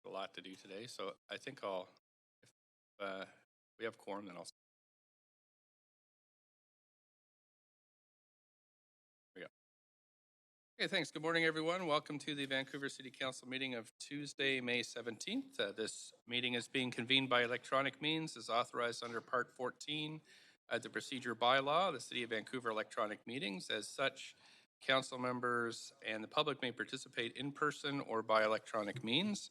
a lot to do today, so I think if we have quorum, then I'll. There we go. Okay, thanks. Good morning, everyone. Welcome to the Vancouver City Council meeting of Tuesday, May 17th. This meeting is being convened by electronic means as authorized under Part 14 of the Procedure Bylaw, the City of Vancouver Electronic Meetings. As such, council members and the public may participate in person or by electronic means.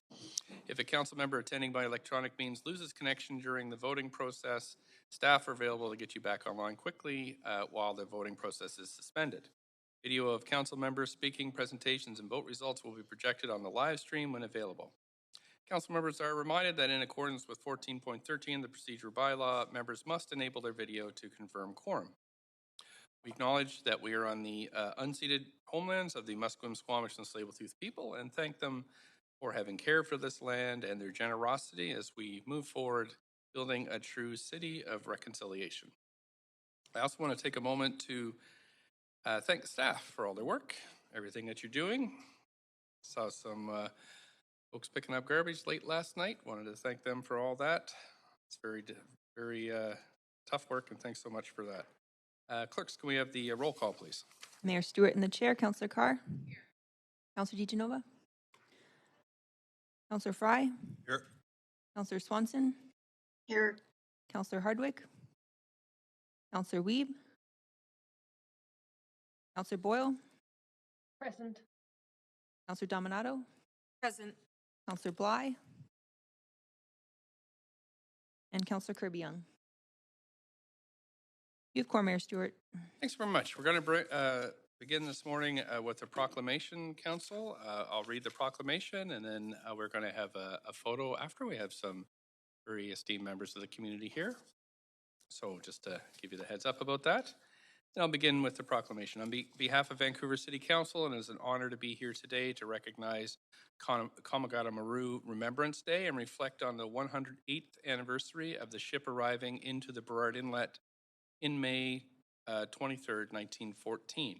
If a council member attending by electronic means loses connection during the voting process, staff are available to get you back online quickly while the voting process is suspended. Video of council members speaking, presentations, and vote results will be projected on the live stream when available. Council members are reminded that in accordance with 14.13, the procedure bylaw, members must enable their video to confirm quorum. We acknowledge that we are on the unceded homelands of the Musqueam, Squamish, and Tsleil-Waututh people and thank them for having cared for this land and their generosity as we move forward building a true city of reconciliation. I also want to take a moment to thank the staff for all their work, everything that you're doing. Saw some folks picking up garbage late last night. Wanted to thank them for all that. It's very tough work, and thanks so much for that. Clerks, can we have the roll call, please? Mayor Stewart in the chair. Councillor Carr. Here. Councillor DiGenova. Councillor Fry. Here. Councillor Swanson. Here. Councillor Hardwick. Councillor Wiebe. Councillor Boyle. Present. Councillor Dominato. Present. Councillor Bly. And Councillor Kirby-Yung. You have quorum, Mayor Stewart. Thanks very much. We're going to begin this morning with a proclamation, Council. I'll read the proclamation, and then we're going to have a photo after. We have some very esteemed members of the community here. So just to give you the heads up about that. And I'll begin with the proclamation. On behalf of Vancouver City Council, and it is an honor to be here today to recognize Komagata Maru Remembrance Day and reflect on the 108th anniversary of the ship arriving into the Burrard Inlet in May 23rd, 1914.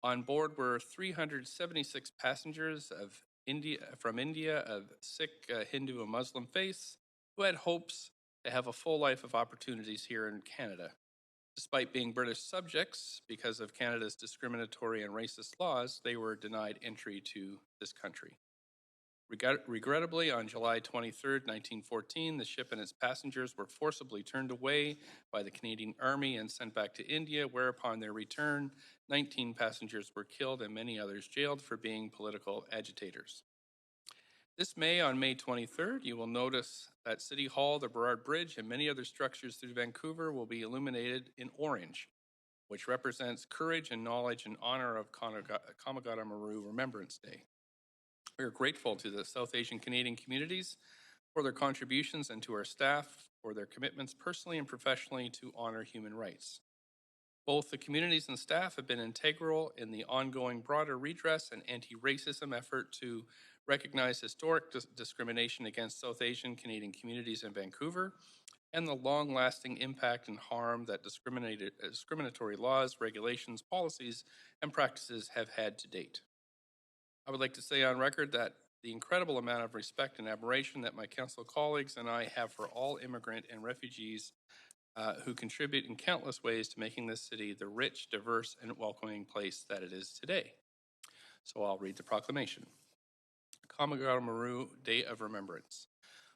On board were 376 passengers from India of Sikh, Hindu, and Muslim faiths who had hopes to have a full life of opportunities here in Canada. Despite being British subjects, because of Canada's discriminatory and racist laws, they were denied entry to this country. Regrettably, on July 23, 1914, the ship and its passengers were forcibly turned away by the Canadian Army and sent back to India, where upon their return, 19 passengers were killed and many others jailed for being political agitators. This May, on May 23rd, you will notice that City Hall, the Burrard Bridge, and many other structures through Vancouver will be illuminated in orange, which represents courage and knowledge in honor of Komagata Maru Remembrance Day. We are grateful to the South Asian Canadian communities for their contributions and to our staff for their commitments personally and professionally to honor human rights. Both the communities and staff have been integral in the ongoing broader redress and anti-racism effort to recognize historic discrimination against South Asian Canadian communities in Vancouver and the long-lasting impact and harm that discriminatory laws, regulations, policies, and practices have had to date. I would like to say on record that the incredible amount of respect and admiration that my council colleagues and I have for all immigrant and refugees who contribute in countless ways to making this city the rich, diverse, and welcoming place that it is today. So I'll read the proclamation. Komagata Maru Day of Remembrance.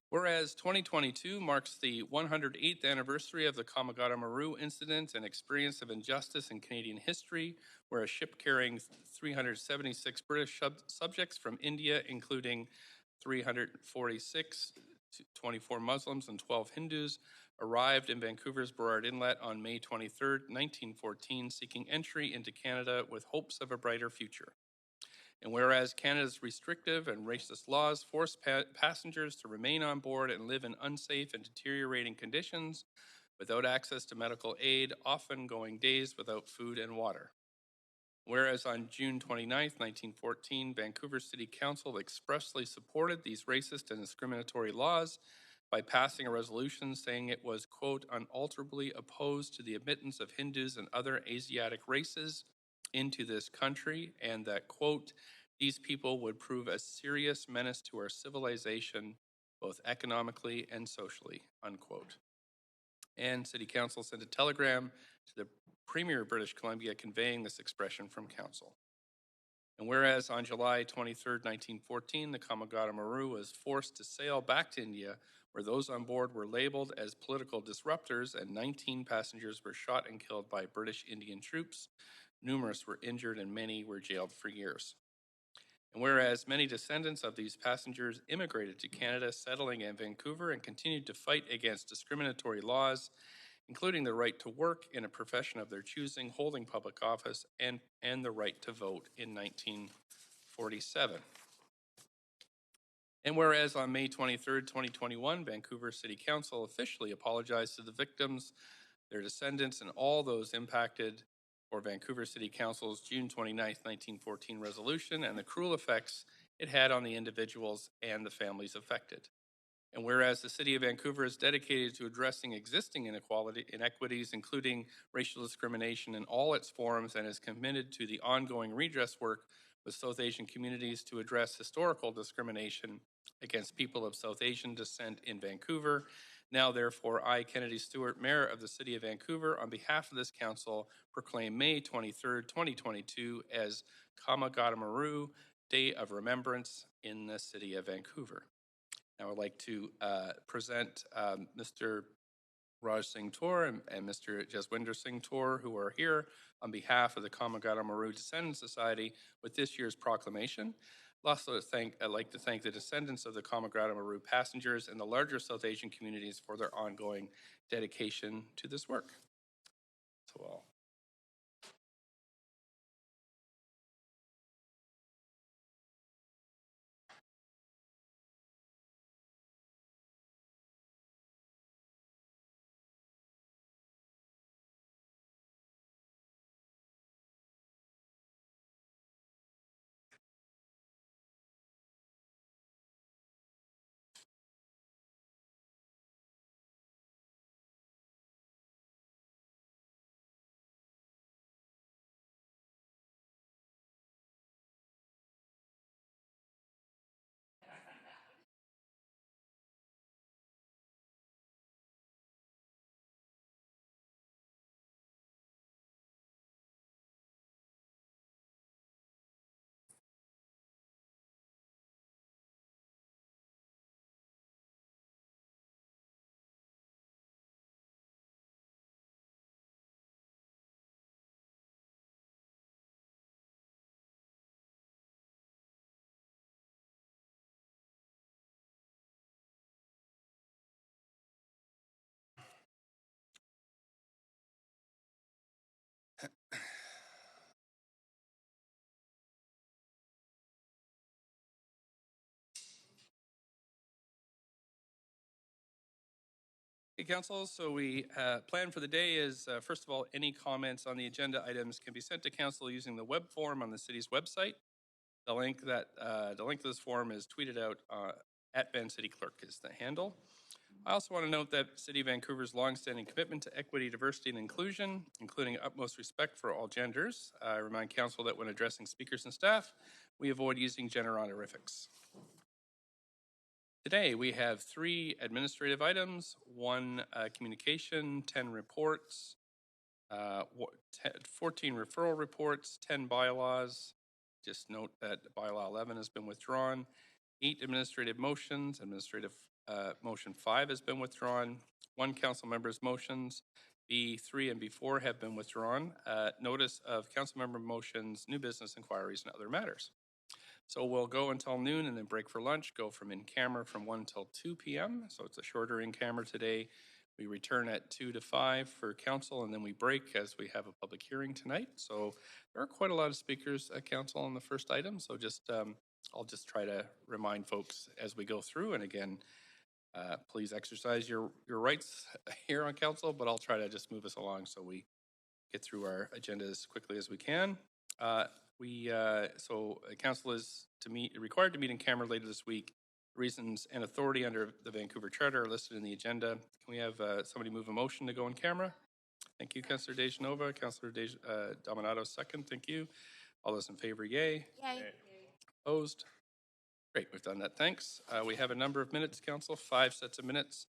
Whereas 2022 marks the 108th anniversary of the Komagata Maru incident, an experience of injustice in Canadian history, where a ship carrying 376 British subjects from India, including 346, 24 Muslims, and 12 Hindus, arrived in Vancouver's Burrard Inlet on May 23, 1914, seeking entry into Canada with hopes of a brighter future. And whereas Canada's restrictive and racist laws force passengers to remain on board and live in unsafe and deteriorating conditions without access to medical aid, often going days without food and water. Whereas on June 29, 1914, Vancouver City Council expressly supported these racist and discriminatory laws by passing a resolution saying it was, quote, unalterably opposed to the admittance of Hindus and other Asiatic races into this country, and that, quote, These people would prove a serious menace to our civilization, both economically and socially, unquote. And City Council sent a telegram to the Premier of British Columbia conveying this expression from Council. And whereas on July 23, 1914, the Kamagata Maru was forced to sail back to India, where those on board were labeled as political disruptors and 19 passengers were shot and killed by British Indian troops, numerous were injured and many were jailed for years. And whereas many descendants of these passengers immigrated to Canada, settling in Vancouver, and continued to fight against discriminatory laws, including the right to work in a profession of their choosing, holding public office, and the right to vote in 1947. And whereas on May 23rd, 2021, Vancouver City Council officially apologized to the victims, their descendants, and all those impacted for Vancouver City Council's June 29th, 1914 resolution and the cruel effects it had on the individuals and the families affected. And whereas the City of Vancouver is dedicated to addressing existing inequities, including racial discrimination in all its forms, and is committed to the ongoing redress work with South Asian communities to address historical discrimination against people of South Asian descent in Vancouver. Now, therefore, I, Kennedy Stewart, Mayor of the City of Vancouver, on behalf of this council, proclaim May 23rd, 2022 as Kamagata Maru Day of Remembrance in the City of Vancouver. I would like to present Mr. Raj Singh Tor and Mr. Jaswinder Singh Tor, who are here on behalf of the Kamagata Maru Descendants Society with this year's proclamation. Also, I'd like to thank the descendants of the Kamagata Maru passengers and the larger South Asian communities for their ongoing dedication to this work. So I'll Hey, Council. So we plan for the day is, first of all, any comments on the agenda items can be sent to Council using the web form on the city's website. The link to this form is tweeted out at Van City Clerk is the handle. I also want to note that City of Vancouver's longstanding commitment to equity, diversity, and inclusion, including utmost respect for all genders. I remind Council that when addressing speakers and staff, we avoid using gender honorifics. Today, we have 3 administrative items, 1 communication, 10 reports, 14 referral reports, 10 bylaws. Just note that bylaw 11 has been withdrawn. 8 administrative motions. Administrative motion 5 has been withdrawn. 1 council member's motions, B3 and B4 have been withdrawn. Notice of council member motions, new business inquiries, and other matters. So we'll go until noon and then break for lunch, go from in camera from 1 till 2 p.m. So it's a shorter in camera today. We return at 2 to 5 for council, and then we break as we have a public hearing tonight. So there are quite a lot of speakers at council on the first item. So just I'll just try to remind folks as we go through. And again, please exercise your rights here on council, but I'll try to just move us along so we get through our agenda as quickly as we can. Council is required to meet in camera later this week. Reasons and authority under the Vancouver Charter are listed in the agenda. Can we have somebody move a motion to go in camera? Thank you, Councillor Dejanova. Councillor Dominato, second. Thank you. All those in favor, yay. Yay. Opposed? Great, we've done that. Thanks. We have a number of minutes, council, 5 sets of minutes.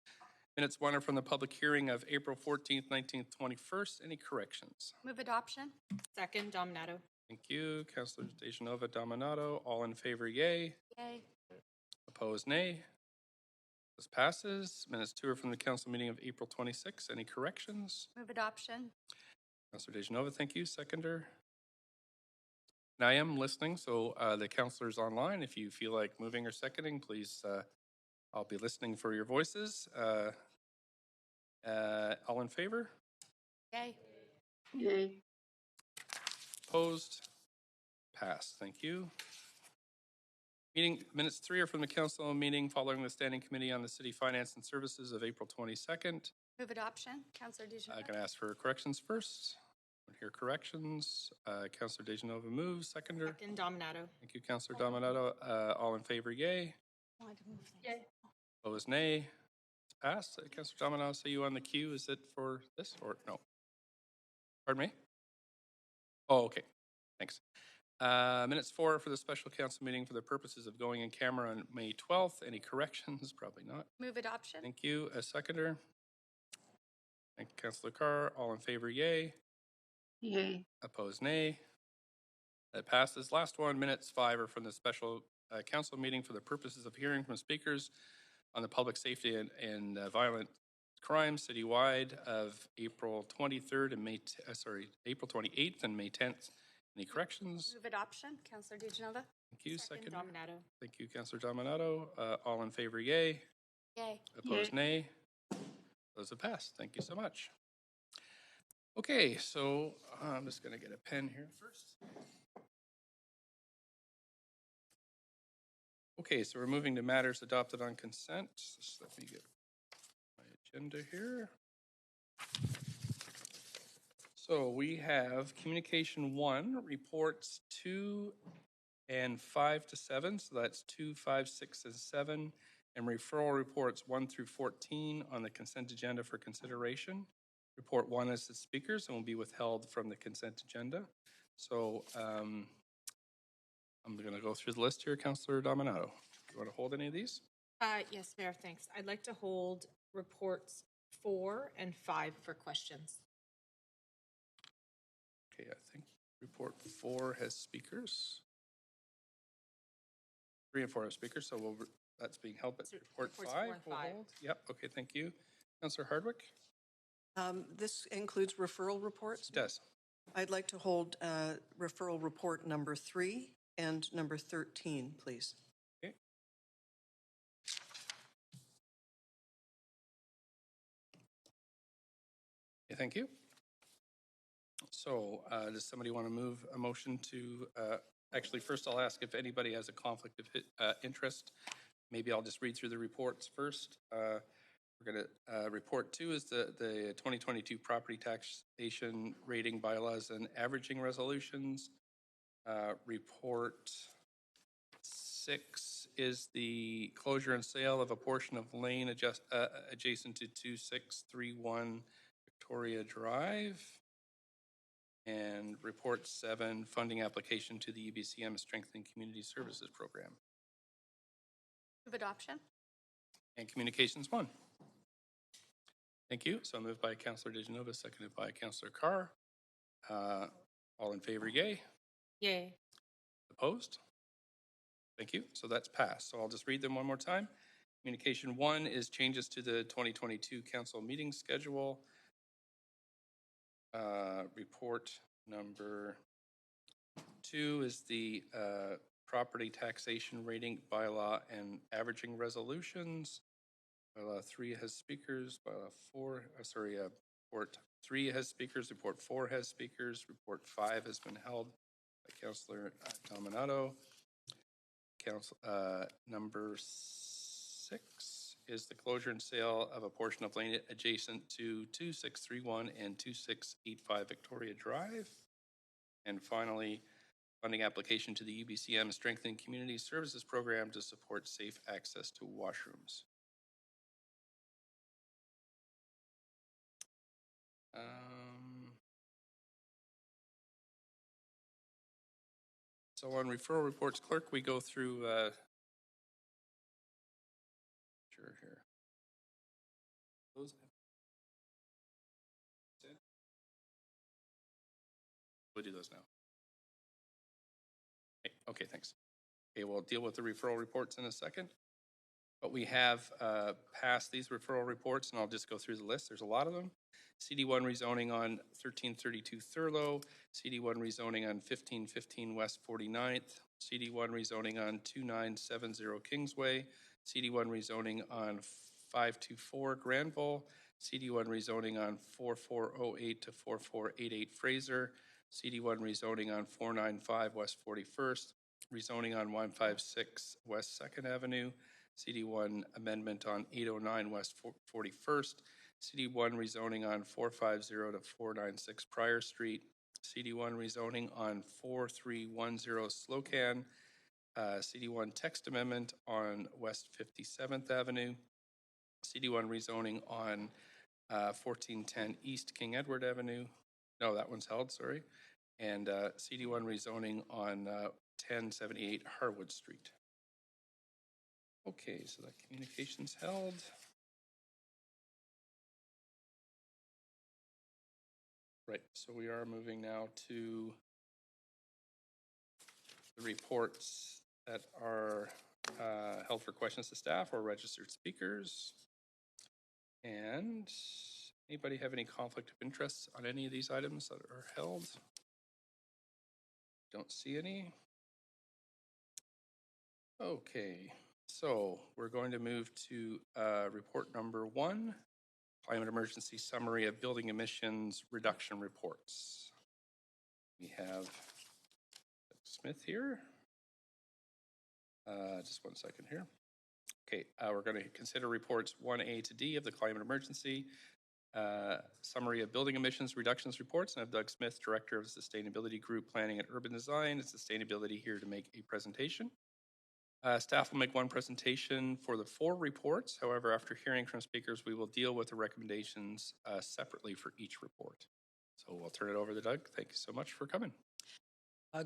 Minutes 1 are from the public hearing of April 14th, 19th, 21st. Any corrections? Move adoption. Second, Dominato. Thank you. Councilor Dejanova, Dominato. All in favor, yay. Yay. Opposed, nay. This passes. Minutes 2 are from the council meeting of April 26th. Any corrections? Move adoption. Councilor Dejanova, thank you. Seconder. And I am listening, so the councilors online, if you feel like moving or seconding, please, I'll be listening for your voices. All in favor? Yay. Yay. Opposed? Passed. Thank you. Meeting minutes 3 are from the council meeting following the Standing Committee on the City Finance and Services of April 22nd. Move adoption. Councilor I'm Dejanova. going to ask for corrections first. I hear corrections. Councilor Dejanova moves. Seconder. Second, Dominato. Thank you, Councilor Dominato. All in favor, yay. Yay. Opposed, nay. It's passed. Councilor Dominato, say you on the queue. Is it for this or no? Pardon me? Oh, okay. Thanks. Minutes 4 for the special council meeting for the purposes of going in camera on May 12th. Any corrections? Probably not. Move adoption. Thank you. A seconder. Thank you, Councilor Carr. All in favor, yay. Yay. Opposed, nay. That passes. Last one, minutes 5 are from the special council meeting for the purposes of hearing from speakers on the public safety and violent crimes citywide of April 23rd and April 28th and May 10th. Any corrections? Move adoption. Councilor Dejanova. Thank you. Second, Seconder. Dominato. Thank you, Councilor Dominato. All in favor, yay. Yay. Opposed, nay. Those have passed. Thank you so much. Okay, so I'm just going to get a pen here first. Okay, so we're moving to matters adopted on consent. Just let me get my agenda here. So we have communication 1, reports 2 and 5 to 7. So that's 2, 5, 6, and 7. And referral reports 1 through 14 on the consent agenda for consideration. Report 1 is the speakers and will be withheld from the consent agenda. So I'm going to go through the list here. Councilor Dominato, do you want to hold any of these? Yes, Mayor, thanks. I'd like to hold reports 4 and 5 for questions. Okay, I think report 4 has speakers. 3 and 4 have speakers, so that's being held, but So report reports 5 4 and will 5. hold. Yep, okay, thank you. Councilor Hardwick? This includes referral reports. It does. I'd like to hold referral report number 3 and number 13, please. Okay. Okay, thank you. So does somebody want to move a motion to, actually, first I'll ask if anybody has a conflict of interest. Maybe I'll just read through the reports first. We're going to, report 2 is the 2022 property taxation rating bylaws and averaging resolutions. Report 6 is the closure and sale of a portion of lane adjacent to 2631 Victoria Drive. And report 7, funding application to the UBCM Strengthening Community Services Program. Move adoption. And communications 1. Thank you. So moved by Councilor Dejanova, seconded by Councilor Carr. All in favor, yay. Yay. Opposed? Thank you. So that's passed. So I'll just read them one more time. Communication 1 is changes to the 2022 council meeting schedule. Report number 2 is the property taxation rating bylaw and averaging resolutions. Bylaw 3 has speakers. Bylaw 4, report 3 has speakers. Report 4 has speakers. Report 5 has been held by Councilor Dominato. Number 6 is the closure and sale of a portion of lane adjacent to 2631 and 2685 Victoria Drive. And finally, funding application to the UBCM Strengthening Community Services Program to support safe access to washrooms. Does So on referral reports, clerk, we go through, sure here. Those. We'll do those now. Okay, thanks. Okay, we'll deal with the referral reports in a second. But we have passed these referral reports, and I'll just go through the list. There's a lot of them. CD1 rezoning on 1332 Thurlow, CD1 rezoning on 1515 West 49th, CD1 rezoning on 2970 Kingsway, CD1 rezoning on 524 Granville, CD1 rezoning on 4408 to 4488 Fraser, CD1 rezoning on 495 West 41st, rezoning on 156 West 2nd Avenue, CD1 amendment on 809 West 41st, CD1 rezoning on 450 to 496 Prior Street, CD1 rezoning on 4310 Slocan, CD1 text amendment on West 57th Avenue, CD1 rezoning on 1410 East King Edward Avenue. No, that one's held, sorry. And CD1 rezoning on 1078 Harwood Street. Okay, so that communication's held. Right, so we are moving now to the reports that are held for questions to staff or registered speakers. And anybody have any conflict of interest on any of these items that are held? Don't see any. Okay, so we're going to move to report number 1, Climate Emergency Summary of Building Emissions Reduction Reports. We have Smith here. Just one second here. Okay, we're going to consider reports 1A to D of the Climate Emergency Summary of Building Emissions Reductions Reports. And I have Doug Smith, Director of Sustainability Group Planning and Urban Design and Sustainability, here to make a presentation. Staff will make one presentation for the 4 reports. However, after hearing from speakers, we will deal with the recommendations separately for each report. So we'll turn it over to Doug. Thank you so much for coming.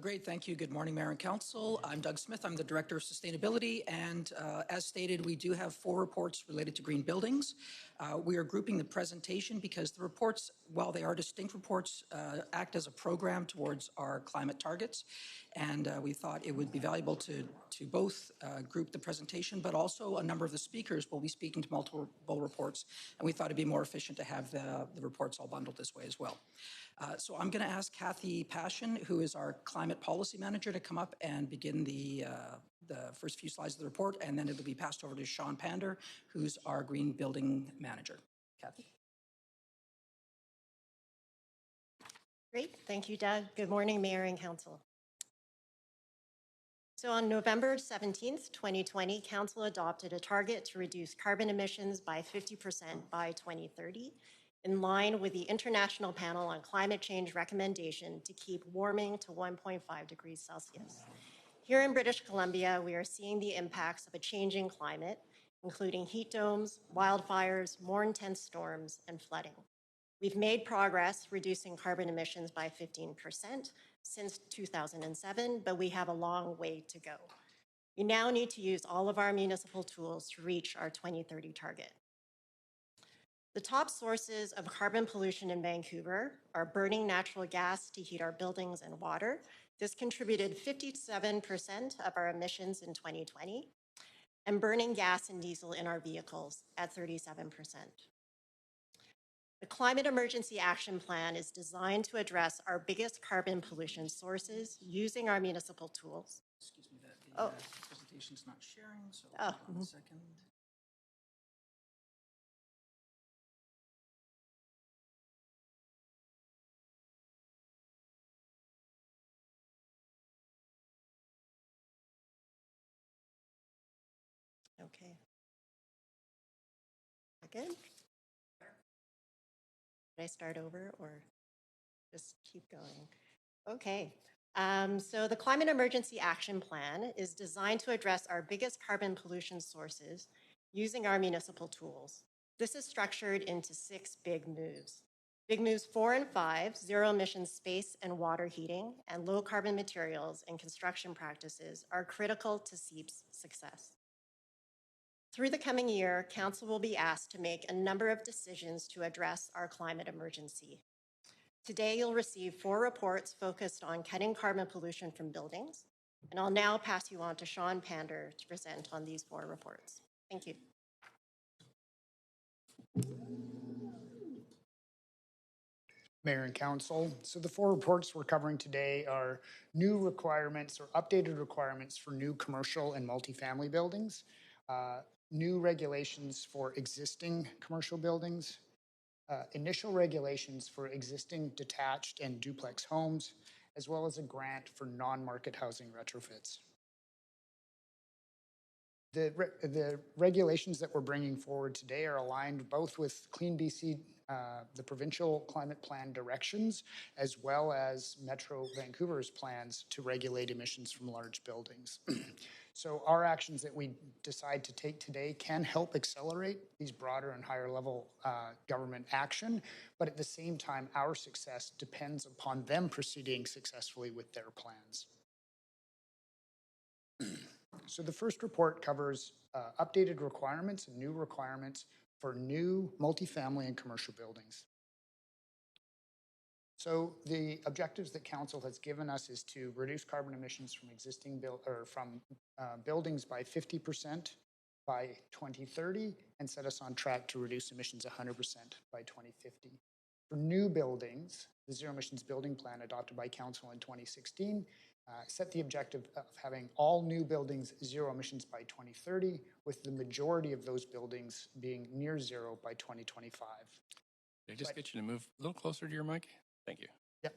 Great, thank you. Good morning, Mayor and Council. I'm Doug Smith. I'm the Director of Sustainability, and as stated, we do have 4 reports related to green buildings. We are grouping the presentation because the reports, while they are distinct reports, act as a program towards our climate targets, and we thought it would be valuable to both group the presentation, but also a number of the speakers will be speaking to multiple reports, and we thought it'd be more efficient to have the reports all bundled this way as well. So I'm going to ask Kathy Passion, who is our Climate Policy Manager, to come up and begin the first few slides of the report, and then it'll be passed over to Sean Pander, who's our Green Building Manager. Kathy? Great. Thank you, Doug. Good morning, Mayor and Council. So on November 17th, 2020, Council adopted a target to reduce carbon emissions by 50% by 2030, in line with the International Panel on Climate Change recommendation to keep warming to 1.5 degrees Celsius. Here in British Columbia, we are seeing the impacts of a changing climate, including heat domes, wildfires, more intense storms, and flooding. We've made progress reducing carbon emissions by 15% since 2007, but we have a long way to go. We now need to use all of our municipal tools to reach our 2030 target. The top sources of carbon pollution in Vancouver are burning natural gas to heat our buildings and water. This contributed 57% of our emissions in 2020, and burning gas and diesel in our vehicles at 37%. The Climate Emergency Action Plan is designed to address our biggest carbon pollution sources using our municipal tools. Excuse me, the presentation's not sharing, so hold on a second. Okay. Good. Should I start over or just keep going? Okay. So the Climate Emergency Action Plan is designed to address our biggest carbon pollution sources using our municipal tools. This is structured into 6 big moves. Big moves 4 and 5, zero emission space and water heating, and low carbon materials and construction practices are critical to SEEP's success. Through the coming year, Council will be asked to make a number of decisions to address our climate emergency. Today, you'll receive 4 reports focused on cutting carbon pollution from buildings, and I'll now pass you on to Sean Pander to present on these 4 reports. Thank you. Mayor and Council. So the 4 reports we're covering today are new requirements or updated requirements for new commercial and multifamily buildings, new regulations for existing commercial buildings, initial regulations for existing detached and duplex homes, as well as a grant for non-market housing retrofits. The regulations that we're bringing forward today are aligned both with Clean BC, the provincial climate plan directions, as well as Metro Vancouver's plans to regulate emissions from large buildings. So our actions that we decide to take today can help accelerate these broader and higher level government action, but at the same time, our success depends upon them proceeding successfully with their plans. So the first report covers updated requirements and new requirements for new multifamily and commercial buildings. So the objectives that Council has given us is to reduce carbon emissions from existing buildings by 50% by 2030 and set us on track to reduce emissions 100% by 2050. For new buildings, the Zero Emissions Building Plan adopted by Council in 2016 set the objective of having all new buildings zero emissions by 2030, with the majority of those buildings being near zero by 2025. Did I just get you to move a little closer to your mic? Thank you. Yep.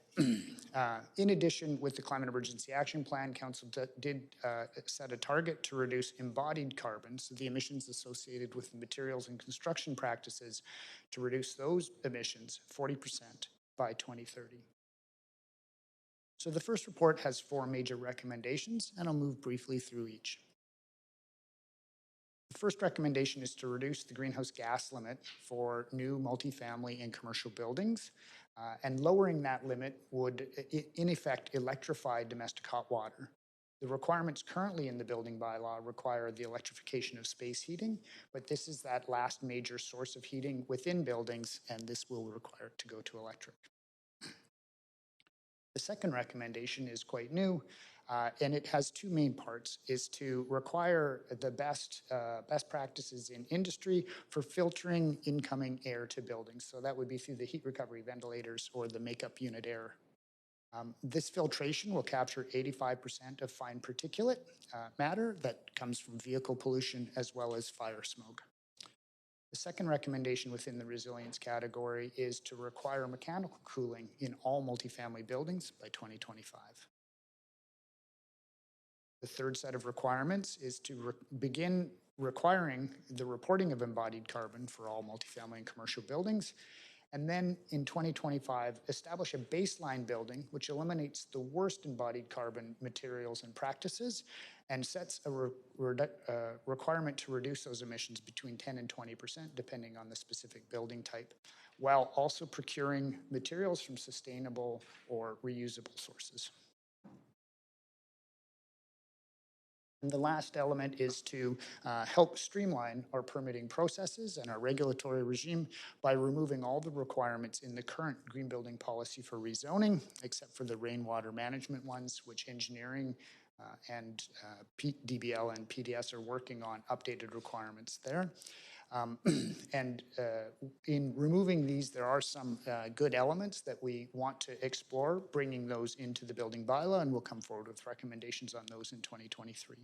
In addition, with the Climate Emergency Action Plan, Council did set a target to reduce embodied carbon, so the emissions associated with materials and construction practices, to reduce those emissions 40% by 2030. So the first report has 4 major recommendations, and I'll move briefly through each. The first recommendation is to reduce the greenhouse gas limit for new multifamily and commercial buildings, and lowering that limit would, in effect, electrify domestic hot water. The requirements currently in the building bylaw require the electrification of space heating, but this is that last major source of heating within buildings, and this will require it to go to electric. The second recommendation is quite new, and it has 2 main parts, is to require the best practices in industry for filtering incoming air to buildings. So that would be through the heat recovery ventilators or the makeup unit air. This filtration will capture 85% of fine particulate matter that comes from vehicle pollution as well as fire smoke. The second recommendation within the resilience category is to require mechanical cooling in all multifamily buildings by 2025. The third set of requirements is to begin requiring the reporting of embodied carbon for all multifamily and commercial buildings. And then in 2025, establish a baseline building which eliminates the worst embodied carbon materials and practices and sets a requirement to reduce those emissions between 10 and 20%, depending on the specific building type, while also procuring materials from sustainable or reusable sources. And the last element is to help streamline our permitting processes and our regulatory regime by removing all the requirements in the current green building policy for rezoning, except for the rainwater management ones, which engineering and DBL and PDS are working on updated requirements there. In removing these, there are some good elements that we want to explore, bringing those into the building bylaw, and we'll come forward with recommendations on those in 2023.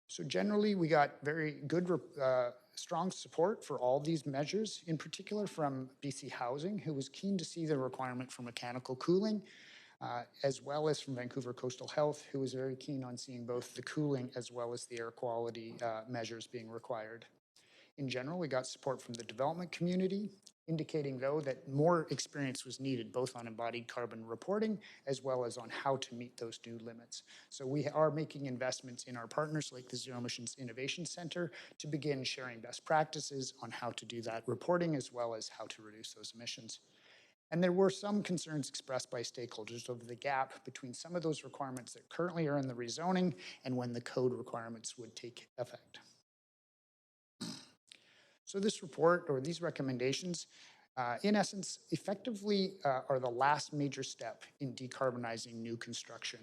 So generally, we got very good, strong support for all these measures, in particular from BC Housing, who was keen to see the requirement for mechanical cooling, as well as from Vancouver Coastal Health, who was very keen on seeing both the cooling as well as the air quality measures being required. In general, we got support from the development community, indicating, though, that more experience was needed both on embodied carbon reporting as well as on how to meet those new limits. So we are making investments in our partners like the Zero Emissions Innovation Center to begin sharing best practices on how to do that reporting as well as how to reduce those emissions. And there were some concerns expressed by stakeholders over the gap between some of those requirements that currently are in the rezoning and when the code requirements would take effect. So this report, or these recommendations, in essence, effectively are the last major step in decarbonizing new construction.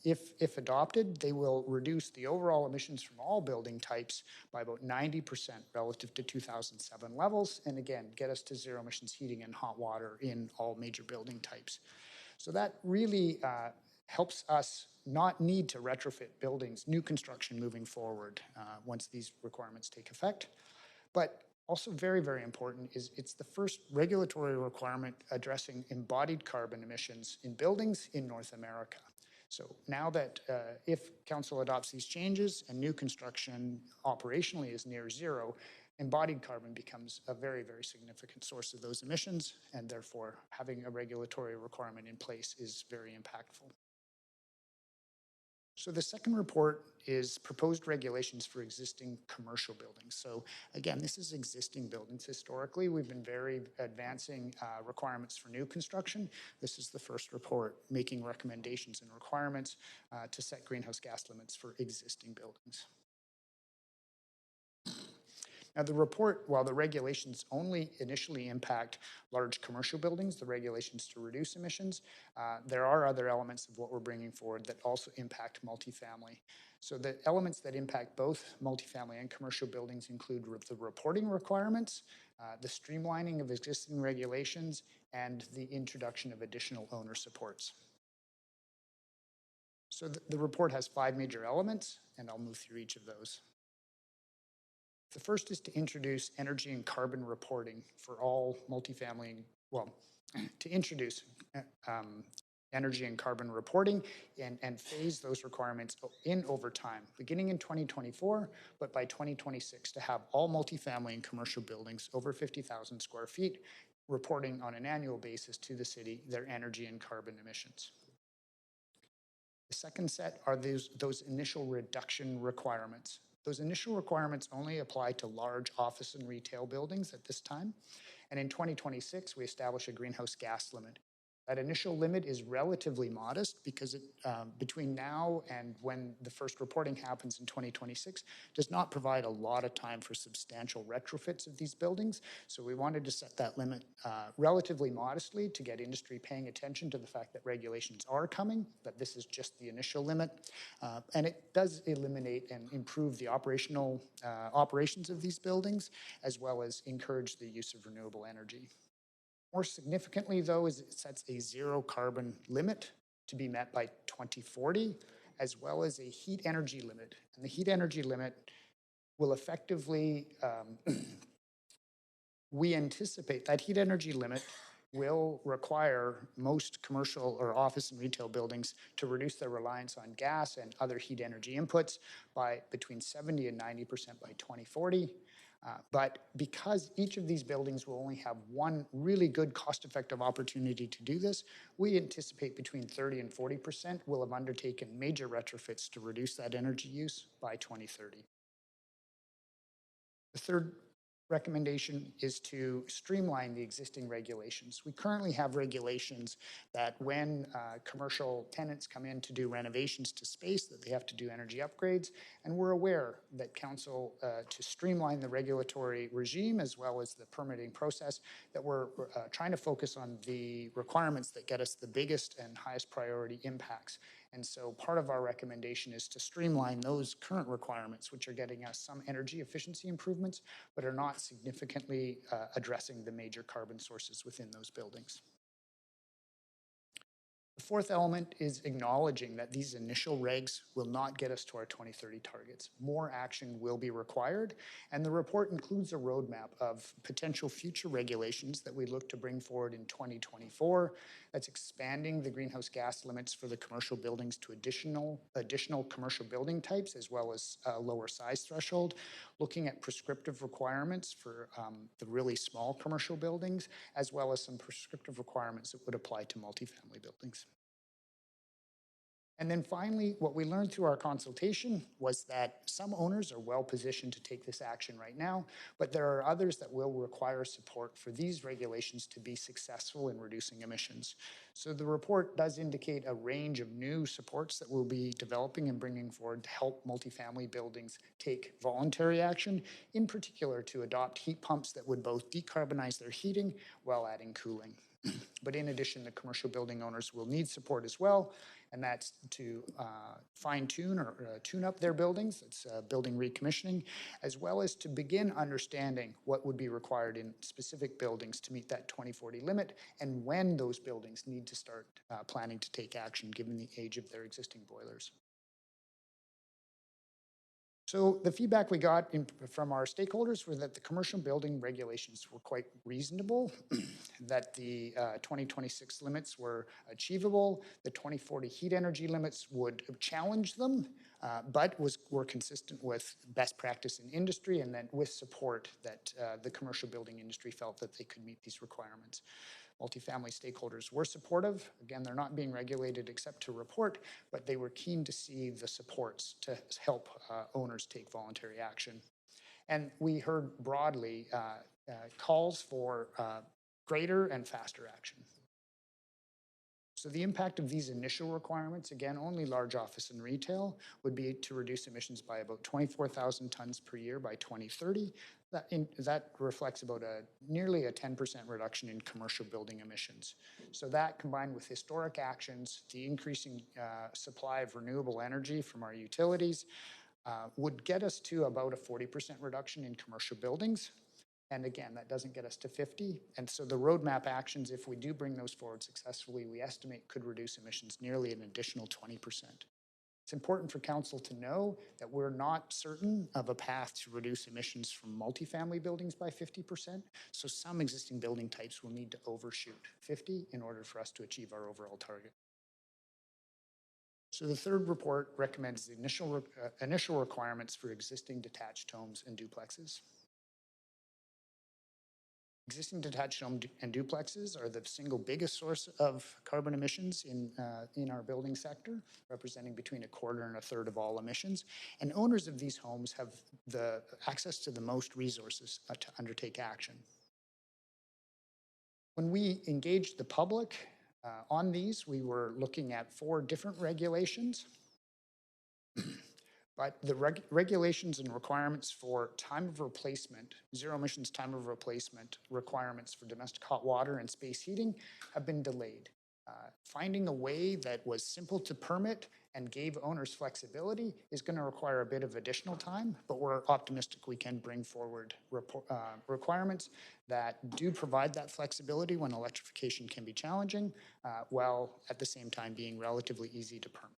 If adopted, they will reduce the overall emissions from all building types by about 90% relative to 2007 levels, and again, get us to zero emissions heating and hot water in all major building types. So that really helps us not need to retrofit buildings, new construction moving forward once these requirements take effect. But also very, very important is it's the first regulatory requirement addressing embodied carbon emissions in buildings in North America. So now that if Council adopts these changes and new construction operationally is near zero, embodied carbon becomes a very, very significant source of those emissions, and therefore having a regulatory requirement in place is very impactful. So the second report is proposed regulations for existing commercial buildings. So again, this is existing buildings. Historically, we've been very advancing requirements for new construction. This is the first report making recommendations and requirements to set greenhouse gas limits for existing buildings. Now, the report, while the regulations only initially impact large commercial buildings, the regulations to reduce emissions, there are other elements of what we're bringing forward that also impact multifamily. So the elements that impact both multifamily and commercial buildings include the reporting requirements, the streamlining of existing regulations, and the introduction of additional owner supports. So the report has 5 major elements, and I'll move through each of those. The first is to introduce energy and carbon reporting for all multifamily, to introduce energy and carbon reporting and phase those requirements in over time, beginning in 2024, but by 2026 to have all multifamily and commercial buildings over 50,000 square feet reporting on an annual basis to the city their energy and carbon emissions. The second set are those initial reduction requirements. Those initial requirements only apply to large office and retail buildings at this time. And in 2026, we establish a greenhouse gas limit. That initial limit is relatively modest because between now and when the first reporting happens in 2026 does not provide a lot of time for substantial retrofits of these buildings. So we wanted to set that limit relatively modestly to get industry paying attention to the fact that regulations are coming, that this is just the initial limit. And it does eliminate and improve the operations of these buildings, as well as encourage the use of renewable energy. More significantly, though, is it sets a zero carbon limit to be met by 2040, as well as a heat energy limit. And the heat energy limit will effectively, we anticipate that heat energy limit will require most commercial or office and retail buildings to reduce their reliance on gas and other heat energy inputs by between 70 and 90% by 2040. But because each of these buildings will only have one really good cost-effective opportunity to do this, we anticipate between 30 and 40% will have undertaken major retrofits to reduce that energy use by 2030. The third recommendation is to streamline the existing regulations. We currently have regulations that when commercial tenants come in to do renovations to space, that they have to do energy upgrades. And we're aware that Council, to streamline the regulatory regime as well as the permitting process, that we're trying to focus on the requirements that get us the biggest and highest priority impacts. And so part of our recommendation is to streamline those current requirements, which are getting us some energy efficiency improvements, but are not significantly addressing the major carbon sources within those buildings. The fourth element is acknowledging that these initial regs will not get us to our 2030 targets. More action will be required, and the report includes a roadmap of potential future regulations that we look to bring forward in 2024. That's expanding the greenhouse gas limits for the commercial buildings to additional commercial building types, as well as a lower size threshold, looking at prescriptive requirements for the really small commercial buildings, as well as some prescriptive requirements that would apply to multifamily buildings. And then finally, what we learned through our consultation was that some owners are well positioned to take this action right now, but there are others that will require support for these regulations to be successful in reducing emissions. So the report does indicate a range of new supports that we'll be developing and bringing forward to help multifamily buildings take voluntary action, in particular to adopt heat pumps that would both decarbonize their heating while adding cooling. But in addition, the commercial building owners will need support as well, and that's to fine-tune or tune up their buildings. It's building recommissioning, as well as to begin understanding what would be required in specific buildings to meet that 2040 limit, and when those buildings need to start planning to take action given the age of their existing boilers. So the feedback we got from our stakeholders were that the commercial building regulations were quite reasonable, that the 2026 limits were achievable, the 2040 heat energy limits would challenge them, but were consistent with best practice in industry, and that with support that the commercial building industry felt that they could meet these requirements. Multifamily stakeholders were supportive. Again, they're not being regulated except to report, but they were keen to see the supports to help owners take voluntary action. And we heard broadly calls for greater and faster action. So the impact of these initial requirements, again, only large office and retail, would be to reduce emissions by about 24,000 tons per year by 2030. That reflects about nearly a 10% reduction in commercial building emissions. So that, combined with historic actions, the increasing supply of renewable energy from our utilities, would get us to about a 40% reduction in commercial buildings. And again, that doesn't get us to 50. And so the roadmap actions, if we do bring those forward successfully, we estimate could reduce emissions nearly an additional 20%. It's important for council to know that we're not certain of a path to reduce emissions from multifamily buildings by 50%. So some existing building types will need to overshoot 50 in order for us to achieve our overall target. So the third report recommends the initial requirements for existing detached homes and duplexes. Existing detached homes and duplexes are the single biggest source of carbon emissions in our building sector, representing between a quarter and a third of all emissions. And owners of these homes have the access to the most resources to undertake action. When we engaged the public on these, we were looking at 4 different regulations. But the regulations and requirements for time of replacement, zero emissions time of replacement requirements for domestic hot water and space heating have been delayed. Finding a way that was simple to permit and gave owners flexibility is going to require a bit of additional time, but we're optimistic we can bring forward requirements that do provide that flexibility when electrification can be challenging, while at the same time being relatively easy to permit.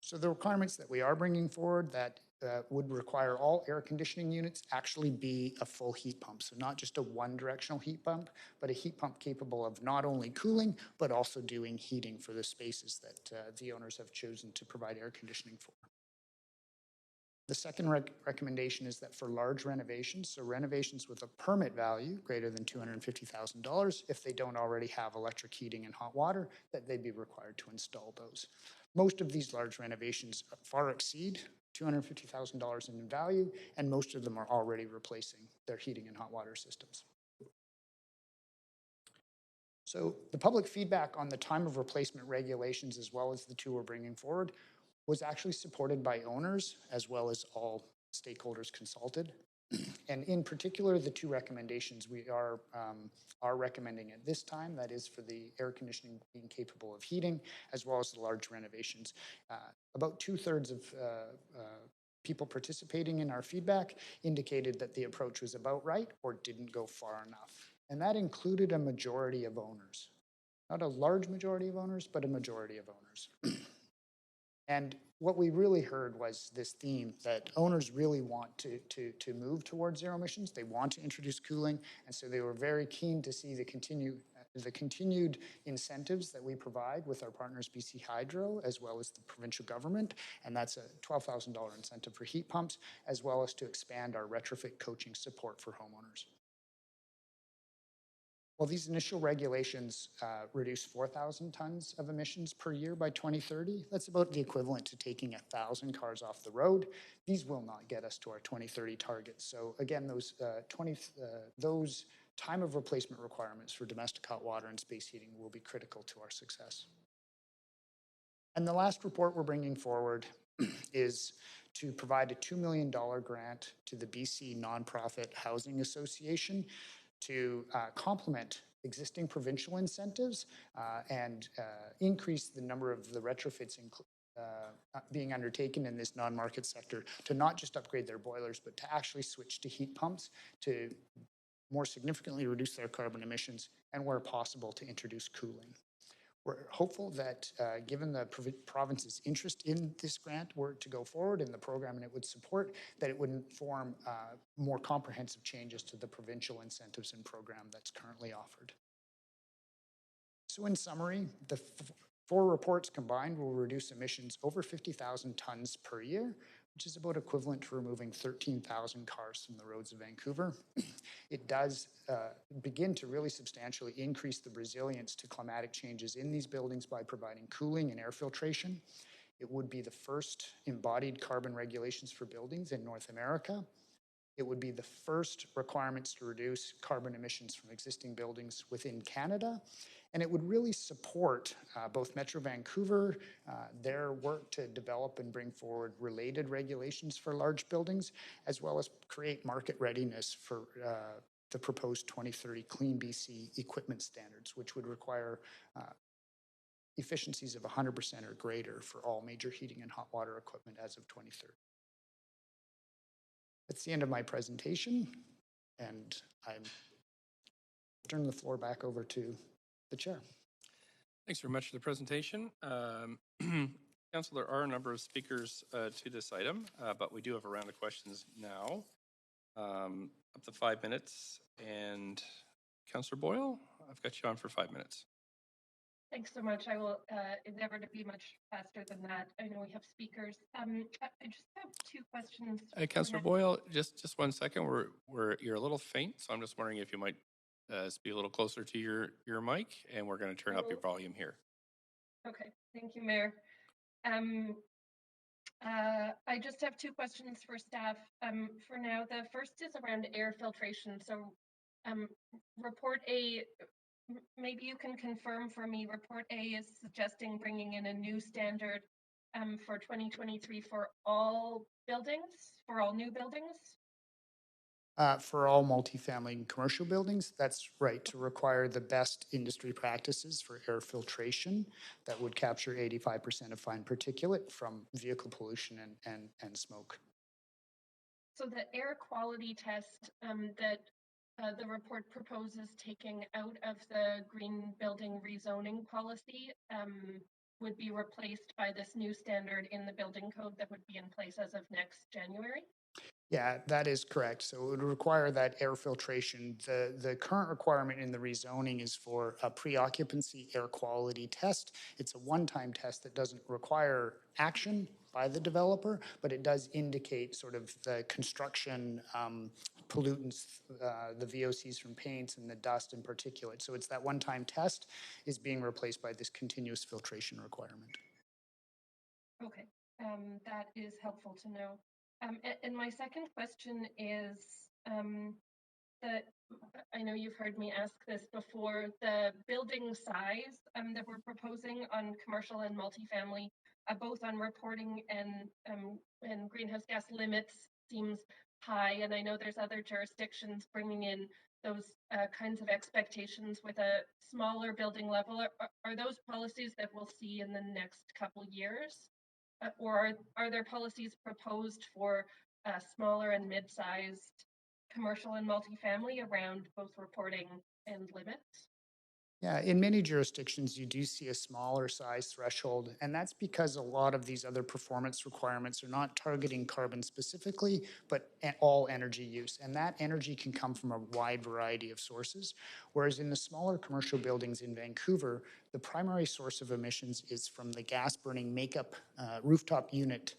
So the requirements that we are bringing forward that would require all air conditioning units actually be a full heat pump. So not just a one-directional heat pump, but a heat pump capable of not only cooling, but also doing heating for the spaces that the owners have chosen to provide air conditioning for. The second recommendation is that for large renovations, so renovations with a permit value greater than $250,000, if they don't already have electric heating and hot water, that they'd be required to install those. Most of these large renovations far exceed $250,000 in value, and most of them are already replacing their heating and hot water systems. So the public feedback on the time of replacement regulations, as well as the 2 we're bringing forward, was actually supported by owners as well as all stakeholders consulted. And in particular, the 2 recommendations we are recommending at this time, that is for the air conditioning being capable of heating, as well as the large renovations. About 2/3 of people participating in our feedback indicated that the approach was about right or didn't go far enough. And that included a majority of owners. Not a large majority of owners, but a majority of owners. And what we really heard was this theme that owners really want to move towards zero emissions. They want to introduce cooling. And so they were very keen to see the continued incentives that we provide with our partners, BC Hydro, as well as the provincial government. And that's a $12,000 incentive for heat pumps, as well as to expand our retrofit coaching support for homeowners. Well, these initial regulations reduce 4,000 tons of emissions per year by 2030. That's about the equivalent to taking 1,000 cars off the road. These will not get us to our 2030 targets. So again, those time of replacement requirements for domestic hot water and space heating will be critical to our success. And the last report we're bringing forward is to provide a $2 million grant to the BC Nonprofit Housing Association to complement existing provincial incentives and increase the number of the retrofits being undertaken in this non-market sector to not just upgrade their boilers, but to actually switch to heat pumps to more significantly reduce their carbon emissions and, where possible, to introduce cooling. We're hopeful that given the province's interest in this grant were to go forward in the program and it would support, that it would inform more comprehensive changes to the provincial incentives and program that's currently offered. So in summary, the four reports combined will reduce emissions over 50,000 tons per year, which is about equivalent to removing 13,000 cars from the roads of Vancouver. It does begin to really substantially increase the resilience to climatic changes in these buildings by providing cooling and air filtration. It would be the first embodied carbon regulations for buildings in North America. It would be the first requirements to reduce carbon emissions from existing buildings within Canada. And it would really support both Metro Vancouver, their work to develop and bring forward related regulations for large buildings, as well as create market readiness for the proposed 2030 Clean BC equipment standards, which would require efficiencies of 100% or greater for all major heating and hot water equipment as of 2030. That's the end of my presentation, and I turn the floor back over to the chair. Thanks very much for the presentation. Council, there are a number of speakers to this item, but we do have a round of questions now, up to 5 minutes. And Councillor Boyle, I've got you on for 5 minutes. Thanks so much. I will endeavor to be much faster than that. I know we have speakers. I just have two questions. Councillor Boyle, just 1 second. You're a little faint, so I'm just wondering if you might be a little closer to your mic, and we're going to turn up your volume here. Okay, thank you, Mayor. I just have two questions for staff. For now, the first is around air filtration. So, Report A. Maybe you can confirm for me, Report A is suggesting bringing in a new standard for 2023 for all buildings, for all new buildings? For all multifamily and commercial buildings, that's right, to require the best industry practices for air filtration that would capture 85% of fine particulate from vehicle pollution and smoke. So the air quality test that the report proposes taking out of the green building rezoning policy would be replaced by this new standard in the building code that would be in place as of next January? Yeah, that is correct. So it would require that air filtration. The current requirement in the rezoning is for a pre-occupancy air quality test. It's a one-time test that doesn't require action by the developer, but it does indicate sort of the construction pollutants, the VOCs from paints and the dust and particulate. So it's that one-time test is being replaced by this continuous filtration requirement. Okay, that is helpful to know. And my second question is that I know you've heard me ask this before, the building size that we're proposing on commercial and multifamily, both on reporting and greenhouse gas limits seems high. And I know there's other jurisdictions bringing in those kinds of expectations with a smaller building level. Are those policies that we'll see in the next couple years? Or are there policies proposed for smaller and mid-sized commercial and multifamily around both reporting and limits? Yeah, in many jurisdictions, you do see a smaller size threshold, and that's because a lot of these other performance requirements are not targeting carbon specifically, but all energy use. And that energy can come from a wide variety of sources. Whereas in the smaller commercial buildings in Vancouver, the primary source of emissions is from the gas burning makeup rooftop units,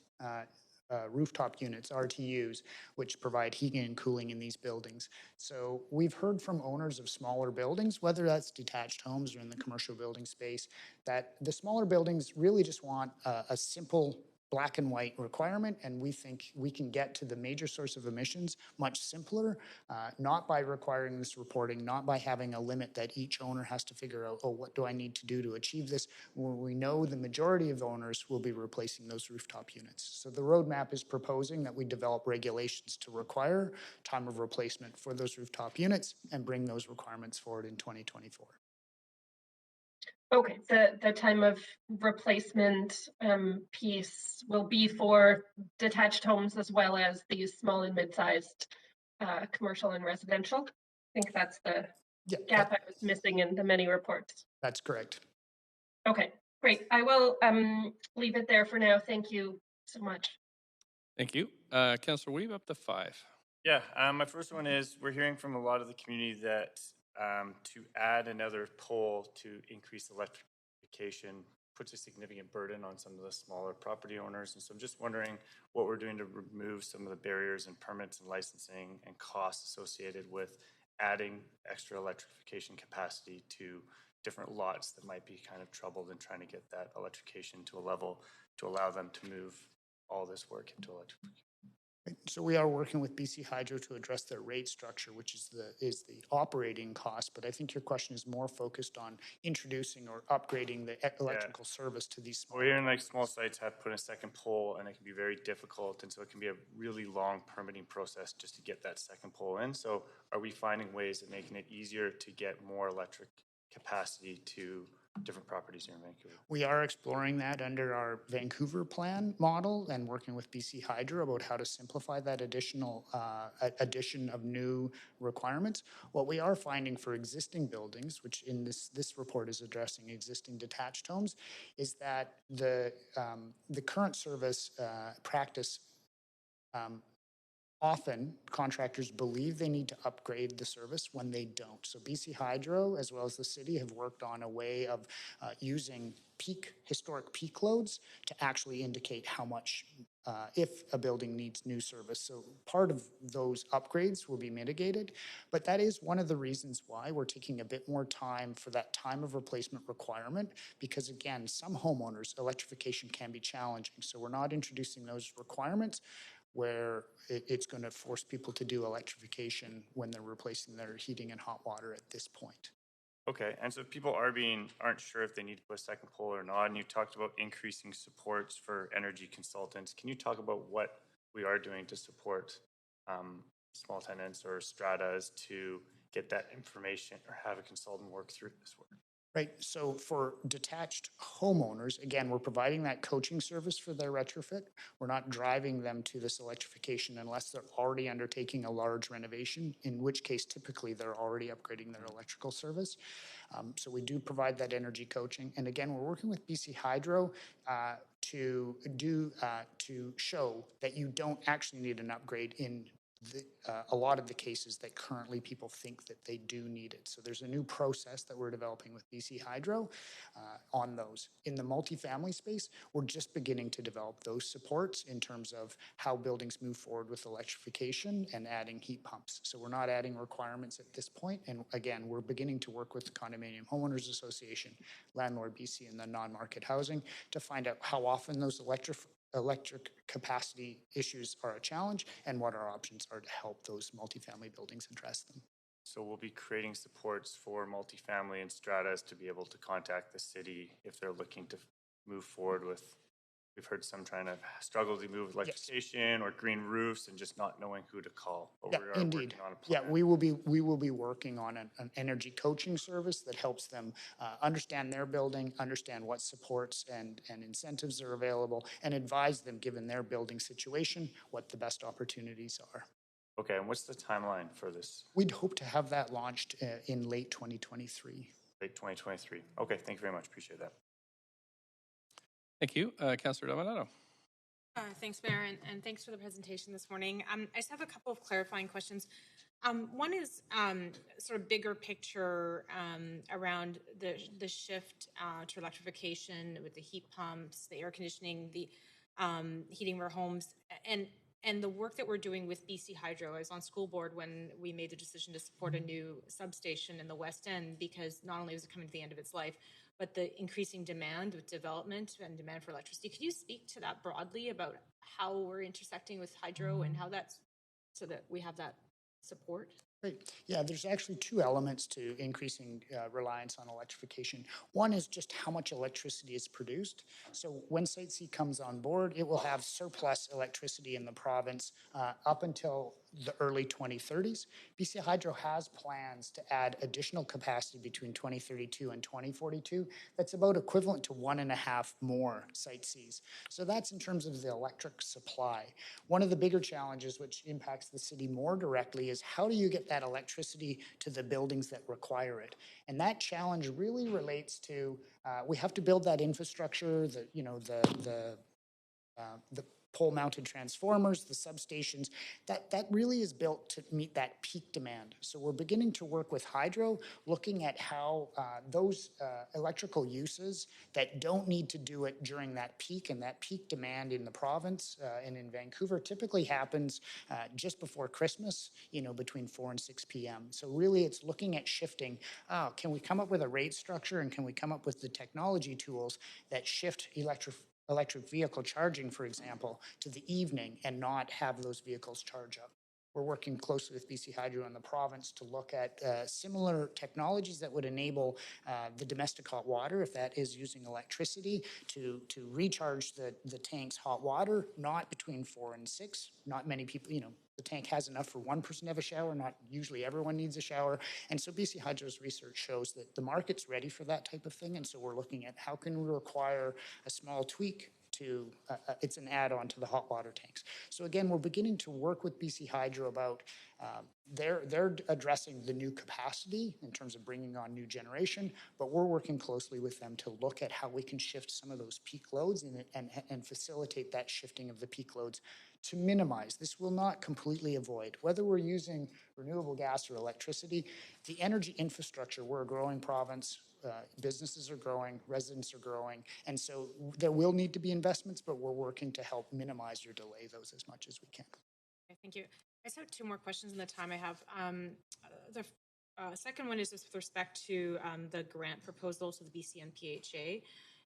RTUs, which provide heating and cooling in these buildings. So we've heard from owners of smaller buildings, whether that's detached homes or in the commercial building space, that the smaller buildings really just want a simple black and white requirement, and we think we can get to the major source of emissions much simpler, not by requiring this reporting, not by having a limit that each owner has to figure out, oh, what do I need to do to achieve this? We know the majority of owners will be replacing those rooftop units. So the roadmap is proposing that we develop regulations to require time of replacement for those rooftop units and bring those requirements forward in 2024. Okay, the time of replacement piece will be for detached homes as well as these small and mid-sized commercial and residential. I think that's the gap I was missing in the many reports. That's correct. Okay, great. I will leave it there for now. Thank you so much. Thank you. Councillor Weave, up to 5. Yeah, my first one is we're hearing from a lot of the community that to add another pole to increase electrification puts a significant burden on some of the smaller property owners. And so I'm just wondering what we're doing to remove some of the barriers and permits and licensing and costs associated with adding extra electrification capacity to different lots that might be kind of troubled and trying to get that electrification to a level to allow them to move all this work into electrification. So we are working with BC Hydro to address their rate structure, which is the operating cost. But I think your question is more focused on introducing or upgrading the electrical service to these small. We're hearing like small sites have put a second pole, and it can be very difficult, and so it can be a really long permitting process just to get that second pole in. So are we finding ways of making it easier to get more electric capacity to different properties here in Vancouver? We are exploring that under our Vancouver plan model and working with BC Hydro about how to simplify that addition of new requirements. What we are finding for existing buildings, which in this report is addressing existing detached homes, is that the current service practice often contractors believe they need to upgrade the service when they don't. So BC Hydro, as well as the city, have worked on a way of using historic peak loads to actually indicate how much if a building needs new service. So part of those upgrades will be mitigated, but that is one of the reasons why we're taking a bit more time for that time of replacement requirement, because again, some homeowners, electrification can be challenging. So we're not introducing those requirements where it's going to force people to do electrification when they're replacing their heating and hot water at this point. Okay, and so if people aren't sure if they need to put a second pole or not, and you talked about increasing supports for energy consultants. Can you talk about what we are doing to support small tenants or stratas to get that information or have a consultant work through this work? Right. So for detached homeowners, again, we're providing that coaching service for their retrofit. We're not driving them to this electrification unless they're already undertaking a large renovation, in which case typically they're already upgrading their electrical service. So we do provide that energy coaching. And again, we're working with BC Hydro to show that you don't actually need an upgrade in a lot of the cases that currently people think that they do need it. So there's a new process that we're developing with BC Hydro on those. In the multifamily space, we're just beginning to develop those supports in terms of how buildings move forward with electrification and adding heat pumps. So we're not adding requirements at this point. And again, we're beginning to work with the Condominium Homeowners Association, Landlord BC, and the non-market housing to find out how often those electric capacity issues are a challenge and what our options are to help those multifamily buildings address them. So we'll be creating supports for multifamily and stratas to be able to contact the city if they're looking to move forward with. We've heard some trying to struggle to move with electrification or green roofs and just not knowing who to call. But we are indeed. Working on a plan. Yeah, we will be working on an energy coaching service that helps them understand their building, understand what supports and incentives are available, and advise them, given their building situation, what the best opportunities are. Okay, and what's the timeline for this? We'd hope to have that launched in late 2023. late 2023. Okay, thank you very much. Appreciate that. Thank you. Councillor Dominato. Thanks, Mayor, and thanks for the presentation this morning. I just have a couple of clarifying questions. One is sort of bigger picture around the shift to electrification with the heat pumps, the air conditioning, the heating of our homes, and the work that we're doing with BC Hydro. I was on school board when we made the decision to support a new substation in the West End because not only was it coming to the end of its life, but the increasing demand with development and demand for electricity. Could you speak to that broadly about how we're intersecting with hydro and how that's so that we have that support? Great. Yeah, there's actually two elements to increasing reliance on electrification. One is just how much electricity is produced. So when Site C comes on board, it will have surplus electricity in the province up until the early 2030s. BC Hydro has plans to add additional capacity between 2032 and 2042. That's about equivalent to 1.5 more Site Cs. So that's in terms of the electric supply. One of the bigger challenges which impacts the city more directly is how do you get that electricity to the buildings that require it? And that challenge really relates to, we have to build that infrastructure, the pole-mounted transformers, the substations, that really is built to meet that peak demand. So we're beginning to work with Hydro, looking at how those electrical uses that don't need to do it during that peak, and that peak demand in the province and in Vancouver typically happens just before Christmas, between 4 and 6 p.m. So really it's looking at shifting, can we come up with a rate structure and can we come up with the technology tools that shift electric vehicle charging, for example, to the evening and not have those vehicles charge up. We're working closely with BC Hydro in the province to look at similar technologies that would enable the domestic hot water, if that is using electricity, to recharge the tank's hot water, not between 4 and 6. Not many people, the tank has enough for one person to have a shower, not usually everyone needs a shower. And so BC Hydro's research shows that the market's ready for that type of thing. And so we're looking at how can we require a small tweak to, it's an add-on to the hot water tanks. So again, we're beginning to work with BC Hydro about, they're addressing the new capacity in terms of bringing on new generation, but we're working closely with them to look at how we can shift some of those peak loads and facilitate that shifting of the peak loads to minimize. This will not completely avoid, whether we're using renewable gas or electricity, the energy infrastructure, we're a growing province, businesses are growing, residents are growing, and so there will need to be investments, but we're working to help minimize or delay those as much as we can. Okay, thank you. I just have two more questions in the time I have. The second one is just with respect to the grant proposal to the BCMPHA.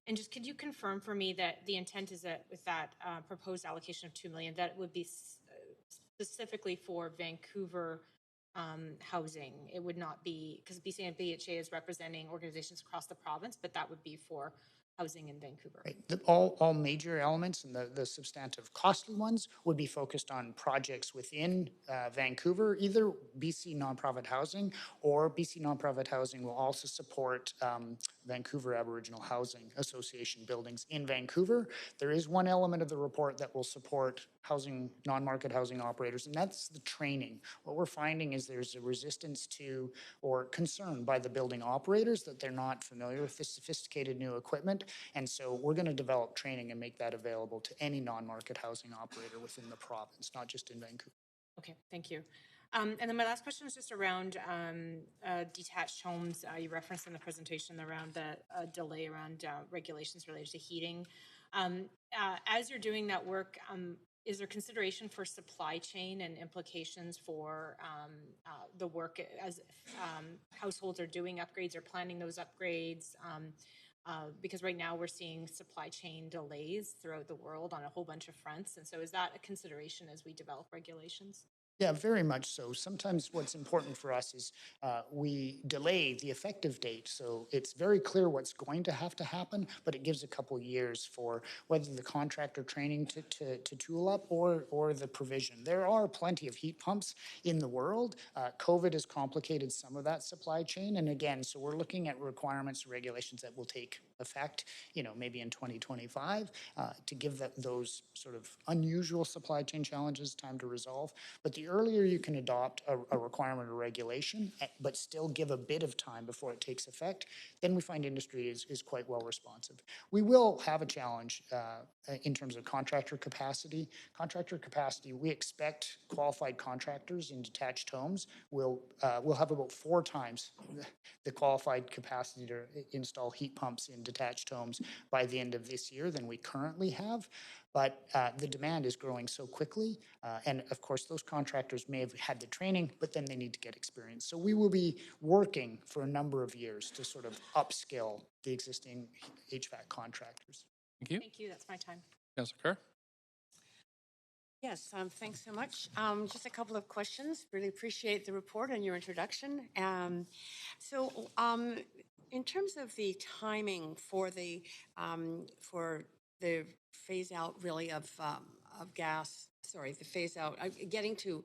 And just could you confirm for me that the intent is that with that proposed allocation of $2 million, that would be specifically for Vancouver housing? It would not be, because BCMPHA is representing organizations across the province, but that would be for housing in Vancouver. Right. All major elements and the substantive costly ones would be focused on projects within Vancouver, either BC Nonprofit Housing or BC Nonprofit Housing will also support Vancouver Aboriginal Housing Association buildings in Vancouver. There is one element of the report that will support housing, non-market housing operators, and that's the training. What we're finding is there's a resistance to or concern by the building operators that they're not familiar with this sophisticated new equipment. And so we're going to develop training and make that available to any non-market housing operator within the province, not just in Vancouver. Okay, thank you. And then my last question is just around detached homes. You referenced in the presentation around the delay around regulations related to heating. As you're doing that work, is there consideration for supply chain and implications for the work as households are doing upgrades or planning those upgrades? Because right now we're seeing supply chain delays throughout the world on a whole bunch of fronts. And so is that a consideration as we develop regulations? Yeah, very much so. Sometimes what's important for us is we delay the effective date. So it's very clear what's going to have to happen, but it gives a couple years for whether the contractor training to tool up or the provision. There are plenty of heat pumps in the world. COVID has complicated some of that supply chain. And again, so we're looking at requirements and regulations that will take effect, maybe in 2025 to give those sort of unusual supply chain challenges time to resolve. But the the earlier you can adopt a requirement or regulation, but still give a bit of time before it takes effect, then we find industry is quite well responsive. We will have a challenge in terms of contractor capacity. Contractor capacity, we expect qualified contractors in detached homes will have about 4 times the qualified capacity to install heat pumps in detached homes by the end of this year than we currently have. But the demand is growing so quickly. And of course, those contractors may have had the training, but then they need to get experience. So we will be working for a number of years to sort of upskill the existing HVAC contractors. Thank you. Thank you. That's my time. Councillor Kerr? Yes, thanks so much. Just a couple of questions. Really appreciate the report and your introduction. In terms of the timing for the phase out, really, of gas. Sorry, the phase out, getting to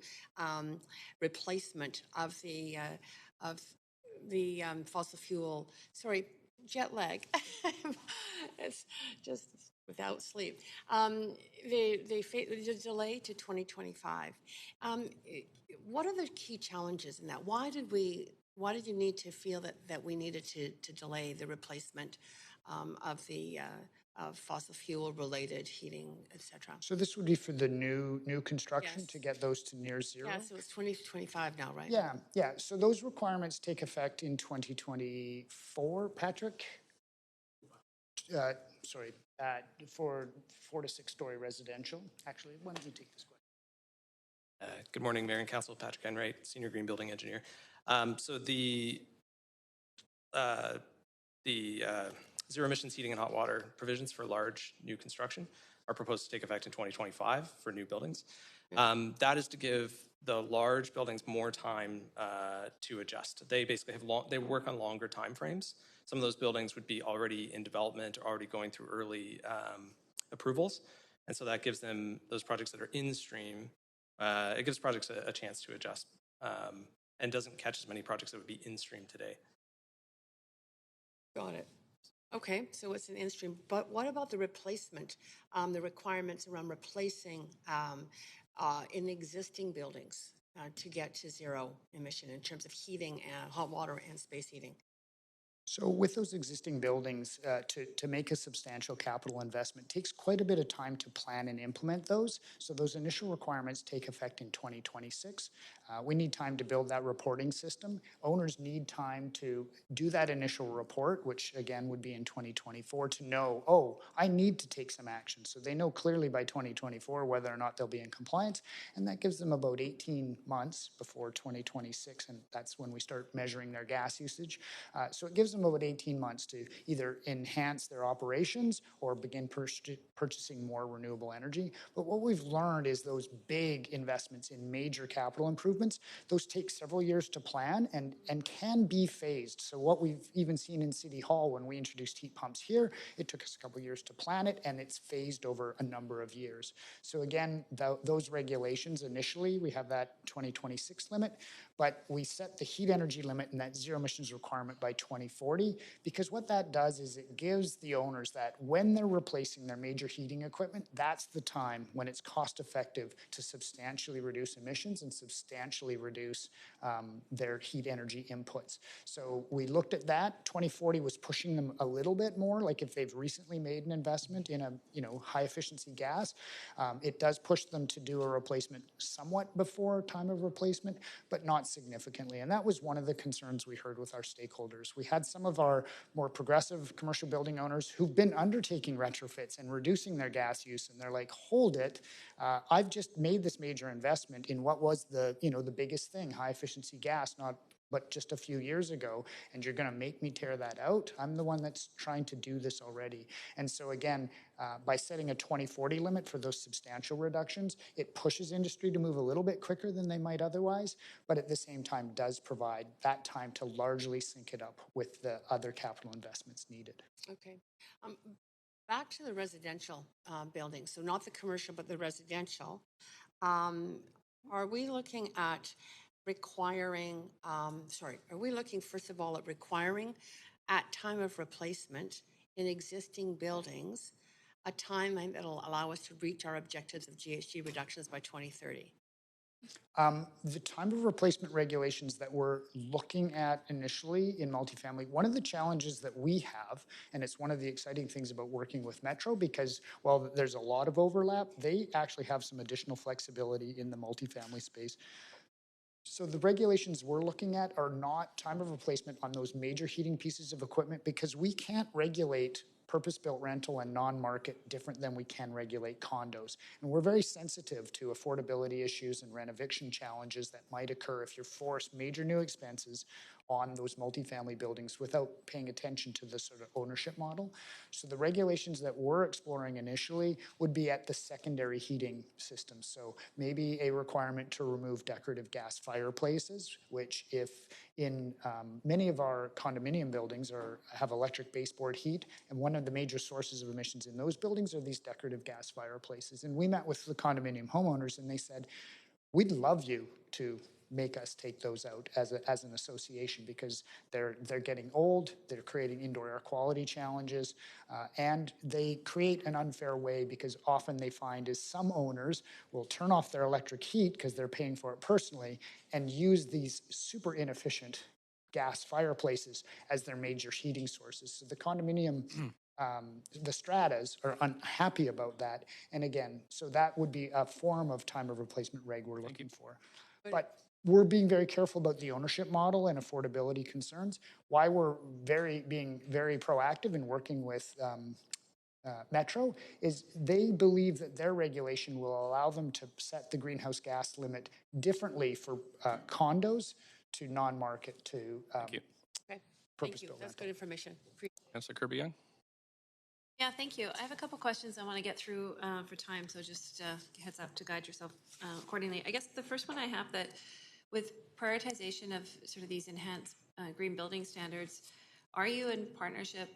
replacement of the fossil fuel. Sorry, jet lag. It's just without sleep. The delay to 2025. What are the key challenges in that? Why did you need to feel that we needed to delay the replacement of the fossil fuel related heating, etc.? So this would be for the new construction, yes, to get those to near zero? Yeah, so it's 2025 now, right? Yeah. So those requirements take effect in 2024, Patrick? For 4 to 6 story residential. Actually, why don't you take this question? Good morning, Mayor and Council. Patrick Enright, Senior Green Building Engineer. So the zero emissions heating and hot water provisions for large new construction are proposed to take effect in 2025 for new buildings. That is to give the large buildings more time to adjust. They basically they work on longer time frames. Some of those buildings would be already in development, already going through early approvals. And so that gives them, those projects that are in stream, it gives projects a chance to adjust and doesn't catch as many projects that would be in stream today. Got it. Okay, so it's an in-stream. But what about the replacement, the requirements around replacing in existing buildings to get to zero emission in terms of heating, hot water and space heating? So with those existing buildings, to make a substantial capital investment takes quite a bit of time to plan and implement those. So those initial requirements take effect in 2026. We need time to build that reporting system. Owners need time to do that initial report, which again would be in 2024, to know, oh, I need to take some action. So they know clearly by 2024 whether or not they'll be in compliance. And that gives them about 18 months before 2026. And that's when we start measuring their gas usage. So it gives them about 18 months to either enhance their operations or begin purchasing more renewable energy. But what we've learned is those big investments in major capital improvements, those take several years to plan and can be phased. So what we've even seen in City Hall when we introduced heat pumps here, it took us a couple of years to plan it and it's phased over a number of years. So again, those regulations initially, we have that 2026 limit, but we set the heat energy limit and that zero emissions requirement by 2040, because what that does is it gives the owners that when they're replacing their major heating equipment, that's the time when it's cost effective to substantially reduce emissions and substantially reduce their heat energy inputs. So we looked at that. 2040 was pushing them a little bit more, like if they've recently made an investment in a high efficiency gas, it does push them to do a replacement somewhat before time of replacement, but not significantly. And that was one of the concerns we heard with our stakeholders. We had some of our more progressive commercial building owners who've been undertaking retrofits and reducing their gas use. And they're like, hold it. I've just made this major investment in what was the biggest thing, high efficiency gas, but just a few years ago, and you're going to make me tear that out? I'm the one that's trying to do this already. And so again, by setting a 2040 limit for those substantial reductions, it pushes industry to move a little bit quicker than they might otherwise, but at the same time does provide that time to largely sync it up with the other capital investments needed. Okay. Back to the residential buildings, so not the commercial, but the residential. Are we looking at requiring, are we looking first of all at requiring at time of replacement in existing buildings a timeline that will allow us to reach our objectives of GHG reductions by 2030? The time of replacement regulations that we're looking at initially in multifamily, one of the challenges that we have, and it's one of the exciting things about working with Metro, because while there's a lot of overlap, they actually have some additional flexibility in the multifamily space. So the regulations we're looking at are not time of replacement on those major heating pieces of equipment because we can't regulate purpose-built rental and non-market different than we can regulate condos. And we're very sensitive to affordability issues and renovation challenges that might occur if you force major new expenses on those multifamily buildings without paying attention to the sort of ownership model. So the regulations that we're exploring initially would be at the secondary heating system. So maybe a requirement to remove decorative gas fireplaces, which if in many of our condominium buildings have electric baseboard heat, and one of the major sources of emissions in those buildings are these decorative gas fireplaces. And we met with the condominium homeowners and they said, we'd love you to make us take those out as an association because they're getting old, they're creating indoor air quality challenges, and they create an unfair way because often they find is some owners will turn off their electric heat because they're paying for it personally and use these super inefficient gas fireplaces as their major heating sources. So the condominium the stratas are unhappy about that. And again, so that would be a form of time of replacement reg we're looking for. But we're being very careful about the ownership model and affordability concerns. Why we're being very proactive in working with Metro is they believe that their regulation will allow them to set the greenhouse gas limit differently for condos to non-market to Okay. Thank you. That's good information. Councillor Kirby-Young. Yeah, thank you. I have a couple questions I want to get through for time, so just heads up to guide yourself accordingly. I guess the first one I have that with prioritization of sort of these enhanced green building standards, are you in partnership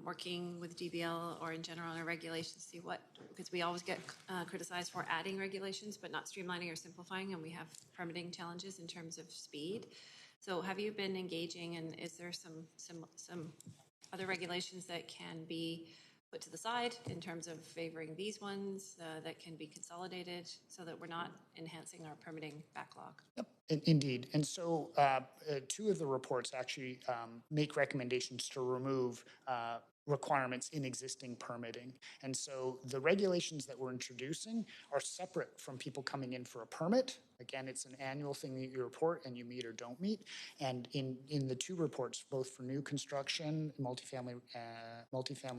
working with DBL or in general on a regulation to see what, because we always get criticized for adding regulations but not streamlining or simplifying, and we have permitting challenges in terms of speed. So have you been engaging, and is there some other regulations that can be put to the side in terms of favoring these ones that can be consolidated so that we're not enhancing our permitting backlog? Yep, indeed. And so two of the reports actually make recommendations to remove requirements in existing permitting. And so the regulations that we're introducing are separate from people coming in for a permit. Again, it's an annual thing that you report and you meet or don't meet. And in the two reports, both for new construction, multifamily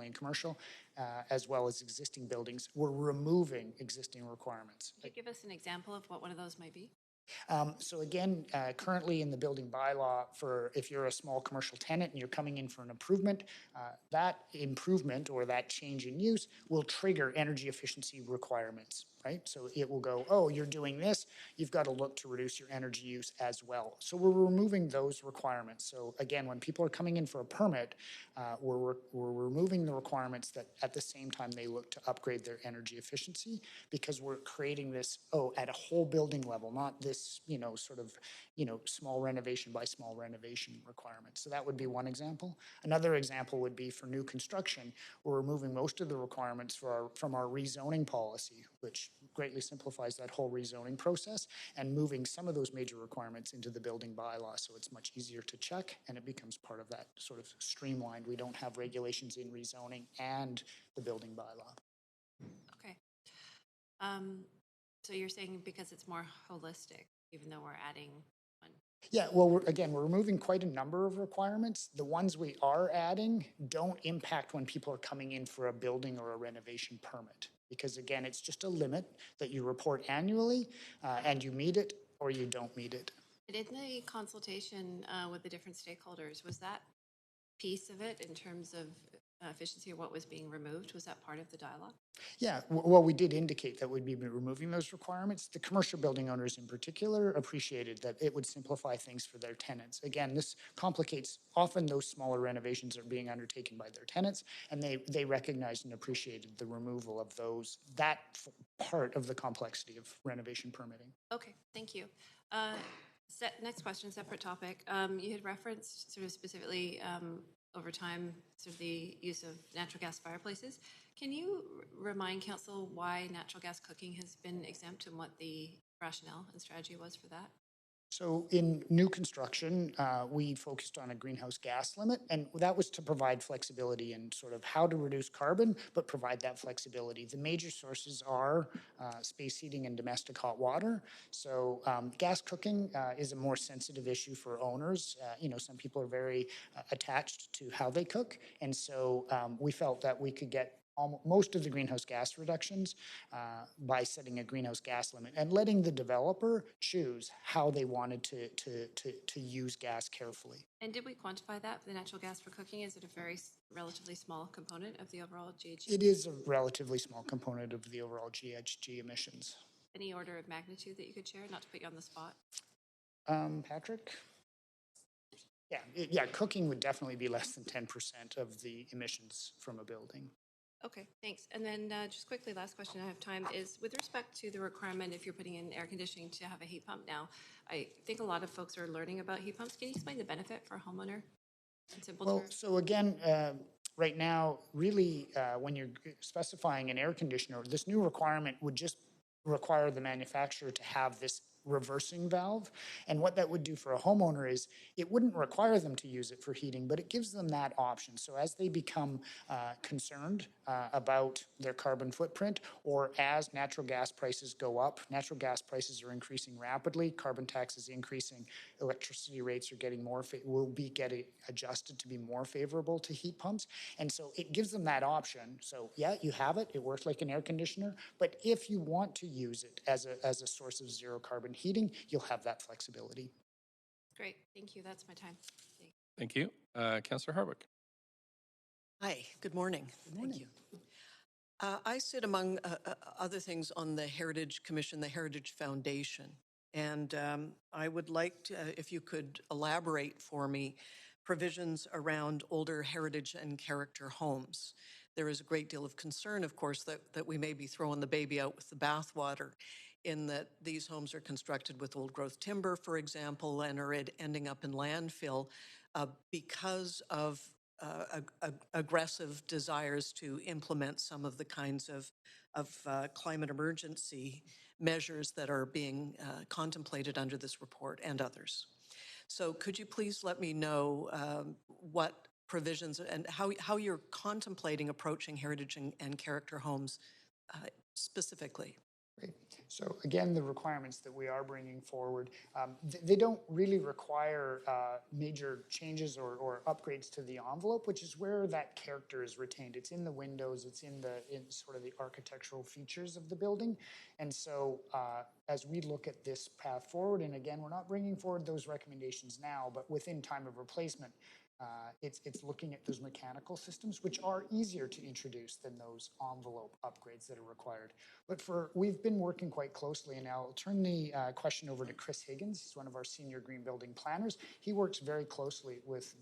and commercial, as well as existing buildings, we're removing existing requirements. Could you give us an example of what one of those might be? So again, currently in the building bylaw, for if you're a small commercial tenant and you're coming in for an improvement, that improvement or that change in use will trigger energy efficiency requirements, right? So it will go, oh, you're doing this, you've got to look to reduce your energy use as well. So we're removing those requirements. So again, when people are coming in for a permit, we're removing the requirements that at the same time they look to upgrade their energy efficiency because we're creating this, at a whole building level, not this, sort of, small renovation by small renovation requirements. So that would be one example. Another example would be for new construction, we're removing most of the requirements from our rezoning policy, which greatly simplifies that whole rezoning process, and moving some of those major requirements into the building bylaw so it's much easier to check and it becomes part of that sort of streamlined. We don't have regulations in rezoning and the building bylaw. Okay. So you're saying because it's more holistic, even though we're adding one? Yeah, well, we're removing quite a number of requirements. The ones we are adding don't impact when people are coming in for a building or a renovation permit. Because again, it's just a limit that you report annually and you meet it or you don't meet it. In the consultation with the different stakeholders, was that piece of it in terms of efficiency or what was being removed, was that part of the dialogue? Yeah, well, we did indicate that we'd be removing those requirements. The commercial building owners in particular appreciated that it would simplify things for their tenants. Again, this complicates, often those smaller renovations are being undertaken by their tenants, and they recognized and appreciated the removal of that part of the complexity of renovation permitting. Okay, thank you. Next question, separate topic. You had referenced sort of specifically over time, sort of the use of natural gas fireplaces. Can you remind Council why natural gas cooking has been exempt and what the rationale and strategy was for that? So in new construction, we focused on a greenhouse gas limit, and that was to provide flexibility in sort of how to reduce carbon, but provide that flexibility. The major sources are space heating and domestic hot water. So gas cooking is a more sensitive issue for owners. Some people are very attached to how they cook, and so we felt that we could get most of the greenhouse gas reductions by setting a greenhouse gas limit and letting the developer choose how they wanted to use gas carefully. And did we quantify that, the natural gas for cooking? Is it a very relatively small component of the overall GHG? It is a relatively small component of the overall GHG emissions. Any order of magnitude that you could share, not to put you on the spot? Patrick? Yeah, cooking would definitely be less than 10% of the emissions from a building. Okay, thanks. And then just quickly, last question I have time is with respect to the requirement if you're putting in air conditioning to have a heat pump now, I think a lot of folks are learning about heat pumps. Can you explain the benefit for a homeowner in simple terms? So again, right now, really, when you're specifying an air conditioner, this new requirement would just require the manufacturer to have this reversing valve. And what that would do for a homeowner is it wouldn't require them to use it for heating, but it gives them that option. So as they become concerned about their carbon footprint, or as natural gas prices go up, natural gas prices are increasing rapidly, carbon tax is increasing, electricity rates are getting will be getting adjusted to be more favorable to heat pumps. And so it gives them that option. So yeah, you have it, it works like an air conditioner, but if you want to use it as a source of zero carbon heating, you'll have that flexibility. Great, thank you. That's my time. Thank you. Councillor Harwick. Hi, good morning. Thank you. I sit, among other things, on the Heritage Commission, the Heritage Foundation. And I would like to, if you could elaborate for me, provisions around older heritage and character homes. There is a great deal of concern, of course, that we may be throwing the baby out with the bathwater, in that these homes are constructed with old growth timber, for example, and are ending up in landfill because of aggressive desires to implement some of the kinds of climate emergency measures that are being contemplated under this report and others. So could you please let me know what provisions and how you're contemplating approaching heritage and character homes specifically? Great. So again, the requirements that we are bringing forward, they don't really require major changes or upgrades to the envelope, which is where that character is retained. It's in the windows, it's in sort of the architectural features of the building. And so as we look at this path forward, and again, we're not bringing forward those recommendations now, but within time of replacement, it's looking at those mechanical systems, which are easier to introduce than those envelope upgrades that are required. But we've been working quite closely, and I'll turn the question over to Chris Higgins. He's one of our senior green building planners. He works very closely with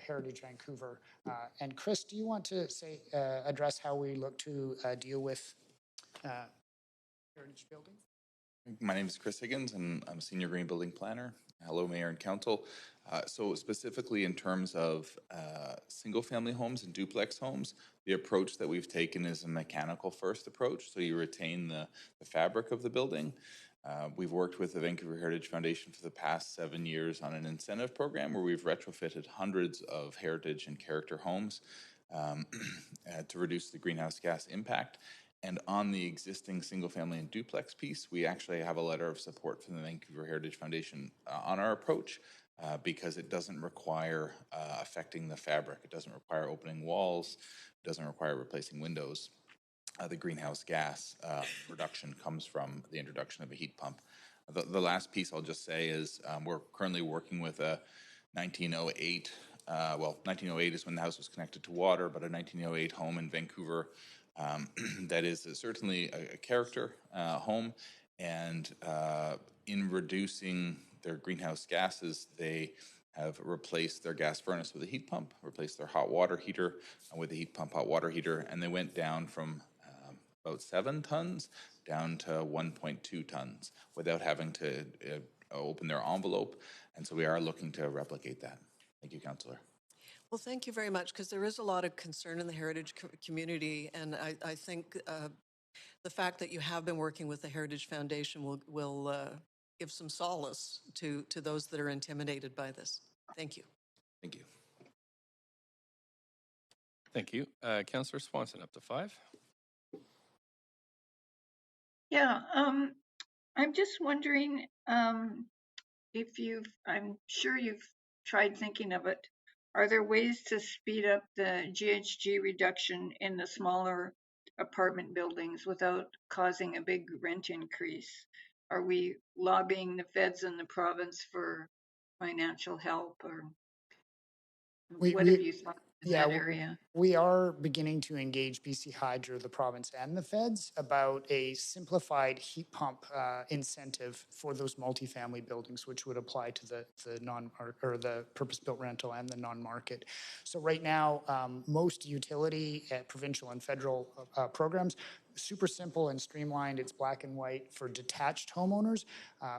Heritage Vancouver. And Chris, do you want to address how we look to deal with heritage buildings? My name is Chris Higgins, and I'm a senior green building planner. Hello, Mayor and Council. So specifically in terms of single-family homes and duplex homes, the approach that we've taken is a mechanical-first approach. So you retain the fabric of the building. We've worked with the Vancouver Heritage Foundation for the past 7 years on an incentive program where we've retrofitted hundreds of heritage and character homes to reduce the greenhouse gas impact. And on the existing single-family and duplex piece, we actually have a letter of support from the Vancouver Heritage Foundation on our approach because it doesn't require affecting the fabric. It doesn't require opening walls. It doesn't require replacing windows. The greenhouse gas reduction comes from the introduction of a heat pump. The last piece I'll just say is we're currently working with a 1908, 1908 is when the house was connected to water, but a 1908 home in Vancouver that is certainly a character home, and in reducing their greenhouse gases, they have replaced their gas furnace with a heat pump, replaced their hot water heater with a heat pump hot water heater, and they went down from about 7 tons down to 1.2 tons without having to open their envelope, and so we are looking to replicate that. Thank you, Councillor. Well, thank you very much, because there is a lot of concern in the heritage community, and I think the fact that you have been working with the Heritage Foundation will give some solace to those that are intimidated by this. Thank you. Thank you. Thank you. Councillor Swanson, up to 5. Yeah, I'm just wondering if I'm sure you've tried thinking of it. Are there ways to speed up the GHG reduction in the smaller apartment buildings without causing a big rent increase? Are we lobbying the feds and the province for financial help, or what have you thought in that area? We are beginning to engage BC Hydro, the province, and the feds about a simplified heat pump incentive for those multifamily buildings, which would apply to the the purpose-built rental and the non-market. So right now, most utility, provincial and federal programs, super simple and streamlined. It's black and white for detached homeowners.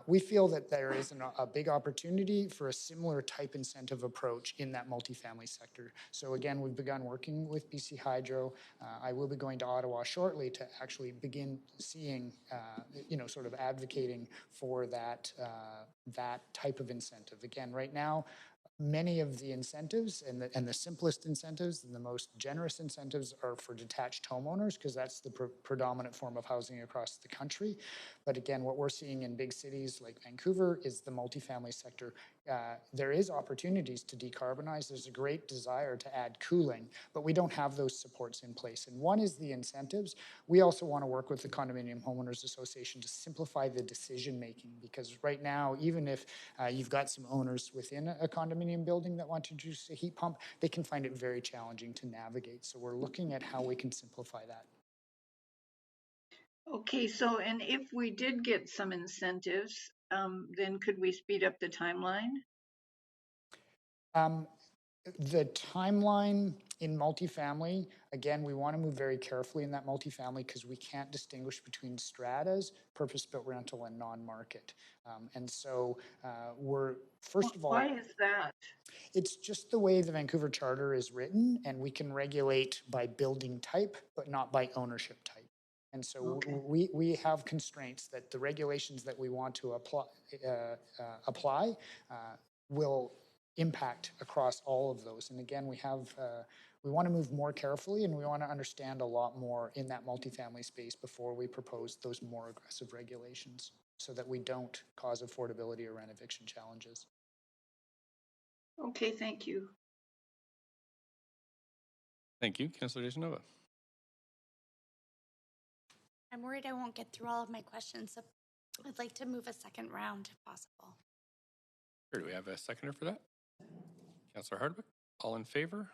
We feel that there is a big opportunity for a similar type incentive approach in that multifamily sector. So again, we've begun working with BC Hydro. I will be going to Ottawa shortly to actually begin seeing, sort of advocating for that type of incentive. Again, right now, many of the incentives and the simplest incentives and the most generous incentives are for detached homeowners because that's the predominant form of housing across the country. But again, what we're seeing in big cities like Vancouver is the multifamily sector. There is opportunities to decarbonize. There's a great desire to add cooling, but we don't have those supports in place. And one is the incentives. We also want to work with the Condominium Homeowners Association to simplify the decision making because right now, even if you've got some owners within a condominium building that want to introduce a heat pump, they can find it very challenging to navigate. So we're looking at how we can simplify that. Okay, so and if we did get some incentives, then could we speed up the timeline? The timeline in multifamily, again, we want to move very carefully in that multifamily because we can't distinguish between stratas, purpose-built rental, and non-market. And so we're, first of all... Why is that? It's just the way the Vancouver Charter is written, and we can regulate by building type, but not by ownership type. And so we have constraints that the regulations that we want to apply will impact across all of those. And again, we want to move more carefully and we want to understand a lot more in that multifamily space before we propose those more aggressive regulations so that we don't cause affordability or rent eviction challenges. Okay, thank you. Thank you. Councillor Dejanova. I'm worried I won't get through all of my questions, so I'd like to move a second round if possible. Sure. Do we have a seconder for that? Councillor Hardwick, all in favor?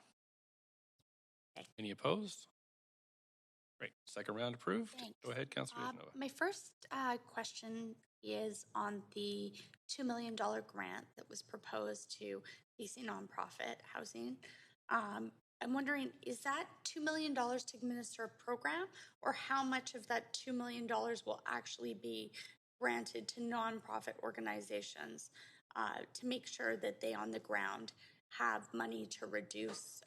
Okay. Any opposed? Great. Second round approved. Thanks. Go ahead, Councillor Dejanova. My first question is on the $2 million grant that was proposed to BC Nonprofit Housing. I'm wondering, is that $2 million to administer a program, or how much of that $2 million will actually be granted to nonprofit organizations to make sure that they on the ground have money to reduce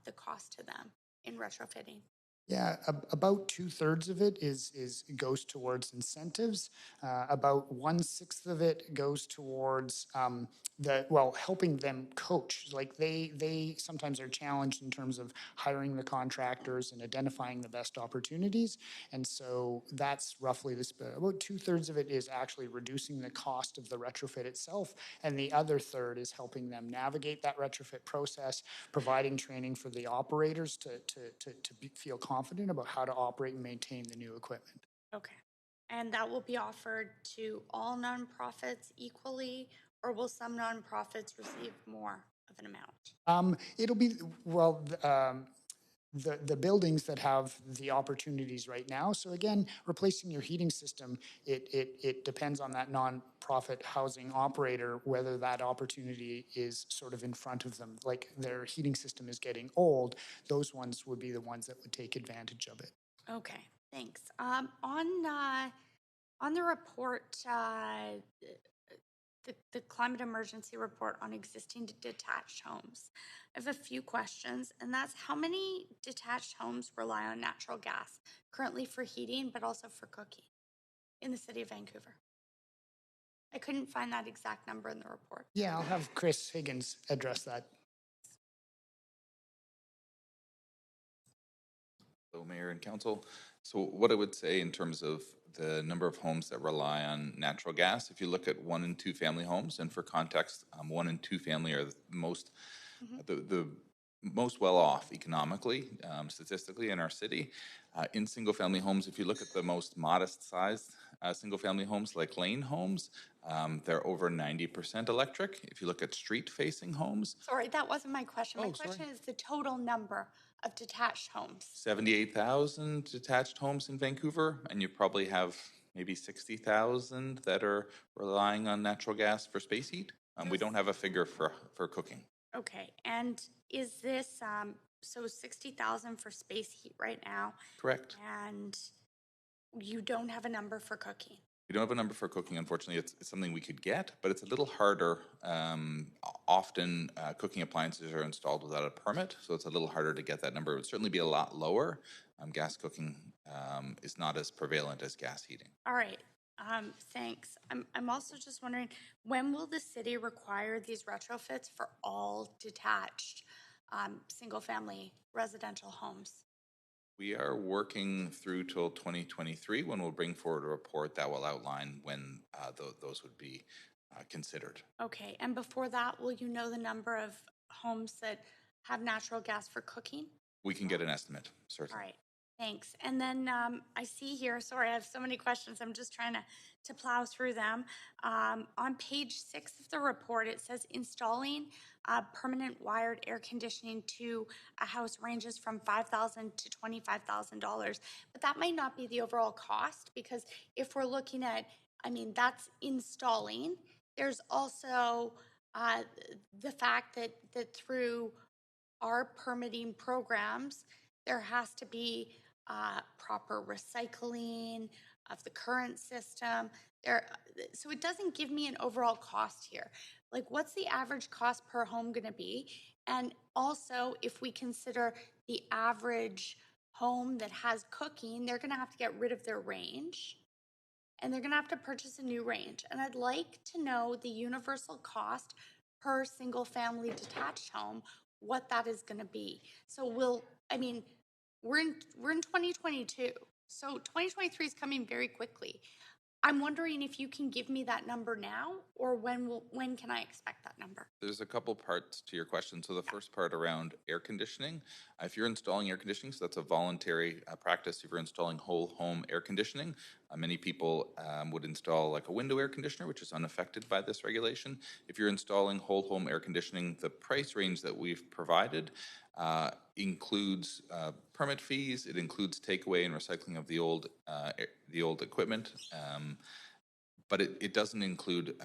the cost to them in retrofitting? Yeah, about 2/3 of it goes towards incentives. About 1/6 of it goes towards helping them coach. Like they sometimes are challenged in terms of hiring the contractors and identifying the best opportunities. And so that's roughly the split. About 2/3 of it is actually reducing the cost of the retrofit itself, and the other third is helping them navigate that retrofit process, providing training for the operators to feel confident about how to operate and maintain the new equipment. Okay. And that will be offered to all nonprofits equally, or will some nonprofits receive more of an amount? It'll be, the buildings that have the opportunities right now. So again, replacing your heating system, it depends on that nonprofit housing operator, whether that opportunity is sort of in front of them. Like their heating system is getting old, those ones would be the ones that would take advantage of it. Okay, thanks. On the report, the climate emergency report on existing detached homes. I have a few questions, and that's how many detached homes rely on natural gas currently for heating, but also for cooking in the city of Vancouver? I couldn't find that exact number in the report. Yeah, I'll have Chris Higgins address that. Hello, Mayor and Council. So what I would say in terms of the number of homes that rely on natural gas, if you look at 1 and 2 family homes, and for context, 1 and 2 family are the most the most well off economically, statistically in our city. In single family homes, if you look at the most modest sized single family homes like Lane homes, they're over 90% electric. If you look at street facing homes, Sorry, that wasn't my question. My Oh, question sorry. is the total number of detached homes. 78,000 detached homes in Vancouver, and you probably have maybe 60,000 that are relying on natural gas for space heat. We don't have a figure for cooking. Okay, and is this, so 60,000 for space heat right now? Correct. And you don't have a number for cooking? We don't have a number for cooking, unfortunately. It's something we could get, but it's a little harder. Often cooking appliances are installed without a permit, so it's a little harder to get that number. It would certainly be a lot lower. Gas cooking is not as prevalent as gas heating. All right, thanks. I'm also just wondering, when will the city require these retrofits for all detached single-family residential homes? We are working through till 2023 when we'll bring forward a report that will outline when those would be considered. Okay, and before that, will you know the number of homes that have natural gas for cooking? We can get an estimate, certainly. All right, thanks. And then I see here, sorry, I have so many questions. I'm just trying to plow through them. On page 6 of the report, it says installing permanent wired air conditioning to a house ranges from $5,000 to $25,000. But that might not be the overall cost, because if we're looking at, I mean, that's installing. There's also the fact that through our permitting programs, there has to be proper recycling of the current system. So it doesn't give me an overall cost here. Like, what's the average cost per home going to be? And also, if we consider the average home that has cooking, they're going to have to get rid of their range, and they're going to have to purchase a new range. And I'd like to know the universal cost per single family detached home, what that is going to be. So we're in 2022. So 2023 is coming very quickly. I'm wondering if you can give me that number now, or when can I expect that number? There's a couple parts to your question. So the first part around air conditioning, if you're installing air conditioning, so that's a voluntary practice. If you're installing whole home air conditioning, many people would install like a window air conditioner, which is unaffected by this regulation. If you're installing whole home air conditioning, the price range that we've provided includes permit fees. It includes takeaway and recycling of the old equipment, but it doesn't include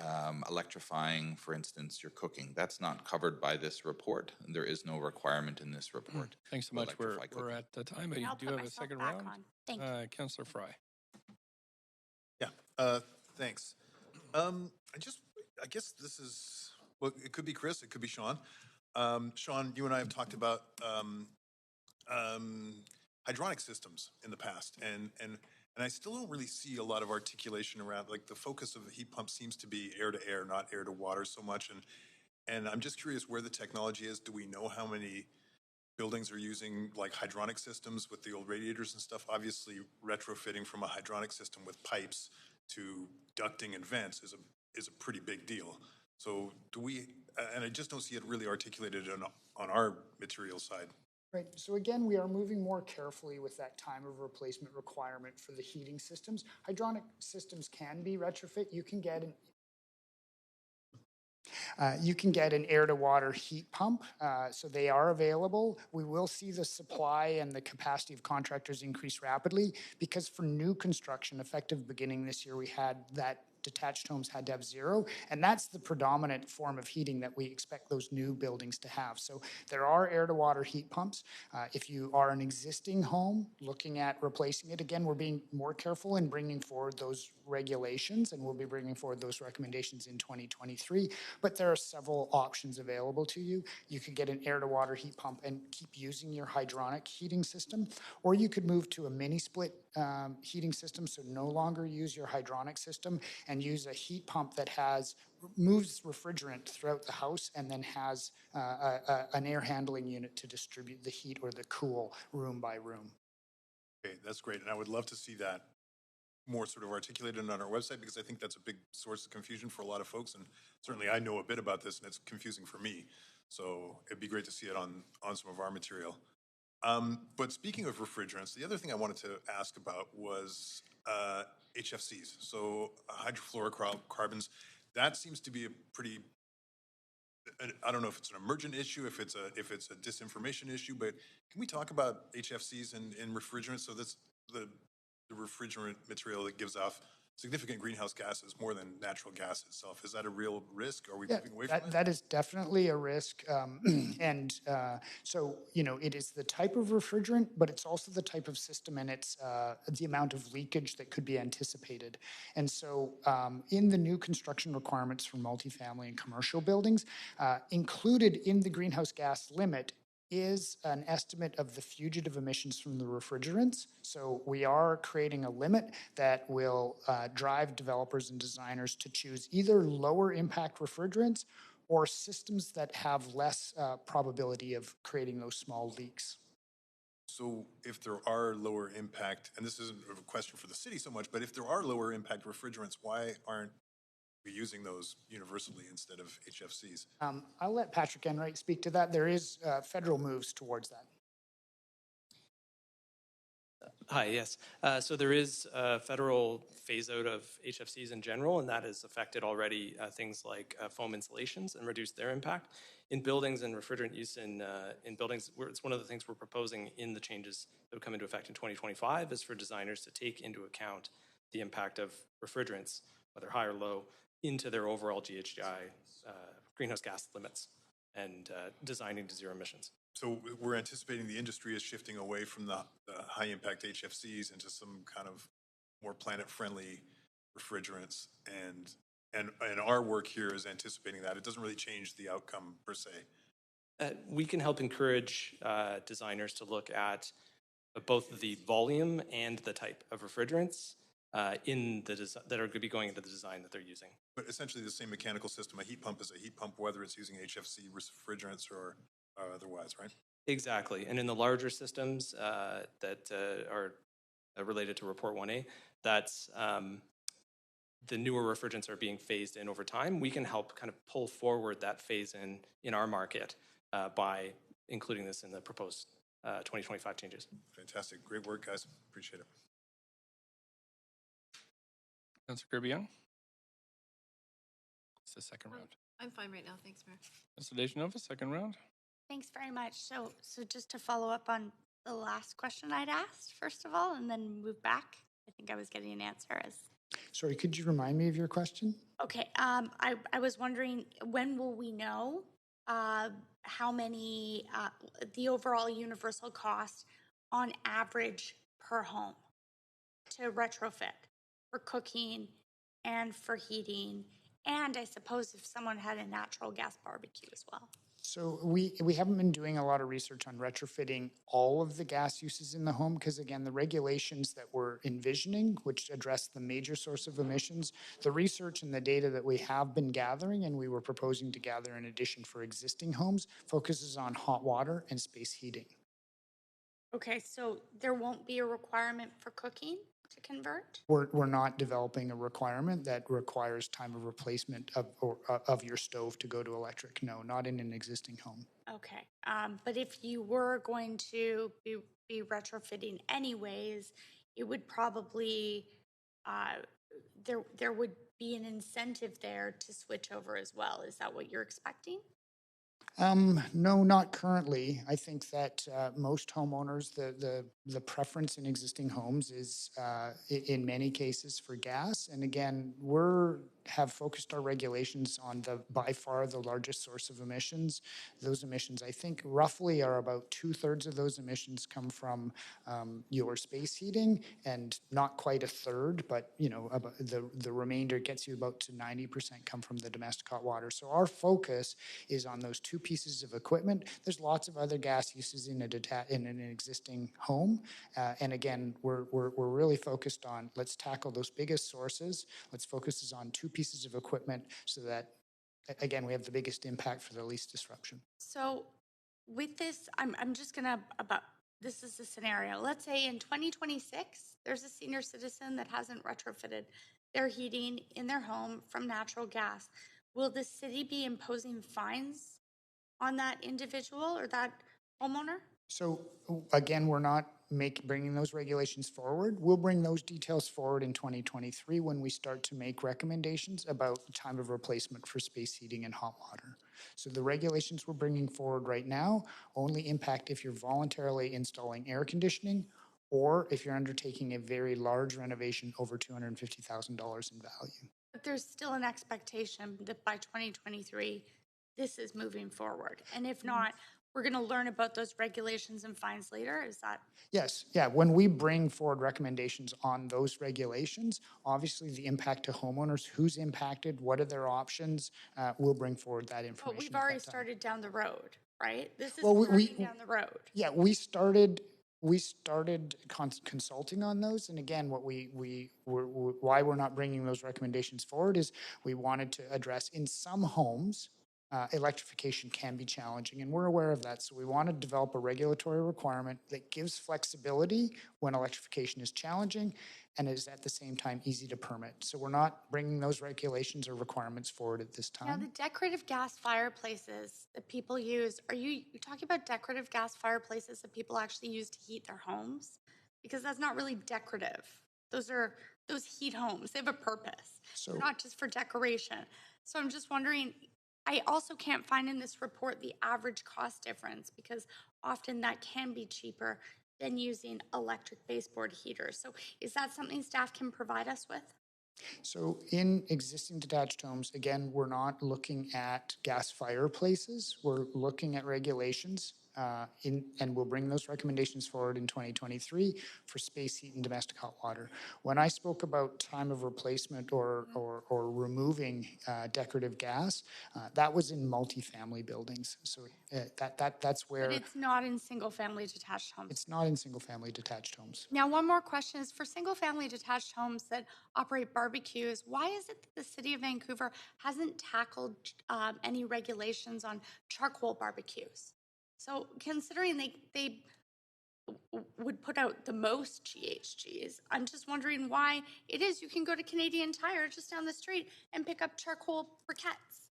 electrifying, for instance, your cooking. That's not covered by this report. There is no requirement in this report. Thanks so much. We're at the time, but you do have a second round. Thank you. Councillor Fry. Yeah, thanks. I guess this is, well, it could be Chris, it could be Sean. Sean, you and I have talked about hydronic systems in the past, and I still don't really see a lot of articulation around, like, the focus of the heat pump seems to be air to air, not air to water so much, and I'm just curious where the technology is. Do we know how many buildings are using like hydronic systems with the old radiators and stuff? Obviously, retrofitting from a hydronic system with pipes to ducting and vents is a pretty big deal. So do we, and I just don't see it really articulated on our material side. Right, so again, we are moving more carefully with that time of replacement requirement for the heating systems. Hydronic systems can be retrofit. You can get an air-to-water heat pump, so they are available. We will see the supply and the capacity of contractors increase rapidly, because for new construction, effective beginning this year, we had that detached homes had to have zero. And that's the predominant form of heating that we expect those new buildings to have. So there are air-to-water heat pumps. If you are an existing home looking at replacing it, again, we're being more careful in bringing forward those regulations, and we'll be bringing forward those recommendations in 2023. But there are several options available to you. You could get an air-to-water heat pump and keep using your hydronic heating system, or you could move to a mini-split heating system, so no longer use your hydronic system and use a heat pump that moves refrigerant throughout the house and then has an air handling unit to distribute the heat or the cool room by room. Okay, that's great. And I would love to see that more sort of articulated on our website, because I think that's a big source of confusion for a lot of folks. And certainly I know a bit about this and it's confusing for me. So it'd be great to see it on some of our material. But speaking of refrigerants, the other thing I wanted to ask about was HFCs. So hydrofluorocarbons, that seems to be a pretty, I don't know if it's an emergent issue, if it's a disinformation issue, but can we talk about HFCs in refrigerants? So that's the refrigerant material that gives off significant greenhouse gases, more than natural gas itself. Is that a real risk? Are we moving away from that? That is definitely a risk. So, it is the type of refrigerant, but it's also the type of system and it's the amount of leakage that could be anticipated. And so in the new construction requirements for multifamily and commercial buildings, included in the greenhouse gas limit is an estimate of the fugitive emissions from the refrigerants. So we are creating a limit that will drive developers and designers to choose either lower impact refrigerants or systems that have less probability of creating those small leaks. So if there are lower impact, and this isn't a question for the city so much, but if there are lower impact refrigerants, why aren't we using those universally instead of HFCs? I'll let Patrick Enright speak to that. There is federal moves towards that. Hi, yes. So there is a federal phase out of HFCs in general, and that has affected already things like foam insulations and reduced their impact. In buildings and refrigerant use in buildings, it's one of the things we're proposing in the changes that would come into effect in 2025 is for designers to take into account the impact of refrigerants, whether high or low, into their overall GHGI greenhouse gas limits and designing to zero emissions. So we're anticipating the industry is shifting away from the high impact HFCs into some kind of more planet friendly refrigerants, and our work here is anticipating that. It doesn't really change the outcome per se. We can help encourage designers to look at both the volume and the type of refrigerants that are going to be going into the design that they're using. But essentially the same mechanical system. A heat pump is a heat pump, whether it's using HFC refrigerants or otherwise, right? Exactly. And in the larger systems that are related to Report 1A, that's the newer refrigerants are being phased in over time. We can help kind of pull forward that phase in our market by including this in the proposed 2025 changes. Fantastic. Great work, guys. Appreciate it. Councilor Kirby-Young? It's the second round. I'm fine right now. Thanks, Mayor. Councilor Dejanova, second round. Thanks very much. So just to follow up on the last question I'd asked, first of all, and then move back. I think I was getting an answer as. Sorry, could you remind me of your question? Okay, I was wondering, when will we know how many, the overall universal cost on average per home to retrofit for cooking and for heating, and I suppose if someone had a natural gas barbecue as well? So we haven't been doing a lot of research on retrofitting all of the gas uses in the home because, again, the regulations that we're envisioning, which address the major source of emissions, the research and the data that we have been gathering and we were proposing to gather in addition for existing homes focuses on hot water and space heating. Okay, so there won't be a requirement for cooking to convert? We're not developing a requirement that requires time of replacement of your stove to go to electric. No, not in an existing home. Okay, but if you were going to be retrofitting anyways, it would probably, there would be an incentive there to switch over as well. Is that what you're expecting? No, not currently. I think that most homeowners, the preference in existing homes is in many cases for gas. And again, have focused our regulations on by far the largest source of emissions. Those emissions, I think, roughly are about 2/3 of those emissions come from your space heating, and not quite a third, but about the remainder gets you about to 90% come from the domestic hot water. So our focus is on those two pieces of equipment. There's lots of other gas uses in an existing home, and again, we're really focused on let's tackle those biggest sources. Let's focus on two pieces of equipment so that again we have the biggest impact for the least disruption. So with this, I'm just gonna this is the scenario. Let's say in 2026, there's a senior citizen that hasn't retrofitted their heating in their home from natural gas. Will the city be imposing fines on that individual or that homeowner? So again, we're not bringing those regulations forward. We'll bring those details forward in 2023 when we start to make recommendations about time of replacement for space heating and hot water. So the regulations we're bringing forward right now only impact if you're voluntarily installing air conditioning or if you're undertaking a very large renovation over $250,000 in value. But there's still an expectation that by 2023, this is moving forward. And if not, we're going to learn about those regulations and fines later. Is that? Yes. Yeah. When we bring forward recommendations on those regulations, obviously the impact to homeowners, who's impacted, what are their options, we'll bring forward that information. But we've already started down the road, right? This is down the road. Yeah, we started consulting on those, and again, why we're not bringing those recommendations forward is we wanted to address in some homes. Electrification can be challenging, and we're aware of that. So we want to develop a regulatory requirement that gives flexibility when electrification is challenging and is at the same time easy to permit. So we're not bringing those regulations or requirements forward at this time. Now, the decorative gas fireplaces that people use, are you talking about decorative gas fireplaces that people actually use to heat their homes? Because that's not really decorative. Those heat homes. They have a purpose. They're not just for decoration. So I'm just wondering, I also can't find in this report the average cost difference because often that can be cheaper than using electric baseboard heaters. So is that something staff can provide us with? So in existing detached homes, again, we're not looking at gas fireplaces. We're looking at regulations and we'll bring those recommendations forward in 2023 for space heat and domestic hot water. When I spoke about time of replacement or removing decorative gas, that was in multifamily buildings. So that's where... But it's not in single-family detached homes. It's not in single-family detached homes. Now, one more question is for single-family detached homes that operate barbecues, why is it that the City of Vancouver hasn't tackled any regulations on charcoal barbecues? So considering they would put out the most GHGs, I'm just wondering why it is you can go to Canadian Tire just down the street and pick up charcoal briquettes.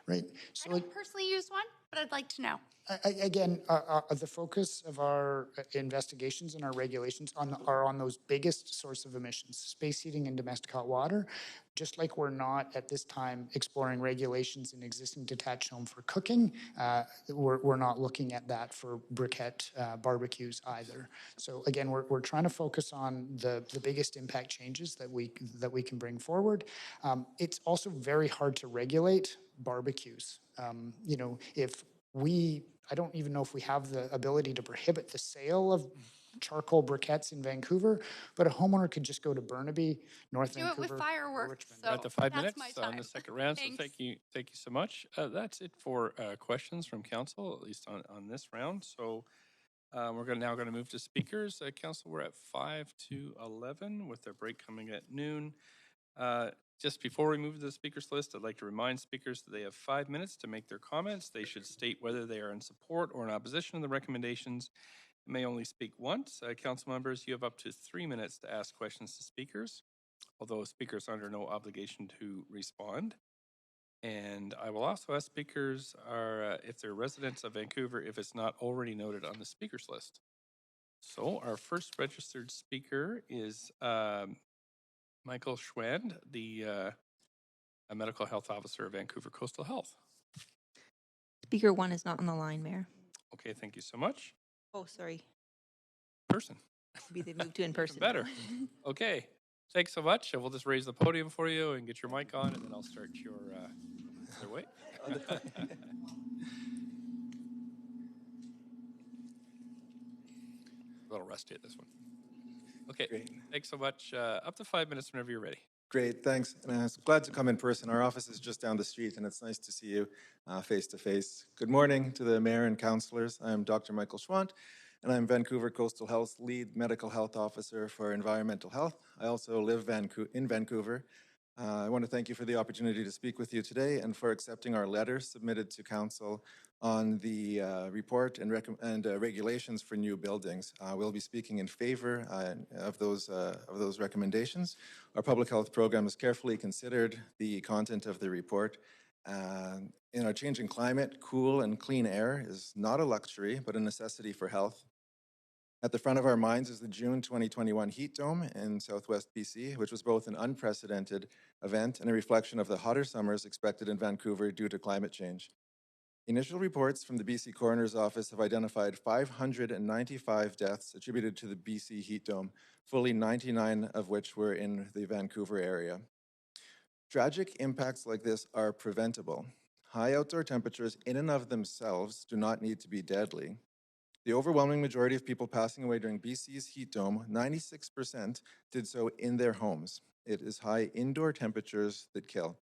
Right. So I don't personally use one, but I'd like to know. Again, the focus of our investigations and our regulations are on those biggest source of emissions, space heating and domestic hot water. Just like we're not at this time exploring regulations in existing detached home for cooking, we're not looking at that for briquette barbecues either. So again, we're trying to focus on the biggest impact changes that we can bring forward. It's also very hard to regulate barbecues. I don't even know if we have the ability to prohibit the sale of charcoal briquettes in Vancouver, but a homeowner could just go to Burnaby, North Vancouver. Do it with fireworks. We're at the 5 minutes my on the second round, so thank you so much. That's it for questions from council, at least on this round. So we're now going to move to speakers. Council, we're at 5 to 11 with their break coming at noon. Just before we move to the speakers list, I'd like to remind speakers that they have 5 minutes to make their comments. They should state whether they are in support or in opposition to the recommendations. They may only speak once. Council members, you have up to 3 minutes to ask questions to speakers, although speakers are under no obligation to respond. And I will also ask speakers if they're residents of Vancouver, if it's not already noted on the speakers list. So our first registered speaker is Michael Schwand, the medical health officer of Vancouver Coastal Health. Speaker 1 is not on the line, Mayor. Okay, thank you so much. Oh, sorry. Person. Maybe they moved to in person. Better. Okay, thanks so much. We'll just raise the podium for you and get your mic on, and then I'll start your other way. A little rusty at this one. Okay, Great. thanks so much. Up to 5 minutes whenever you're ready. Great, thanks. And I'm glad to come in person. Our office is just down the street, and it's nice to see you face to face. Good morning to the mayor and councillors. I'm Dr. Michael Schwant, and I'm Vancouver Coastal Health's lead medical health officer for environmental health. I also live in Vancouver. I want to thank you for the opportunity to speak with you today and for accepting our letter submitted to council on the report and regulations for new buildings. We'll be speaking in favor of those recommendations. Our public health program has carefully considered the content of the report. In our changing climate, cool and clean air is not a luxury, but a necessity for health. At the front of our minds is the June 2021 heat dome in Southwest BC, which was both an unprecedented event and a reflection of the hotter summers expected in Vancouver due to climate change. Initial reports from the BC Coroner's Office have identified 595 deaths attributed to the BC heat dome, fully 99 of which were in the Vancouver area. Tragic impacts like this are preventable. High outdoor temperatures in and of themselves do not need to be deadly. The overwhelming majority of people passing away during BC's heat dome, 96%, did so in their homes. It is high indoor temperatures that kill.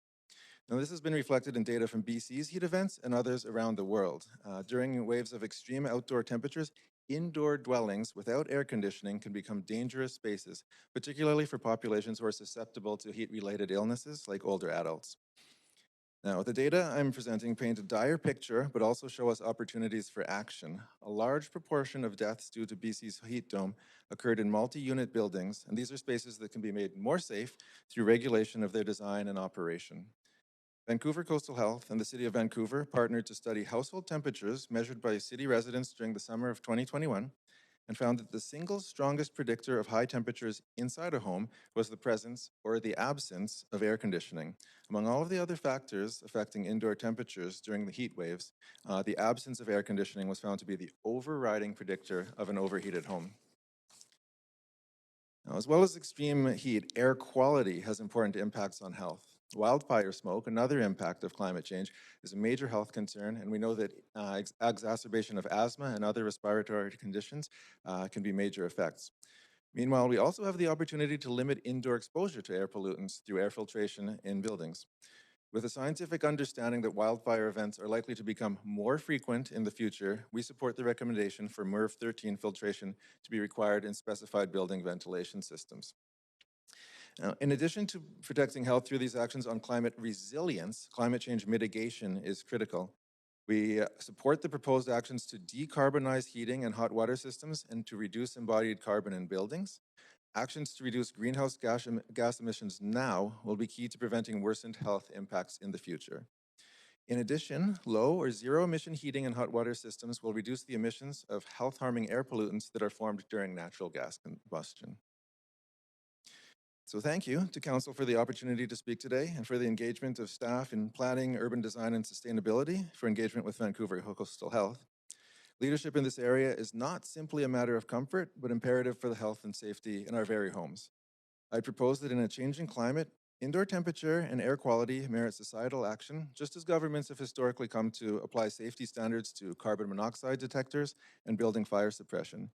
Now, this has been reflected in data from BC's heat events and others around the world. During waves of extreme outdoor temperatures, indoor dwellings without air conditioning can become dangerous spaces, particularly for populations who are susceptible to heat-related illnesses like older adults. Now, the data I'm presenting paint a dire picture, but also show us opportunities for action. A large proportion of deaths due to BC's heat dome occurred in multi-unit buildings, and these are spaces that can be made more safe through regulation of their design and operation. Vancouver Coastal Health and the City of Vancouver partnered to study household temperatures measured by city residents during the summer of 2021 and found that the single strongest predictor of high temperatures inside a home was the presence or the absence of air conditioning. Among all of the other factors affecting indoor temperatures during the heat waves, the absence of air conditioning was found to be the overriding predictor of an overheated home. Now, as well as extreme heat, air quality has important impacts on health. Wildfire smoke, another impact of climate change, is a major health concern, and we know that exacerbation of asthma and other respiratory conditions can be major effects. Meanwhile, we also have the opportunity to limit indoor exposure to air pollutants through air filtration in buildings. With a scientific understanding that wildfire events are likely to become more frequent in the future, we support the recommendation for MERV 13 filtration to be required in specified building ventilation systems. Now, in addition to protecting health through these actions on climate resilience, climate change mitigation is critical. We support the proposed actions to decarbonize heating and hot water systems and to reduce embodied carbon in buildings. Actions to reduce greenhouse gas emissions now will be key to preventing worsened health impacts in the future. In addition, low or zero emission heating and hot water systems will reduce the emissions of health-harming air pollutants that are formed during natural gas combustion. So thank you to Council for the opportunity to speak today and for the engagement of staff in planning, urban design, and sustainability, for engagement with Vancouver Coastal Health. Leadership in this area is not simply a matter of comfort, but imperative for the health and safety in our very homes. I propose that in a changing climate, indoor temperature and air quality merit societal action, just as governments have historically come to apply safety standards to carbon monoxide detectors and building fire suppression.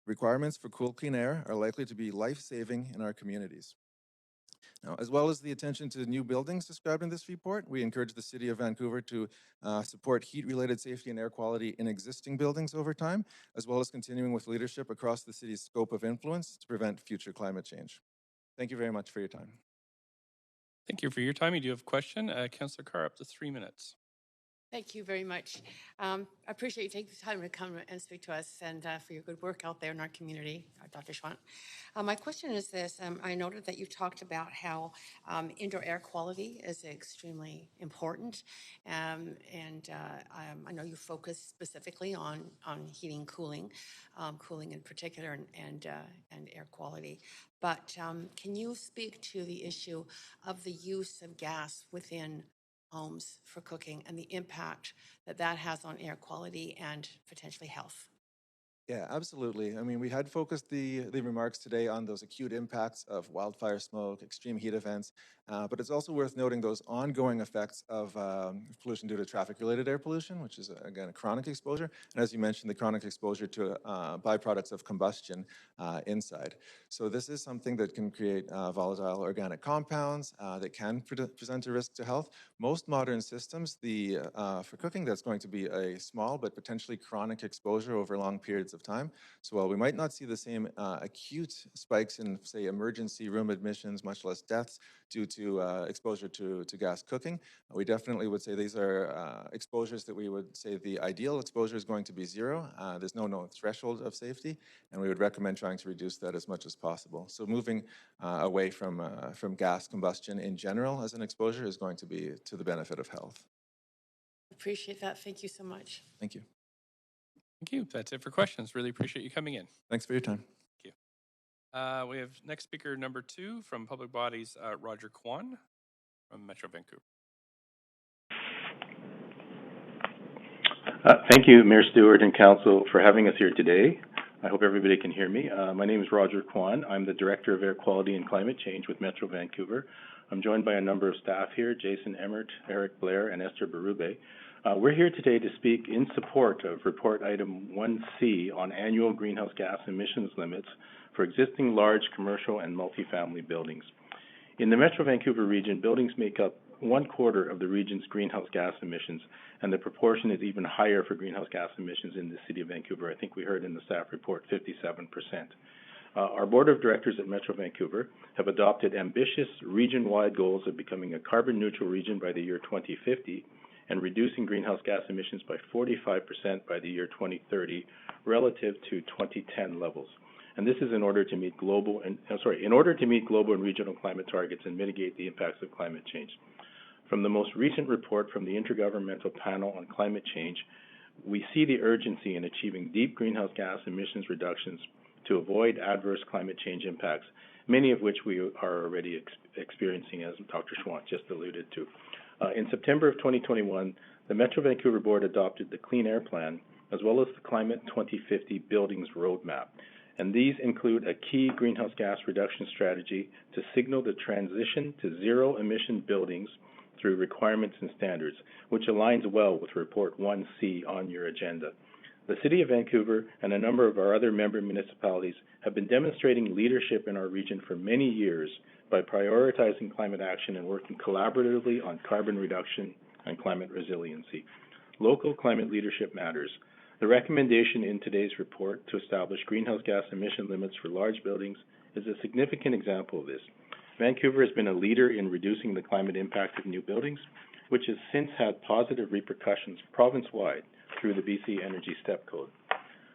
Requirements for cool, clean air are likely to be life-saving in our communities. Now, as well as the attention to new buildings described in this report, we encourage the City of Vancouver to support heat-related safety and air quality in existing buildings over time, as well as continuing with leadership across the city's scope of influence to prevent future climate change. Thank you very much for your time. Thank you for your time. You do have a question. Councillor Carr, up to 3 minutes. Thank you very much. I appreciate you taking the time to come and speak to us and for your good work out there in our community, Dr. Schwant. My question is this. I noted that you talked about how indoor air quality is extremely important. I know you focus specifically on heating, cooling in particular, and air quality. But can you speak to the issue of the use of gas within homes for cooking and the impact that that has on air quality and potentially health. Yeah, absolutely. I mean, we had focused the remarks today on those acute impacts of wildfire smoke, extreme heat events, but it's also worth noting those ongoing effects of pollution due to traffic-related air pollution, which is, again, a chronic exposure. And as you mentioned, the chronic exposure to byproducts of combustion inside. So this is something that can create volatile organic compounds that can present a risk to health. Most modern systems, for cooking, that's going to be a small but potentially chronic exposure over long periods of time. So while we might not see the same acute spikes in, say, emergency room admissions, much less deaths due to exposure to gas cooking, we definitely would say these are exposures that we would say the ideal exposure is going to be zero. There's no known threshold of safety, and we would recommend trying to reduce that as much as possible. So moving away from gas combustion in general as an exposure is going to be to the benefit of health. Appreciate that. Thank you so much. Thank you. Thank you. That's it for questions. Really appreciate you coming in. Thanks for your time. Thank you. We have next speaker number 2 from Public Bodies, Roger Kwan from Metro Vancouver. Thank you, Mayor Stewart and Council, for having us here today. I hope everybody can hear me. My name is Roger Kwan. I'm the Director of Air Quality and Climate Change with Metro Vancouver. I'm joined by a number of staff here, Jason Emmert, Eric Blair, and Esther Berube. We're here today to speak in support of Report Item 1C on annual greenhouse gas emissions limits for existing large commercial and multifamily buildings. In the Metro Vancouver region, buildings make up 1/4 of the region's greenhouse gas emissions, and the proportion is even higher for greenhouse gas emissions in the City of Vancouver. I think we heard in the staff report 57%. Our Board of Directors at Metro Vancouver have adopted ambitious region-wide goals of becoming a carbon-neutral region by the year 2050 and reducing greenhouse gas emissions by 45% by the year 2030 relative to 2010 levels. And this is in order to meet global and regional climate targets and mitigate the impacts of climate change. From the most recent report from the Intergovernmental Panel on Climate Change, we see the urgency in achieving deep greenhouse gas emissions reductions to avoid adverse climate change impacts, many of which we are already experiencing, as Dr. Schwant just alluded to. In September of 2021, the Metro Vancouver Board adopted the Clean Air Plan, as well as the Climate 2050 Buildings Roadmap. And these include a key greenhouse gas reduction strategy to signal the transition to zero-emission buildings through requirements and standards, which aligns well with Report 1C on your agenda. The City of Vancouver and a number of our other member municipalities have been demonstrating leadership in our region for many years by prioritizing climate action and working collaboratively on carbon reduction and climate resiliency. Local climate leadership matters. The recommendation in today's report to establish greenhouse gas emission limits for large buildings is a significant example of this. Vancouver has been a leader in reducing the climate impact of new buildings, which has since had positive repercussions province-wide through the BC Energy Step Code.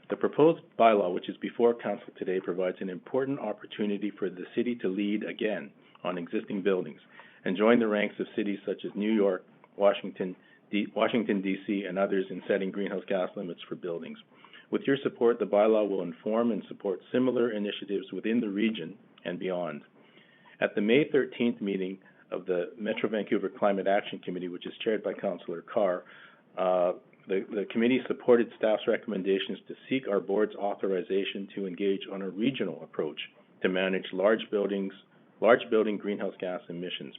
The proposed bylaw, which is before Council today, provides an important opportunity for the City to lead again on existing buildings and join the ranks of cities such as New York, Washington, D.C., and others in setting greenhouse gas limits for buildings. With your support, the bylaw will inform and support similar initiatives within the region and beyond. At the May 13th meeting of the Metro Vancouver Climate Action Committee, which is chaired by Councillor Carr, the committee supported staff's recommendations to seek our board's authorization to engage on a regional approach to manage large building greenhouse gas emissions.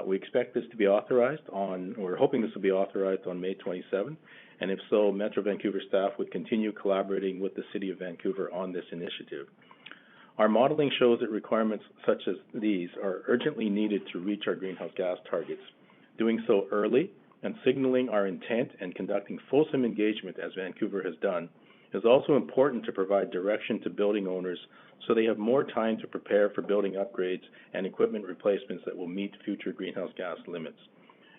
We expect this to be authorized we're hoping this will be authorized on May 27, and if so, Metro Vancouver staff would continue collaborating with the City of Vancouver on this initiative. Our modeling shows that requirements such as these are urgently needed to reach our greenhouse gas targets. Doing so early and signaling our intent and conducting fulsome engagement, as Vancouver has done, is also important to provide direction to building owners so they have more time to prepare for building upgrades and equipment replacements that will meet future greenhouse gas limits.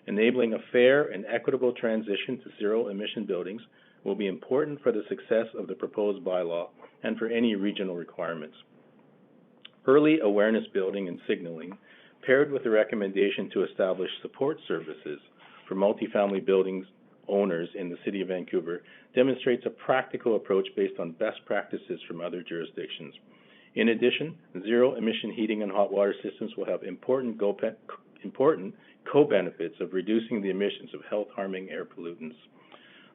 Enabling a fair and equitable transition to zero-emission buildings will be important for the success of the proposed bylaw and for any regional requirements. Early awareness building and signaling, paired with the recommendation to establish support services for multifamily buildings owners in the City of Vancouver, demonstrates a practical approach based on best practices from other jurisdictions. In addition, zero-emission heating and hot water systems will have important important co-benefits of reducing the emissions of health-harming air pollutants.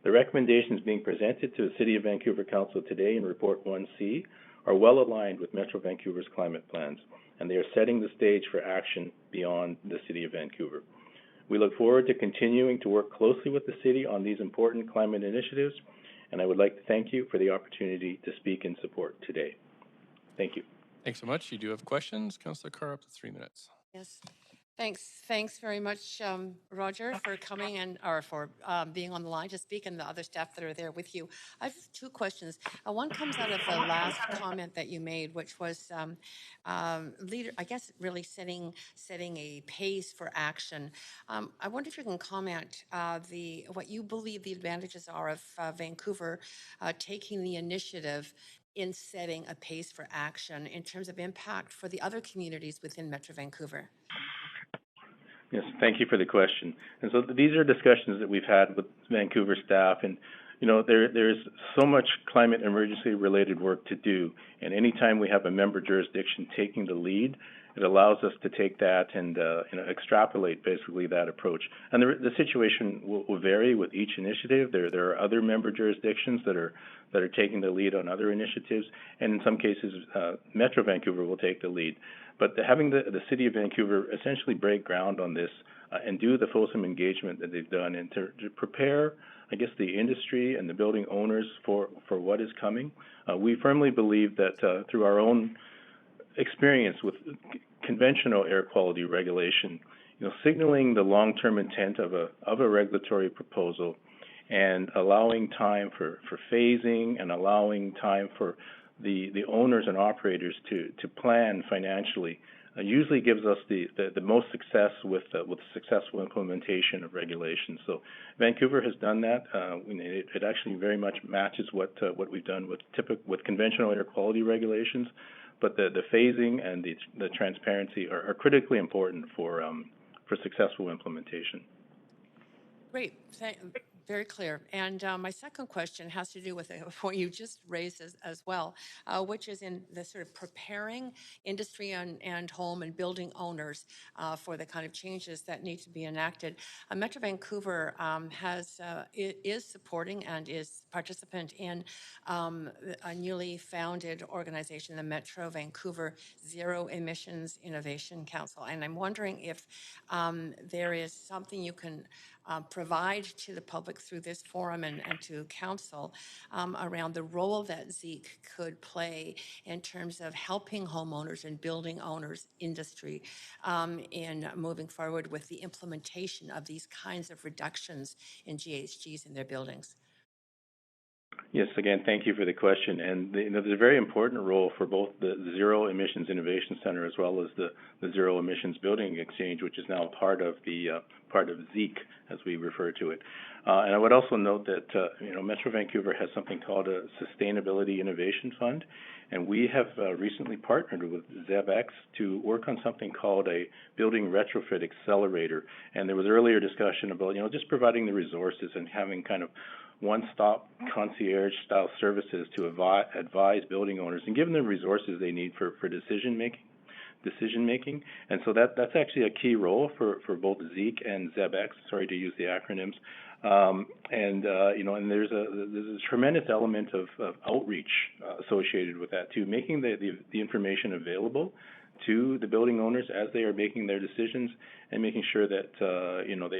The recommendations being presented to the City of Vancouver Council today in Report 1C are well aligned with Metro Vancouver's climate plans, and they are setting the stage for action beyond the City of Vancouver. We look forward to continuing to work closely with the City on these important climate initiatives, and I would like to thank you for the opportunity to speak in support today. Thank you. Thanks so much. You do have questions. Councillor Carr, up to 3 minutes. Yes. Thanks very much, Roger, for coming and or for being on the line to speak, and the other staff that are there with you. I have two questions. One comes out of the last comment that you made, which was I guess really setting a pace for action. I wonder if you can comment what you believe the advantages are of Vancouver taking the initiative in setting a pace for action in terms of impact for the other communities within Metro Vancouver. Yes, thank you for the question. And so these are discussions that we've had with Vancouver staff, and there's so much climate emergency related work to do, and anytime we have a member jurisdiction taking the lead, it allows us to take that and extrapolate basically that approach. And the situation will vary with each initiative. There are other member jurisdictions that are taking the lead on other initiatives, and in some cases, Metro Vancouver will take the lead. But having the City of Vancouver essentially break ground on this and do the fulsome engagement that they've done, and to prepare, I guess, the industry and the building owners for what is coming, we firmly believe that through our own experience with conventional air quality regulation, signaling the long-term intent of a regulatory proposal and allowing time for phasing and allowing time for the owners and operators to plan financially usually gives us the most success with successful implementation of regulations. So Vancouver has done that. It actually very much matches what we've done with conventional air quality regulations, but the phasing and the transparency are critically important for successful implementation. Great. Very clear. And my second question has to do with what you just raised as well, which is in the sort of preparing industry and home and building owners for the kind of changes that need to be enacted. Metro Vancouver is supporting and is participant in a newly founded organization, the Metro Vancouver Zero Emissions Innovation Council. And I'm wondering if there is something you can provide to the public through this forum and to council around the role that ZEEK could play in terms of helping homeowners and building owners industry in moving forward with the implementation of these kinds of reductions in GHGs in their buildings. Yes, again, thank you for the question. And there's a very important role for both the Zero Emissions Innovation Center as well as the Zero Emissions Building Exchange, which is now part of ZEEK, as we refer to it. And I would also note that Metro Vancouver has something called a Sustainability Innovation Fund, and we have recently partnered with ZEBX to work on something called a Building Retrofit Accelerator. And there was earlier discussion about just providing the resources and having kind of one-stop concierge-style services to advise building owners and give them the resources they need for decision making. And so that's actually a key role for both ZEEK and ZEBX. Sorry to use the acronyms. And there's a tremendous element of outreach associated with that too, making the information available to the building owners as they are making their decisions and making sure that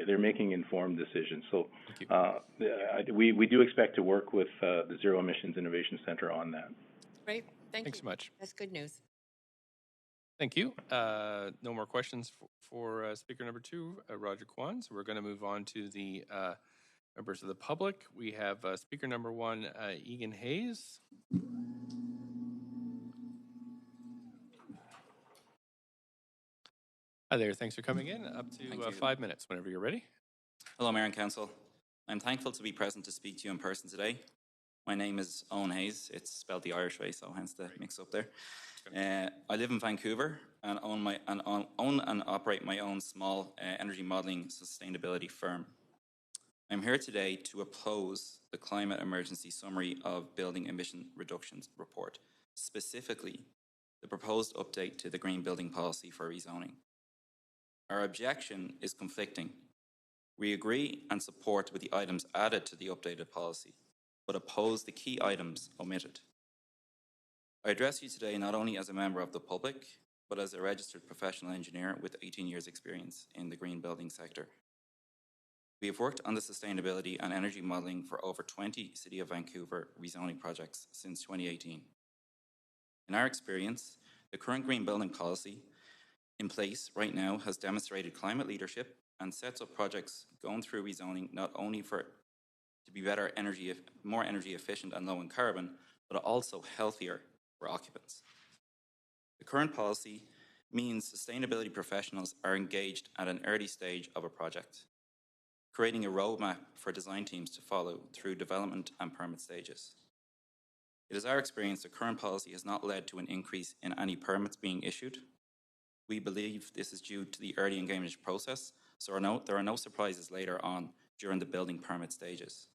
they're making informed decisions. So we do expect to work with the Zero Emissions Innovation Center on that. Great. Thanks so much. That's good news. Thank you. No more questions for speaker number 2, Roger Kwan. So we're going to move on to the members of the public. We have speaker number 1, Egan Hayes. Hi there. Thanks for coming in. Up to 5 minutes whenever you're ready. Hello, Mayor and Council. I'm thankful to be present to speak to you in person today. My name is Owen Hayes. It's spelled the Irish way, so hence the mix-up there. I live in Vancouver and own and operate my own small energy modelling sustainability firm. I'm here today to oppose the Climate Emergency Summary of Building Emission Reductions report, specifically the proposed update to the Green Building Policy for rezoning. Our objection is conflicting. We agree and support with the items added to the updated policy, but oppose the key items omitted. I address you today not only as a member of the public, but as a registered professional engineer with 18 years' experience in the green building sector. We have worked on the sustainability and energy modelling for over 20 City of Vancouver rezoning projects since 2018. In our experience, the current green building policy in place right now has demonstrated climate leadership and sets up projects going through rezoning not only to be more energy efficient and low in carbon, but also healthier for occupants. The current policy means sustainability professionals are engaged at an early stage of a project, creating a roadmap for design teams to follow through development and permit stages. It is our experience the current policy has not led to an increase in any permits being issued. We believe this is due to the early engagement process, so there are no surprises later on during the building permit stages.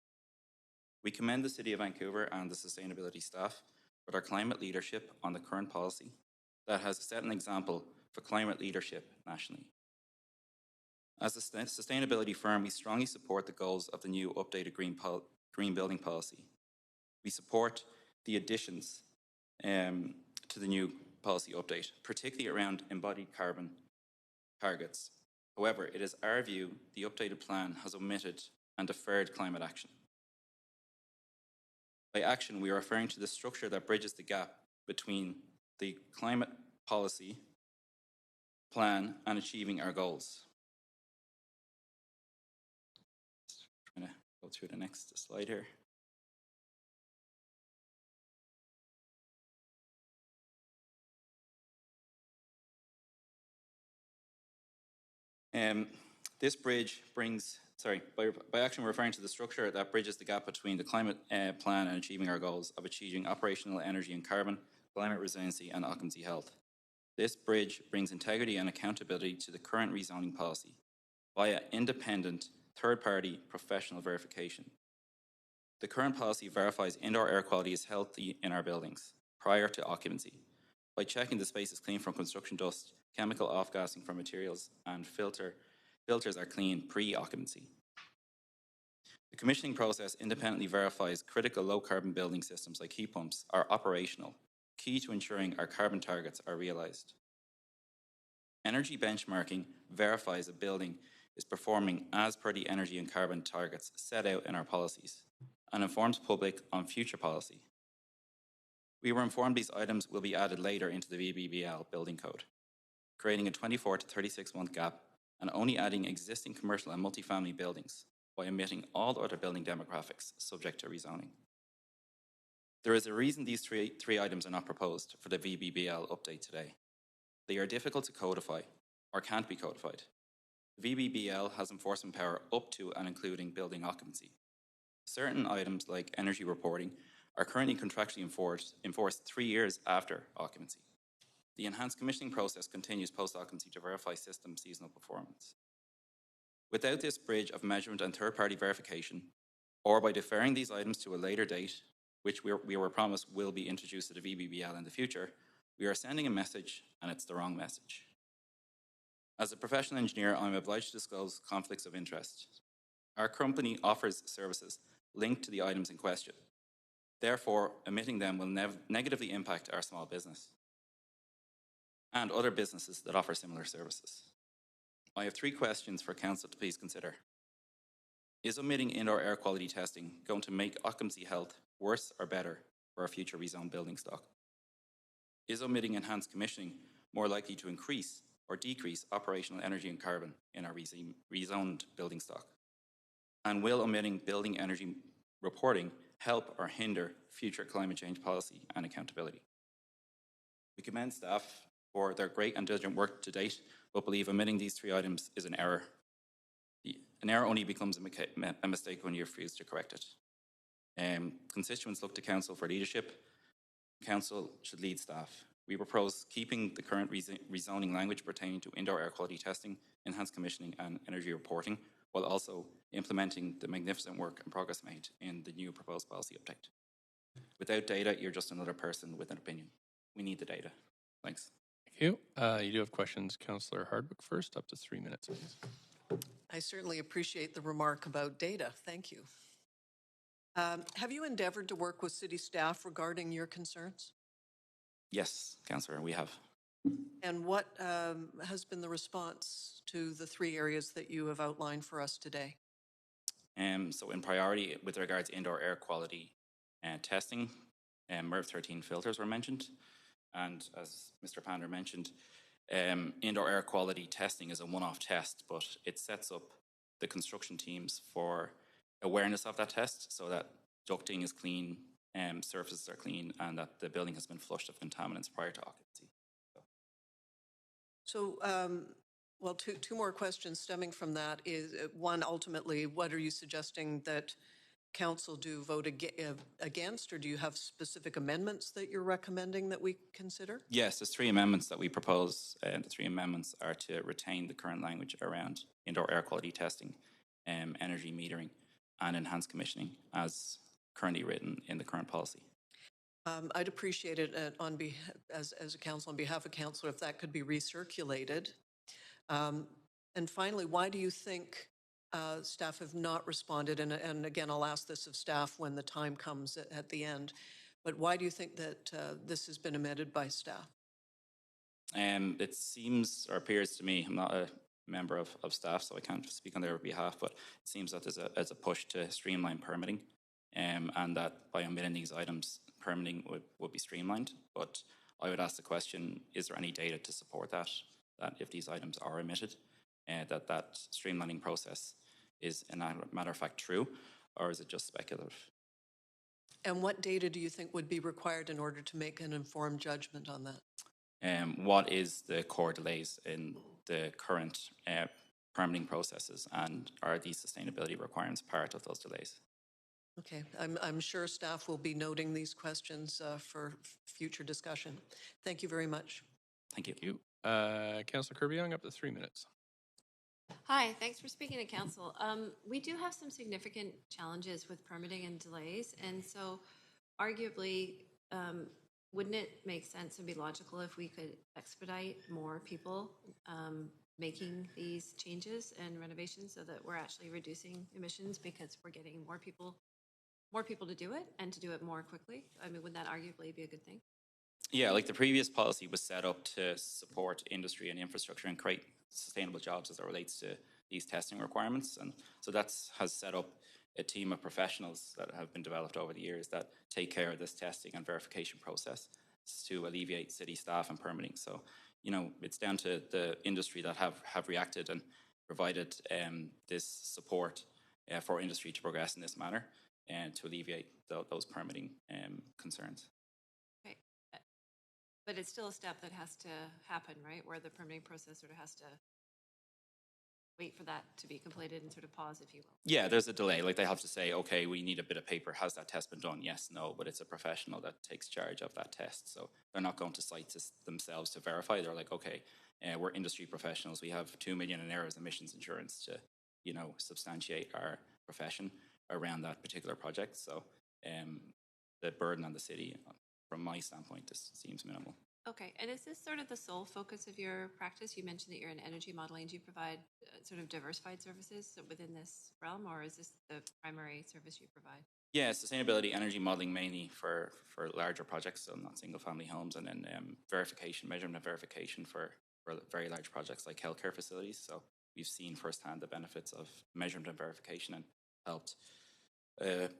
We commend the City of Vancouver and the sustainability staff for their climate leadership on the current policy that has set an example for climate leadership nationally. As a sustainability firm, we strongly support the goals of the new updated green building policy. We support the additions to the new policy update, particularly around embodied carbon targets. However, it is our view the updated plan has omitted and deferred climate action. By action, we are referring to the structure that bridges the gap between the climate policy plan and achieving our goals. Trying to go through the next slide here. This bridge brings, by action we're referring to the structure that bridges the gap between the climate plan and achieving our goals of achieving operational energy and carbon, climate resiliency and occupancy health. This bridge brings integrity and accountability to the current rezoning policy via independent third-party professional verification. The current policy verifies indoor air quality is healthy in our buildings prior to occupancy by checking the space is clean from construction dust, chemical off-gassing from materials, and filters are clean pre-occupancy. The commissioning process independently verifies critical low-carbon building systems like heat pumps are operational, key to ensuring our carbon targets are realised. Energy benchmarking verifies a building is performing as per the energy and carbon targets set out in our policies and informs public on future policy. We were informed these items will be added later into the VBBL building code, creating a 24 to 36 month gap and only adding existing commercial and multifamily buildings by omitting all other building demographics subject to rezoning. There is a reason these three items are not proposed for the VBBL update today. They are difficult to codify or can't be codified. The VBBL has enforcement power up to and including building occupancy. Certain items like energy reporting are currently contractually enforced 3 years after occupancy. The enhanced commissioning process continues post-occupancy to verify system seasonal performance. Without this bridge of measurement and third-party verification, or by deferring these items to a later date, which we were promised will be introduced to the VBBL in the future, we are sending a message, and it's the wrong message. As a professional engineer, I'm obliged to disclose conflicts of interest. Our company offers services linked to the items in question. Therefore, omitting them will negatively impact our small business and other businesses that offer similar services. I have 3 questions for Council to please consider. Is omitting indoor air quality testing going to make occupancy health worse or better for our future rezoned building stock? Is omitting enhanced commissioning more likely to increase or decrease operational energy and carbon in our rezoned building stock? And will omitting building energy reporting help or hinder future climate change policy and accountability? We commend staff for their great and diligent work to date, but believe omitting these 3 items is an error. An error only becomes a mistake when you refuse to correct it. Constituents look to Council for leadership. Council should lead staff. We propose keeping the current rezoning language pertaining to indoor air quality testing, enhanced commissioning and energy reporting, while also implementing the magnificent work and progress made in the new proposed policy update. Without data, you're just another person with an opinion. We need the data. Thanks. Thank you. You do have questions. Councillor Hardwick first, up to 3 minutes, please. I certainly appreciate the remark about data. Thank you. Have you endeavored to work with city staff regarding your concerns? Yes, Councillor, we have. And what has been the response to the 3 areas that you have outlined for us today? So in priority, with regards to indoor air quality testing, MERV 13 filters were mentioned. And as Mr. Pander mentioned, indoor air quality testing is a one-off test, but it sets up the construction teams for awareness of that test so that ducting is clean, surfaces are clean, and that the building has been flushed of contaminants prior to occupancy. So, well, two more questions stemming from that is, one, ultimately, what are you suggesting that council do vote against, or do you have specific amendments that you're recommending that we consider? Yes, there's 3 amendments that we propose. The 3 amendments are to retain the current language around indoor air quality testing, energy metering, and enhanced commissioning as currently written in the current policy. I'd appreciate it as a council, on behalf of council, if that could be recirculated. And finally, why do you think staff have not responded? And again, I'll ask this of staff when the time comes at the end. But why do you think that this has been amended by staff? It seems or appears to me, I'm not a member of staff, so I can't speak on their behalf, but it seems that there's a push to streamline permitting, and that by omitting these items, permitting would be streamlined. But I would ask the question, is there any data to support that if these items are omitted, that streamlining process is, in a matter of fact, true, or is it just speculative? And what data do you think would be required in order to make an informed judgment on that? What is the core delays in the current permitting processes, and are these sustainability requirements part of those delays? Okay, I'm sure staff will be noting these questions for future discussion. Thank you very much. Thank you. Councillor Kirby-Young, up to 3 minutes. Hi, thanks for speaking to council. We do have some significant challenges with permitting and delays, and so arguably, wouldn't it make sense and be logical if we could expedite more people making these changes and renovations so that we're actually reducing emissions because we're getting more people to do it and to do it more quickly? I mean, would that arguably be a good thing? Yeah, like the previous policy was set up to support industry and infrastructure and create sustainable jobs as it relates to these testing requirements. And so has set up a team of professionals that have been developed over the years that take care of this testing and verification process to alleviate city staff and permitting. So, you know, it's down to the industry that have reacted and provided this support for industry to progress in this manner and to alleviate those permitting concerns. Okay. But it's still a step that has to happen, right? Where the permitting process sort of has to wait for that to be completed and sort of pause, if you will. Yeah, there's a delay. Like they have to say, okay, we need a bit of paper. Has that test been done? Yes, no, but it's a professional that takes charge of that test. So they're not going to sites themselves to verify. They're like, okay, we're industry professionals. We have 2 million in errors emissions insurance to, you know, substantiate our profession around that particular project. So the burden on the city, from my standpoint, this seems minimal. Okay, and is this sort of the sole focus of your practice? You mentioned that you're in energy modeling. Do you provide sort of diversified services within this realm, or is this the primary service you provide? Yeah, sustainability, energy modeling mainly for larger projects, so not single family homes, and then verification, measurement verification for very large projects like healthcare facilities. So we've seen firsthand the benefits of measurement and verification and helped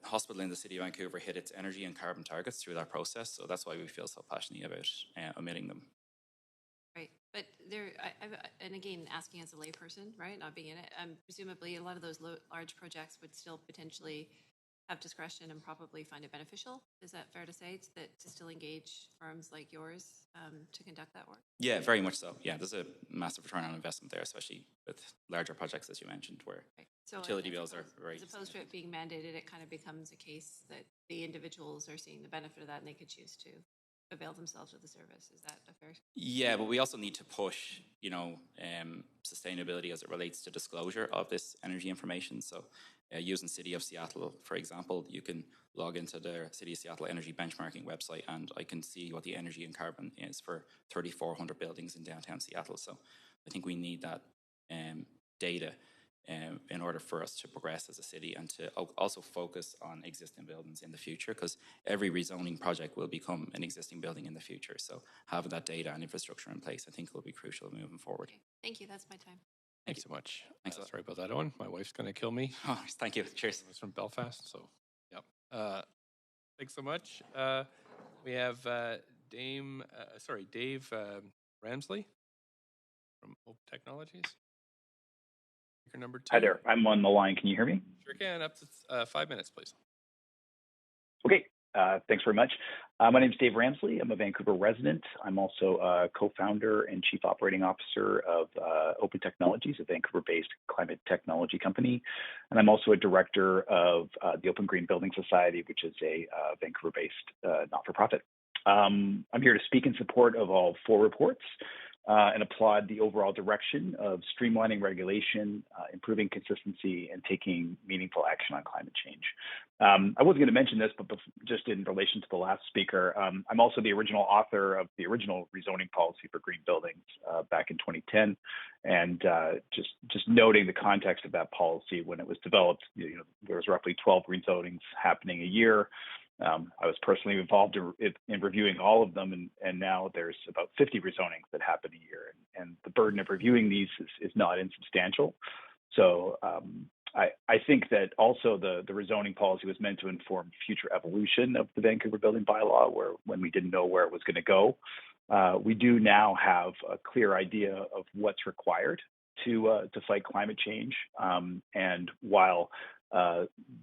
hospital in the city of Vancouver hit its energy and carbon targets through that process. So that's why we feel so passionately about omitting them. Right, but and again, asking as a layperson, right, not being in it, presumably a lot of those large projects would still potentially have discretion and probably find it beneficial. Is that fair to say, to still engage firms like yours to conduct that work? Yeah, very much so. Yeah, there's a massive return on investment there, especially with larger projects, as you mentioned, where utility bills are very... As opposed to it being mandated, it kind of becomes a case that the individuals are seeing the benefit of that and they could choose to avail themselves of the service. Is that a fair? Yeah, but we also need to push, sustainability as it relates to disclosure of this energy information. So using City of Seattle, for example, you can log into their City of Seattle energy benchmarking website and I can see what the energy and carbon is for 3,400 buildings in downtown Seattle. So I think we need that data in order for us to progress as a city and to also focus on existing buildings in the future, because every rezoning project will become an existing building in the future. So having that data and infrastructure in place, I think will be crucial moving forward. Okay. Thank you. That's my time. Thanks so much. Thanks. Sorry about that, Owen. My wife's going to kill me. Oh, thank you. Cheers. I was from Belfast, so yep. Thanks so much. We have Dave Ramsley from Hope Technologies. Speaker number 2. Hi there. I'm on the line. Can you hear me? Sure can. Up to 5 minutes, please. Okay. Thanks very much. My name is Dave Ramsley. I'm a Vancouver resident. I'm also a co-founder and chief operating officer of Open Technologies, a Vancouver-based climate technology company. And I'm also a director of the Open Green Building Society, which is a Vancouver-based not-for-profit. I'm here to speak in support of all 4 reports and applaud the overall direction of streamlining regulation, improving consistency, and taking meaningful action on climate change. I wasn't going to mention this, but just in relation to the last speaker, I'm also the original author of the original rezoning policy for green buildings back in 2010. And just noting the context of that policy when it was developed, there was roughly 12 rezonings happening a year. I was personally involved in reviewing all of them, and now there's about 50 rezonings that happen a year, and the burden of reviewing these is not insubstantial. So I think that also the rezoning policy was meant to inform future evolution of the Vancouver Building Bylaw, when we didn't know where it was going to go. We do now have a clear idea of what's required to fight climate change, and while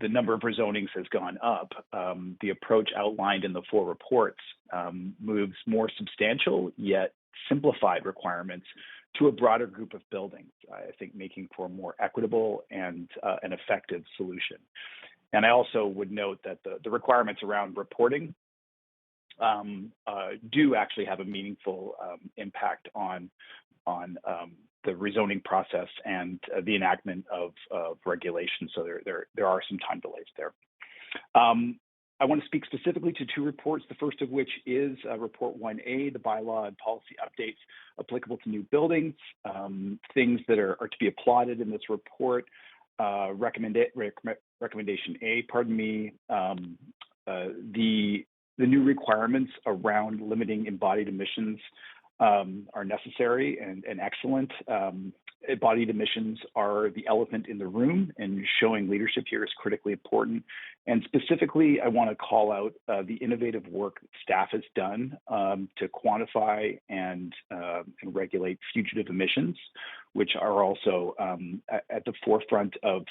the number of rezonings has gone up, the approach outlined in the 4 reports moves more substantial yet simplified requirements to a broader group of buildings, I think making for a more equitable and an effective solution. And I also would note that the requirements around reporting do actually have a meaningful impact on the rezoning process and the enactment of regulations. So there are some time delays there. I want to speak specifically to 2 reports, the first of which is Report 1A, the bylaw and policy updates applicable to new buildings, things that are to be applauded in this report. Recommendation A, the new requirements around limiting embodied emissions are necessary and excellent. Embodied emissions are the elephant in the room, and showing leadership here is critically important. And specifically, I want to call out the innovative work that staff has done to quantify and regulate fugitive emissions, which are also at the forefront of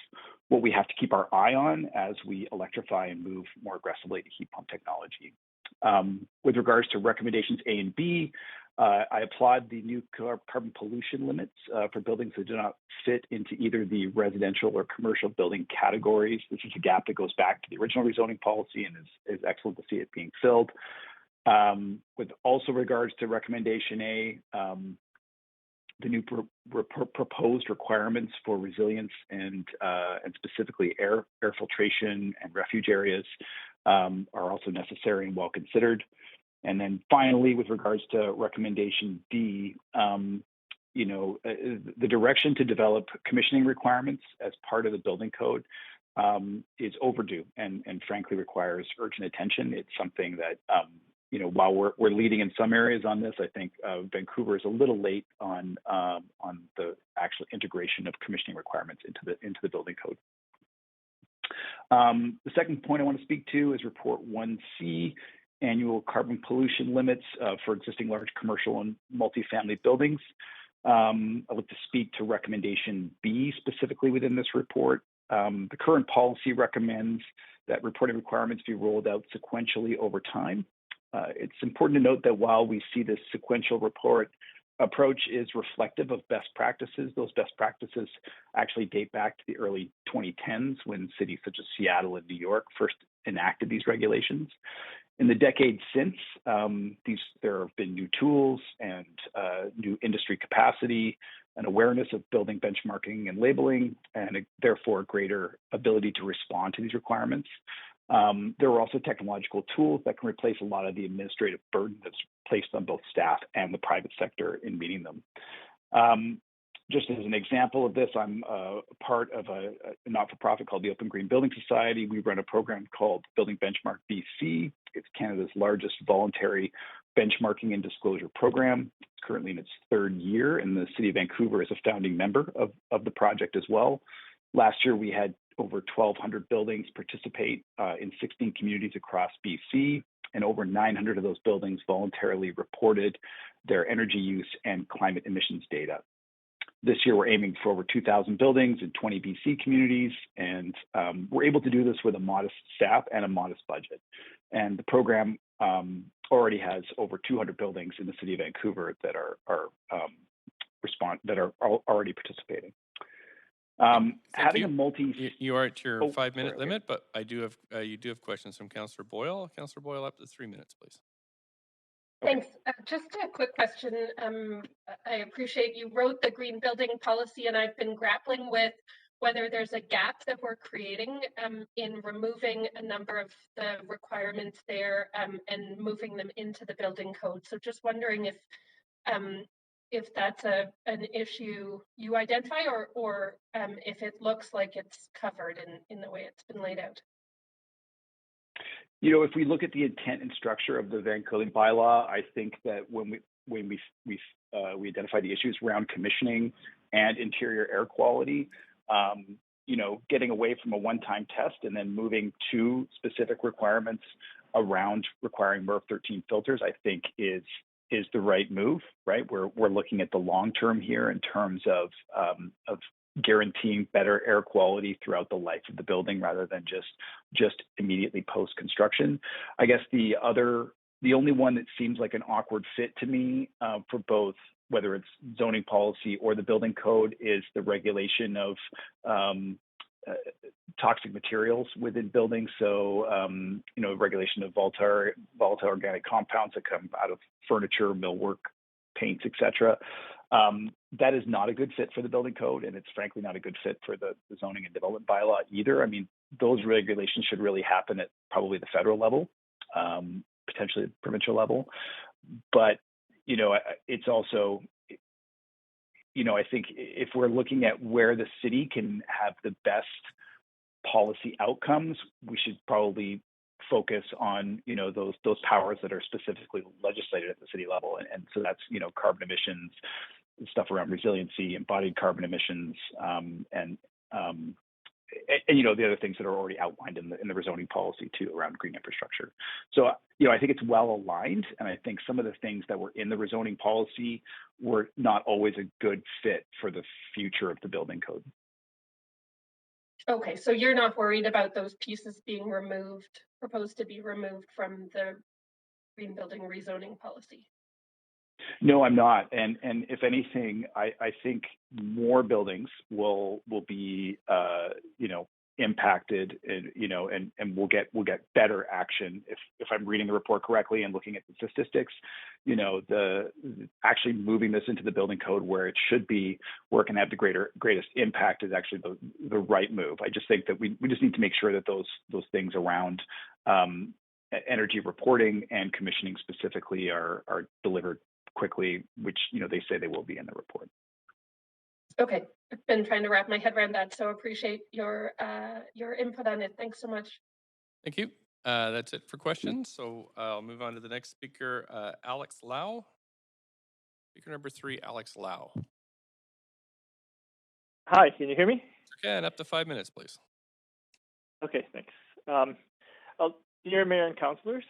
what we have to keep our eye on as we electrify and move more aggressively to heat pump technology. With regards to recommendations A and B, I applaud the new carbon pollution limits for buildings that do not fit into either the residential or commercial building categories. This is a gap that goes back to the original rezoning policy and is excellent to see it being filled. With also regards to recommendation A, the new proposed requirements for resilience and specifically air filtration and refuge areas are also necessary and well considered. And then finally, with regards to recommendation D, the direction to develop commissioning requirements as part of the building code is overdue and frankly requires urgent attention. It's something that, while we're leading in some areas on this, I think Vancouver is a little late on the actual integration of commissioning requirements into the building code. The second point I want to speak to is Report 1C, annual carbon pollution limits for existing large commercial and multifamily buildings. I would to speak to recommendation B specifically within this report. The current policy recommends that reporting requirements be rolled out sequentially over time. It's important to note that while we see this sequential report approach is reflective of best practices, those best practices actually date back to the early 2010s when cities such as Seattle and New York first enacted these regulations. In the decades since, there have been new tools and new industry capacity and awareness of building benchmarking and labeling, and therefore greater ability to respond to these requirements. There are also technological tools that can replace a lot of the administrative burden that's placed on both staff and the private sector in meeting them. Just as an example of this, I'm part of a not-for-profit called the Open Green Building Society. We run a program called Building Benchmark BC. It's Canada's largest voluntary benchmarking and disclosure program. It's currently in its third year, and the City of Vancouver is a founding member of the project as well. Last year, we had over 1,200 buildings participate in 16 communities across BC, and over 900 of those buildings voluntarily reported their energy use and climate emissions data. This year, we're aiming for over 2,000 buildings in 20 BC communities, and we're able to do this with a modest staff and a modest budget. And the program already has over 200 buildings in the City of Vancouver that are already participating. Having a you are at your 5-minute limit, but I do have you do have questions from Councillor Boyle. Councillor Boyle, up to 3 minutes, please. Thanks. Just a quick question. I appreciate you wrote the green building policy, and I've been grappling with whether there's a gap that we're creating in removing a number of the requirements there and moving them into the building code. So just wondering if that's an issue you identify, or if it looks like it's covered in the way it's been laid out. You know, if we look at the intent and structure of the Vancouver bylaw, I think that when we identify the issues around commissioning and interior air quality, you know, getting away from a one-time test and then moving to specific requirements around requiring MERV 13 filters, I think is the right move, right? We're looking at the long term here in terms of guaranteeing better air quality throughout the life of the building rather than just immediately post construction. I guess the only one that seems like an awkward fit to me for both, whether it's zoning policy or the building code, is the regulation of toxic materials within buildings. So, you know, regulation of volatile organic compounds that come out of furniture, millwork, paints, etc. That is not a good fit for the building code, and it's frankly not a good fit for the zoning and development bylaw either. I mean, those regulations should really happen at probably the federal level, potentially the provincial level. But, you know, it's also, you know, I think if we're looking at where the city can have the best policy outcomes, we should probably focus on, you know, those powers that are specifically legislated at the city level. And so that's, you know, carbon emissions, stuff around resiliency, embodied carbon emissions, and you know, the other things that are already outlined in the rezoning policy too around green infrastructure. So, you know, I think it's well aligned, and I think some of the things that were in the rezoning policy were not always a good fit for the future of the building code. Okay, so you're not worried about those pieces being proposed to be removed from the green building rezoning policy? No, I'm not. And if anything, I think more buildings will be you know, impacted, and you know, and we'll get better action if I'm reading the report correctly and looking at the statistics. You know, actually moving this into the building code where it should be, where it can have the greatest impact, is actually the right move. I just think that we just need to make sure that those things around energy reporting and commissioning specifically are delivered quickly, which, you know, they say they will be in the report. Okay, I've been trying to wrap my head around that, so appreciate your input on it. Thanks so much. Thank you. That's it for questions. So I'll move on to the next speaker, Alex Lau. Speaker number 3, Alex Lau. Hi, can you hear me? Okay, and up to 5 minutes, please. Okay, thanks. Dear Mayor and Councillors,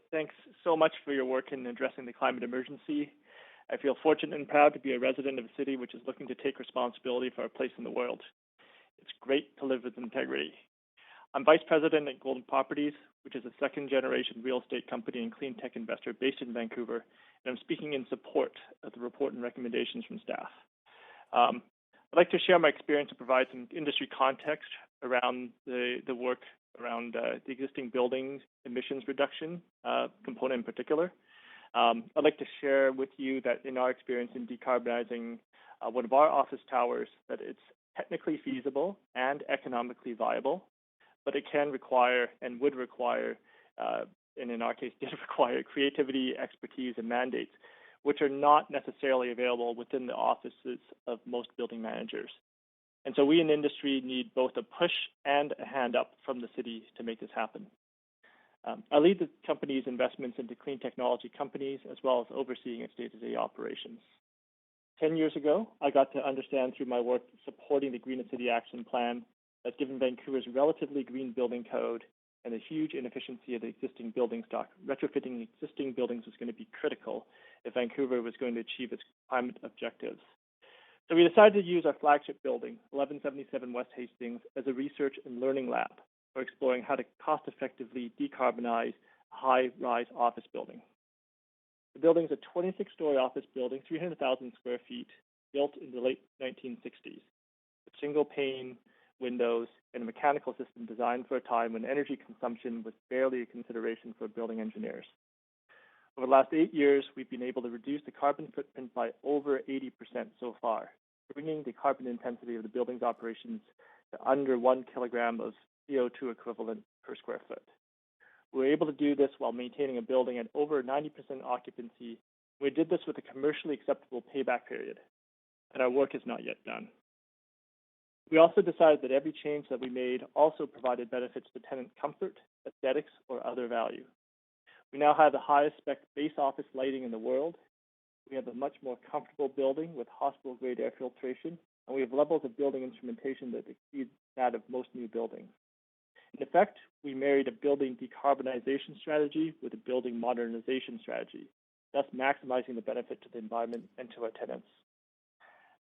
thanks so much for your work in addressing the climate emergency. I feel fortunate and proud to be a resident of a city which is looking to take responsibility for our place in the world. It's great to live with integrity. I'm Vice President at Golden Properties, which is a second-generation real estate company and clean tech investor based in Vancouver, and I'm speaking in support of the report and recommendations from staff. I'd like to share my experience and provide some industry context around the work around the existing building emissions reduction component in particular. I'd like to share with you that in our experience in decarbonizing one of our office towers, that it's technically feasible and economically viable, but it can require and would require, and in our case did require, creativity, expertise, and mandates, which are not necessarily available within the offices of most building managers. And so we in industry need both a push and a hand up from the city to make this happen. I lead the company's investments into clean technology companies, as well as overseeing its day-to-day operations. 10 years ago, I got to understand through my work supporting the Green City Action Plan that given Vancouver's relatively green building code and the huge inefficiency of the existing building stock, retrofitting existing buildings was going to be critical if Vancouver was going to achieve its climate objectives. So we decided to use our flagship building, 1177 West Hastings, as a research and learning lab for exploring how to cost-effectively decarbonize a high-rise office building. The building is a 26-story office building, 300,000 square feet, built in the late 1960s, with single-pane windows and a mechanical system designed for a time when energy consumption was barely a consideration for building engineers. Over the last 8 years, we've been able to reduce the carbon footprint by over 80% so far, bringing the carbon intensity of the building's operations to under 1 kilogram of CO2 equivalent per square foot. We were able to do this while maintaining a building at over 90% occupancy. We did this with a commercially acceptable payback period, and our work is not yet done. We also decided that every change that we made also provided benefits to tenant comfort, aesthetics, or other value. We now have the highest spec base office lighting in the world. We have a much more comfortable building with hospital-grade air filtration, and we have levels of building instrumentation that exceed that of most new buildings. In effect, we married a building decarbonization strategy with a building modernization strategy, thus maximizing the benefit to the environment and to our tenants.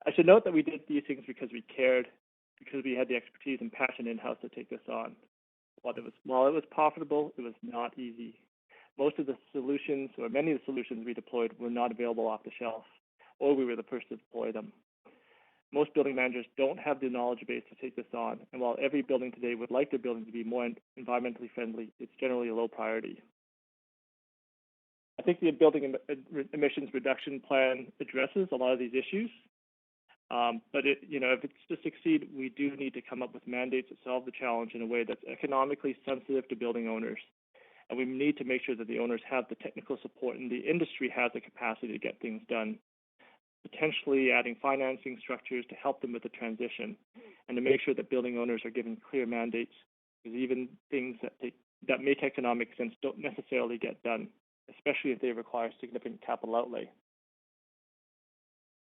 I should note that we did these things because we cared, because we had the expertise and passion in-house to take this on. While it was profitable, it was not easy. Most of the solutions, or many of the solutions we deployed, were not available off the shelf, or we were the first to deploy them. Most building managers don't have the knowledge base to take this on, and while every building today would like their building to be more environmentally friendly, it's generally a low priority. I think the building emissions reduction plan addresses a lot of these issues, but if it's to succeed, we do need to come up with mandates that solve the challenge in a way that's economically sensitive to building owners. And we need to make sure that the owners have the technical support and the industry has the capacity to get things done, potentially adding financing structures to help them with the transition, and to make sure that building owners are given clear mandates, because even things that make economic sense don't necessarily get done, especially if they require significant capital outlay.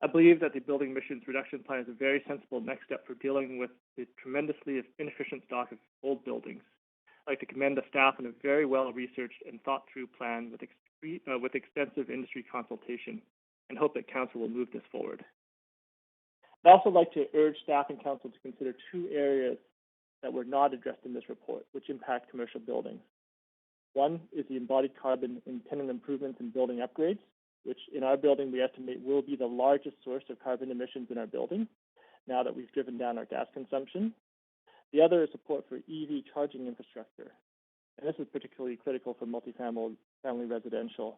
I believe that the building emissions reduction plan is a very sensible next step for dealing with the tremendously inefficient stock of old buildings. I'd like to commend the staff on a very well-researched and thought-through plan with extensive industry consultation, and hope that Council will move this forward. I'd also like to urge staff and Council to consider two areas that were not addressed in this report, which impact commercial buildings. One is the embodied carbon in tenant improvements and building upgrades, which in our building we estimate will be the largest source of carbon emissions in our building, now that we've driven down our gas consumption. The other is support for EV charging infrastructure, and this is particularly critical for multifamily residential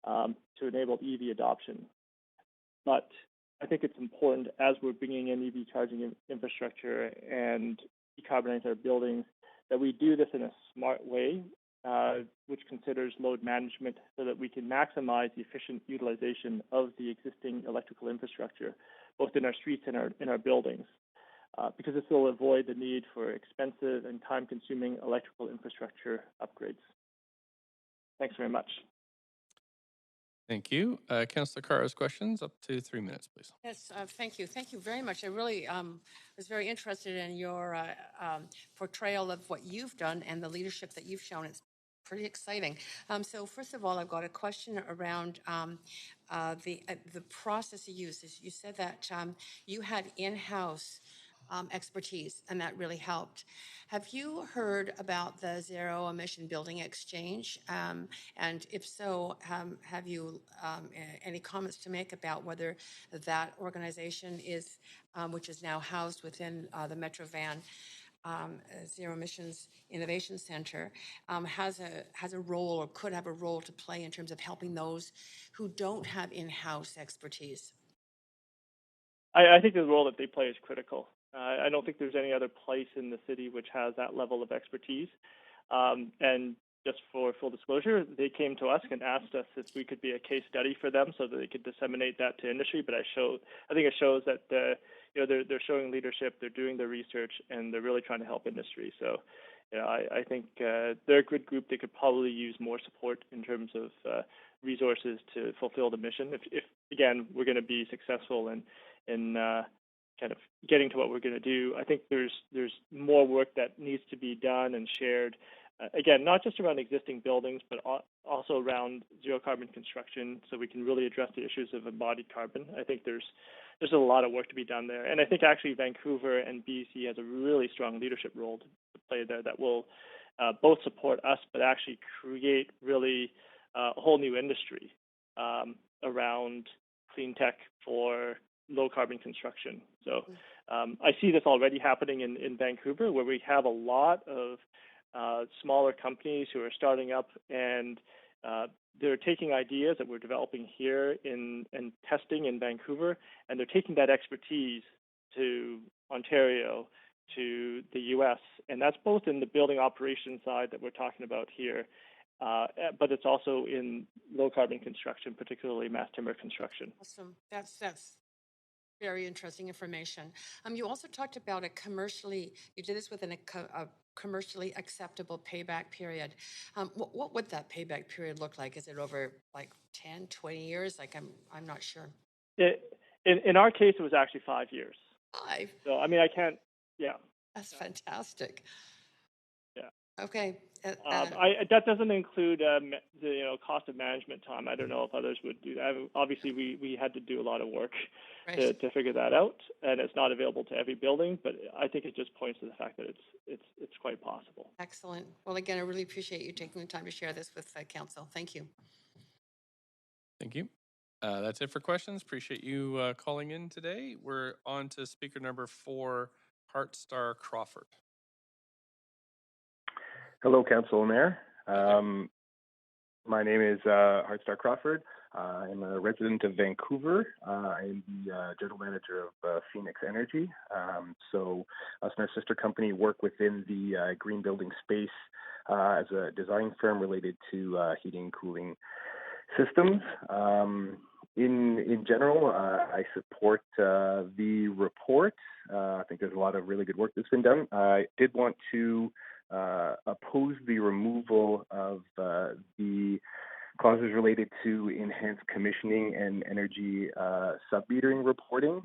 to enable EV adoption. But I think it's important, as we're bringing in EV charging infrastructure and decarbonize our buildings, that we do this in a smart way, which considers load management so that we can maximize the efficient utilization of the existing electrical infrastructure, both in our streets and in our buildings, because this will avoid the need for expensive and time-consuming electrical infrastructure upgrades. Thanks very much. Thank you. Councillor Carr has questions. Up to 3 minutes, please. Yes, thank you. Thank you very much. I really was very interested in your portrayal of what you've done and the leadership that you've shown. It's pretty exciting. So first of all, I've got a question around the process you use. You said that you had in-house expertise, and that really helped. Have you heard about the Zero Emission Building Exchange? And if so, have you any comments to make about whether that organization is, which is now housed within the Metro Van, Zero Emissions Innovation Center has a role or could have a role to play in terms of helping those who don't have in-house expertise? I think the role that they play is critical. I don't think there's any other place in the city which has that level of expertise. And just for full disclosure, they came to us and asked us if we could be a case study for them so that they could disseminate that to industry. But I think it shows that they're showing leadership, they're doing their research, and they're really trying to help industry. So I think they're a good group. They could probably use more support in terms of resources to fulfill the mission. If again, we're going to be successful in kind of getting to what we're going to do, I think there's more work that needs to be done and shared. Again, not just around existing buildings, but also around zero carbon construction, so we can really address the issues of embodied carbon. I think there's a lot of work to be done there, and I think actually Vancouver and BC has a really strong leadership role to play there that will both support us, but actually create really a whole new industry around clean tech for low carbon construction. So I see this already happening in Vancouver, where we have a lot of smaller companies who are starting up, and they're taking ideas that we're developing here and testing in Vancouver, and they're taking that expertise to Ontario, to the US, and that's both in the building operation side that we're talking about here, but it's also in low carbon construction, particularly mass timber construction. Awesome. That's very interesting information. You also talked about you did this within a commercially acceptable payback period. What would that payback period look like? Is it over like 10, 20 years? Like I'm not sure. In our case, it was actually 5 years. 5? So, I mean, I can't, yeah. That's fantastic. Yeah. Okay. That doesn't include the cost of management time. I don't know if others would do that. Obviously, we had to do a lot of work to figure that out, and it's not available to every building. But I think it just points to the fact that it's quite possible. Excellent. Well, again, I really appreciate you taking the time to share this with Council. Thank you. Thank you. That's it for questions. Appreciate you calling in today. We're on to speaker number 4, Heartstar Crawford. Hello, Council and Mayor. My name is Heartstar Crawford. I'm a resident of Vancouver. I'm the general manager of Phoenix Energy. So us and our sister company work within the green building space as a design firm related to heating and cooling systems. In general, I support the report. I think there's a lot of really good work that's been done. I did want to oppose the removal of the clauses related to enhanced commissioning and energy sub-metering reporting.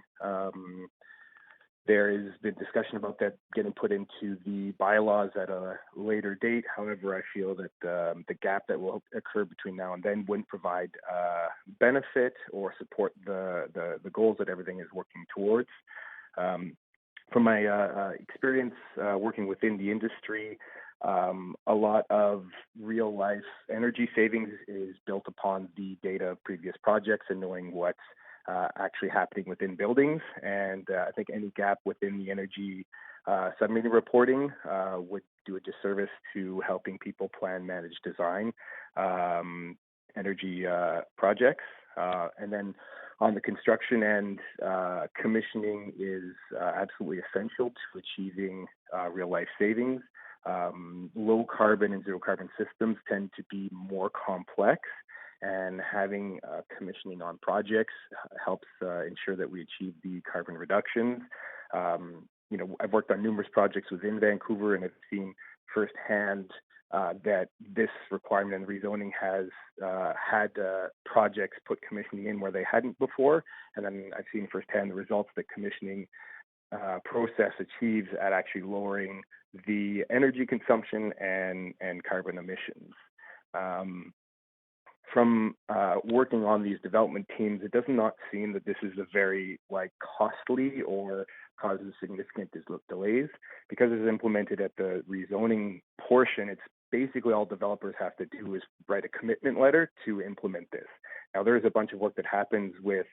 There has been discussion about that getting put into the bylaws at a later date. However, I feel that the gap that will occur between now and then wouldn't provide benefit or support the goals that everything is working towards. From my experience working within the industry, a lot of real life energy savings is built upon the data of previous projects and knowing what's actually happening within buildings. And I think any gap within the energy submetering reporting would do a disservice to helping people plan, manage, design energy projects. And then on the construction end, commissioning is absolutely essential to achieving real life savings. Low carbon and zero carbon systems tend to be more complex, and having commissioning on projects helps ensure that we achieve the carbon reductions. I've worked on numerous projects within Vancouver, and I've seen firsthand that this requirement and rezoning has had projects put commissioning in where they hadn't before. And then I've seen firsthand the results that commissioning process achieves at actually lowering the energy consumption and carbon emissions. From working on these development teams, it does not seem that this is a very costly or causes significant delays. Because it's implemented at the rezoning portion, it's basically all developers have to do is write a commitment letter to implement this. Now, there's a bunch of work that happens with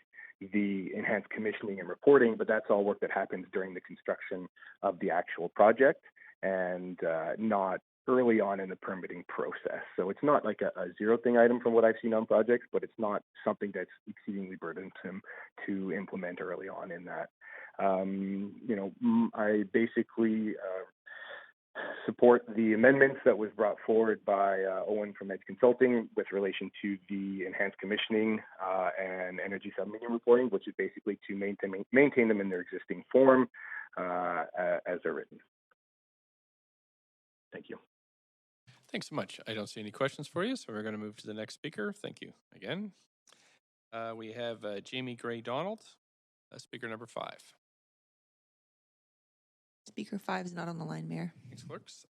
the enhanced commissioning and reporting, but that's all work that happens during the construction of the actual project and not early on in the permitting process. So it's not like a zero thing item from what I've seen on projects, but it's not something that's exceedingly burdensome to implement early on in that. I basically support the amendments that was brought forward by Owen from Edge Consulting with relation to the enhanced commissioning and energy submedium reporting, which is basically to maintain them in their existing form as they're written. Thank you. Thanks so much. I don't see any questions for you, so we're going to move to the next speaker. Thank you again. We have Jamie Gray Donald, speaker number 5. Speaker 5 is not on the line, Mayor. Thanks, clerks.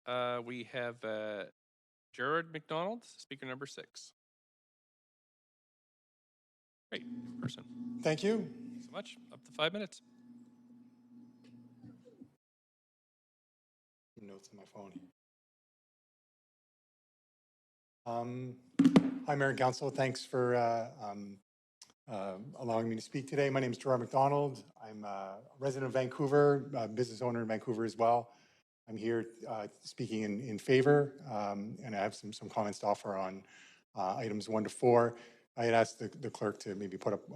We have Jared McDonald, speaker number 6. Great person. Thank you. Thanks so much. Up to 5 minutes. Notes on my phone. Hi, Mayor and Council. Thanks for allowing me to speak today. My name is Gerard McDonald. I'm a resident of Vancouver, a business owner in Vancouver as well. I'm here speaking in favor, and I have some comments to offer on items 1 to 4. I had asked the clerk to maybe put up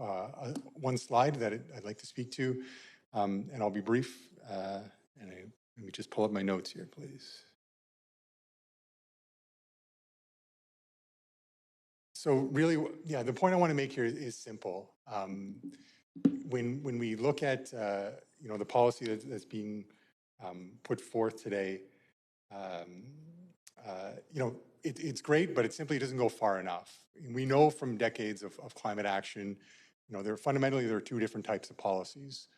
one slide that I'd like to speak to, and I'll be brief. Let me just pull up my notes here, please. So really, yeah, the point I want to make here is simple. When we look at the policy that's being put forth today, it's great, but it simply doesn't go far enough. And we know from decades of climate action, there are 2 different types of policies: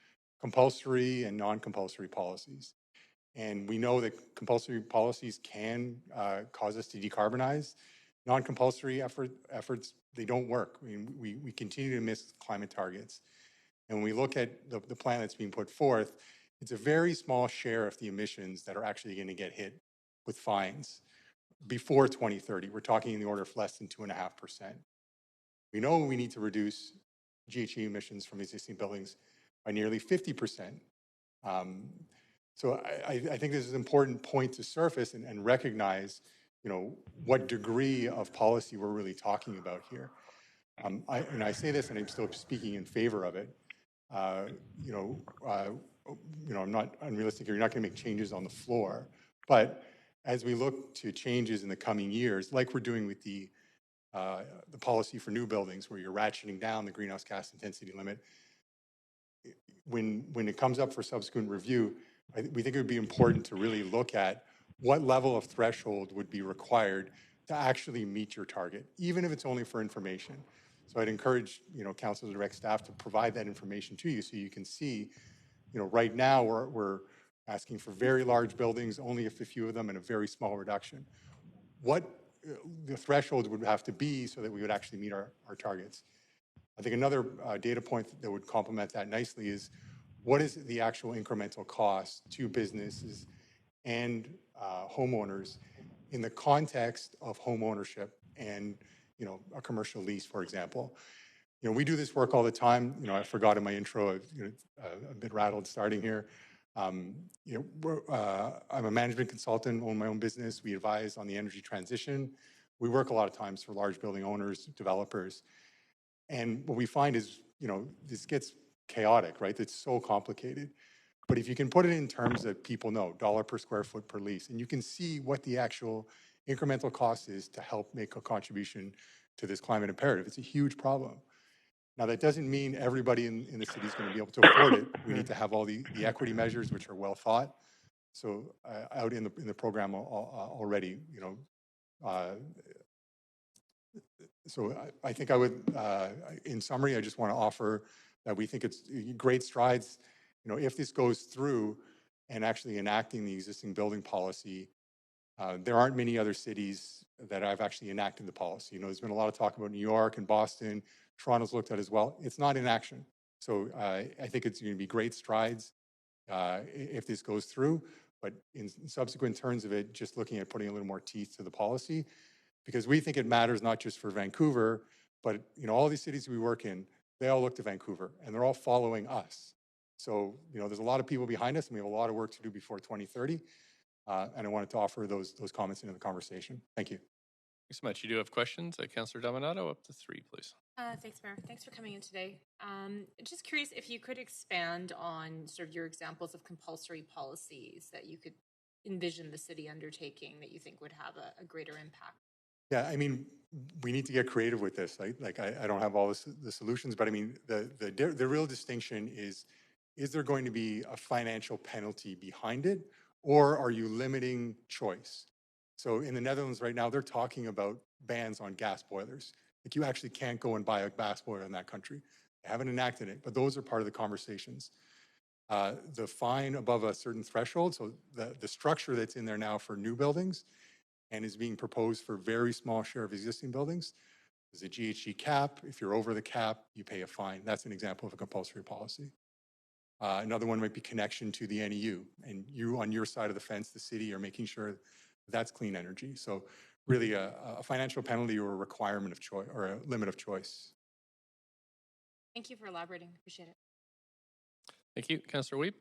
compulsory and non-compulsory policies. And we know that compulsory policies can cause us to decarbonize. Non-compulsory efforts, they don't work. I mean, we continue to miss climate targets. And when we look at the plan that's being put forth, it's a very small share of the emissions that are actually going to get hit with fines before 2030. We're talking in the order of less than 2.5%. We know we need to reduce GHG emissions from existing buildings by nearly 50%. So I think this is an important point to surface and recognize what degree of policy we're really talking about here. And I say this, and I'm still speaking in favor of it. I'm not unrealistic here. You're not going to make changes on the floor. But as we look to changes in the coming years, like we're doing with the policy for new buildings, where you're ratcheting down the greenhouse gas intensity limit, when it comes up for subsequent review, we think it would be important to really look at what level of threshold would be required to actually meet your target, even if it's only for information. So I'd encourage, council to direct staff to provide that information to you so you can see, right now we're asking for very large buildings, only a few of them, and a very small reduction. What the threshold would have to be so that we would actually meet our targets. I think another data point that would complement that nicely is what is the actual incremental cost to businesses and homeowners in the context of home ownership and a commercial lease, for example. We do this work all the time. I forgot in my intro, a bit rattled starting here. I'm a management consultant, own my own business. We advise on the energy transition. We work a lot of times for large building owners, developers. And what we find is, this gets chaotic, right? It's so complicated. But if you can put it in terms that people know, dollar per square foot per lease, and you can see what the actual incremental cost is to help make a contribution to this climate imperative, it's a huge problem. Now, that doesn't mean everybody in the city is going to be able to afford it. We need to have all the equity measures, which are well thought. So out in the program already, so I think I would, in summary, I just want to offer that we think it's great strides. If this goes through and actually enacting the existing building policy, there aren't many other cities that have actually enacted the policy. There's been a lot of talk about New York and Boston. Toronto's looked at as well. It's not in action. So I think it's going to be great strides if this goes through. But in subsequent terms of it, just looking at putting a little more teeth to the policy, because we think it matters not just for Vancouver, but all these cities we work in, they all look to Vancouver, and they're all following us. So, there's a lot of people behind us, and we have a lot of work to do before 2030. And I wanted to offer those comments into the conversation. Thank you. Thanks so much. You do have questions. Councillor Dominato, up to 3, please. Thanks, Mayor. Thanks for coming in today. Just curious if you could expand on sort of your examples of compulsory policies that you could envision the city undertaking that you think would have a greater impact. Yeah, I mean, we need to get creative with this. I don't have all the solutions, but I mean, the real distinction is there going to be a financial penalty behind it, or are you limiting choice? So in the Netherlands right now, they're talking about bans on gas boilers. Like, you actually can't go and buy a gas boiler in that country. They haven't enacted it, but those are part of the conversations. The fine above a certain threshold, so the structure that's in there now for new buildings and is being proposed for very small share of existing buildings, there's a GHG cap. If you're over the cap, you pay a fine. That's an example of a compulsory policy. Another one might be connection to the NEU, and you on your side of the fence, the city, are making sure that's clean energy. So really a financial penalty or a requirement of choice or a limit of choice. Thank you for elaborating. Appreciate it. Thank you. Councillor Weep.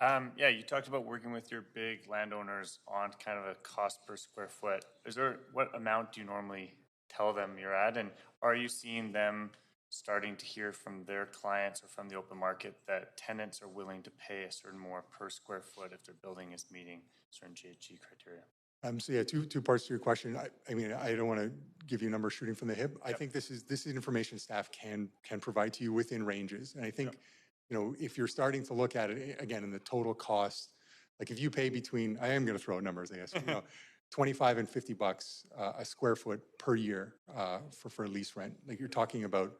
Yeah, you talked about working with your big landowners on kind of a cost per square foot. What amount do you normally tell them you're at? And are you seeing them starting to hear from their clients or from the open market that tenants are willing to pay a certain more per square foot if their building is meeting certain GHG criteria? So yeah, two parts to your question. I mean, I don't want to give you numbers shooting from the hip. Yep. I think this is information staff can provide to you within ranges. And I think, if you're starting to look at it again in the total cost, like if you pay between, I am going to throw out numbers, I guess, $25 and $50 a square foot per year for lease rent. Like, you're talking about,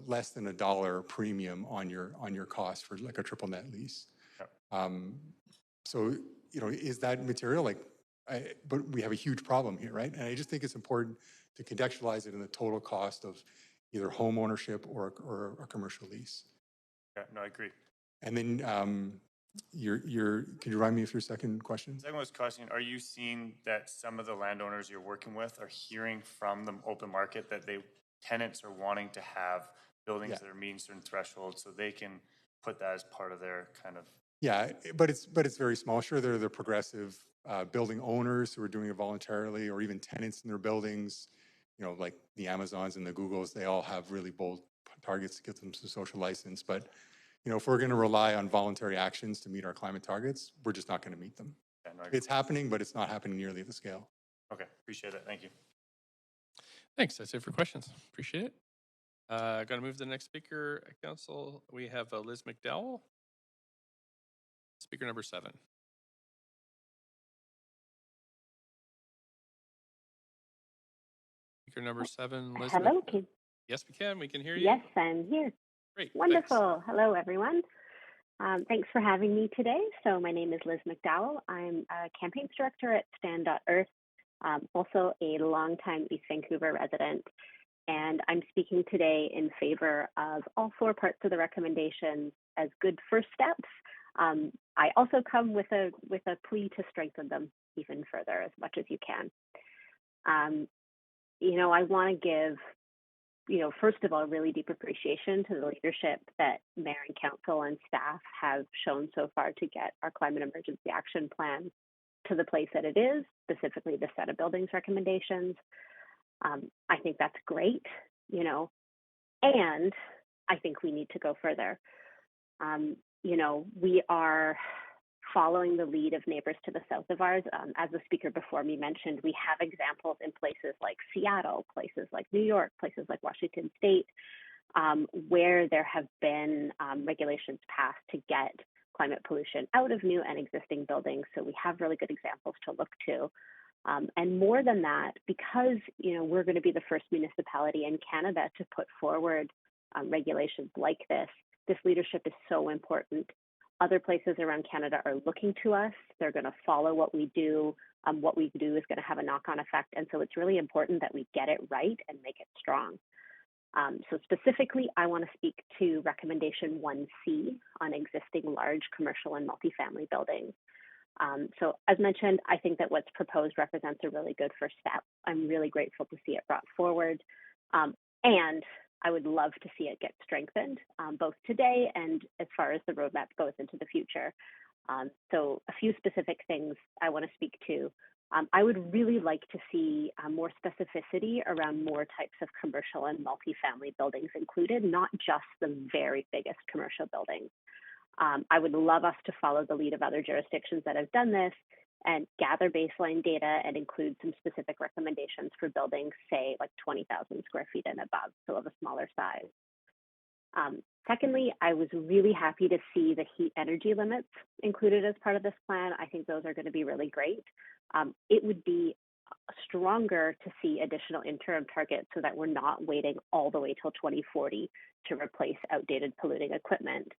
less than $1 premium on your cost for like a triple net lease. Yep. So, is that material? But we have a huge problem here, right? And I just think it's important to contextualize it in the total cost of either home ownership or a commercial lease. Yeah, no, I agree. And then can you remind me of your second question? The second was question, are you seeing that some of the landowners you're working with are hearing from the open market that tenants are wanting to have buildings that are meeting certain thresholds so they can put that as part of their kind of... Yeah, but it's very small. Sure, they're the progressive building owners who are doing it voluntarily, or even tenants in their buildings, like the Amazons and the Googles. They all have really bold targets to get them some social license. But, if we're going to rely on voluntary actions to meet our climate targets, we're just not going to meet them. Yeah, no, it's happening, but it's not happening nearly at the scale. Okay, appreciate it. Thank you. Thanks. That's it for questions. Appreciate it. Going to move to the next speaker at council. We have Liz McDowell, speaker number 7. Speaker number 7, Liz. Hello. Yes, we can. We can hear you. Yes, I'm here. Great. Wonderful. Thanks. Hello, everyone. Thanks for having me today. So my name is Liz McDowell. I'm a campaigns director at Stand.Earth, also a longtime East Vancouver resident. And I'm speaking today in favor of all 4 parts of the recommendations as good first steps. I also come with a plea to strengthen them even further as much as you can. I want to give, first of all, really deep appreciation to the leadership that Mayor and Council and staff have shown so far to get our Climate Emergency Action Plan to the place that it is, specifically the set of buildings recommendations. I think that's great, and I think we need to go further. We are following the lead of neighbors to the south of ours. As the speaker before me mentioned, we have examples in places like Seattle, places like New York, places like Washington State, where there have been regulations passed to get climate pollution out of new and existing buildings. So we have really good examples to look to. And more than that, because we're going to be the first municipality in Canada to put forward regulations like this leadership is so important. Other places around Canada are looking to us. They're going to follow what we do. What we do is going to have a knock-on effect. And so it's really important that we get it right and make it strong. So specifically, I want to speak to recommendation 1C on existing large commercial and multifamily buildings. So as mentioned, I think that what's proposed represents a really good first step. I'm really grateful to see it brought forward. And I would love to see it get strengthened, both today and as far as the roadmap goes into the future. So a few specific things I want to speak to. I would really like to see more specificity around more types of commercial and multifamily buildings included, not just the very biggest commercial buildings. I would love us to follow the lead of other jurisdictions that have done this and gather baseline data and include some specific recommendations for buildings, say like 20,000 square feet and above, so of a smaller size. Secondly, I was really happy to see the heat energy limits included as part of this plan. I think those are going to be really great. It would be stronger to see additional interim targets so that we're not waiting all the way till 2040 to replace outdated polluting equipment.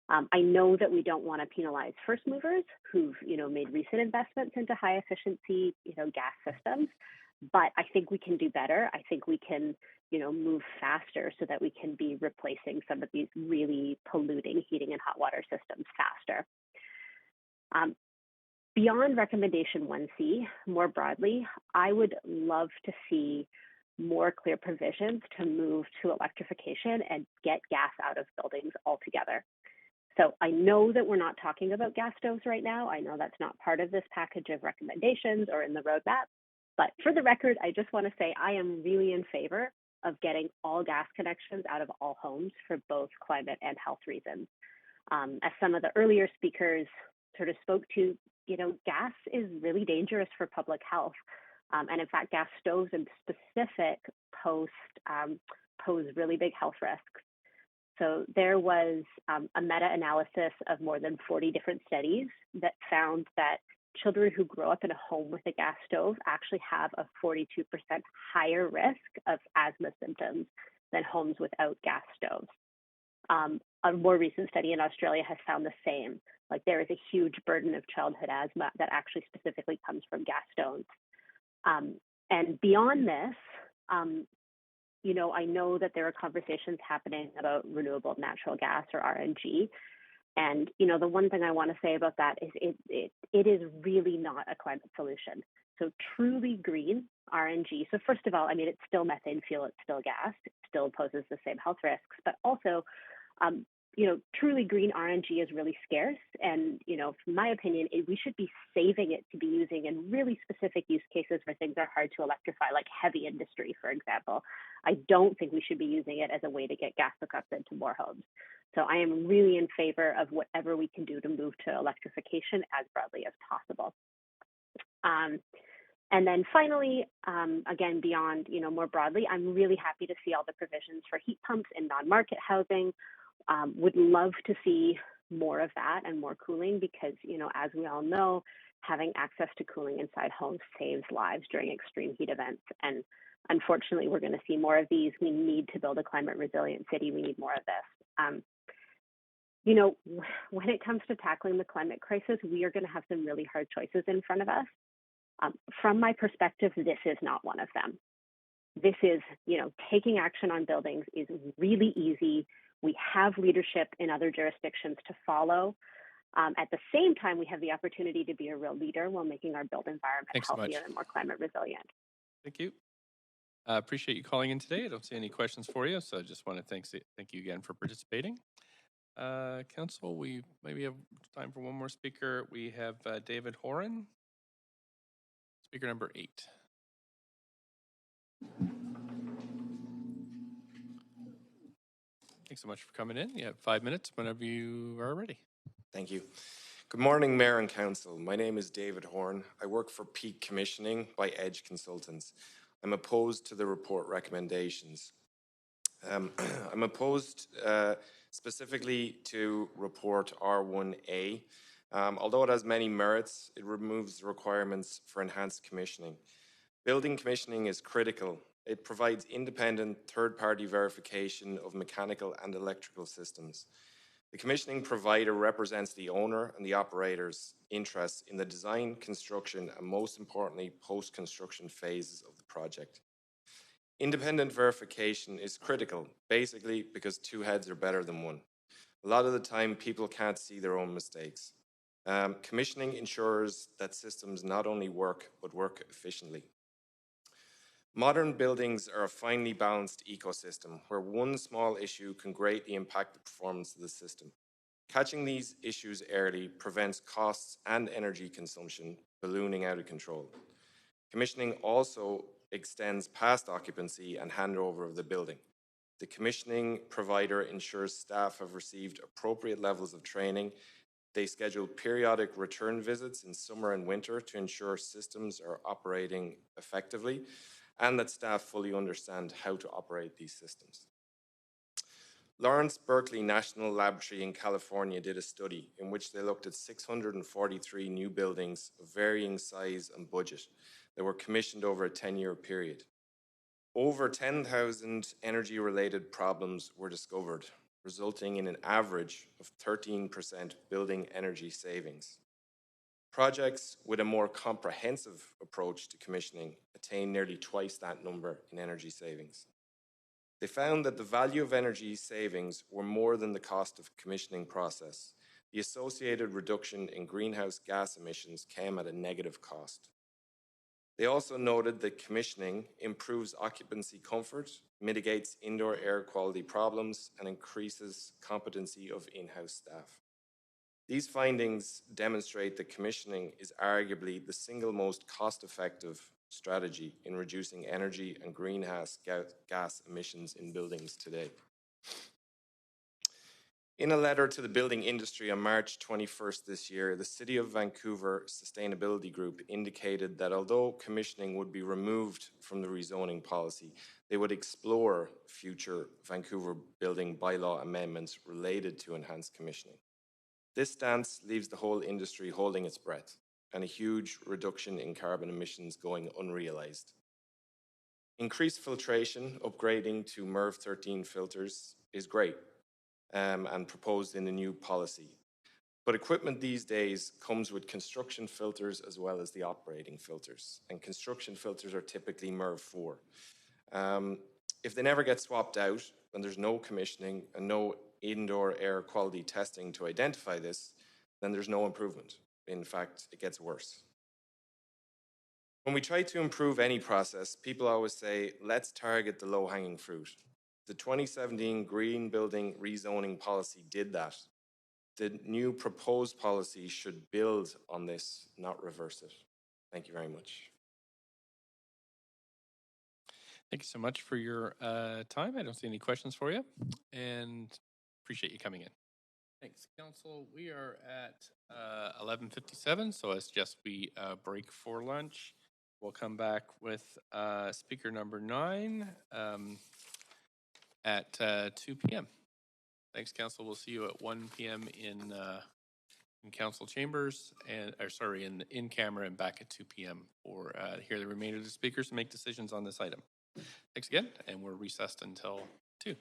I know that we don't want to penalize first movers who've made recent investments into high efficiency gas systems, but I think we can do better. I think we can move faster so that we can be replacing some of these really polluting heating and hot water systems faster. Beyond recommendation 1C, more broadly, I would love to see more clear provisions to move to electrification and get gas out of buildings altogether. So I know that we're not talking about gas stoves right now. I know that's not part of this package of recommendations or in the roadmap. But for the record, I just want to say I am really in favor of getting all gas connections out of all homes for both climate and health reasons. As some of the earlier speakers sort of spoke to, gas is really dangerous for public health. And in fact, gas stoves in specific pose really big health risks. So there was a meta-analysis of more than 40 different studies that found that children who grow up in a home with a gas stove actually have a 42% higher risk of asthma symptoms than homes without gas stoves. A more recent study in Australia has found the same. Like there is a huge burden of childhood asthma that actually specifically comes from gas stoves. And beyond this, I know that there are conversations happening about renewable natural gas or RNG. And, the one thing I want to say about that is it is really not a climate solution. So truly green RNG. So first of all, it's still methane fuel, it's still gas, it still poses the same health risks, but also, truly green RNG is really scarce. And, from my opinion, we should be saving it to be using in really specific use cases where things are hard to electrify, like heavy industry, for example. I don't think we should be using it as a way to get gas hookups into more homes. So I am really in favor of whatever we can do to move to electrification as broadly as possible. And then finally, again, beyond, more broadly, I'm really happy to see all the provisions for heat pumps in non-market housing. Would love to see more of that and more cooling because, as we all know, having access to cooling inside homes saves lives during extreme heat events. And unfortunately, we're going to see more of these. We need to build a climate resilient city. We need more of this. When it comes to tackling the climate crisis, we are going to have some really hard choices in front of us. From my perspective, this is not one of them. This is, taking action on buildings is really easy. We have leadership in other jurisdictions to follow. At the same time, we have the opportunity to be a real leader while making our built environment healthier and more climate resilient. Thank you. I appreciate you calling in today. I don't see any questions for you, so I just want to thank you again for participating. Council, we maybe have time for one more speaker. We have David Horan, speaker number 8. Thanks so much for coming in. You have 5 minutes whenever you are ready. Thank you. Good morning, Mayor and Council. My name is David Horn. I work for Peak Commissioning by Edge Consultants. I'm opposed to the report recommendations. I'm opposed specifically to report R1A. Although it has many merits, it removes the requirements for enhanced commissioning. Building commissioning is critical. It provides independent third-party verification of mechanical and electrical systems. The commissioning provider represents the owner and the operator's interests in the design, construction, and most importantly, post-construction phases of the project. Independent verification is critical, basically because 2 heads are better than 1. A lot of the time, people can't see their own mistakes. Commissioning ensures that systems not only work, but work efficiently. Modern buildings are a finely balanced ecosystem where one small issue can greatly impact the performance of the system. Catching these issues early prevents costs and energy consumption ballooning out of control. Commissioning also extends past occupancy and handover of the building. The commissioning provider ensures staff have received appropriate levels of training. They schedule periodic return visits in summer and winter to ensure systems are operating effectively and that staff fully understand how to operate these systems. Lawrence Berkeley National Laboratory in California did a study in which they looked at 643 new buildings of varying size and budget that were commissioned over a 10-year period. Over 10,000 energy-related problems were discovered, resulting in an average of 13% building energy savings. Projects with a more comprehensive approach to commissioning attain nearly twice that number in energy savings. They found that the value of energy savings were more than the cost of commissioning process. The associated reduction in greenhouse gas emissions came at a negative cost. They also noted that commissioning improves occupancy comfort, mitigates indoor air quality problems, and increases competency of in-house staff. These findings demonstrate that commissioning is arguably the single most cost-effective strategy in reducing energy and greenhouse gas emissions in buildings today. In a letter to the building industry on March 21st this year, the City of Vancouver Sustainability Group indicated that although commissioning would be removed from the rezoning policy, they would explore future Vancouver building bylaw amendments related to enhanced commissioning. This stance leaves the whole industry holding its breath and a huge reduction in carbon emissions going unrealized. Increased filtration, upgrading to MERV 13 filters is great and proposed in the new policy. But equipment these days comes with construction filters as well as the operating filters, and construction filters are typically MERV 4. If they never get swapped out and there's no commissioning and no indoor air quality testing to identify this, then there's no improvement. In fact, it gets worse. When we try to improve any process, people always say, let's target the low-hanging fruit. The 2017 Green Building Rezoning Policy did that. The new proposed policy should build on this, not reverse it. Thank you very much. Thank you so much for your time. I don't see any questions for you, and appreciate you coming in. Thanks, Council. We are at 11:57, so I suggest we break for lunch. We'll come back with speaker number 9 at 2 p.m. Thanks, Council. We'll see you at 1 p.m. in Council chambers, and in camera, and back at 2 p.m. for hear the remainder of the speakers and make decisions on this item. Thanks again, and we're recessed until 2.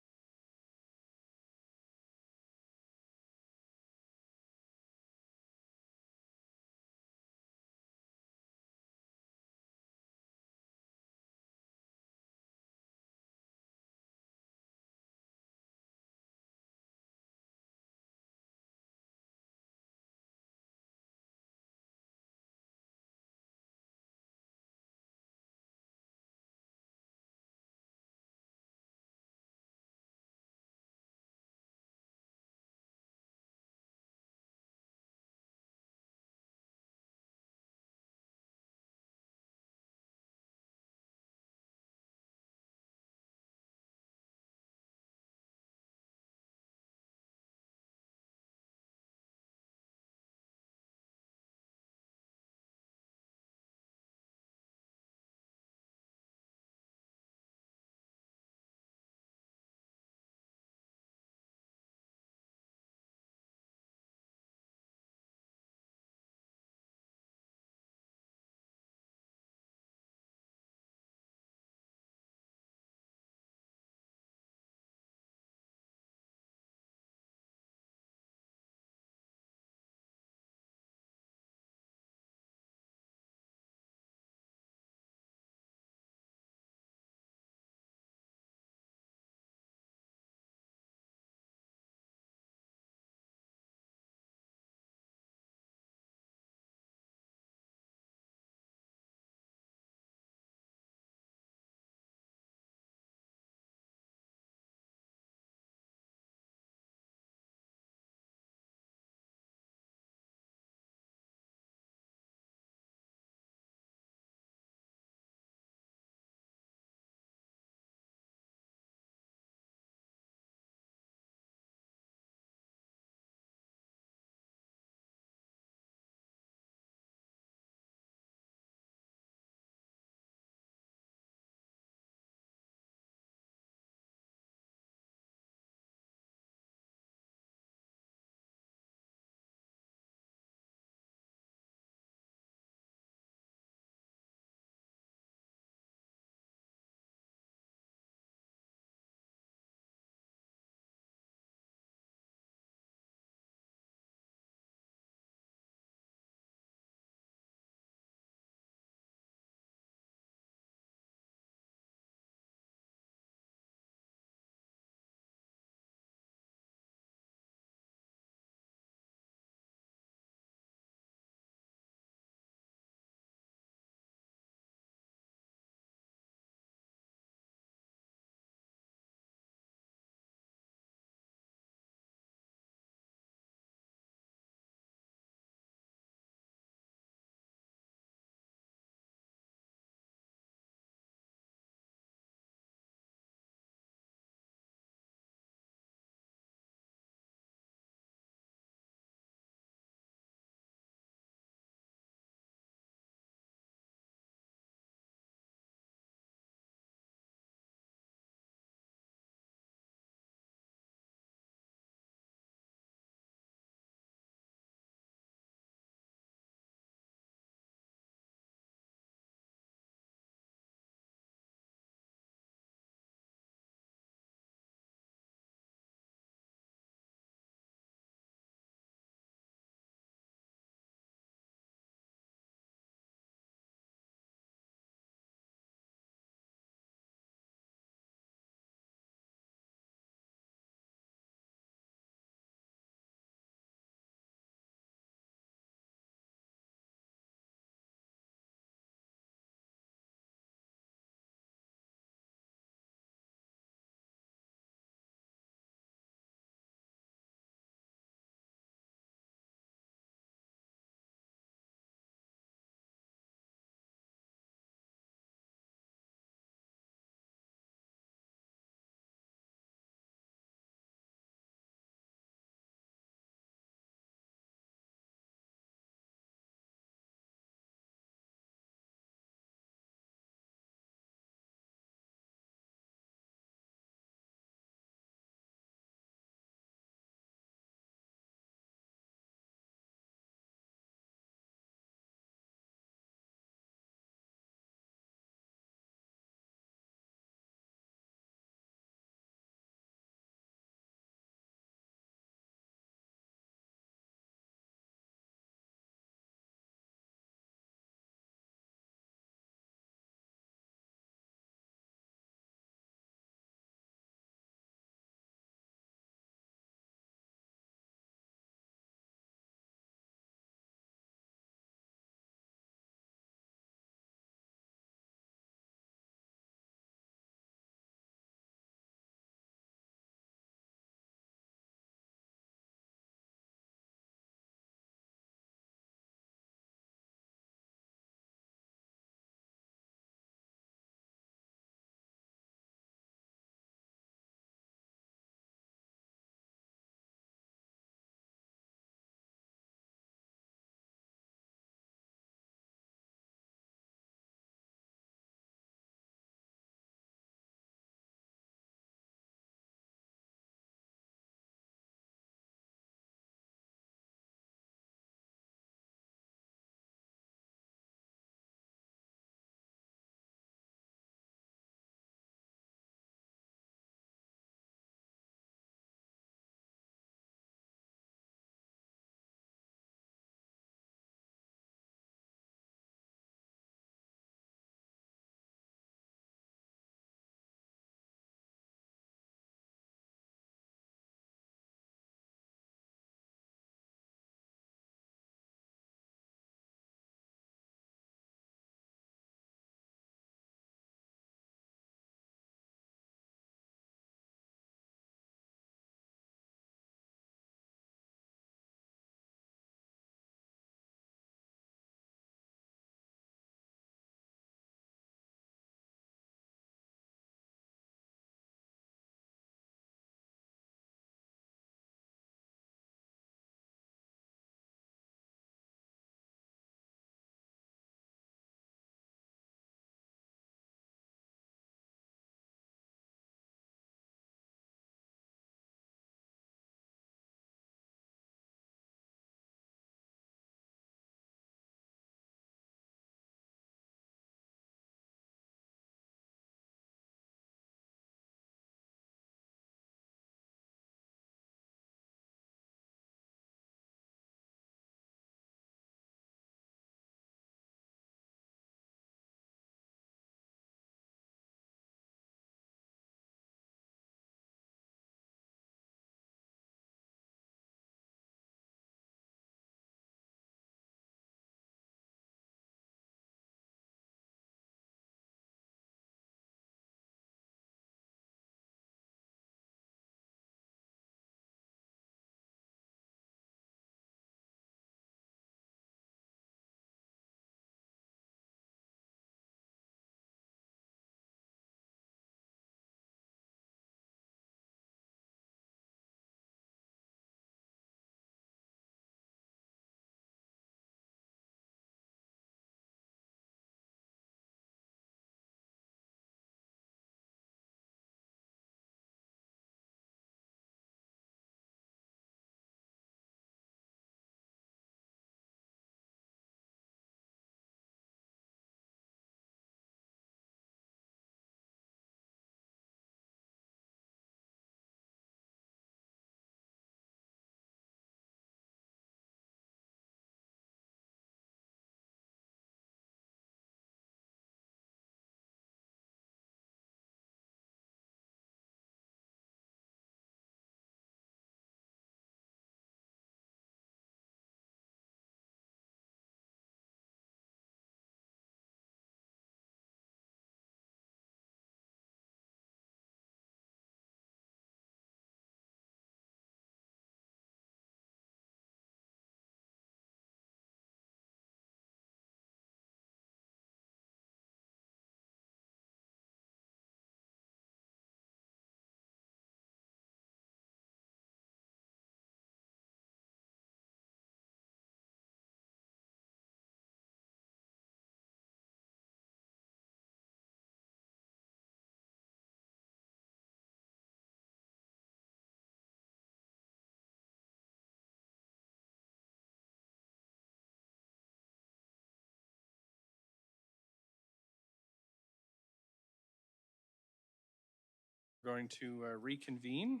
going to reconvene.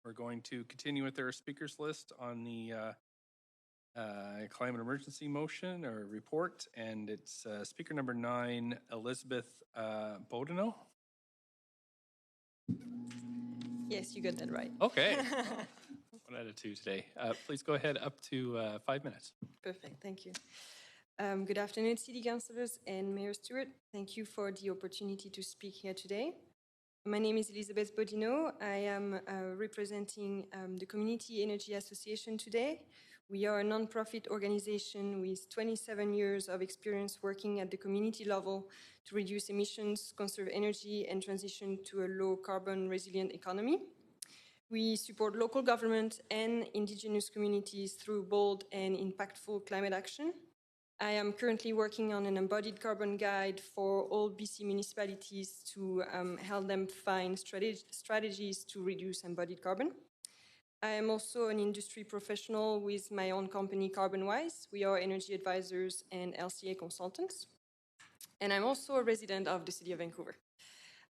We're going to continue with our speakers list on the climate emergency motion or report, and it's speaker number 9, Elizabeth Bodino. Yes, you got that right. Okay. 1 out of 2 today. Please go ahead, up to 5 minutes. Perfect, thank you. Good afternoon, City Councillors and Mayor Stewart. Thank you for the opportunity to speak here today. My name is Elizabeth Bodino. I am representing the Community Energy Association today. We are a non-profit organization with 27 years of experience working at the community level to reduce emissions, conserve energy, and transition to a low-carbon resilient economy. We support local government and Indigenous communities through bold and impactful climate action. I am currently working on an embodied carbon guide for all BC municipalities to help them find strategies to reduce embodied carbon. I am also an industry professional with my own company, CarbonWise. We are energy advisors and LCA consultants. And I'm also a resident of the City of Vancouver.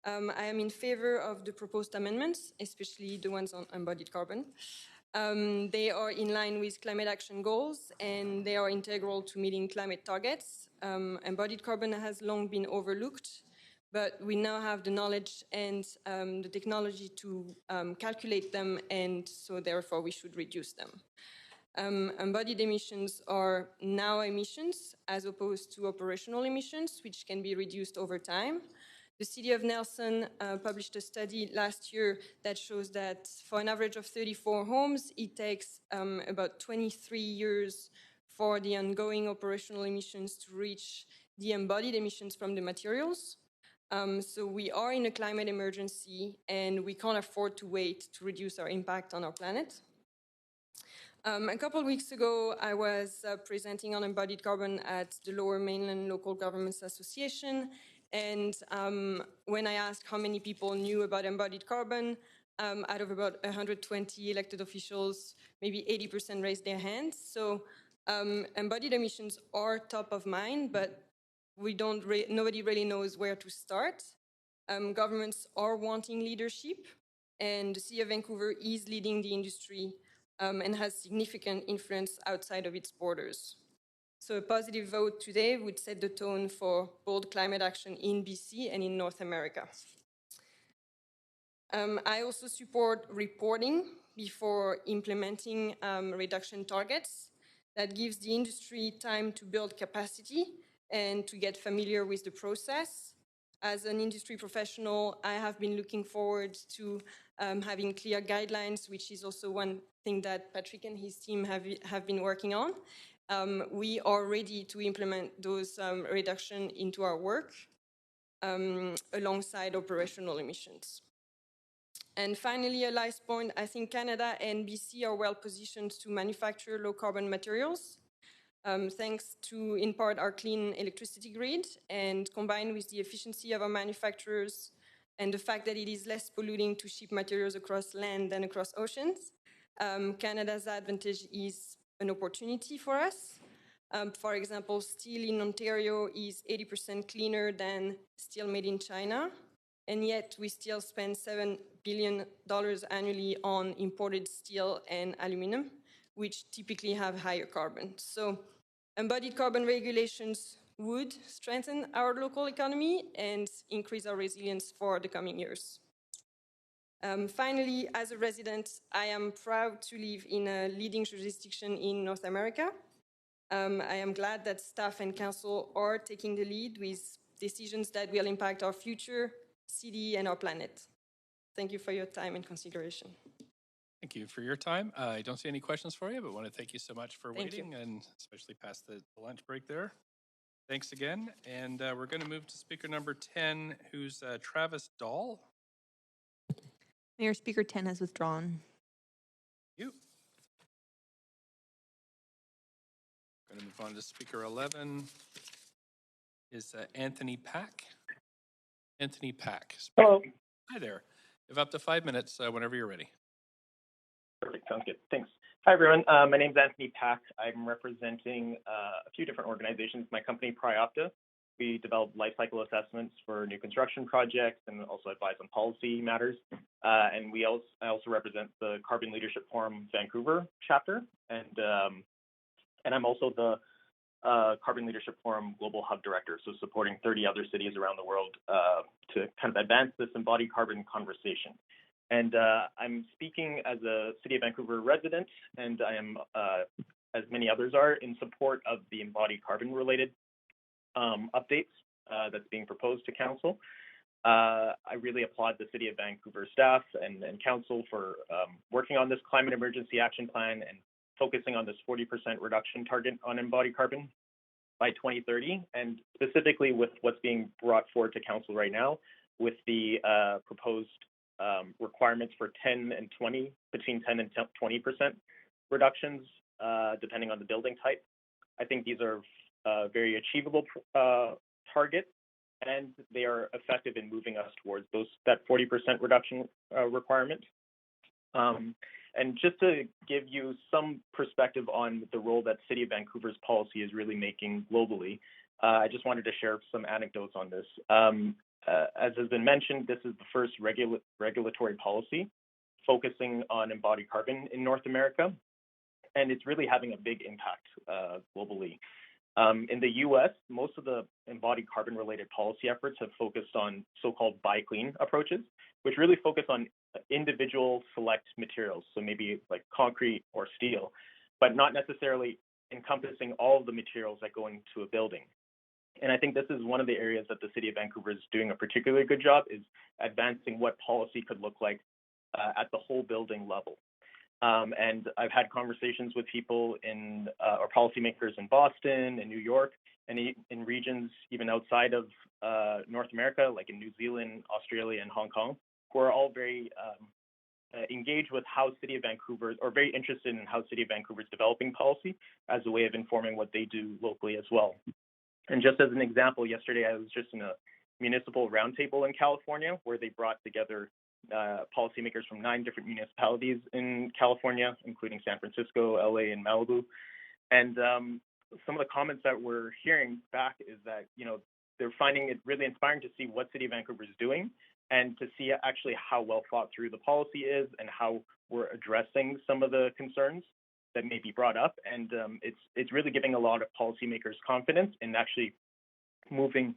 I am in favor of the proposed amendments, especially the ones on embodied carbon. They are in line with climate action goals and they are integral to meeting climate targets. Embodied carbon has long been overlooked, but we now have the knowledge and the technology to calculate them, and so therefore we should reduce them. Embodied emissions are now emissions as opposed to operational emissions, which can be reduced over time. The City of Nelson published a study last year that shows that for an average of 34 homes, it takes about 23 years for the ongoing operational emissions to reach the embodied emissions from the materials. So we are in a climate emergency and we can't afford to wait to reduce our impact on our planet. A couple of weeks ago, I was presenting on embodied carbon at the Lower Mainland Local Governments Association. And when I asked how many people knew about embodied carbon, out of about 120 elected officials, maybe 80% raised their hands. So embodied emissions are top of mind, but nobody really knows where to start. Governments are wanting leadership, and the City of Vancouver is leading the industry and has significant influence outside of its borders. So a positive vote today would set the tone for bold climate action in BC and in North America. I also support reporting before implementing reduction targets. That gives the industry time to build capacity and to get familiar with the process. As an industry professional, I have been looking forward to having clear guidelines, which is also one thing that Patrick and his team have been working on. We are ready to implement those reductions into our work alongside operational emissions. And finally, a last point, I think Canada and BC are well positioned to manufacture low carbon materials, thanks to, in part, our clean electricity grid, and combined with the efficiency of our manufacturers and the fact that it is less polluting to ship materials across land than across oceans. Canada's advantage is an opportunity for us. For example, steel in Ontario is 80% cleaner than steel made in China, and yet we still spend $7 billion annually on imported steel and aluminum, which typically have higher carbon. So embodied carbon regulations would strengthen our local economy and increase our resilience for the coming years. Finally, as a resident, I am proud to live in a leading jurisdiction in North America. I am glad that staff and council are taking the lead with decisions that will impact our future, city, and our planet. Thank you for your time and consideration. Thank you for your time. I don't see any questions for you, but want to thank you so much for waiting and especially past the lunch break there. Thanks again. And we're going to move to speaker number 10, who's Travis Dahl. Mayor, Speaker 10 has withdrawn. You. Going to move on to speaker 11 is Anthony Pack. Anthony Pack. Hello. Hi there. You have up to 5 minutes whenever you're ready. Perfect. Sounds good. Thanks. Hi, everyone. My name is Anthony Pack. I'm representing a few different organizations. My company, Priopta, We develop life cycle assessments for new construction projects and also advise on policy matters. And I also represent the Carbon Leadership Forum Vancouver chapter, and I'm also the Carbon Leadership Forum Global Hub Director, so supporting 30 other cities around the world to kind of advance this embodied carbon conversation. And I'm speaking as a City of Vancouver resident, and I am, as many others are, in support of the embodied carbon related updates that's being proposed to Council. I really applaud the City of Vancouver staff and Council for working on this climate emergency action plan and focusing on this 40% reduction target on embodied carbon by 2030, and specifically with what's being brought forward to Council right now with the proposed requirements for between 10 and 20% reductions, depending on the building type. I think these are very achievable targets, and they are effective in moving us towards that 40% reduction requirement. And just to give you some perspective on the role that City of Vancouver's policy is really making globally, I just wanted to share some anecdotes on this. As has been mentioned, this is the first regulatory policy focusing on embodied carbon in North America, and it's really having a big impact globally. In the US, most of the embodied carbon related policy efforts have focused on so-called buy clean approaches, which really focus on individual select materials, so maybe like concrete or steel, but not necessarily encompassing all of the materials that go into a building. And I think this is one of the areas that the City of Vancouver is doing a particularly good job, is advancing what policy could look like at the whole building level. And I've had conversations with people or policymakers in Boston and New York, and in regions even outside of North America, like in New Zealand, Australia, and Hong Kong, who are all very engaged with how City of Vancouver, or very interested in how City of Vancouver is developing policy as a way of informing what they do locally as well. And just as an example, yesterday I was just in a municipal roundtable in California where they brought together policymakers from 9 different municipalities in California, including San Francisco, LA, and Malibu. And some of the comments that we're hearing back is that, they're finding it really inspiring to see what City of Vancouver is doing and to see actually how well thought through the policy is and how we're addressing some of the concerns that may be brought up. And it's really giving a lot of policymakers confidence in actually moving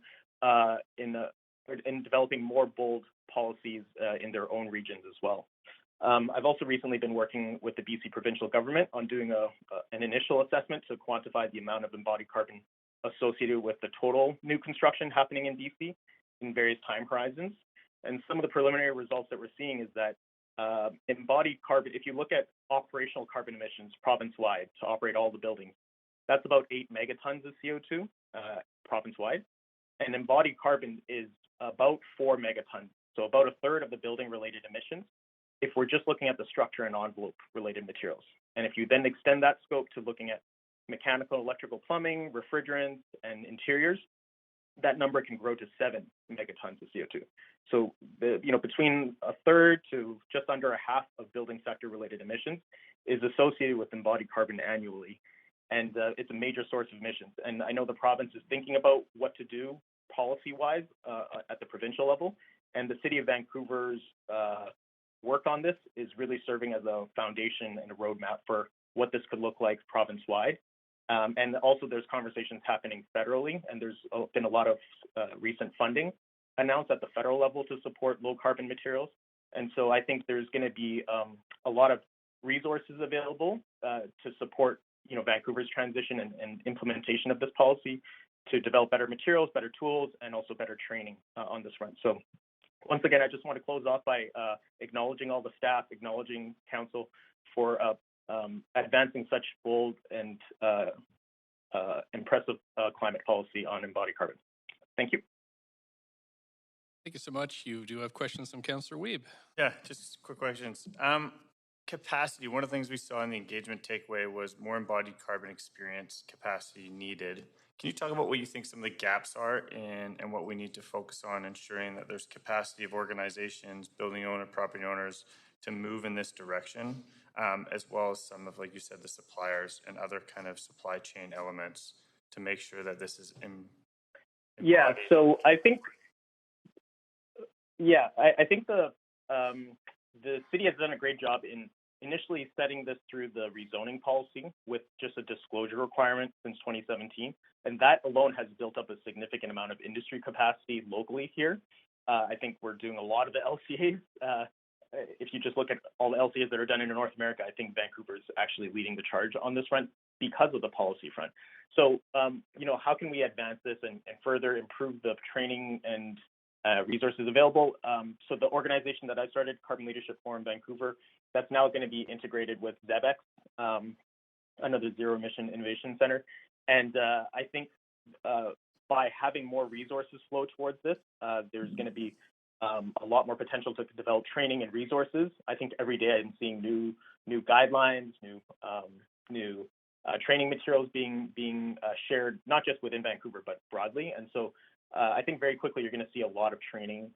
in developing more bold policies in their own regions as well. I've also recently been working with the BC provincial government on doing an initial assessment to quantify the amount of embodied carbon associated with the total new construction happening in BC in various time horizons. And some of the preliminary results that we're seeing is that embodied carbon, if you look at operational carbon emissions province-wide to operate all the buildings, that's about 8 megatons of CO2 province-wide. And embodied carbon is about 4 megatons, so about a third of the building-related emissions, if we're just looking at the structure and envelope-related materials. And if you then extend that scope to looking at mechanical, electrical, plumbing, refrigerants, and interiors, that number can grow to 7 megatons of CO2. So between a third to just under a half of building sector related emissions is associated with embodied carbon annually. And it's a major source of emissions. And I know the province is thinking about what to do policy-wise at the provincial level. And the City of Vancouver's work on this is really serving as a foundation and a roadmap for what this could look like province-wide. And also there's conversations happening federally, and there's been a lot of recent funding announced at the federal level to support low carbon materials. And so I think there's going to be a lot of resources available to support Vancouver's transition and implementation of this policy to develop better materials, better tools, and also better training on this front. So once again, I just want to close off by acknowledging all the staff, acknowledging Council for advancing such bold and impressive climate policy on embodied carbon. Thank you. Thank you so much. You do have questions from Councillor Wiebe. Yeah, just quick questions. Capacity, one of the things we saw in the engagement takeaway was more embodied carbon experience capacity needed. Can you talk about what you think some of the gaps are and what we need to focus on ensuring that there's capacity of organizations, building owner, property owners to move in this direction, as well as some of, like you said, the suppliers and other kind of supply chain elements to make sure that this is Yeah, so I think I think the city has done a great job in initially setting this through the rezoning policy with just a disclosure requirement since 2017, and that alone has built up a significant amount of industry capacity locally here. I think we're doing a lot of the LCAs. If you just look at all the LCAs that are done in North America, I think Vancouver is actually leading the charge on this front because of the policy front. So, how can we advance this and further improve the training and resources available? So the organization that I started, Carbon Leadership Forum Vancouver, that's now going to be integrated with ZEBEX, another Zero Emission Innovation Center. And I think by having more resources flow towards this, there's going to be a lot more potential to develop training and resources. I think every day I'm seeing new guidelines, new training materials being shared, not just within Vancouver, but broadly. And so I think very quickly you're going to see a lot of training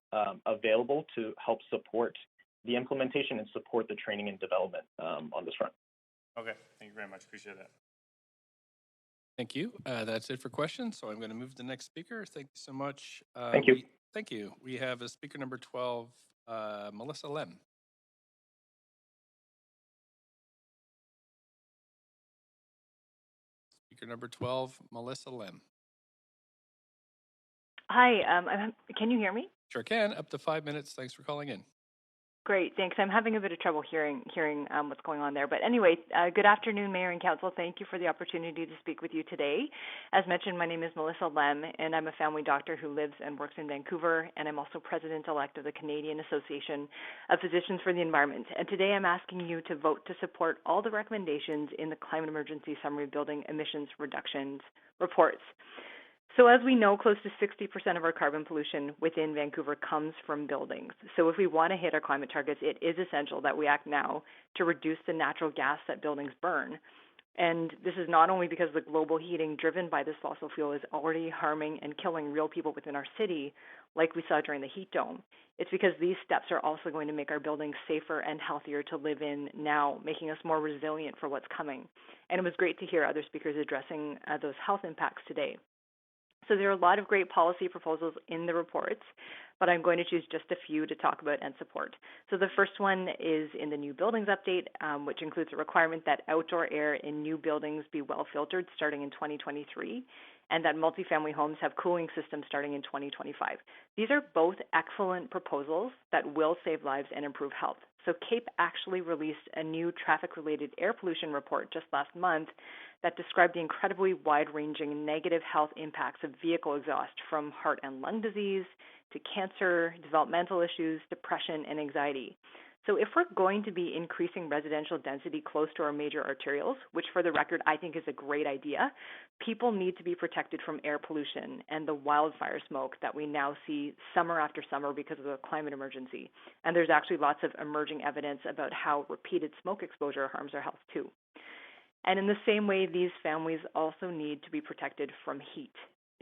available to help support the implementation and support the training and development on this front. Okay, thank you very much. Appreciate that. Thank you. That's it for questions. So I'm going to move to the next speaker. Thank you so much. Thank you. Thank you. We have a speaker number 12, Melissa Lem. Speaker number 12, Melissa Lem. Hi, can you hear me? Sure can. Up to 5 minutes. Thanks for calling in. Great, thanks. I'm having a bit of trouble hearing what's going on there. But anyway, good afternoon, Mayor and Council. Thank you for the opportunity to speak with you today. As mentioned, my name is Melissa Lem, and I'm a family doctor who lives and works in Vancouver, and I'm also President-elect of the Canadian Association of Physicians for the Environment. And today I'm asking you to vote to support all the recommendations in the Climate Emergency Summary Building Emissions Reductions reports. So as we know, close to 60% of our carbon pollution within Vancouver comes from buildings. So if we want to hit our climate targets, it is essential that we act now to reduce the natural gas that buildings burn. And this is not only because the global heating driven by this fossil fuel is already harming and killing real people within our city, like we saw during the heat dome. It's because these steps are also going to make our buildings safer and healthier to live in now, making us more resilient for what's coming. And it was great to hear other speakers addressing those health impacts today. So there are a lot of great policy proposals in the reports, but I'm going to choose just a few to talk about and support. So the first one is in the new buildings update, which includes a requirement that outdoor air in new buildings be well filtered starting in 2023, and that multifamily homes have cooling systems starting in 2025. These are both excellent proposals that will save lives and improve health. So CAPE actually released a new traffic-related air pollution report just last month that described the incredibly wide-ranging negative health impacts of vehicle exhaust, from heart and lung disease to cancer, developmental issues, depression, and anxiety. So if we're going to be increasing residential density close to our major arterials, which for the record I think is a great idea, people need to be protected from air pollution and the wildfire smoke that we now see summer after summer because of the climate emergency. And there's actually lots of emerging evidence about how repeated smoke exposure harms our health too. And in the same way, these families also need to be protected from heat.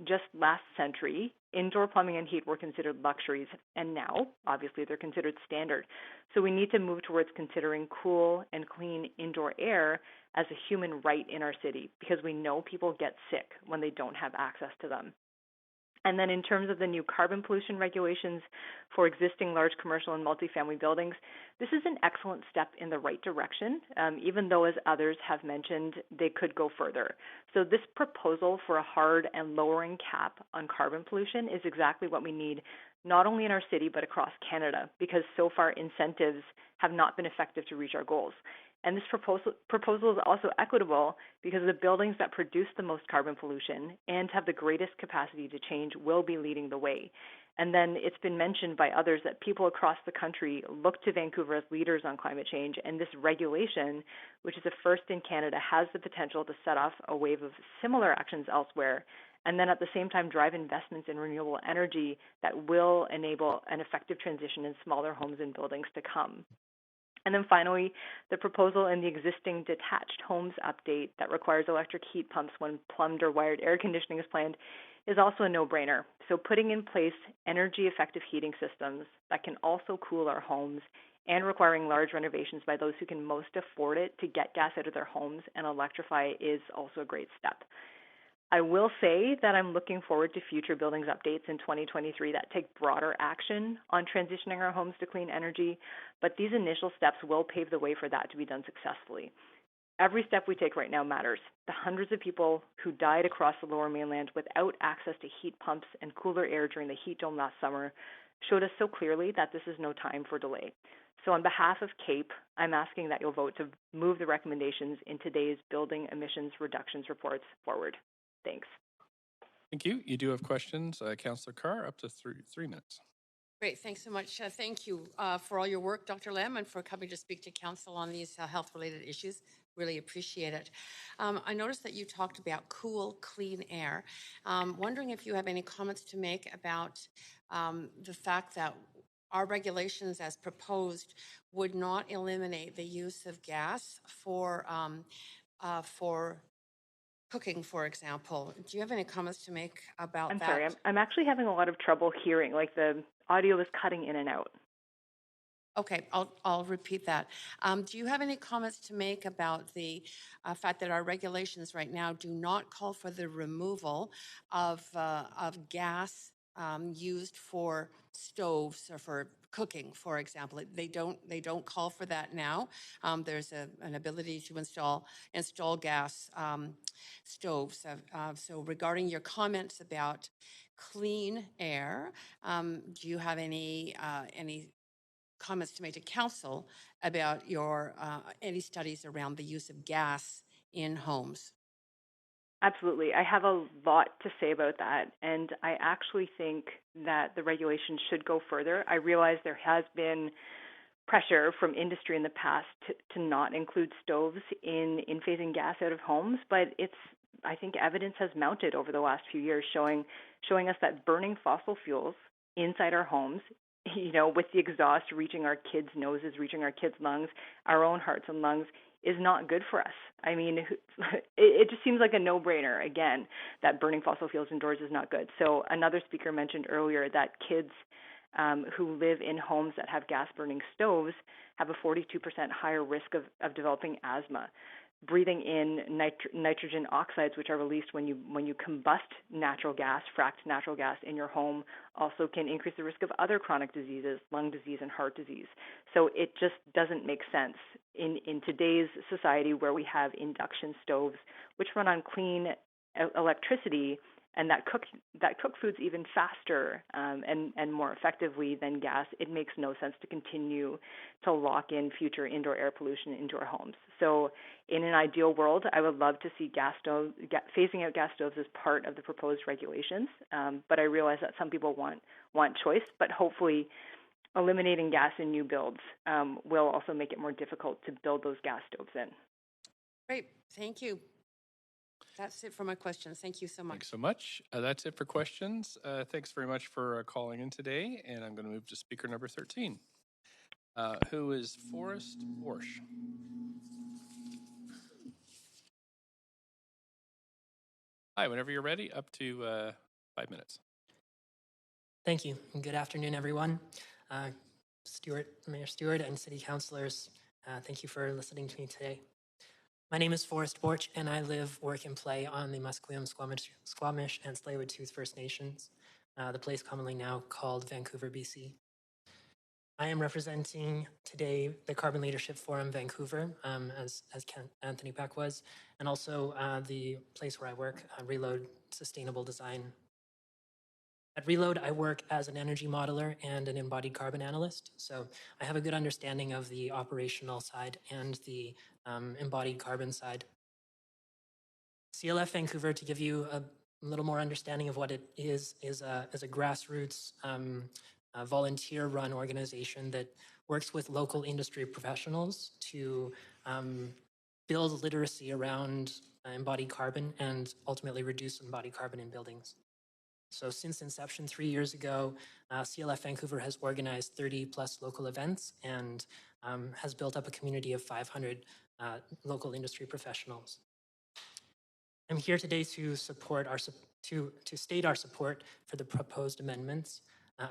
Just last century, indoor plumbing and heat were considered luxuries, and now, obviously, they're considered standard. So we need to move towards considering cool and clean indoor air as a human right in our city, because we know people get sick when they don't have access to them. And then in terms of the new carbon pollution regulations for existing large commercial and multifamily buildings, this is an excellent step in the right direction, even though, as others have mentioned, they could go further. So this proposal for a hard and lowering cap on carbon pollution is exactly what we need, not only in our city, but across Canada, because so far incentives have not been effective to reach our goals. And this proposal is also equitable because the buildings that produce the most carbon pollution and have the greatest capacity to change will be leading the way. And then it's been mentioned by others that people across the country look to Vancouver as leaders on climate change, and this regulation, which is a first in Canada, has the potential to set off a wave of similar actions elsewhere, and then at the same time drive investments in renewable energy that will enable an effective transition in smaller homes and buildings to come. And then finally, the proposal in the existing detached homes update that requires electric heat pumps when plumbed or wired air conditioning is planned is also a no-brainer. So putting in place energy-effective heating systems that can also cool our homes and requiring large renovations by those who can most afford it to get gas out of their homes and electrify is also a great step. I will say that I'm looking forward to future buildings updates in 2023 that take broader action on transitioning our homes to clean energy, but these initial steps will pave the way for that to be done successfully. Every step we take right now matters. The hundreds of people who died across the Lower Mainland without access to heat pumps and cooler air during the heat dome last summer showed us so clearly that this is no time for delay. So on behalf of CAPE, I'm asking that you'll vote to move the recommendations in today's building emissions reductions reports forward. Thanks. Thank you. You do have questions. Councillor Carr, up to three minutes. Great, thanks so much. Thank you for all your work, Dr. Lem, and for coming to speak to Council on these health-related issues. Really appreciate it. I noticed that you talked about cool, clean air. Wondering if you have any comments to make about the fact that our regulations as proposed would not eliminate the use of gas for cooking, for example. Do you have any comments to make about I'm that? sorry, I'm actually having a lot of trouble hearing, like the audio is cutting in and out. Okay, I'll repeat that. Do you have any comments to make about the fact that our regulations right now do not call for the removal of gas used for stoves or for cooking, for example? They don't call for that now. There's an ability to install gas stoves. So regarding your comments about clean air, do you have any comments to make to council about your any studies around the use of gas in homes? Absolutely. I have a lot to say about that, and I actually think that the regulation should go further. I realize there has been pressure from industry in the past to not include stoves in phasing gas out of homes, but I think evidence has mounted over the last few years showing us that burning fossil fuels inside our homes, with the exhaust reaching our kids' noses, reaching our kids' lungs, our own hearts and lungs, is not good for us. I mean, it just seems like a no-brainer, again, that burning fossil fuels indoors is not good. So another speaker mentioned earlier that kids who live in homes that have gas-burning stoves have a 42% higher risk of developing asthma. Breathing in nitrogen oxides, which are released when you combust natural gas, fracked natural gas in your home, also can increase the risk of other chronic diseases, lung disease and heart disease. So it just doesn't make sense in today's society where we have induction stoves, which run on clean electricity and that cook foods even faster and more effectively than gas. It makes no sense to continue to lock in future indoor air pollution into our homes. So in an ideal world, I would love to see phasing out gas stoves as part of the proposed regulations, but I realize that some people want choice, but hopefully eliminating gas in new builds will also make it more difficult to build those gas stoves in. Great, thank you. That's it for my questions. Thank you so much. Thanks so much. That's it for questions. Thanks very much for calling in today. And I'm going to move to speaker number 13, who is Forrest Borsch. Hi, whenever you're ready, up to 5 minutes. Thank you. And good afternoon, everyone. Mayor Stewart and city councilors, thank you for listening to me today. My name is Forrest Borch, and I live, work, and play on the Musqueam, Squamish, and Tsleil-Waututh First Nations, the place commonly now called Vancouver, BC. I am representing today the Carbon Leadership Forum Vancouver, as Anthony Peck was, and also the place where I work, Reload Sustainable Design. At Reload, I work as an energy modeler and an embodied carbon analyst, so I have a good understanding of the operational side and the embodied carbon side. CLF Vancouver, to give you a little more understanding of what it is a grassroots volunteer-run organization that works with local industry professionals to build literacy around embodied carbon and ultimately reduce embodied carbon in buildings. So since inception 3 years ago, CLF Vancouver has organized 30 plus local events and has built up a community of 500 local industry professionals. I'm here today to support to state our support for the proposed amendments,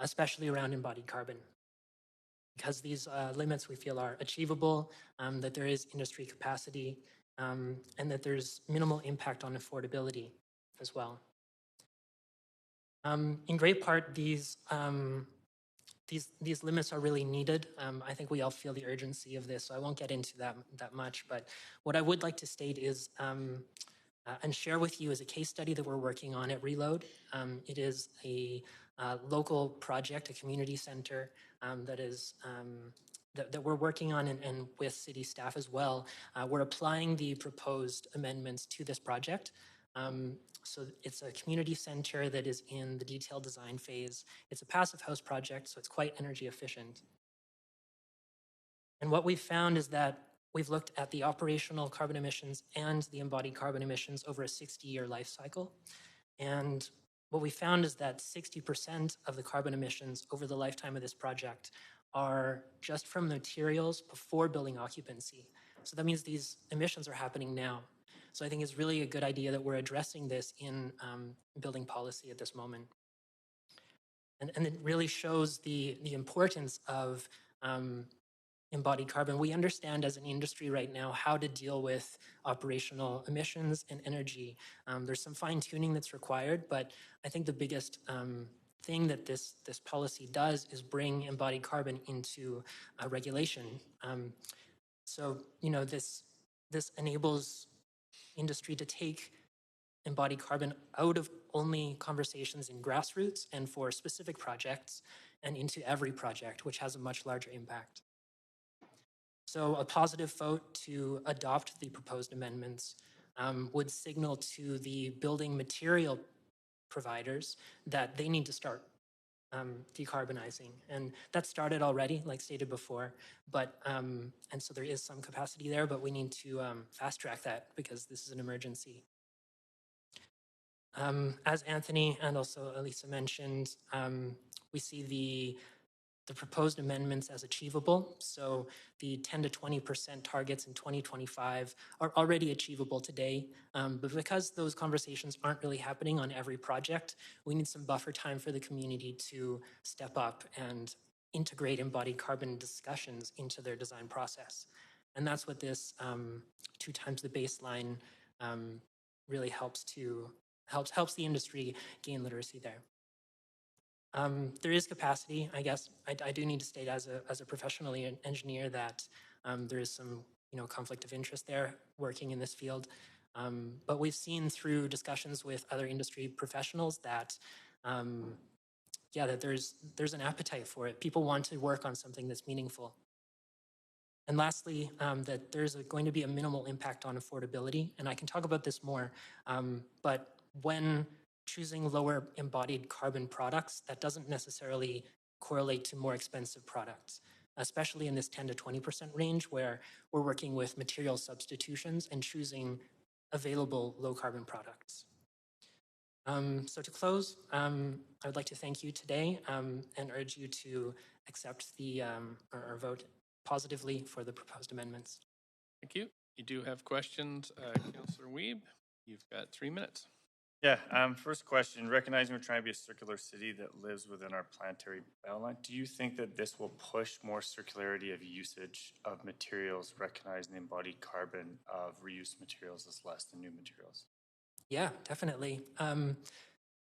especially around embodied carbon. Because these limits we feel are achievable, that there is industry capacity, and that there's minimal impact on affordability. as well. In great part, these limits are really needed. I think we all feel the urgency of this, so I won't get into that much. But what I would like to state is, and share with you, is a case study that we're working on at Reload. It is a local project, a community center that we're working on, and with city staff as well. We're applying the proposed amendments to this project. So it's a community center that is in the detailed design phase. It's a passive house project, so it's quite energy efficient. And what we've found is that we've looked at the operational carbon emissions and the embodied carbon emissions over a 60-year life cycle. And what we found is that 60% of the carbon emissions over the lifetime of this project are just from materials before building occupancy. So that means these emissions are happening now. So I think it's really a good idea that we're addressing this in building policy at this moment. And it really shows the importance of embodied carbon. We understand as an industry right now how to deal with operational emissions and energy. There's some fine tuning that's required, but I think the biggest thing that this policy does is bring embodied carbon into regulation. So, you know, this enables industry to take embodied carbon out of only conversations in grassroots and for specific projects and into every project, which has a much larger impact. So a positive vote to adopt the proposed amendments would signal to the building material providers that they need to start decarbonizing. And that started already, like stated before, but and so there is some capacity there, but we need to fast track that because this is an emergency. As Anthony and also Elisa mentioned, we see the proposed amendments as achievable. So the 10 to 20% targets in 2025 are already achievable today. But because those conversations aren't really happening on every project, we need some buffer time for the community to step up and integrate embodied carbon discussions into their design process. And that's what this 2 times the baseline really helps the industry gain literacy there. There is capacity, I guess. I do need to state as a professional engineer that there is some conflict of interest there working in this field. But we've seen through discussions with other industry professionals that that there's an appetite for it. People want to work on something that's meaningful. And lastly, that there's going to be a minimal impact on affordability. And I can talk about this more, but when choosing lower embodied carbon products, that doesn't necessarily correlate to more expensive products, especially in this 10 to 20% range where we're working with material substitutions and choosing available low carbon products. So to close, I would like to thank you today and urge you to accept the or vote positively for the proposed amendments. Thank you. You do have questions, Councillor Wiebe. You've got 3 minutes. Yeah, first question, recognizing we're trying to be a circular city that lives within our planetary boundary, do you think that this will push more circularity of usage of materials, recognizing the embodied carbon of reused materials is less than new materials? Yeah, definitely.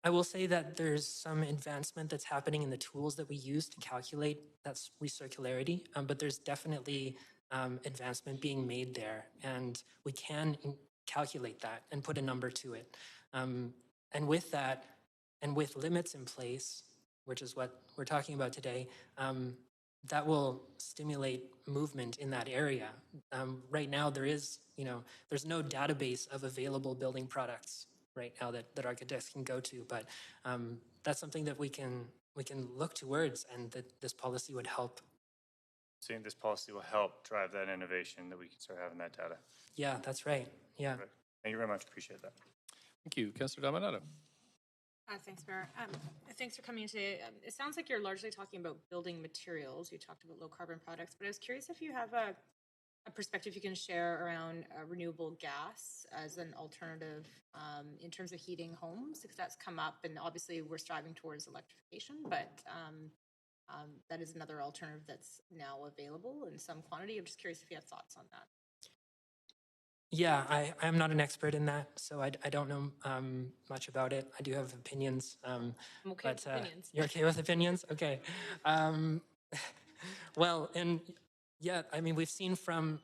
I will say that there's some advancement that's happening in the tools that we use to calculate that recircularity, but there's definitely advancement being made there, and we can calculate that and put a number to it. And with that, and with limits in place, which is what we're talking about today, that will stimulate movement in that area. Right now, there's no database of available building products right now that architects can go to, but that's something that we can look towards, and that this policy would help. Saying this policy will help drive that innovation, that we can start having that data. Yeah, that's right. Yeah. Thank you very much. Appreciate that. Thank you. Councillor Dominato. Thanks, Mayor. Thanks for coming in today. It sounds like you're largely talking about building materials. You talked about low carbon products, but I was curious if you have a perspective you can share around renewable gas as an alternative in terms of heating homes, because that's come up, and obviously we're striving towards electrification, but that is another alternative that's now available in some quantity. I'm just curious if you have thoughts on that. Yeah, I'm not an expert in that, so I don't know much about it. I do have opinions. I'm okay with opinions. You're okay with opinions? Okay. Um, well, and yeah, I mean, we've seen from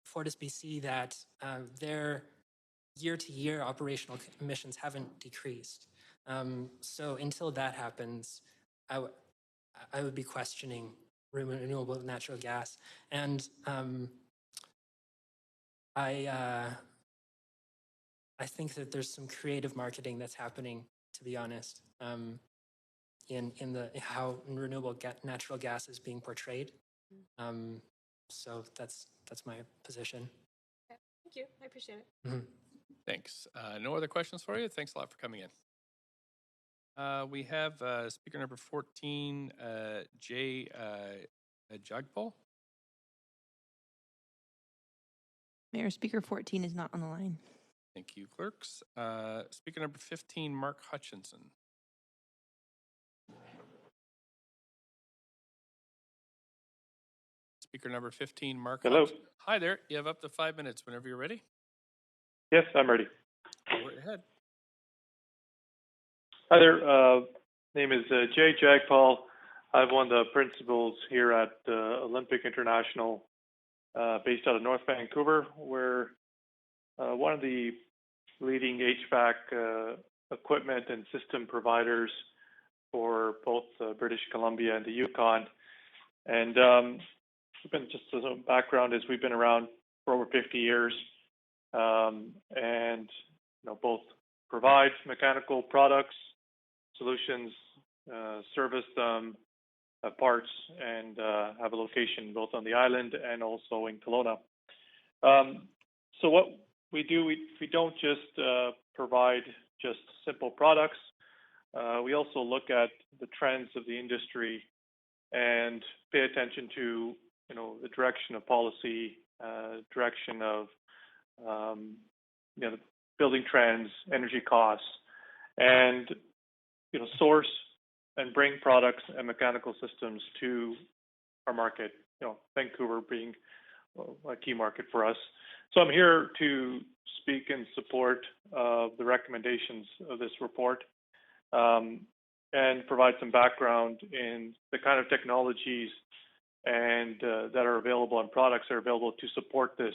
Fortis BC that their year-to-year operational emissions haven't decreased. So until that happens, I would be questioning renewable natural gas. And I think that there's some creative marketing that's happening, to be honest, in the how renewable natural gas is being portrayed. So that's my position. Okay. Thank you. I appreciate it. Mm-hmm. Thanks. No other questions for you. Thanks a lot for coming in. We have speaker number 14, Jay Jagpal. Mayor, speaker 14 is not on the line. Thank you, clerks. Speaker number 15, Mark Hutchinson. Speaker number 15, Mark. Hello. Hi there. You have up to 5 minutes whenever you're ready. Yes, I'm ready. Go ahead. Hi there. Name is Jay Jagpal. I'm one of the principals here at Olympic International, based out of North Vancouver. We're one of the leading HVAC equipment and system providers for both British Columbia and the Yukon. And we've been, just as a background, is we've been around for over 50 years, and both provide mechanical products, solutions, service them, parts, and have a location both on the island and also in Kelowna. So what we do, we don't just provide just simple products. We also look at the trends of the industry and pay attention to the direction of policy, direction of the building trends, energy costs, and source and bring products and mechanical systems to our market. Vancouver being a key market for us. So I'm here to speak in support of the recommendations of this report, and provide some background in the kind of technologies and that are available and products that are available to support this,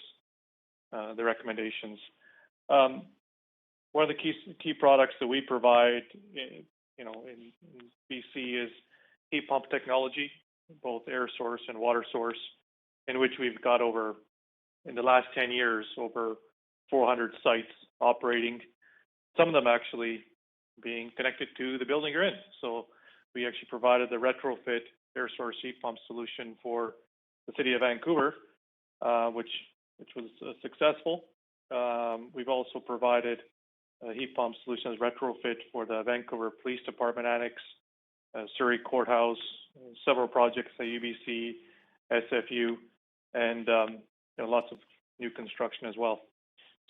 the recommendations. One of the key products that we provide in BC is heat pump technology, both air source and water source, in which we've got in the last 10 years, over 400 sites operating, some of them actually being connected to the building you're in. So we actually provided the retrofit air source heat pump solution for the city of Vancouver, which was successful. We've also provided heat pump solutions retrofit for the Vancouver Police Department Annex, Surrey Courthouse, several projects at UBC, SFU, and lots of new construction as well.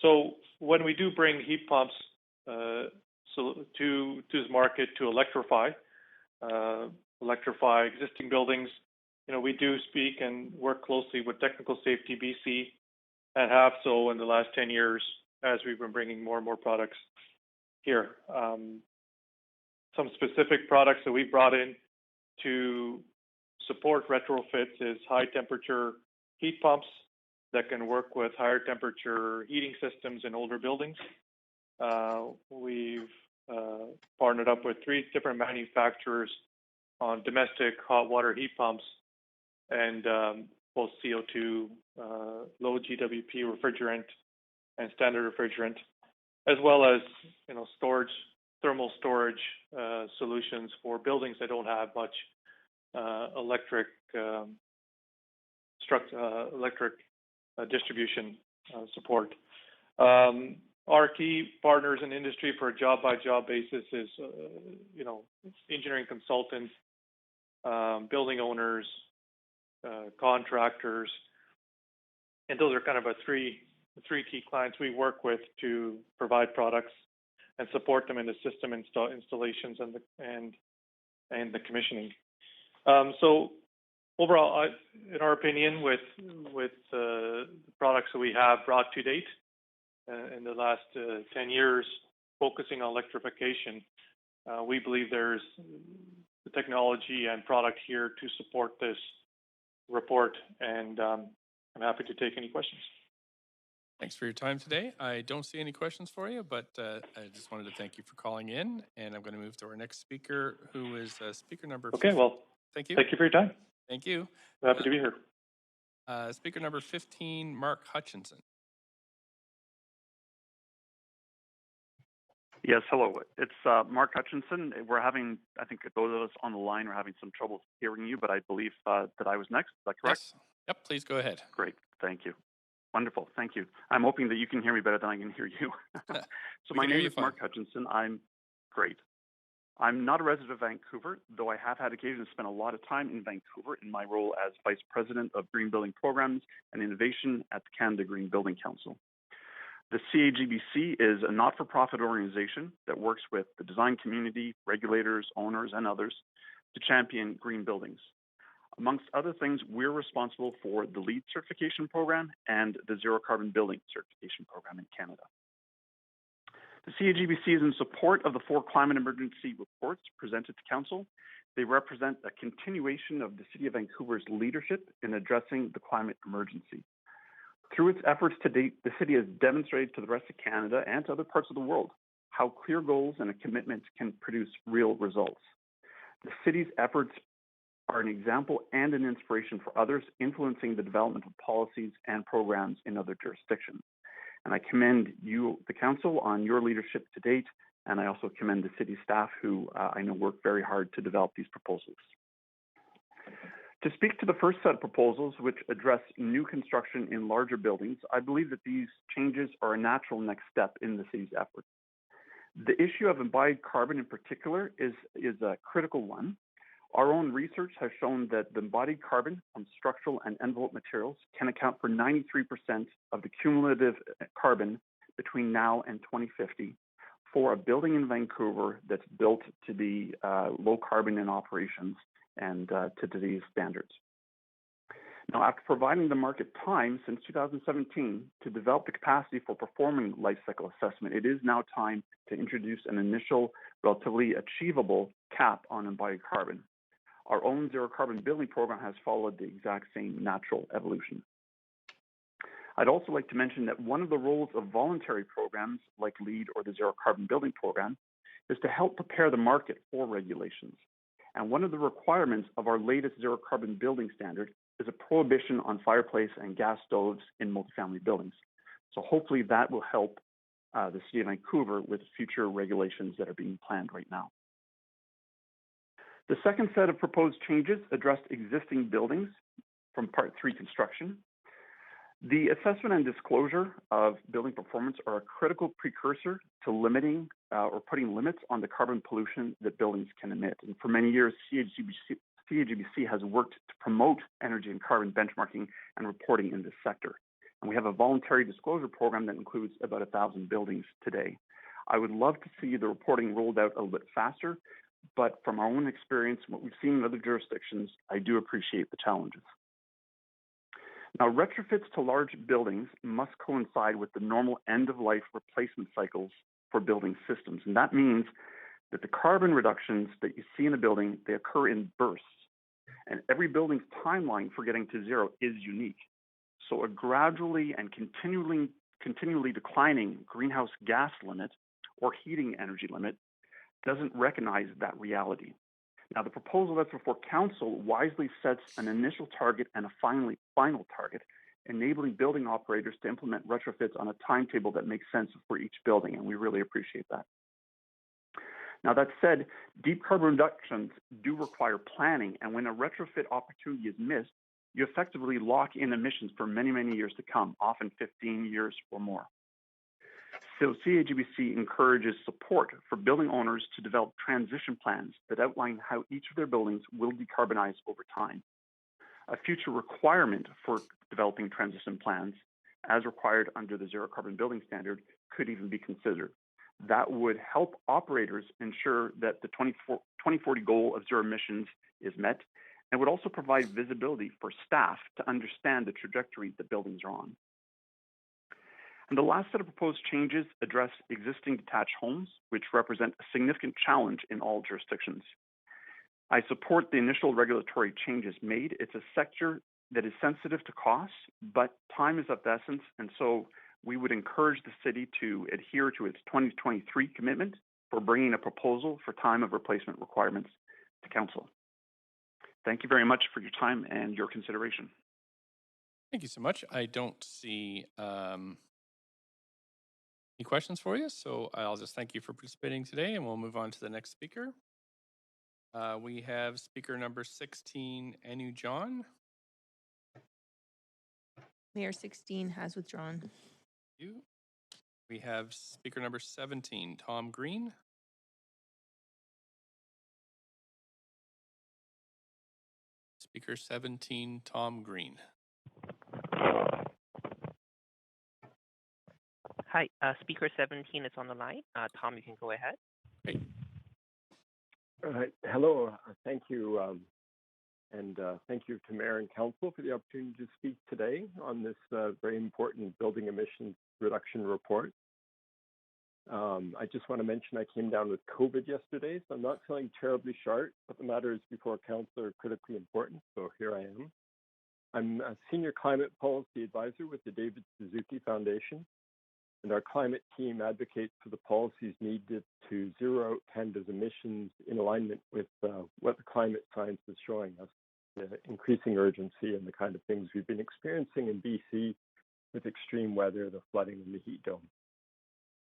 So when we do bring heat pumps to this market to electrify existing buildings, we do speak and work closely with Technical Safety BC, and have so in the last 10 years as we've been bringing more and more products here. Some specific products that we've brought in to support retrofits is high temperature heat pumps that can work with higher temperature heating systems in older buildings. We've partnered up with 3 different manufacturers on domestic hot water heat pumps and both CO2, low GWP refrigerant and standard refrigerant, as well as thermal storage solutions for buildings that don't have much electric distribution support. Our key partners in industry for a job-by-job basis is, engineering consultants, building owners, contractors, and those are kind of the three key clients we work with to provide products and support them in the system installations and the commissioning. So overall, in our opinion, with the products that we have brought to date in the last 10 years, focusing on electrification, we believe there's the technology and product here to support this report, and I'm happy to take any questions. Thanks for your time today. I don't see any questions for you, but I just wanted to thank you for calling in, and I'm going to move to our next speaker, who is speaker number 15. Okay, well, thank you. Thank you for your time. Thank you. Happy to be here. Speaker number 15, Mark Hutchinson. Yes, hello. It's Mark Hutchinson. We're having, I think those of us on the line are having some trouble hearing you, but I believe that I was next. Is that correct? Yes. Yep, please go ahead. Great, thank you. Wonderful, thank you. I'm hoping that you can hear me better than I can hear you. So my name is Mark Hutchinson. I'm great. I'm not a resident of Vancouver, though I have had occasion to spend a lot of time in Vancouver in my role as Vice President of Green Building Programs and Innovation at the Canada Green Building Council. The CAGBC is a not-for-profit organization that works with the design community, regulators, owners, and others to champion green buildings. Amongst other things, we're responsible for the LEED certification program and the Zero Carbon Building certification program in Canada. The CAGBC is in support of the 4 climate emergency reports presented to Council. They represent a continuation of the City of Vancouver's leadership in addressing the climate emergency. Through its efforts to date, the City has demonstrated to the rest of Canada and to other parts of the world how clear goals and a commitment can produce real results. The City's efforts are an example and an inspiration for others, influencing the development of policies and programs in other jurisdictions. And I commend you, the Council, on your leadership to date, and I also commend the City staff who I know work very hard to develop these proposals. To speak to the first set of proposals, which address new construction in larger buildings, I believe that these changes are a natural next step in the City's efforts. The issue of embodied carbon in particular is a critical one. Our own research has shown that the embodied carbon from structural and envelope materials can account for 93% of the cumulative carbon between now and 2050 for a building in Vancouver that's built to be low carbon in operations and to today's standards. Now, after providing the market time since 2017 to develop the capacity for performing life cycle assessment, it is now time to introduce an initial, relatively achievable cap on embodied carbon. Our own Zero Carbon Building program has followed the exact same natural evolution. I'd also like to mention that one of the roles of voluntary programs like LEED or the Zero Carbon Building program is to help prepare the market for regulations. And one of the requirements of our latest Zero Carbon Building standard is a prohibition on fireplace and gas stoves in multifamily buildings. So hopefully that will help the City of Vancouver with future regulations that are being planned right now. The second set of proposed changes addressed existing buildings from Part 3 construction. The assessment and disclosure of building performance are a critical precursor to limiting or putting limits on the carbon pollution that buildings can emit. And for many years, CAGBC has worked to promote energy and carbon benchmarking and reporting in this sector. And we have a voluntary disclosure program that includes about 1,000 buildings today. I would love to see the reporting rolled out a little bit faster, but from our own experience, what we've seen in other jurisdictions, I do appreciate the challenges. Now, retrofits to large buildings must coincide with the normal end-of-life replacement cycles for building systems. And that means that the carbon reductions that you see in a building, they occur in bursts. And every building's timeline for getting to zero is unique. So a gradually and continually declining greenhouse gas limit or heating energy limit doesn't recognize that reality. Now, the proposal that's before Council wisely sets an initial target and a final target, enabling building operators to implement retrofits on a timetable that makes sense for each building, and we really appreciate that. Now, that said, deep carbon reductions do require planning, and when a retrofit opportunity is missed, you effectively lock in emissions for many, many years to come, often 15 years or more. So CAGBC encourages support for building owners to develop transition plans that outline how each of their buildings will decarbonize over time. A future requirement for developing transition plans, as required under the Zero Carbon Building Standard, could even be considered. That would help operators ensure that the 2040 goal of zero emissions is met and would also provide visibility for staff to understand the trajectory the buildings are on. And the last set of proposed changes address existing detached homes, which represent a significant challenge in all jurisdictions. I support the initial regulatory changes made. It's a sector that is sensitive to costs, but time is of the essence, and so we would encourage the city to adhere to its 2023 commitment for bringing a proposal for time of replacement requirements to Council. Thank you very much for your time and your consideration. Thank you so much. I don't see any questions for you, so I'll just thank you for participating today, and we'll move on to the next speaker. We have speaker number 16, Anu John. Mayor 16 has withdrawn. Thank you. We have speaker number 17, Tom Green. Speaker 17, Tom Green. Hi, speaker 17 is on the line. Tom, you can go ahead. Great. Hello, thank you. Thank you to Mayor and Council for the opportunity to speak today on this very important building emissions reduction report. I just want to mention I came down with COVID yesterday, so I'm not feeling terribly sharp, but the matters before Council are critically important, so here I am. I'm a Senior Climate Policy Advisor with the David Suzuki Foundation, and our climate team advocates for the policies needed to zero out Canada's emissions in alignment with what the climate science is showing us, the increasing urgency and the kind of things we've been experiencing in BC with extreme weather, the flooding, and the heat dome.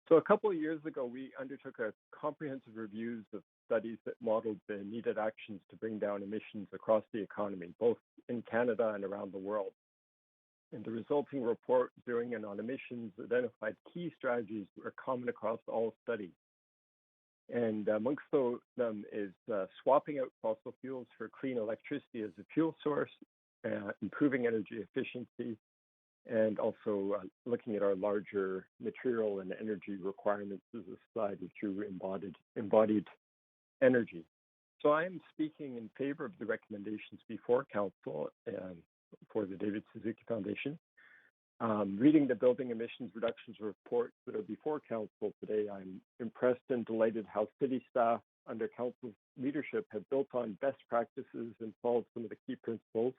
So a couple of years ago, we undertook a comprehensive reviews of studies that modeled the needed actions to bring down emissions across the economy, both in Canada and around the world. And the resulting report, zeroing in on emissions, identified key strategies that are common across all studies. And amongst them is swapping out fossil fuels for clean electricity as a fuel source, improving energy efficiency, and also looking at our larger material and energy requirements as a society through embodied energy. So I am speaking in favor of the recommendations before Council for the David Suzuki Foundation. Reading the building emissions reductions reports that are before Council today, I'm impressed and delighted how city staff under Council's leadership have built on best practices and followed some of the key principles.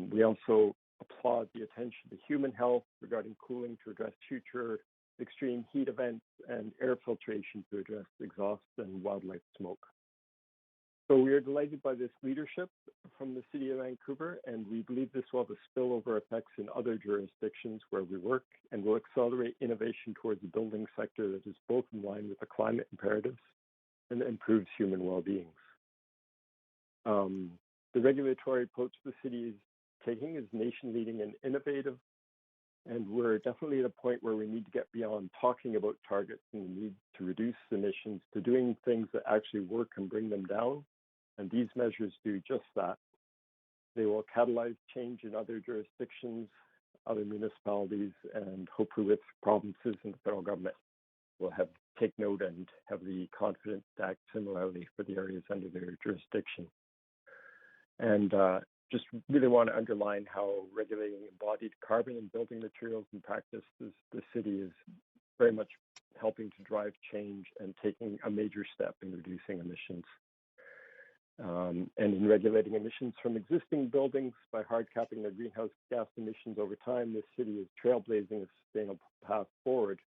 We also applaud the attention to human health regarding cooling to address future extreme heat events and air filtration to address exhaust and wildlife smoke. So we are delighted by this leadership from the City of Vancouver, and we believe this will have a spillover effects in other jurisdictions where we work and will accelerate innovation towards a building sector that is both in line with the climate imperatives and improves human well-being. The regulatory approach the city is taking is nation-leading and innovative, and we're definitely at a point where we need to get beyond talking about targets and the need to reduce emissions to doing things that actually work and bring them down, and these measures do just that. They will catalyze change in other jurisdictions, other municipalities, and hopefully with provinces and the federal government will take note and have the confidence to act similarly for the areas under their jurisdiction. And just really want to underline how regulating embodied carbon in building materials and practices, the city is very much helping to drive change and taking a major step in reducing emissions. And in regulating emissions from existing buildings by hard capping their greenhouse gas emissions over time, this city is trailblazing a sustainable path forward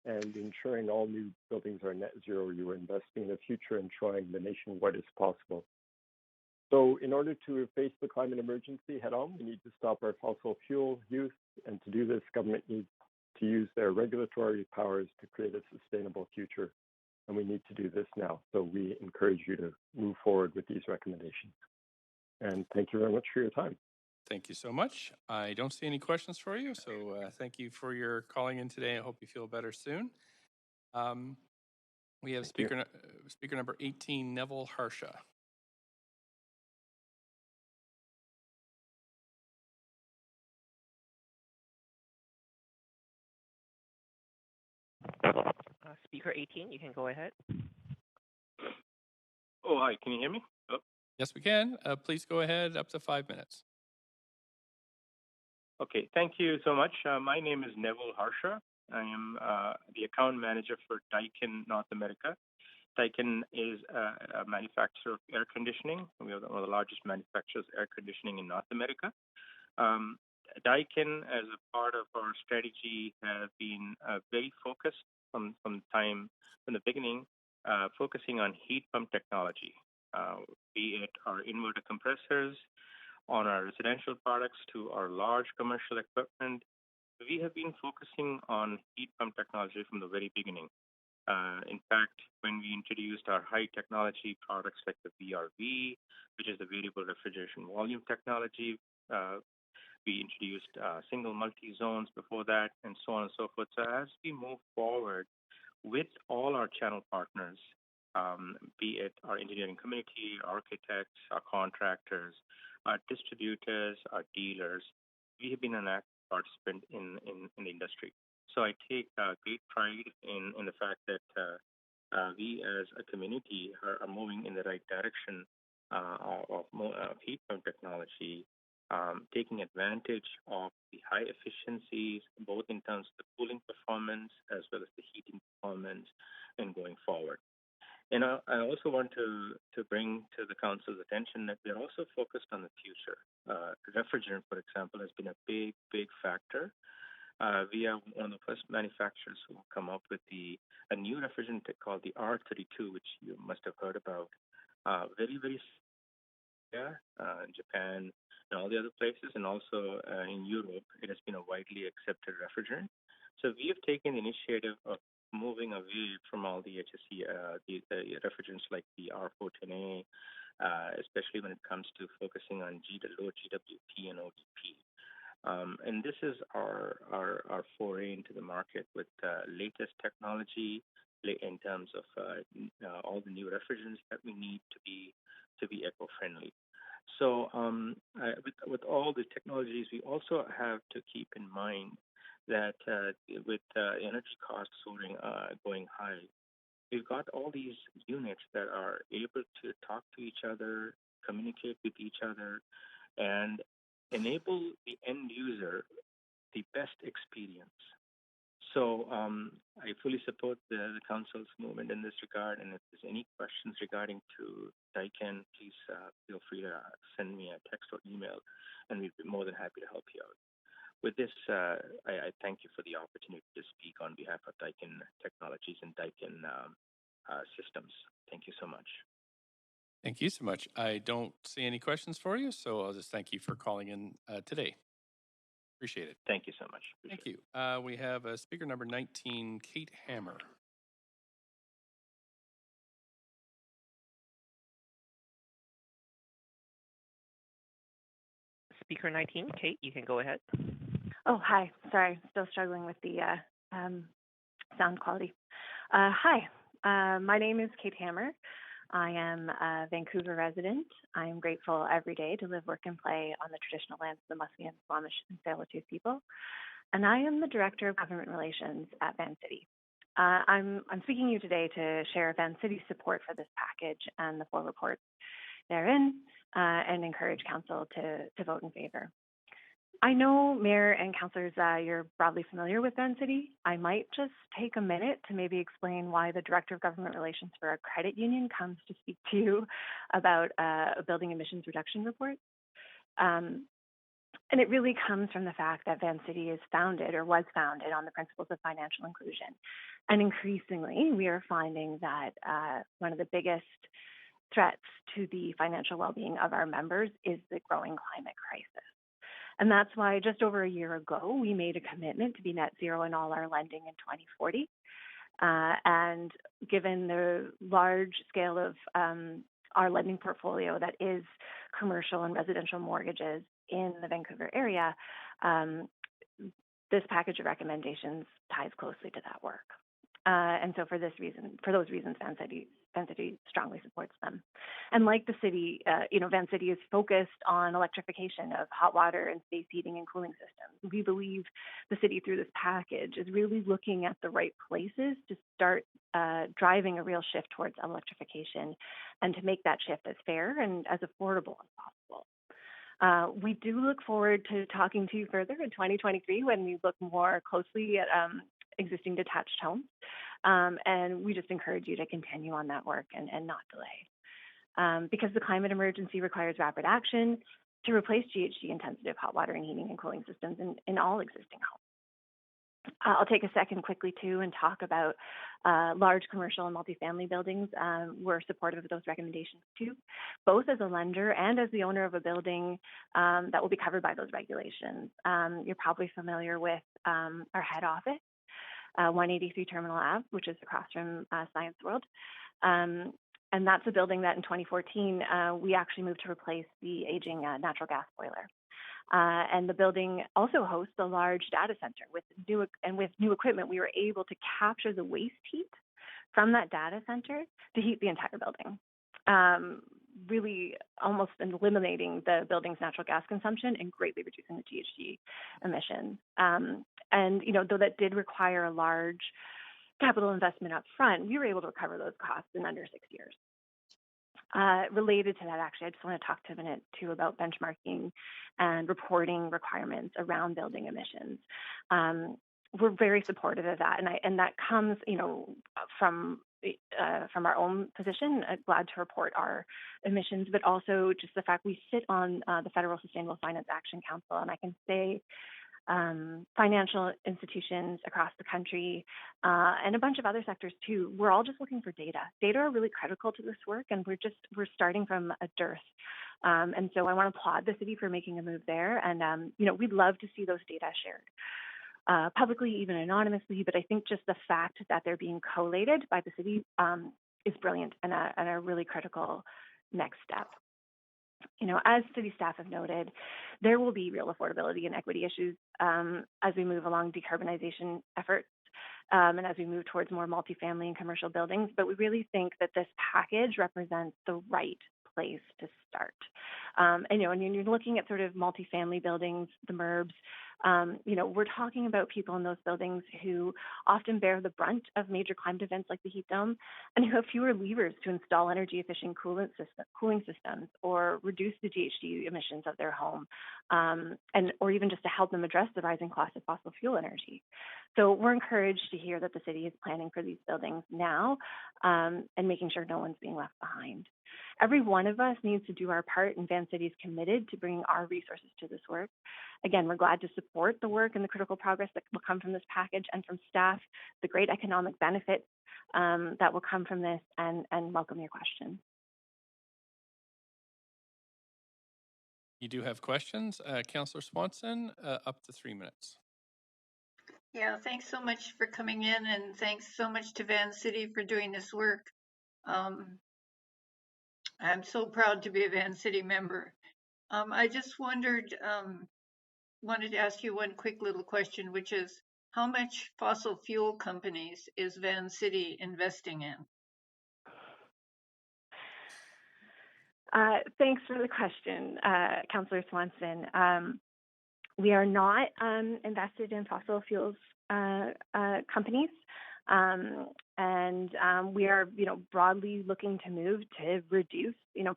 and ensuring all new buildings are net zero. You are investing in the future and showing the nation what is possible. So in order to face the climate emergency head on, we need to stop our fossil fuel use. And to do this, government needs to use their regulatory powers to create a sustainable future. And we need to do this now. So we encourage you to move forward with these recommendations. And thank you very much for your time. Thank you so much. I don't see any questions for you. So thank you for your calling in today. I hope you feel better soon. We have speaker number 18, Neville Harsha. Speaker 18, you can go ahead. Oh, hi. Can you hear me? Oh. Yes, we can. Please go ahead, up to 5 minutes. Okay, thank you so much. My name is Neville Harsha. I am the account manager for Daikin North America. Daikin is a manufacturer of air conditioning. We are one of the largest manufacturers of air conditioning in North America. Daikin, as a part of our strategy, has been very focused from the beginning, focusing on heat pump technology, be it our inverter compressors, on our residential products to our large commercial equipment. We have been focusing on heat pump technology from the very beginning. In fact, when we introduced our high technology products like the VRV, which is the variable refrigeration volume technology, we introduced single multi-zones before that, and so on and so forth. So as we move forward with all our channel partners, be it our engineering community, architects, our contractors, our distributors, our dealers, we have been an active participant in the industry. So I take great pride in the fact that we as a community are moving in the right direction of heat pump technology, taking advantage of the high efficiencies, both in terms of the cooling performance as well as the heating performance, and going forward. And I also want to bring to the council's attention that we're also focused on the future. Refrigerant, for example, has been a big factor. We are one of the first manufacturers who come up with a new refrigerant called the R32, which you must have heard about. Very in Japan and all the other places, and also in Europe, it has been a widely accepted refrigerant. So we have taken the initiative of moving away from all the HSE the refrigerants like the R410A, especially when it comes to focusing on low GWP and ODP. And this is our foray into the market with latest technology in terms of all the new refrigerants that we need to be eco-friendly. So with all the technologies, we also have to keep in mind that with energy costs soaring, going high, we've got all these units that are able to talk to each other, communicate with each other, and enable the end user the best experience. So I fully support the council's movement in this regard, and if there's any questions regarding to Daikin, please feel free to send me a text or email, and we'd be more than happy to help you out. With this, I thank you for the opportunity to speak on behalf of Daikin Technologies and Daikin Systems. Thank you so much. Thank you so much. I don't see any questions for you, so I'll just thank you for calling in today. Appreciate it. Thank you so much. Thank you. We have speaker number 19, Kate Hammer. Speaker 19, Kate, you can go ahead. Oh, hi. Sorry, still struggling with the sound quality. Hi, my name is Kate Hammer. I am a Vancouver resident. I am grateful every day to live, work, and play on the traditional lands of the Musqueam, Squamish, and Tsleil-Waututh people. And I am the Director of Government Relations at Vancity. I'm speaking to you today to share Vancity's support for this package and the 4 reports therein, and encourage Council to vote in favor. I know, Mayor and Councillors, you're broadly familiar with Vancity. I might just take a minute to maybe explain why the Director of Government Relations for a credit union comes to speak to you about a building emissions reduction report. And it really comes from the fact that Vancity is founded or was founded on the principles of financial inclusion. And increasingly, we are finding that one of the biggest threats to the financial well-being of our members is the growing climate crisis. And that's why just over a year ago, we made a commitment to be net zero in all our lending in 2040. And given the large scale of our lending portfolio that is commercial and residential mortgages in the Vancouver area, this package of recommendations ties closely to that work. And so for those reasons, Vancity strongly supports them. And like the city, Van City is focused on electrification of hot water and space heating and cooling systems. We believe the city through this package is really looking at the right places to start driving a real shift towards electrification and to make that shift as fair and as affordable as possible. We do look forward to talking to you further in 2023 when we look more closely at existing detached homes. And we just encourage you to continue on that work and not delay. Because the climate emergency requires rapid action to replace GHG-intensive hot water and heating and cooling systems in all existing homes. I'll take a second quickly too and talk about large commercial and multifamily buildings. We're supportive of those recommendations too, both as a lender and as the owner of a building that will be covered by those regulations. You're probably familiar with our head office, 183 Terminal Ave, which is across from Science World. And that's a building that in 2014, we actually moved to replace the aging natural gas boiler. And the building also hosts a large data center. With new equipment, we were able to capture the waste heat from that data center to heat the entire building, really almost eliminating the building's natural gas consumption and greatly reducing the GHG emissions. And though that did require a large capital investment up front, we were able to recover those costs in under 6 years. Related to that, actually, I just want to talk to a minute too about benchmarking and reporting requirements around building emissions. We're very supportive of that, and that comes, from our own position. Glad to report our emissions, but also just the fact we sit on the Federal Sustainable Finance Action Council, and I can say financial institutions across the country and a bunch of other sectors too. We're all just looking for data. Data are really critical to this work, and we're starting from a dearth. And so I want to applaud the city for making a move there. And we'd love to see those data shared publicly, even anonymously. But I think just the fact that they're being collated by the city is brilliant and a really critical next step. As city staff have noted, there will be real affordability and equity issues as we move along decarbonization efforts and as we move towards more multifamily and commercial buildings. But we really think that this package represents the right place to start. And when you're looking at sort of multifamily buildings, the MURBs, we're talking about people in those buildings who often bear the brunt of major climate events like the heat dome and who have fewer levers to install energy efficient cooling systems or reduce the GHG emissions of their home, or even just to help them address the rising cost of fossil fuel energy. So we're encouraged to hear that the city is planning for these buildings now and making sure no one's being left behind. Every one of us needs to do our part, and Van City is committed to bringing our resources to this work. Again, we're glad to support the work and the critical progress that will come from this package and from staff, the great economic benefits that will come from this, and welcome your questions. You do have questions. Councillor Swanson, up to 3 minutes. Yeah, thanks so much for coming in, and thanks so much to Van City for doing this work. I'm so proud to be a Van City member. I just wanted to ask you one quick little question, which is, how much fossil fuel companies is Van City investing in? Thanks for the question, Councillor Swanson. We are not invested in fossil fuels companies. And we are, broadly looking to move to reduce,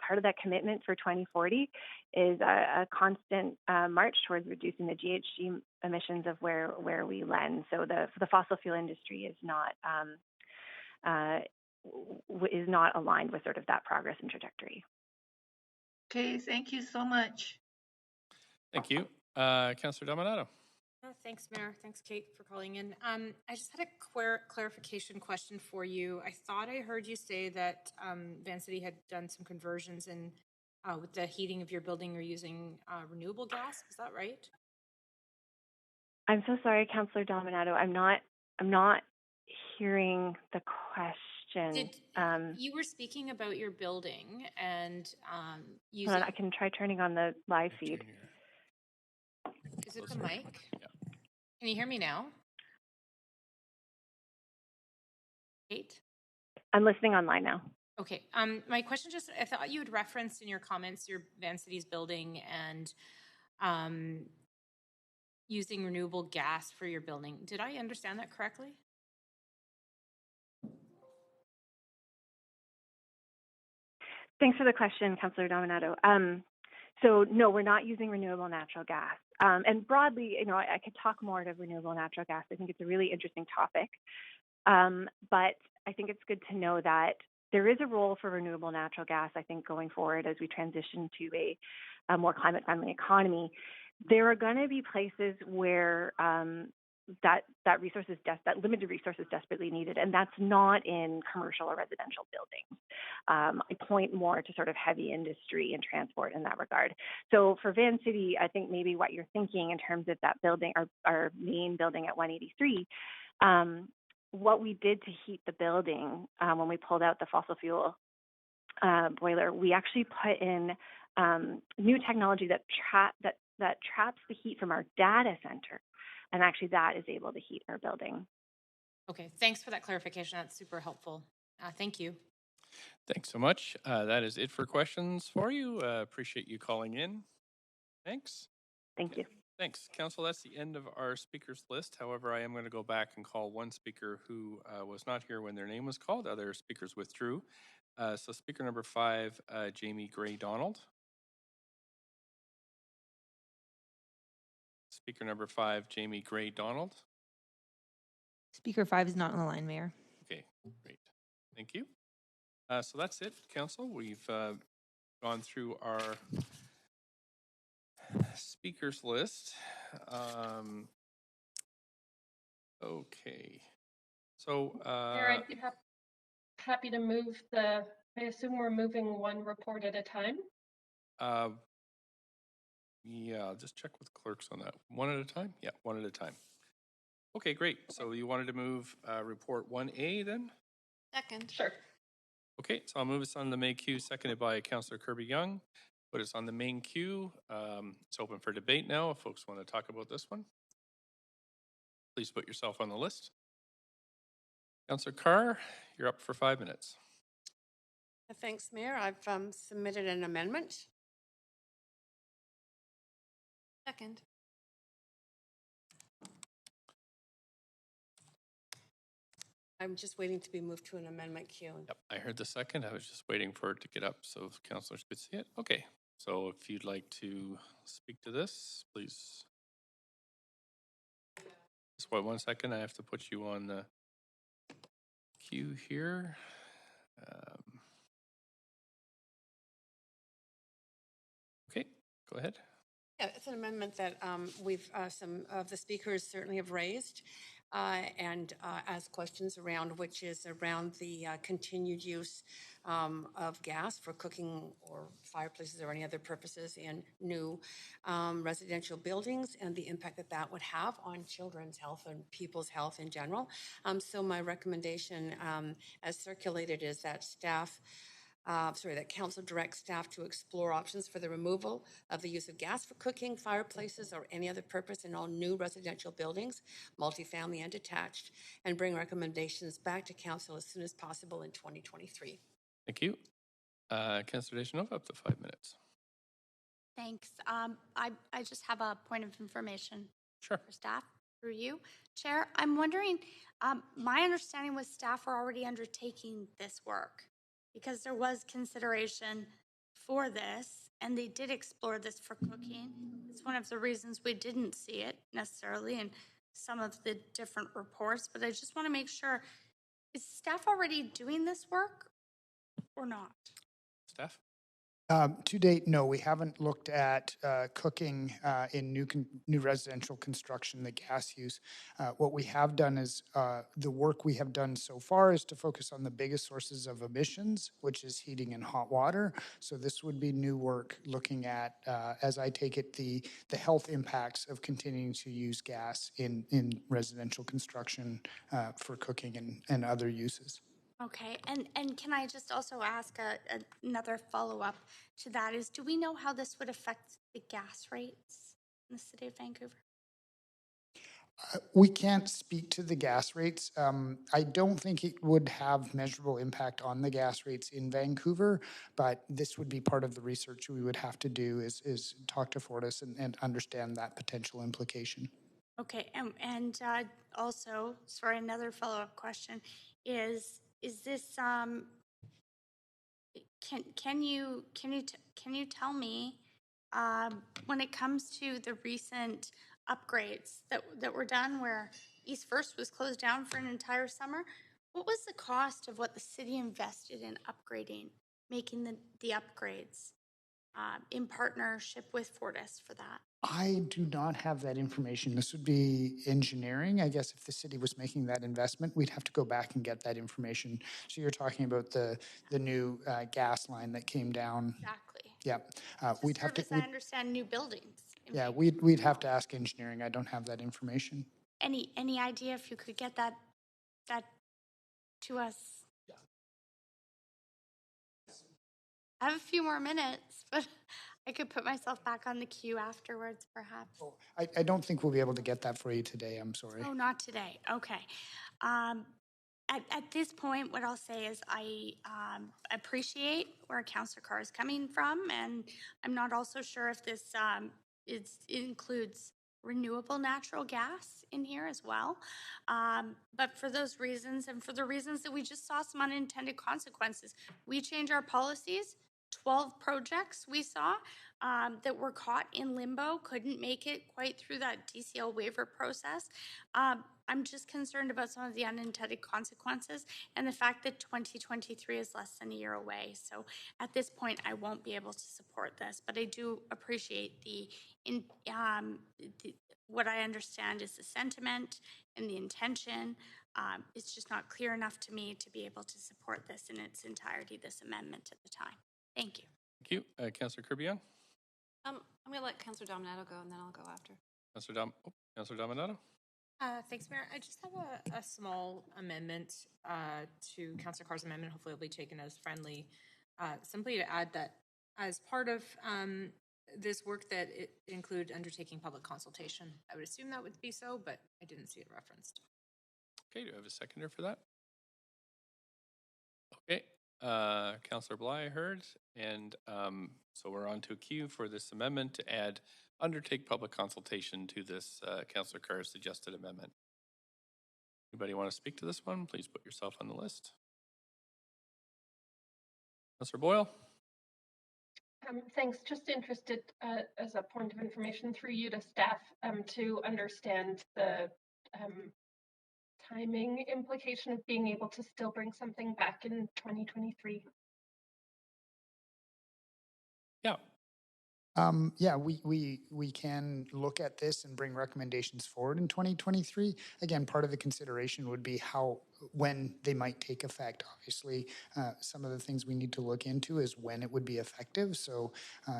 part of that commitment for 2040 is a constant march towards reducing the GHG emissions of where we lend. So the fossil fuel industry is not aligned with sort of that progress and trajectory. Okay, thank you so much. Thank you. Councillor Dominato. Thanks, Mayor. Thanks, Kate, for calling in. I just had a clarification question for you. I thought I heard you say that Van City had done some conversions in with the heating of your building. You're using renewable gas. Is that right? I'm so sorry, Councillor Dominato. I'm not hearing the question. You were speaking about your building and using. Hold on, I can try turning on the live feed. Is it the mic? Yeah. Can you hear me now? Kate? I'm listening online now. Okay. My question just, I thought you had referenced in your comments your Vancity's building and using renewable gas for your building. Did I understand that correctly? Thanks for the question, Councillor Dominato. So no, we're not using renewable natural gas. And broadly, I could talk more to renewable natural gas. I think it's a really interesting topic. But I think it's good to know that there is a role for renewable natural gas, I think, going forward as we transition to a more climate-friendly economy. There are going to be places where that limited resource is desperately needed, and that's not in commercial or residential buildings. I point more to sort of heavy industry and transport in that regard. So for Vancity, I think maybe what you're thinking in terms of that building, our main building at 183, what we did to heat the building when we pulled out the fossil fuel boiler, we actually put in new technology that traps the heat from our data center. And actually that is able to heat our building. Okay, thanks for that clarification. That's super helpful. Thank you. Thanks so much. That is it for questions for you. Appreciate you calling in. Thanks. Thank you. Thanks, Council. That's the end of our speakers list. However, I am going to go back and call one speaker who was not here when their name was called. Other speakers withdrew. So speaker number 5, Jamie Gray-Donald. Speaker number 5, Jamie Gray-Donald. Speaker 5 is not on the line, Mayor. Okay, great. Thank you. So that's it, Council. We've gone through our speakers list. Okay. So, Mayor, I'd be happy to move I assume we're moving one report at a time? Yeah, I'll just check with clerks on that. One at a time? Yeah, one at a time. Okay, great. So you wanted to move report 1A then? Second. Sure. Okay, so I'll move us on the main queue, seconded by Councillor Kirby-Yung. Put us on the main queue. It's open for debate now if folks want to talk about this one. Please put yourself on the list. Councillor Carr, you're up for 5 minutes. Thanks, Mayor. I've submitted an amendment. Second. I'm just waiting to be moved to an amendment queue. Yep, I heard the second. I was just waiting for it to get up so councillors could see it. Okay, so if you'd like to speak to this, please. Just wait 1 second. I have to put you on the queue here. Okay, go ahead. Yeah, it's an amendment that some of the speakers certainly have raised and asked questions around, which is around the continued use of gas for cooking or fireplaces or any other purposes in new residential buildings and the impact that that would have on children's health and people's health in general. So my recommendation as circulated is that that council directs staff to explore options for the removal of the use of gas for cooking, fireplaces, or any other purpose in all new residential buildings, multifamily and detached, and bring recommendations back to council as soon as possible in 2023. Thank you. Councillor Deschanel, up to 5 minutes. Thanks. I just have a point of information for staff through you. Chair, I'm wondering, my understanding was staff were already undertaking this work, because there was consideration for this, and they did explore this for cooking. It's one of the reasons we didn't see it necessarily in some of the different reports, but I just want to make sure, is staff already doing this work or not? Staff? To date, no, we haven't looked at cooking in new residential construction, the gas use. What we have done is the work we have done so far is to focus on the biggest sources of emissions, which is heating and hot water. So this would be new work looking at, as I take it, the health impacts of continuing to use gas in residential construction for cooking and other uses. Okay, and can I just also ask another follow-up to that is, do we know how this would affect the gas rates in the city of Vancouver? We can't speak to the gas rates. I don't think it would have measurable impact on the gas rates in Vancouver, but this would be part of the research we would have to do is talk to Fortis and understand that potential implication. Okay, and also, sorry, another follow-up question is this can you tell me when it comes to the recent upgrades that were done where East First was closed down for an entire summer, what was the cost of what the city invested in upgrading, making the upgrades in partnership with Fortis for that? I do not have that information. This would be engineering. I guess if the city was making that investment, we'd have to go back and get that information. So you're talking about the new gas line that came down. Exactly. Yeah. We'd have to. I understand new buildings. Yeah, we'd have to ask engineering. I don't have that information. Any idea if you could get that to us? Yeah. I have a few more minutes, but I could put myself back on the queue afterwards, perhaps. Oh, I don't think we'll be able to get that for you today. I'm sorry. Oh, not today. Okay. At this point, what I'll say is I appreciate where Councillor Carr is coming from, and I'm not also sure if this it includes renewable natural gas in here as well. But for those reasons, and for the reasons that we just saw some unintended consequences, we change our policies. 12 projects we saw that were caught in limbo, couldn't make it quite through that DCL waiver process. I'm just concerned about some of the unintended consequences and the fact that 2023 is less than a year away. So at this point, I won't be able to support this, but I do appreciate what I understand is the sentiment and the intention. It's just not clear enough to me to be able to support this in its entirety, this amendment at the time. Thank you. Thank you. Councillor Kirby-Young? I'm going to let Councillor Dominato go, and then I'll go after. Councillor Dominato? Thanks, Mayor. I just have a small amendment to Councillor Carr's amendment. Hopefully it'll be taken as friendly. Simply to add that as part of this work that it include undertaking public consultation. I would assume that would be so, but I didn't see it referenced. Okay, do I have a seconder for that? Okay. Councillor Bly, I heard, and so we're on to a queue for this amendment to undertake public consultation to this Councillor Carr's suggested amendment. Anybody want to speak to this one? Please put yourself on the list. Councillor Boyle? Thanks. Just interested as a point of information through you to staff to understand the timing implication of being able to still bring something back in 2023. Yeah. Yeah, we can look at this and bring recommendations forward in 2023. Again, part of the consideration would be when they might take effect. Obviously, some of the things we need to look into is when it would be effective. So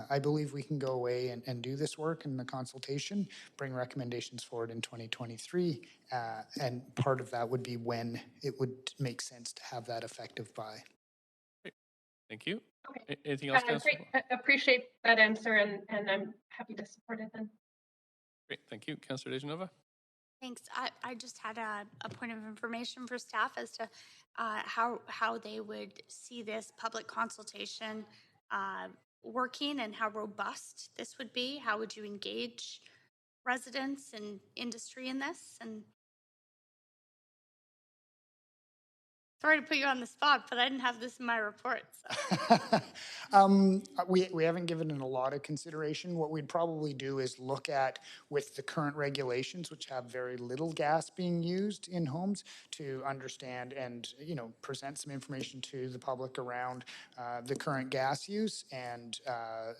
I believe we can go away and do this work in the consultation, bring recommendations forward in 2023. And part of that would be when it would make sense to have that effective by. Great. Thank you. Okay. Anything else, Councillor? Great. I appreciate that answer, and I'm happy to support it then. Great. Thank you. Councillor Dejanova? Thanks. I just had a point of information for staff as to how they would see this public consultation working and how robust this would be. How would you engage residents and industry in this? And sorry to put you on the spot, but I didn't have this in my report. So. We haven't given it a lot of consideration. What we'd probably do is look at, with the current regulations, which have very little gas being used in homes, to understand and present some information to the public around the current gas use and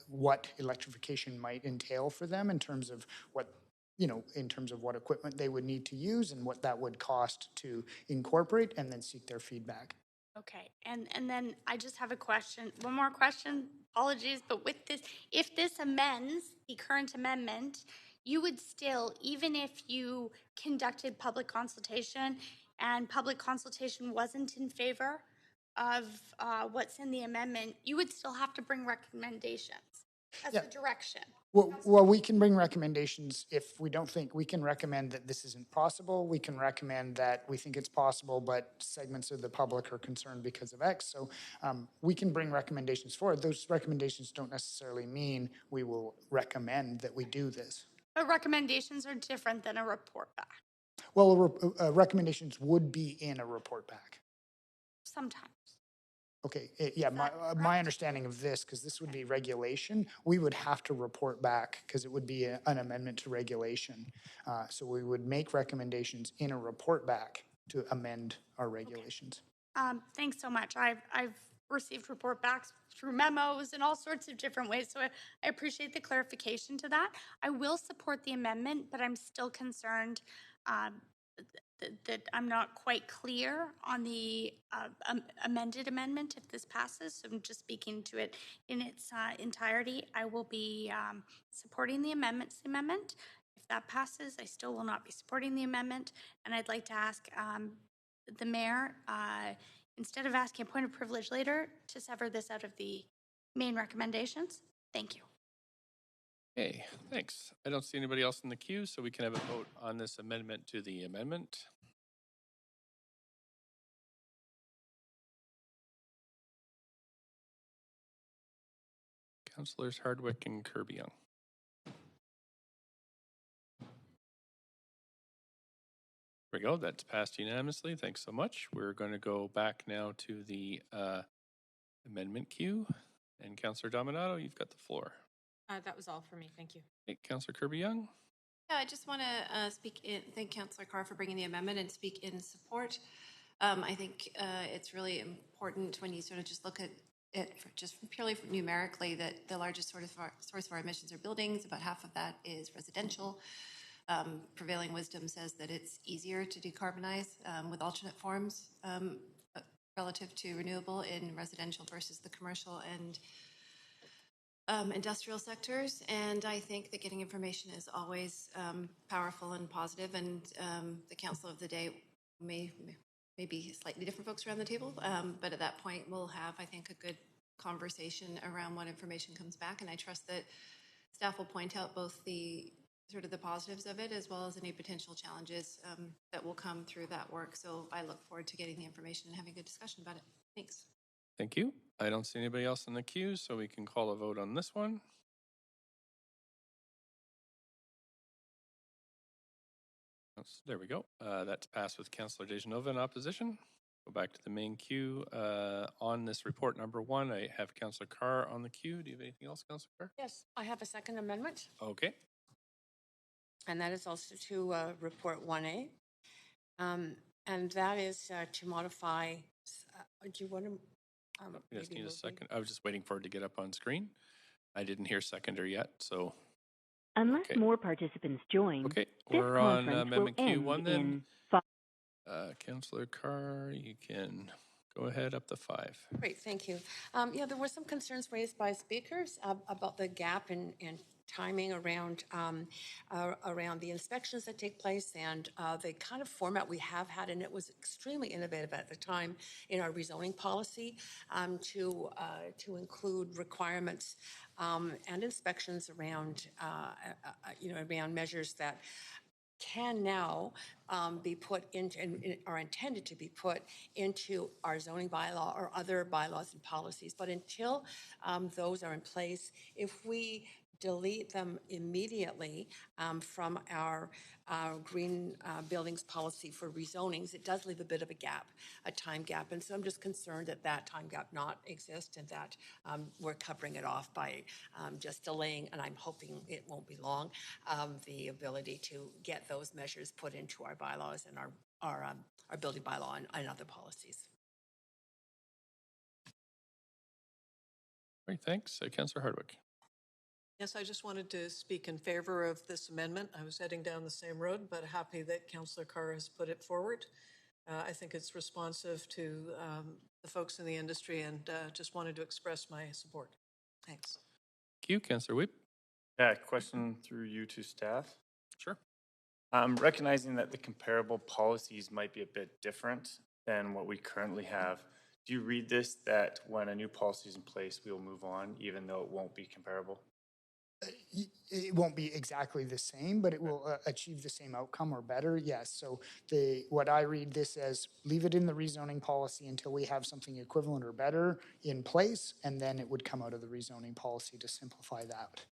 what electrification might entail for them in terms of what equipment they would need to use and what that would cost to incorporate, and then seek their feedback. Okay, and then I just have a question, one more question, apologies, but with this, if this amends the current amendment, you would still, even if you conducted public consultation and public consultation wasn't in favor of what's in the amendment, you would still have to bring recommendations. as Yeah. a direction. Well, we can bring recommendations if we don't think, we can recommend that this isn't possible. We can recommend that we think it's possible, but segments of the public are concerned because of X. So we can bring recommendations forward. Those recommendations don't necessarily mean we will recommend that we do this. But recommendations are different than a report back Well, recommendations would be in a report back. sometimes. Okay, yeah, my understanding of this, because this would be regulation, we would have to report back because it would be an amendment to regulation. So we would make recommendations in a report back to amend our regulations. Thanks so much. I've received report backs through memos and all sorts of different ways. So I appreciate the clarification to that. I will support the amendment, but I'm still concerned that I'm not quite clear on the amended amendment if this passes. So I'm just speaking to it in its entirety. I will be supporting the amendment. If that passes, I still will not be supporting the amendment. And I'd like to ask the mayor, instead of asking a point of privilege later, to sever this out of the main recommendations. Thank you. Okay, thanks. I don't see anybody else in the queue, so we can have a vote on this amendment to the amendment. Councilors Hardwick and Kirby-Yung. There we go. That's passed unanimously. Thanks so much. We're going to go back now to the amendment queue. And Councilor Dominato, you've got the floor. That was all for me. Thank you. Okay, Councilor Kirby-Yung. Yeah, I just want to thank Councillor Carr for bringing the amendment and speak in support. I think it's really important when you sort of just look at it just purely numerically that the largest source of our emissions are buildings. About half of that is residential. Prevailing wisdom says that it's easier to decarbonize with alternate forms relative to renewable in residential versus the commercial and industrial sectors. And I think that getting information is always powerful and positive. And the council of the day may be slightly different folks around the table. But at that point, we'll have, I think, a good conversation around what information comes back. And I trust that staff will point out both the sort of the positives of it as well as any potential challenges that will come through that work. So I look forward to getting the information and having a good discussion about it. Thanks. Thank you. I don't see anybody else in the queue, so we can call a vote on this one. There we go. That's passed with Councillor Dejanova in opposition. Go back to the main queue. On this report number 1, I have Councillor Carr on the queue. Do you have anything else, Councillor Carr? Yes, I have a second amendment. Okay. And that is also to report 1A. And that is to modify, do you want to? We just need a second. I was just waiting for it to get up on screen. I didn't hear seconder yet, so. Unless more participants join. Okay, we're on Amendment Q1 then. Councillor Carr, you can go ahead up to 5. Great, thank you. Yeah, there were some concerns raised by speakers about the gap in timing around around the inspections that take place and the kind of format we have had, and it was extremely innovative at the time in our rezoning policy to include requirements and inspections around around measures that can now be put into and are intended to be put into our zoning bylaw or other bylaws and policies. But until those are in place, if we delete them immediately from our green buildings policy for rezonings, it does leave a bit of a gap, a time gap. And so I'm just concerned that that time gap not exist and that we're covering it off by just delaying, and I'm hoping it won't be long, the ability to get those measures put into our bylaws and our building bylaw and other policies. Great, thanks. Councillor Hardwick. Yes, I just wanted to speak in favor of this amendment. I was heading down the same road, but happy that Councillor Carr has put it forward. I think it's responsive to the folks in the industry and just wanted to express my support. Thanks. Thank you, Councillor Wiebe. Yeah, question through you to staff. Sure. Recognizing that the comparable policies might be a bit different than what we currently have, do you read this that when a new policy is in place, we will move on even though it won't be comparable? It won't be exactly the same, but it will achieve the same outcome or better. Yes. So what I read this as, leave it in the rezoning policy until we have something equivalent or better in place, and then it would come out of the rezoning policy to simplify that.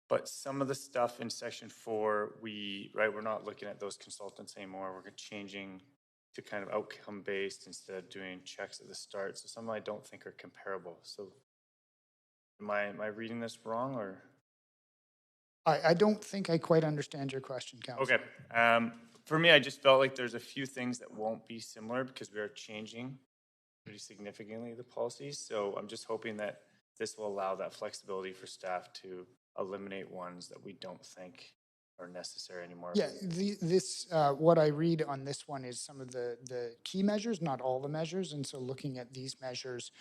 But some of the stuff in section 4, we're not looking at those consultants anymore. We're changing to kind of outcome based instead of doing checks at the start. So some I don't think are comparable. So am I reading this wrong, or? I don't think I quite understand your question, Councillor. Okay. For me, I just felt like there's a few things that won't be similar because we are changing pretty significantly the policies. So I'm just hoping that this will allow that flexibility for staff to eliminate ones that we don't think are necessary anymore. Yeah, what I read on this one is some of the key measures, not all the measures. And so looking at these measures,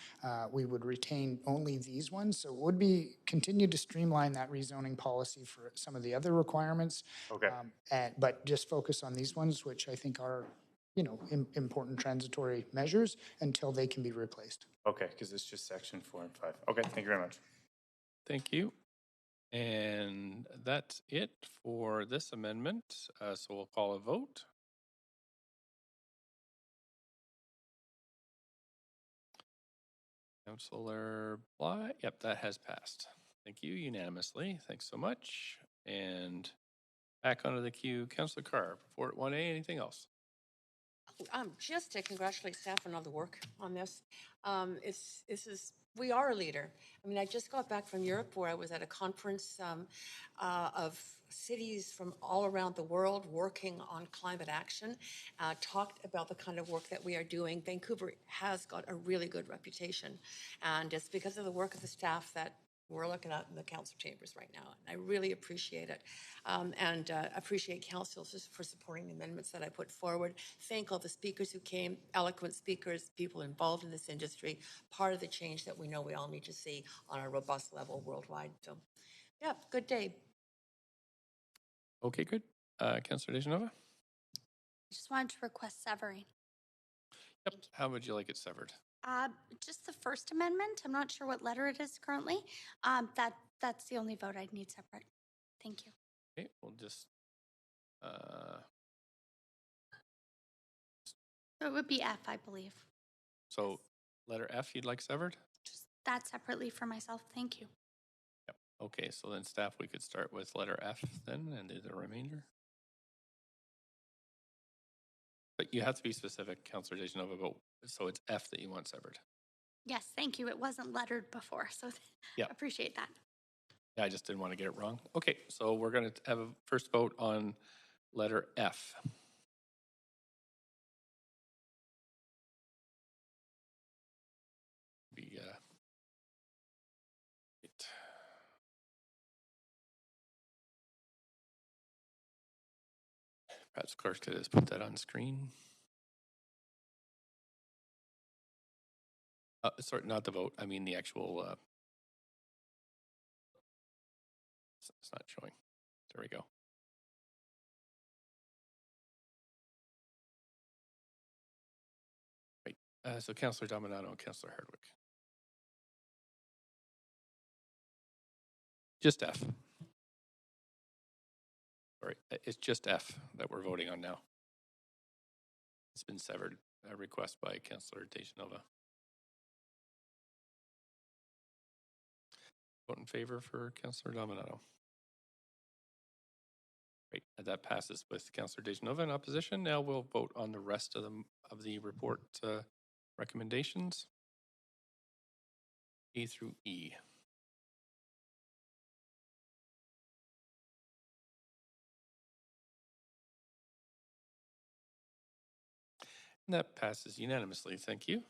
we would retain only these ones. So it would be continue to streamline that rezoning policy for some of the other requirements. Okay. But just focus on these ones, which I think are, important transitory measures until they can be replaced. Okay, because it's just section 4 and 5. Okay, thank you very much. Thank you. And that's it for this amendment. So we'll call a vote. Councillor Bly, yep, that has passed. Thank you unanimously. Thanks so much. And back onto the queue, Councillor Carr, Report 1A, anything else? Just to congratulate staff on all the work on this. We are a leader. I mean, I just got back from Europe where I was at a conference of cities from all around the world working on climate action, talked about the kind of work that we are doing. Vancouver has got a really good reputation, and it's because of the work of the staff that we're looking at in the council chambers right now. And I really appreciate it, and appreciate council for supporting the amendments that I put forward. Thank all the speakers who came, eloquent speakers, people involved in this industry, part of the change that we know we all need to see on a robust level worldwide. So, yeah, good day. Okay, good. Councillor Dejanova? I just wanted to request severing. Yep. How would you like it severed? Just the first amendment. I'm not sure what letter it is currently. That's the only vote I'd need separate. Thank you. Okay, we'll just. So it would be F, I believe. So letter F you'd like severed? Just that separately for myself. Thank you. Yep. Okay, so then staff, we could start with letter F then and do the remainder. But you have to be specific, Councillor Dejanova, about so it's F that you want severed. Yes, thank you. It wasn't lettered before, so yeah, appreciate that. Yeah, I just didn't want to get it wrong. Okay, so we're going to have a first vote on letter F. Perhaps clerk could just put that on screen. Sorry, not the vote. I mean the actual. It's not showing. There we go. Right. So Councillor Dominato and Councillor Hardwick. Just F. Sorry, it's just F that we're voting on now. It's been severed. A request by Councillor Dejanova. Vote in favor for Councillor Dominato. Great, and that passes with Councillor Dejanova in opposition. Now we'll vote on the rest of the report recommendations, A through E. And that passes unanimously. Thank you.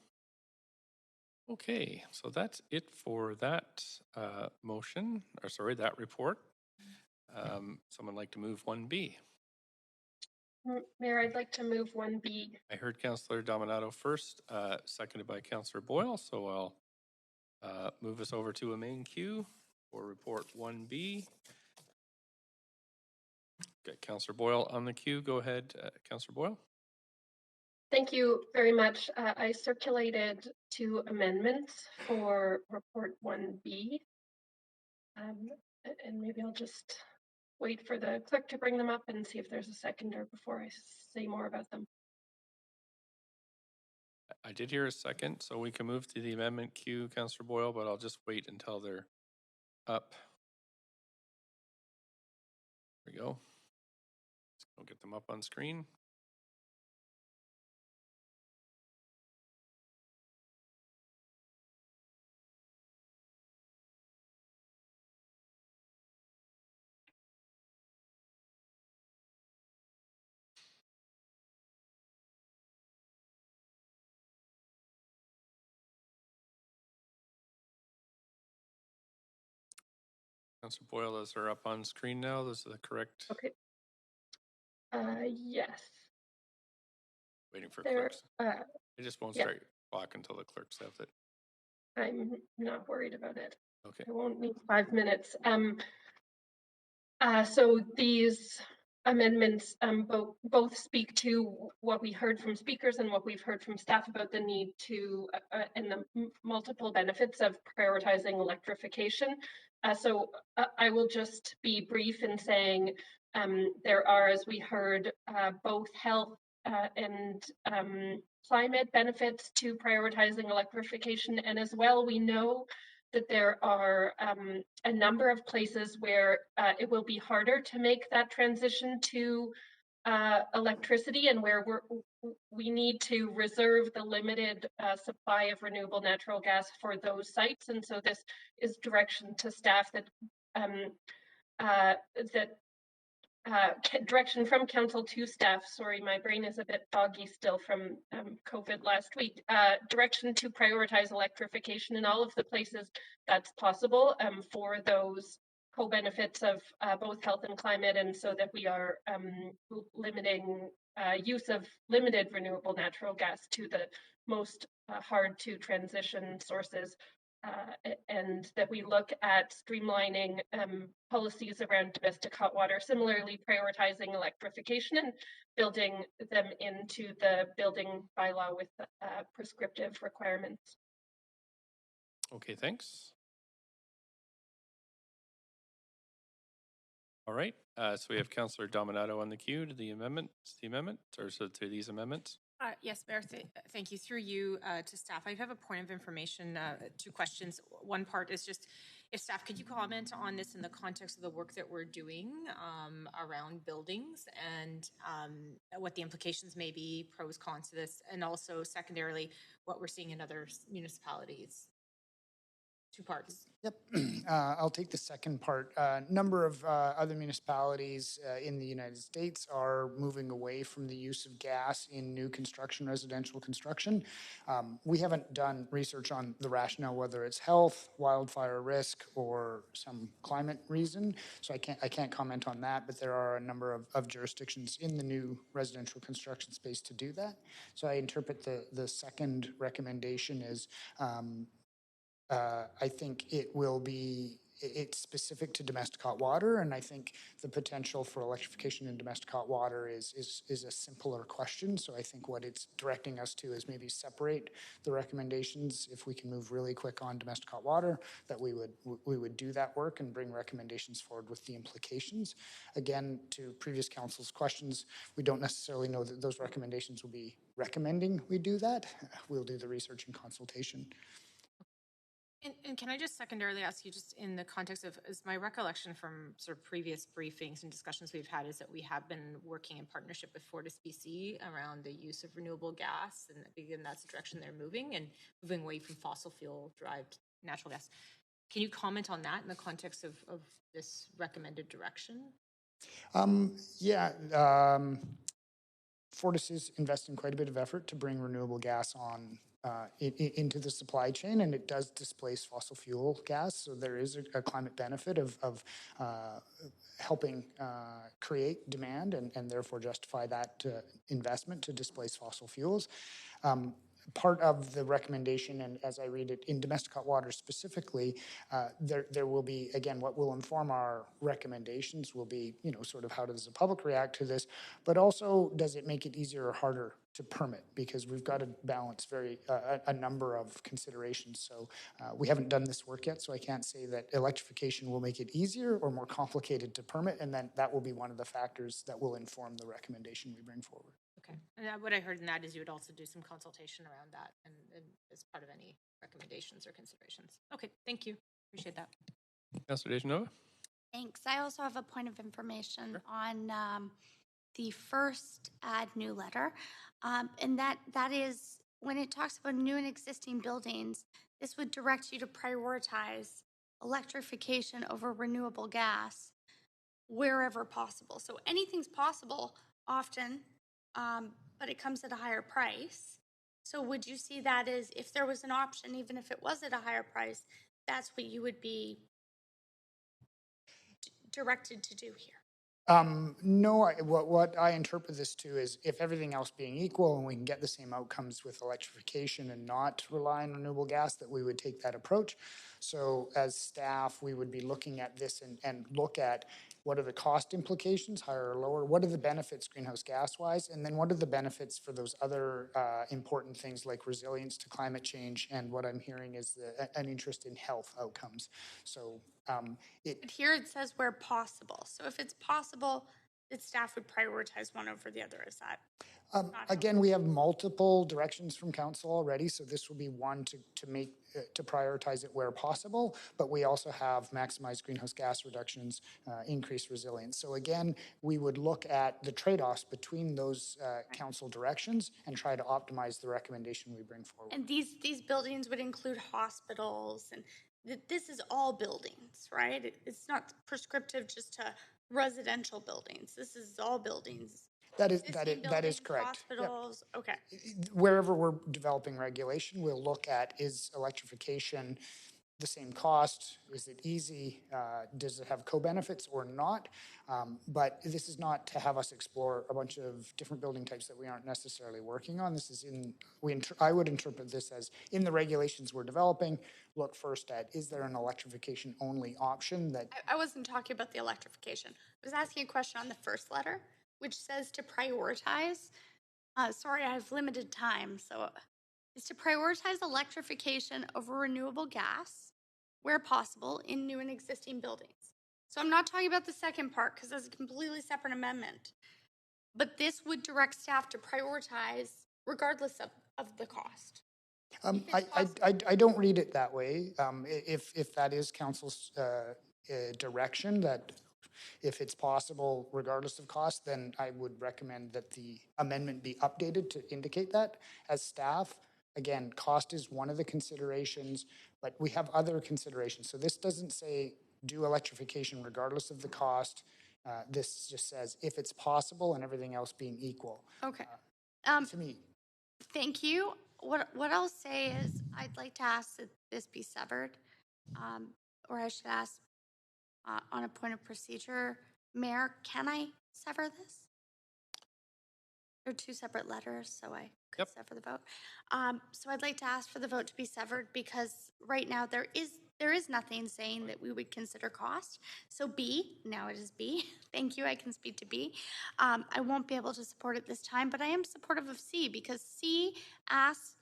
Okay, so that's it for that motion, or sorry, that report. Someone like to move 1B? Mayor, I'd like to move 1B. I heard Councillor Dominato first, seconded by Councillor Boyle, so I'll move us over to a main queue for report 1B. Got Councillor Boyle on the queue. Go ahead, Councillor Boyle. Thank you very much. I circulated 2 amendments for report 1B. and maybe I'll just wait for the clerk to bring them up and see if there's a seconder before I say more about them. I did hear a second, so we can move to the amendment queue, Councillor Boyle, but I'll just wait until they're up. There we go. I'll get them up on screen. Councillor Boyle, those are up on screen now. Those are the correct. Okay. Yes. Waiting for There, clerks. It just won't yeah. start clock until the clerks have it. I'm not worried about it. Okay. I won't need 5 minutes. So these amendments both speak to what we heard from speakers and what we've heard from staff about the need to and the multiple benefits of prioritizing electrification. So I will just be brief in saying there are, as we heard, both health and climate benefits to prioritizing electrification, and as well we know that there are a number of places where it will be harder to make that transition to electricity, and where we need to reserve the limited supply of renewable natural gas for those sites. And so this is direction to staff that direction from council to staff. Sorry, my brain is a bit foggy still from COVID last week. Direction to prioritize electrification in all of the places that's possible for those co-benefits of both health and climate, and so that we are limiting use of limited renewable natural gas to the most hard to transition sources. And that we look at streamlining policies around domestic hot water, similarly prioritizing electrification and building them into the building bylaw with prescriptive requirements. Okay, thanks. All right, so we have Councillor Dominato on the queue to the amendment, or so to these amendments. Yes, Mayor, thank you. Through you to staff, I have a point of information, 2 questions. One part is just, if staff, could you comment on this in the context of the work that we're doing around buildings, and what the implications may be, pros, cons to this, and also secondarily, what we're seeing in other municipalities? 2 parts. Yep. I'll take the second part. Number of other municipalities in the United States are moving away from the use of gas in new construction, residential construction. We haven't done research on the rationale, whether it's health, wildfire risk, or some climate reason. So I can't comment on that, but there are a number of jurisdictions in the new residential construction space to do that. So I interpret the second recommendation as I think it's specific to domestic hot water, and I think the potential for electrification in domestic hot water is a simpler question. So I think what it's directing us to is maybe separate the recommendations. If we can move really quick on domestic hot water, that we would do that work and bring recommendations forward with the implications. Again, to previous council's questions, we don't necessarily know that those recommendations will be recommending we do that. We'll do the research and consultation. And can I just secondarily ask you, just in the context of, is my recollection from sort of previous briefings and discussions we've had, is that we have been working in partnership with FortisBC around the use of renewable gas, and again, that's the direction they're moving, and moving away from fossil fuel derived natural gas. Can you comment on that in the context of this recommended direction? Fortis is investing quite a bit of effort to bring renewable gas on into the supply chain, and it does displace fossil fuel gas. So there is a climate benefit of helping create demand and therefore justify that investment to displace fossil fuels. part of the recommendation, and as I read it, in domestic hot water specifically, there will be, again, what will inform our recommendations will be, sort of how does the public react to this, but also does it make it easier or harder to permit, because we've got to balance a number of considerations. So we haven't done this work yet, so I can't say that electrification will make it easier or more complicated to permit, and then that will be one of the factors that will inform the recommendation we bring forward. Okay. And what I heard in that is you would also do some consultation around that and as part of any recommendations or considerations. Okay, thank you. Appreciate that. Councilor Dejanova? Thanks. I also have a point of information on the first add new letter. And that is when it talks about new and existing buildings, this would direct you to prioritize electrification over renewable gas wherever possible. So anything's possible often, but it comes at a higher price. So would you see that as if there was an option, even if it was at a higher price, that's what you would be directed to do here? No, what I interpret this to is if everything else being equal and we can get the same outcomes with electrification and not rely on renewable gas, that we would take that approach. So as staff, we would be looking at this and look at what are the cost implications, higher or lower, what are the benefits greenhouse gas wise, and then what are the benefits for those other important things like resilience to climate change, and what I'm hearing is an interest in health outcomes. So But here it says where possible. So if it's possible, that staff would prioritize one over the other. Is that? Again, we have multiple directions from council already, so this will be one to prioritize it where possible, but we also have maximized greenhouse gas reductions, increased resilience. So again, we would look at the trade-offs between those council directions and try to optimize the recommendation we bring forward. And these buildings would include hospitals, and this is all buildings, right? It's not prescriptive just to residential buildings. This is all buildings. That is correct. Hospitals, yep. Okay. Wherever we're developing regulation, we'll look at, is electrification the same cost? Is it easy? Does it have co-benefits or not? But this is not to have us explore a bunch of different building types that we aren't necessarily working on. This is I would interpret this as in the regulations we're developing, look first at, is there an electrification only option that... I wasn't talking about the electrification. I was asking a question on the first letter, which says to prioritize. Sorry, I have limited time. So it's to prioritize electrification over renewable gas where possible in new and existing buildings. So I'm not talking about the second part because that's a completely separate amendment. But this would direct staff to prioritize regardless of the cost. I don't read it that way. If that is council's direction, that if it's possible, regardless of cost, then I would recommend that the amendment be updated to indicate that. As staff, again, cost is one of the considerations, but we have other considerations. So this doesn't say do electrification regardless of the cost. This just says if it's possible and everything else being equal. Okay. To me. Thank you. What I'll say is I'd like to ask that this be severed, or I should ask on a point of procedure, Mayor, can I sever this? They're two separate letters, so I could sever the vote. So I'd like to ask for the vote to be severed because right now there is nothing saying that we would consider cost. So B, now it is B. Thank you, I can speak to B. I won't be able to support it this time, but I am supportive of C because C asks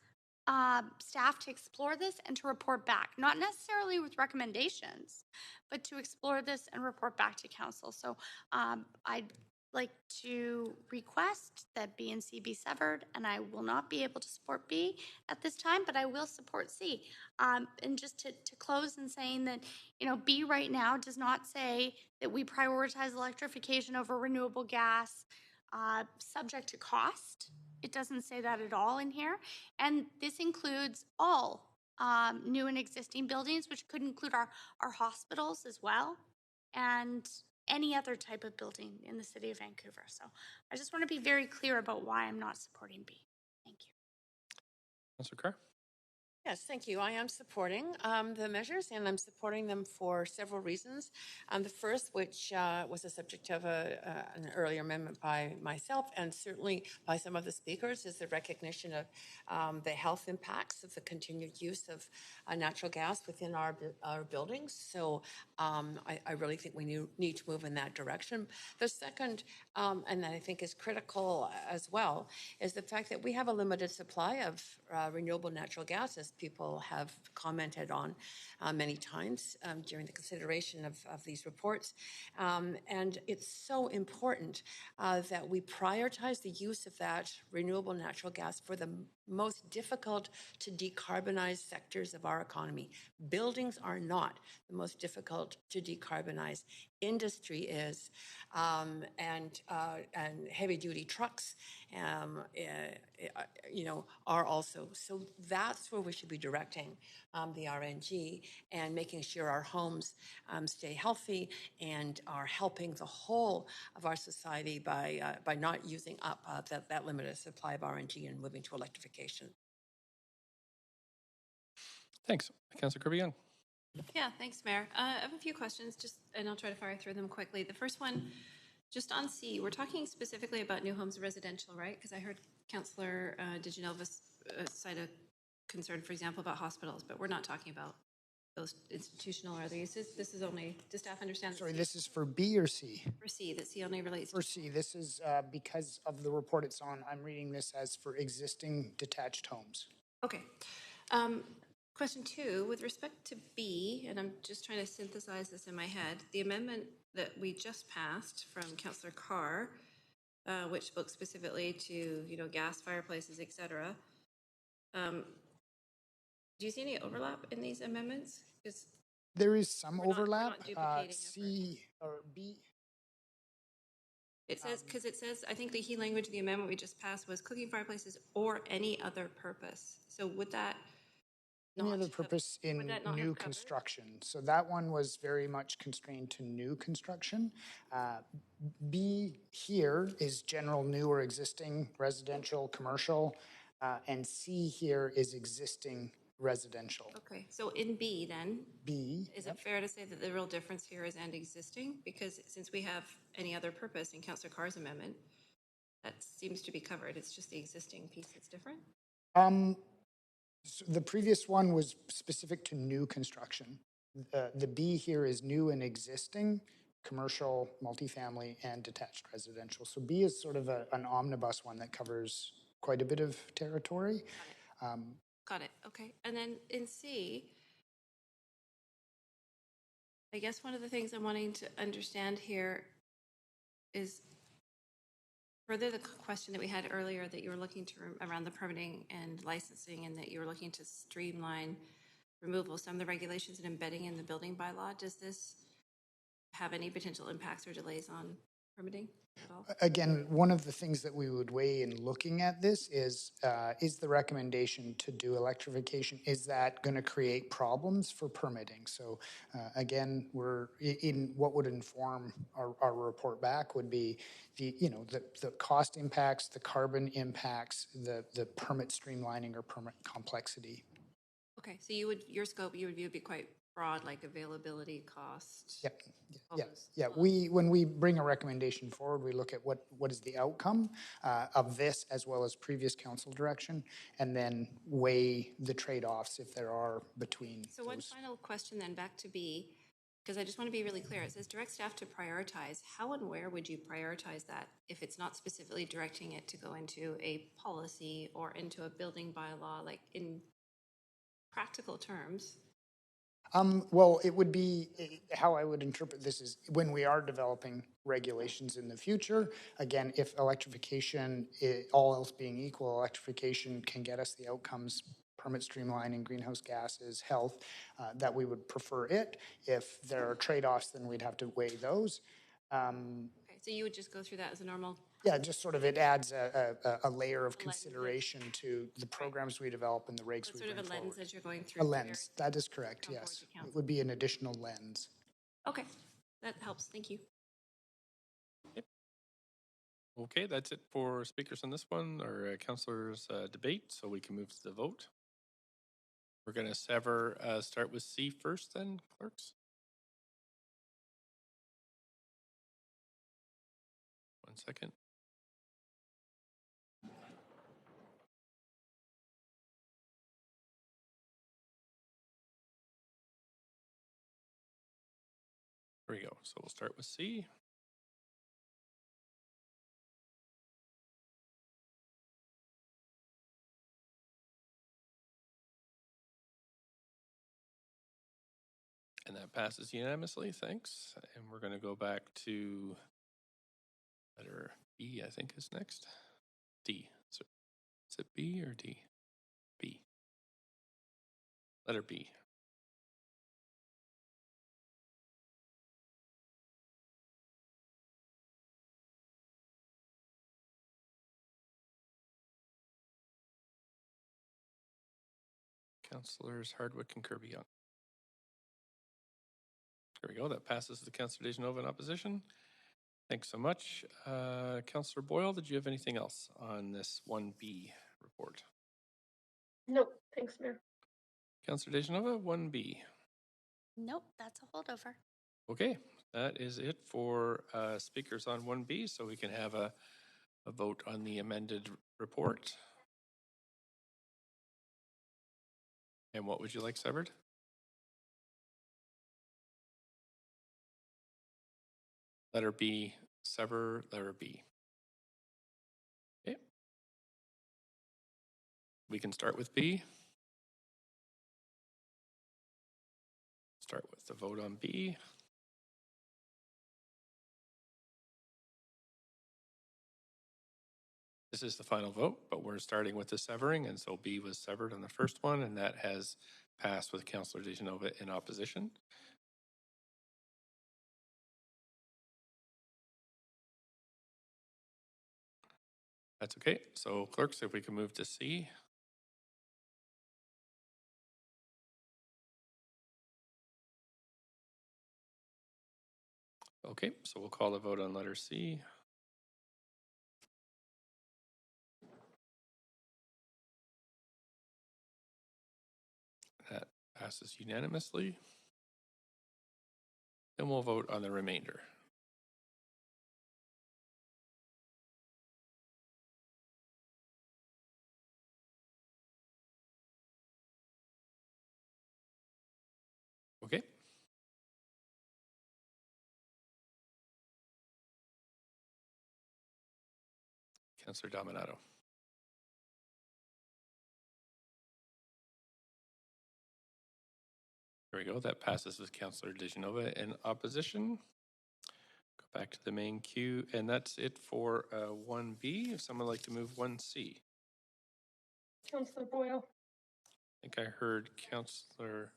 staff to explore this and to report back, not necessarily with recommendations, but to explore this and report back to council. So I'd like to request that B and C be severed, and I will not be able to support B at this time, but I will support C. And just to close in saying that, B right now does not say that we prioritize electrification over renewable gas subject to cost. It doesn't say that at all in here. And this includes all new and existing buildings, which could include our hospitals as well, and any other type of building in the city of Vancouver. So I just want to be very clear about why I'm not supporting B. Thank you. Councilor Carr? Yes, thank you. I am supporting the measures, and I'm supporting them for several reasons. The first, which was the subject of an earlier amendment by myself and certainly by some of the speakers, is the recognition of the health impacts of the continued use of natural gas within our buildings. So I really think we need to move in that direction. The second, and that I think is critical as well, is the fact that we have a limited supply of renewable natural gas, as people have commented on many times during the consideration of these reports. And it's so important that we prioritize the use of that renewable natural gas for the most difficult to decarbonize sectors of our economy. Buildings are not the most difficult to decarbonize. Industry is, and heavy-duty trucks, are also. So that's where we should be directing the RNG and making sure our homes stay healthy and are helping the whole of our society by not using up that limited supply of RNG and moving to electrification. Thanks. Councillor Kirby-Young. Yeah, thanks, Mayor. I have a few questions, and I'll try to fire through them quickly. The first one, just on C, we're talking specifically about new homes residential, right? Because I heard Councillor DeGenova cite a concern, for example, about hospitals, but we're not talking about those institutional or other uses. This is only, does staff understand? Sorry, this is for B or C? For C, that C only relates to. For C, this is because of the report it's on, I'm reading this as for existing detached homes. Okay. Question 2, with respect to B, and I'm just trying to synthesize this in my head, the amendment that we just passed from Councillor Carr, which spoke specifically to, gas fireplaces, et cetera. Do you see any overlap in these amendments? There is some overlap. Not duplicating C or B. It says, because it says, I think the key language of the amendment we just passed was cooking fireplaces or any other purpose. So would that any other purpose in new construction? So that one was very much constrained to new construction. B here is general new or existing residential, commercial, and C here is existing residential. Okay, so in B then, is yep. it fair to say that the real difference here is and existing? Because since we have any other purpose in Councillor Carr's amendment, that seems to be covered. It's just the existing piece that's different? So the previous one was specific to new construction. The B here is new and existing, commercial, multifamily, and detached residential. So B is sort of an omnibus one that covers quite a bit of territory. Got it. Okay. And then in C, I guess one of the things I'm wanting to understand here is further the question that we had earlier that you were looking to around the permitting and licensing, and that you were looking to streamline removal of some of the regulations and embedding in the building bylaw. Does this have any potential impacts or delays on permitting at all? Again, one of the things that we would weigh in looking at this is the recommendation to do electrification, is that going to create problems for permitting? So again, we're in what would inform our report back would be the cost impacts, the carbon impacts, the permit streamlining or permit complexity. Okay, so your scope, you would view would be quite broad, like availability, cost. Yep. Yeah. When we bring a recommendation forward, we look at what is the outcome of this as well as previous council direction, and then weigh the trade-offs if there are between. So one final question then, back to B, because I just want to be really clear. It says direct staff to prioritize. How and where would you prioritize that if it's not specifically directing it to go into a policy or into a building bylaw, like in practical terms? Well, it would be, how I would interpret this is when we are developing regulations in the future, again, if electrification, all else being equal, electrification can get us the outcomes, permit streamlining, greenhouse gases, health, that we would prefer it. If there are trade-offs, then we'd have to weigh those. Okay, so you would just go through that as a normal? Yeah, just sort of it adds a layer of consideration to the programs we develop and the regs we bring forward. Sort of a lens as you're going through. A lens, that is correct, yes. It would be an additional lens. Okay, that helps. Thank you. Okay, that's it for speakers on this one, or councillors' debate, so we can move to the vote. We're going to sever, start with C first then, clerks. 1 second. Here we go. So we'll start with C. And that passes unanimously, thanks. And we're going to go back to letter B, I think is next. D. So is it B or D? B. Letter B. Councillors Hardwick and Kirby-Yung. There we go. That passes the Councillor Dejanova in opposition. Thanks so much. Councillor Boyle, did you have anything else on this 1B report? No, thanks, Mayor. Councillor Dejanova, 1B. Nope, that's a holdover. Okay, that is it for speakers on 1B, so we can have a vote on the amended report. And what would you like severed? Letter B, sever letter B. Okay. We can start with B. Start with the vote on B. This is the final vote, but we're starting with the severing, and so B was severed on the first one, and that has passed with Councillor Dejanova in opposition. That's okay. So clerks, if we can move to C. Okay, so we'll call a vote on letter C. That passes unanimously. Then we'll vote on the remainder. Okay. Councillor Dominato. There we go. That passes with Councillor Dejanova in opposition. Go back to the main queue, and that's it for 1B. If someone would like to move 1C. Councillor Boyle. I think I heard Councillor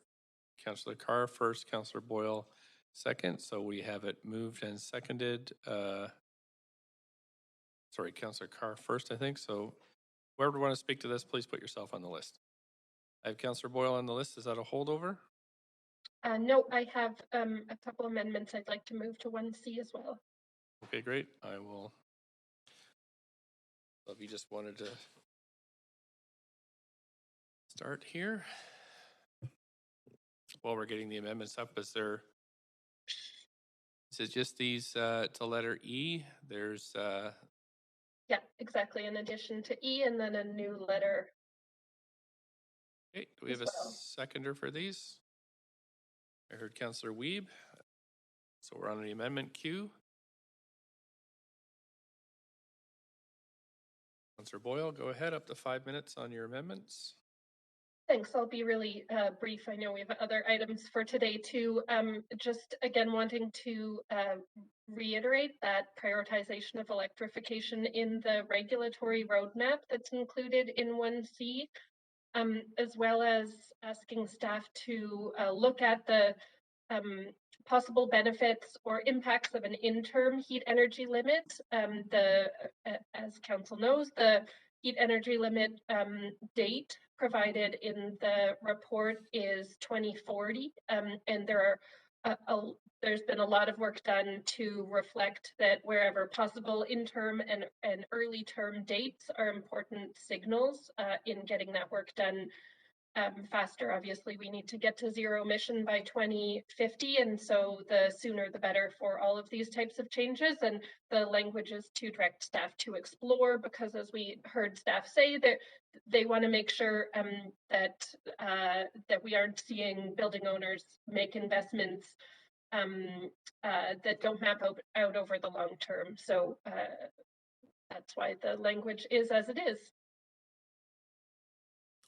Carr first, Councillor Boyle second. So we have it moved and seconded. Sorry, Councillor Carr first, I think. So whoever would want to speak to this, please put yourself on the list. I have Councillor Boyle on the list. Is that a holdover? No, I have a couple amendments I'd like to move to 1C as well. Okay, great. I will. So if you just wanted to start here. While we're getting the amendments up, is it just these to letter E? There's Yeah, exactly. In addition to E, and then a new letter. Okay, do we have a seconder for these? I heard Councillor Wiebe. So we're on the amendment queue. Councillor Boyle, go ahead, up to 5 minutes on your amendments. Thanks. I'll be really brief. I know we have other items for today too. Just again, wanting to reiterate that prioritization of electrification in the regulatory roadmap that's included in 1C, as well as asking staff to look at the possible benefits or impacts of an interim heat energy limit. As council knows, the heat energy limit date provided in the report is 2040, and there's been a lot of work done to reflect that wherever possible, interim and early term dates are important signals in getting that work done faster. Obviously, we need to get to zero emission by 2050, and so the sooner the better for all of these types of changes. And the language is to direct staff to explore, because as we heard staff say, that they want to make sure that we aren't seeing building owners make investments that don't map out over the long term. So that's why the language is as it is.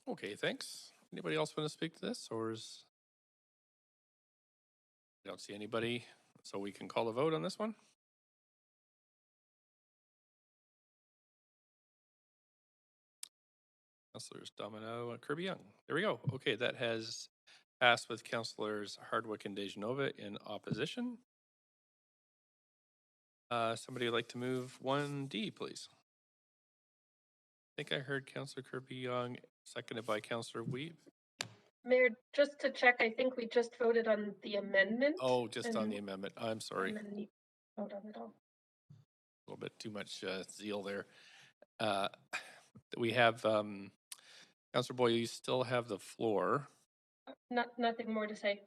Okay, thanks. Anybody else want to speak to this, or is? I don't see anybody, so we can call a vote on this one. Councilors Domino and Kirby Young. There we go. Okay, that has passed with Councilors Hardwick and Dejanova in opposition. Somebody would like to move 1D, please. I think I heard Councilor Kirby Young, seconded by Councilor Weeb. Mayor, just to check, I think we just voted on the amendment. Oh, just on the amendment. I'm sorry. And then you vote on it all. A little bit too much zeal there. We have, Councilor Boyle, you still have the floor. Nothing more to say.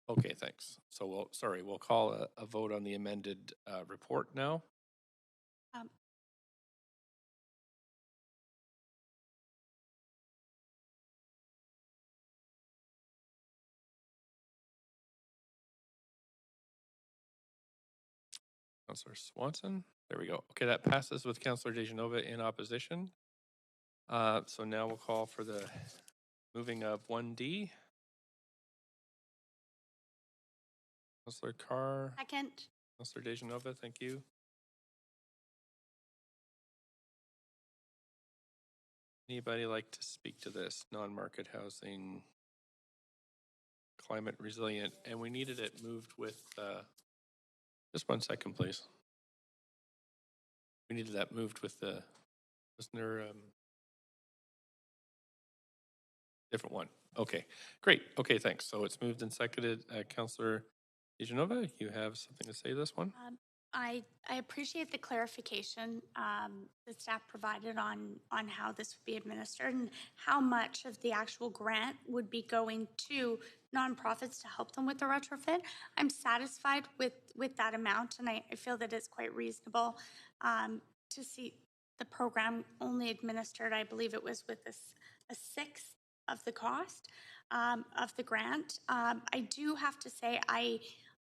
Okay, thanks. So we'll call a vote on the amended report now. Councilor Swanson, there we go. Okay, that passes with Councilor Dejanova in opposition. So now we'll call for the moving of 1D. Councilor Carr. Second. Councilor Dejanova, thank you. Anybody like to speak to this? Non-market housing, climate resilient, and we needed it moved with, just 1 second, please. We needed that moved with the, wasn't there, different one? Okay, great. Okay, thanks. So it's moved and seconded. Councilor Dejanova, you have something to say this one? I appreciate the clarification that staff provided on how this would be administered and how much of the actual grant would be going to nonprofits to help them with the retrofit. I'm satisfied with that amount, and I feel that it's quite reasonable to see the program only administered, I believe it was with a sixth of the cost of the grant. I do have to say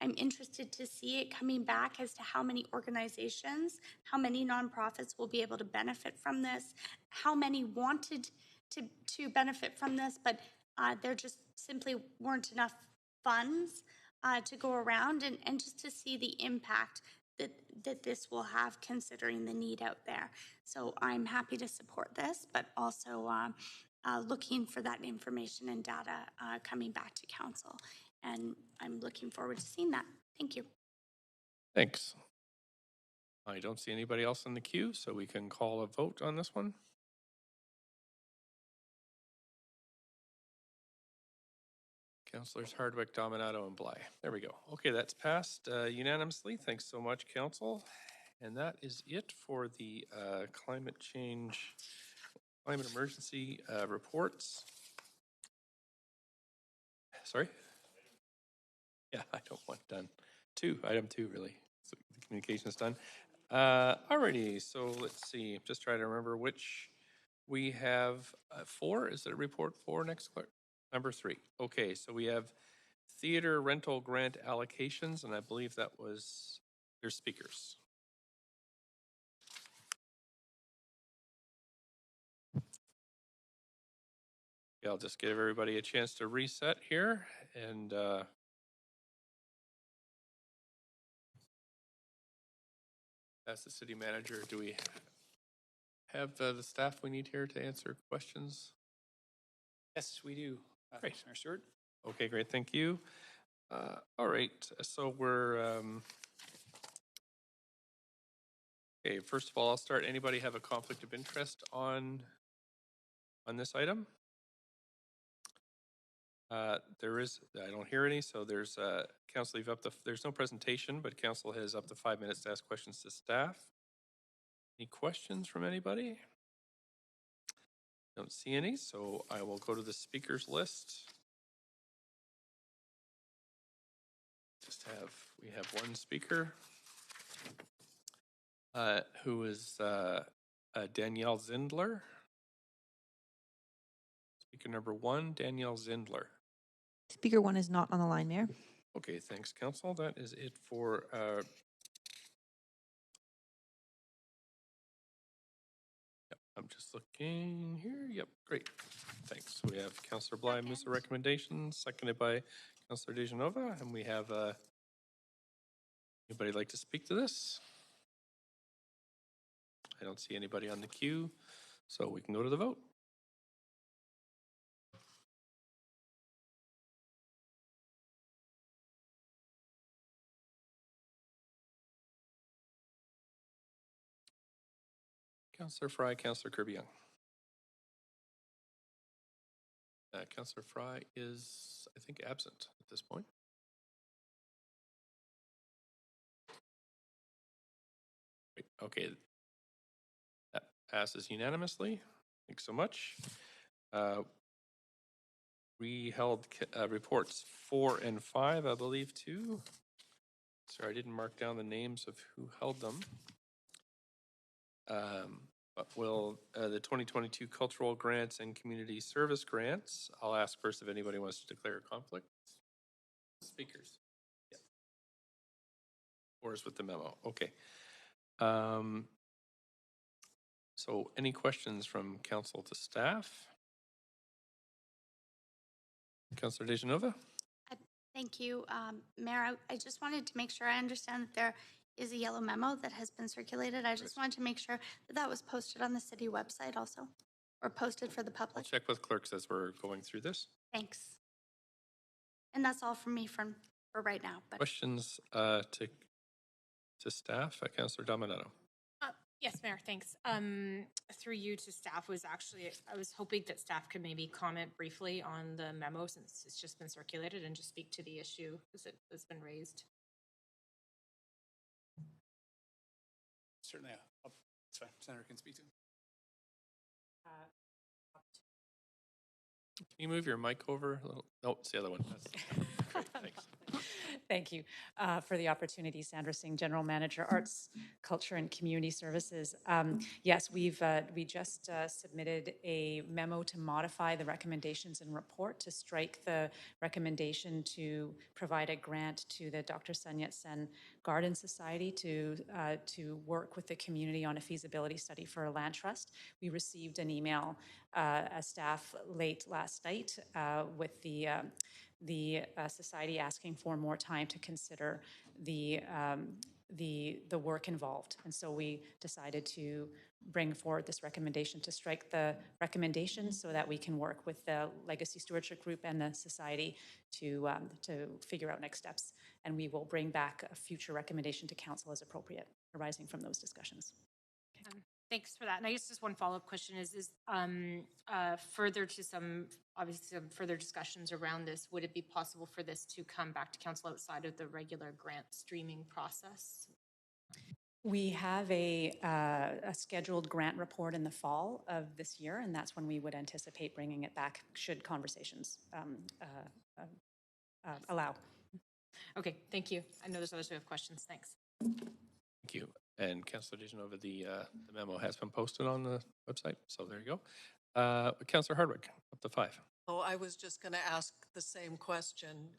I'm interested to see it coming back as to how many organizations, how many nonprofits will be able to benefit from this, how many wanted to benefit from this, but there just simply weren't enough funds to go around, and just to see the impact that this will have considering the need out there. So I'm happy to support this, but also looking for that information and data coming back to council. And I'm looking forward to seeing that. Thank you. Thanks. I don't see anybody else in the queue, so we can call a vote on this one. Councilors Hardwick, Dominato, and Bly. There we go. Okay, that's passed unanimously. Thanks so much, Council. And that is it for the climate emergency reports. Sorry? Yeah, I don't want done. Item two, really. So the communication is done. Alrighty, so let's see. Just trying to remember which we have 4. Is it report 4 next? Number 3. Okay, so we have theater rental grant allocations, and I believe that was their speakers. Yeah, I'll just give everybody a chance to reset here and ask the city manager, do we have the staff we need here to answer questions? Yes, we do. Great. Mayor Stewart. Okay, great. Thank you. All right. So we're okay. First of all, I'll start. Anybody have a conflict of interest on this item? There is. I don't hear any. So there's council. There's no presentation, but council has up to 5 minutes to ask questions to staff. Any questions from anybody? Don't see any, so I will go to the speakers list. We have one speaker who is Danielle Zindler. Speaker number 1, Danielle Zindler. Speaker 1 is not on the line, Mayor. Okay, thanks, Council. That is it for I'm just looking here. Yep, great. Thanks. We have Councillor Bly moves the recommendation, seconded by Councillor Dejanova, and we have anybody like to speak to this? I don't see anybody on the queue, so we can go to the vote. Councillor Fry, Councillor Kirby-Yung. Councillor Fry is, I think, absent at this point. Okay, that passes unanimously. Thanks so much. We held reports 4 and 5, I believe, too. Sorry, I didn't mark down the names of who held them. But will the 2022 cultural grants and community service grants, I'll ask first if anybody wants to declare a conflict. Speakers. Yeah. Or is with the memo. Okay. So any questions from council to staff? Councillor Dejanova? Thank you, Mayor. I just wanted to make sure I understand that there is a yellow memo that has been circulated. I just wanted to make sure that that was posted on the city website also, or posted for the public. I'll check with clerks as we're going through this. Thanks. And that's all from me for right now. But questions to staff? Councillor Dominato. Yes, Mayor, thanks. Through you to staff was actually, I was hoping that staff could maybe comment briefly on the memo since it's just been circulated and just speak to the issue as it has been raised. Certainly, that's fine. Senator can speak to. Can you move your mic over a little? No, it's the other one. Great, thanks. Thank you for the opportunity. Sandra Singh, General Manager, Arts, Culture and Community Services. Yes, we just submitted a memo to modify the recommendations and report to strike the recommendation to provide a grant to the Dr. Sun Yat-sen Garden Society to work with the community on a feasibility study for a land trust. We received an email as staff late last night with the society asking for more time to consider the work involved. And so we decided to bring forward this recommendation to strike the recommendation so that we can work with the Legacy Stewardship Group and the society to figure out next steps. And we will bring back a future recommendation to council as appropriate, arising from those discussions. Thanks for that. And I guess just one follow-up question is further to some further discussions around this, would it be possible for this to come back to council outside of the regular grant streaming process? We have a scheduled grant report in the fall of this year, and that's when we would anticipate bringing it back should conversations allow. Okay, thank you. I know there's others who have questions. Thanks. Thank you. And Councillor Dejanova, the memo has been posted on the website, so there you go. Councillor Hardwick, up to 5. Oh, I was just going to ask the same question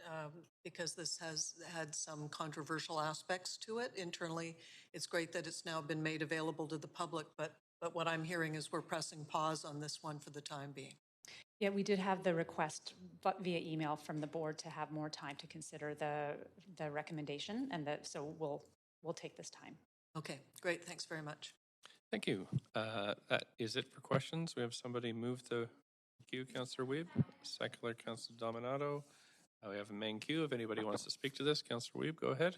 because this has had some controversial aspects to it internally. It's great that it's now been made available to the public, but what I'm hearing is we're pressing pause on this one for the time being. Yeah, we did have the request via email from the board to have more time to consider the recommendation, and so we'll take this time. Okay, great. Thanks very much. Thank you. That is it for questions. We have somebody move the queue, Councillor Weeb. Secondly, Councillor Dominato. We have a main queue. If anybody wants to speak to this, Councillor Weeb, go ahead.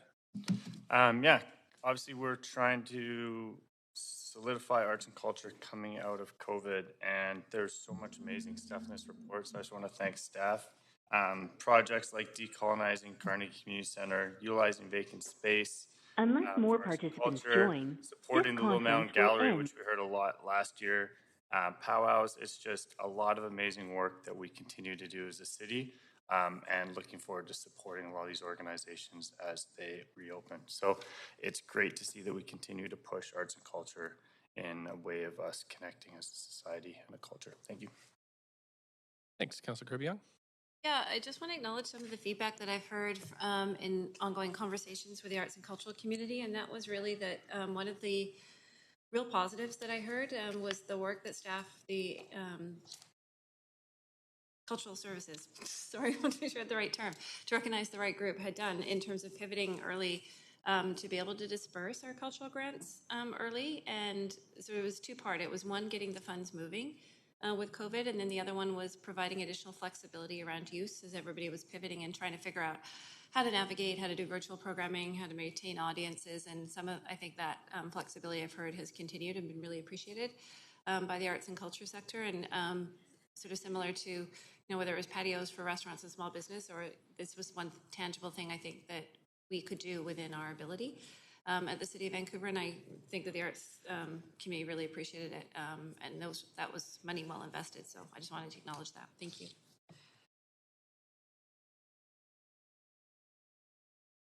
Yeah, obviously we're trying to solidify arts and culture coming out of COVID, and there's so much amazing stuff in this report, so I just want to thank staff. Projects like decolonizing Carnegie Community Center, utilizing vacant space, unless more participants culture, join, supporting the Little Mountain Gallery, which we heard a lot last year, powwows. It's just a lot of amazing work that we continue to do as a city, and looking forward to supporting a lot of these organizations as they reopen. So it's great to see that we continue to push arts and culture in a way of us connecting as a society and a culture. Thank you. Thanks, Councillor Kirby-Young. Yeah, I just want to acknowledge some of the feedback that I've heard in ongoing conversations with the arts and cultural community, and that was really that one of the real positives that I heard was the work that staff, the cultural services, sorry, I want to make sure I had the right term, to recognize the right group had done in terms of pivoting early to be able to disperse our cultural grants early. And so it was two-part. It was one, getting the funds moving with COVID, and then the other one was providing additional flexibility around use as everybody was pivoting and trying to figure out how to navigate, how to do virtual programming, how to maintain audiences, and some of, I think that flexibility I've heard has continued and been really appreciated by the arts and culture sector, and sort of similar to, you know, whether it was patios for restaurants and small business, or this was one tangible thing I think that we could do within our ability at the City of Vancouver, and I think that the arts community really appreciated it, and that was money well invested, so I just wanted to acknowledge that. Thank you.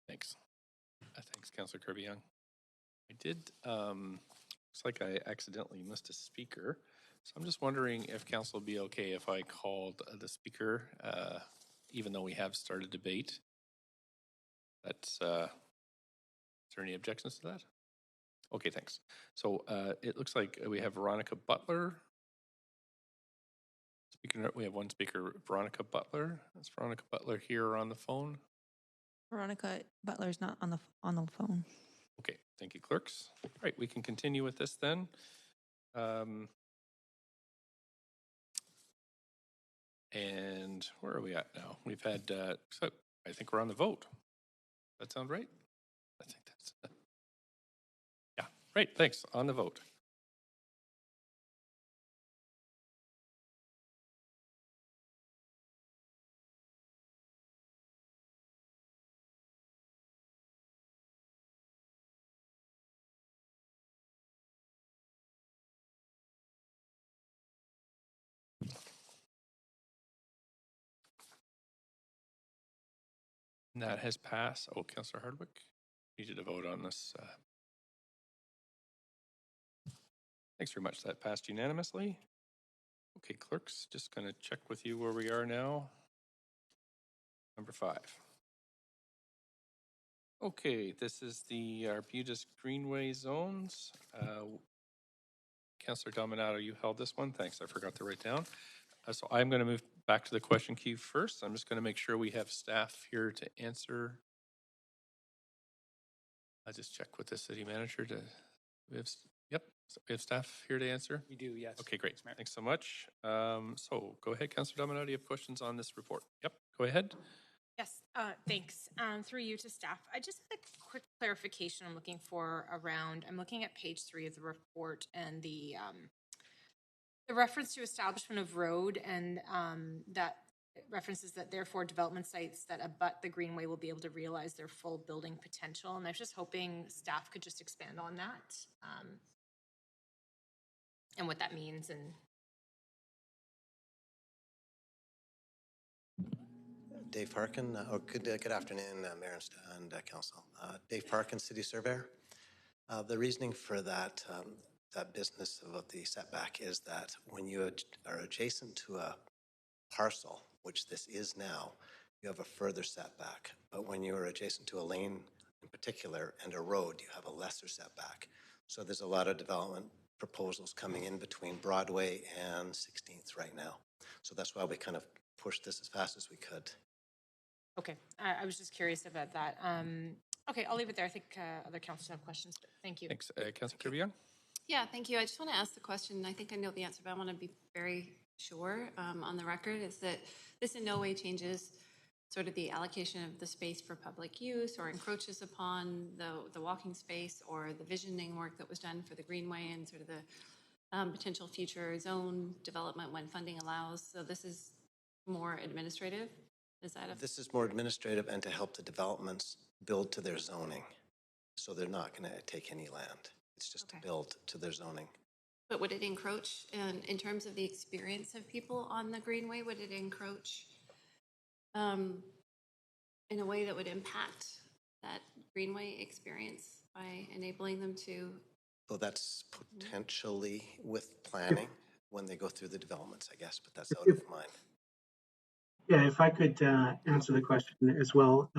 Thanks. Thanks, Councillor Kirby-Young. I did, looks like I accidentally missed a speaker, so I'm just wondering if council would be okay if I called the speaker, even though we have started debate. That's, is there any objections to that? Okay, thanks. So it looks like we have Veronica Butler. We have one speaker, Veronica Butler. Is Veronica Butler here or on the phone? Veronica Butler's not on the phone. Okay, thank you, clerks. All right, we can continue with this then. And where are we at now? We've had, so I think we're on the vote. Does that sound right? I think that's, yeah, right, thanks, on the vote. And that has passed. Oh, Councillor Hardwick, needed to vote on this. Thanks very much. That passed unanimously. Okay, clerks, just going to check with you where we are now. Number 5. Okay, this is the Arbutus Greenway zones. Councillor Dominato, you held this one. Thanks, I forgot to write down. So I'm going to move back to the question queue first. I'm just going to make sure we have staff here to answer. I'll just check with the city manager to, yep, so we have staff here to answer? We do, yes. Okay, great. Thanks so much. So go ahead, Councillor Dominato, do you have questions on this report? Yep, go ahead. Yes, thanks. Through you to staff. I just had a quick clarification I'm looking for around, I'm looking at page 3 of the report and the reference to establishment of road, and that references that therefore development sites that abut the Greenway will be able to realize their full building potential. And I was just hoping staff could just expand on that and what that means. And Dave Parkin, good afternoon, Mayor and Council. Dave Parkin, City Surveyor. The reasoning for that that business about the setback is that when you are adjacent to a parcel, which this is now, you have a further setback. But when you are adjacent to a lane in particular and a road, you have a lesser setback. So there's a lot of development proposals coming in between Broadway and 16th right now. So that's why we kind of pushed this as fast as we could. okay, I was just curious about that. Okay, I'll leave it there. I think other councillors have questions, but thank you. Thanks. Councillor Kirby-Young? Yeah, thank you. I just want to ask the question. I think I know the answer, but I want to be very sure on the record, is that this in no way changes sort of the allocation of the space for public use or encroaches upon the walking space or the visioning work that was done for the Greenway and sort of the potential future zone development when funding allows. So this is more administrative? Is that This is more administrative and to help the developments build to their zoning. So they're not going to take any land. It's just to build to their zoning. But would it encroach in terms of the experience of people on the Greenway? Would it encroach in a way that would impact that Greenway experience by enabling them to? So that's potentially with planning when they go through the developments, I guess, but that's out of mind. Yeah, if I could answer the question as well.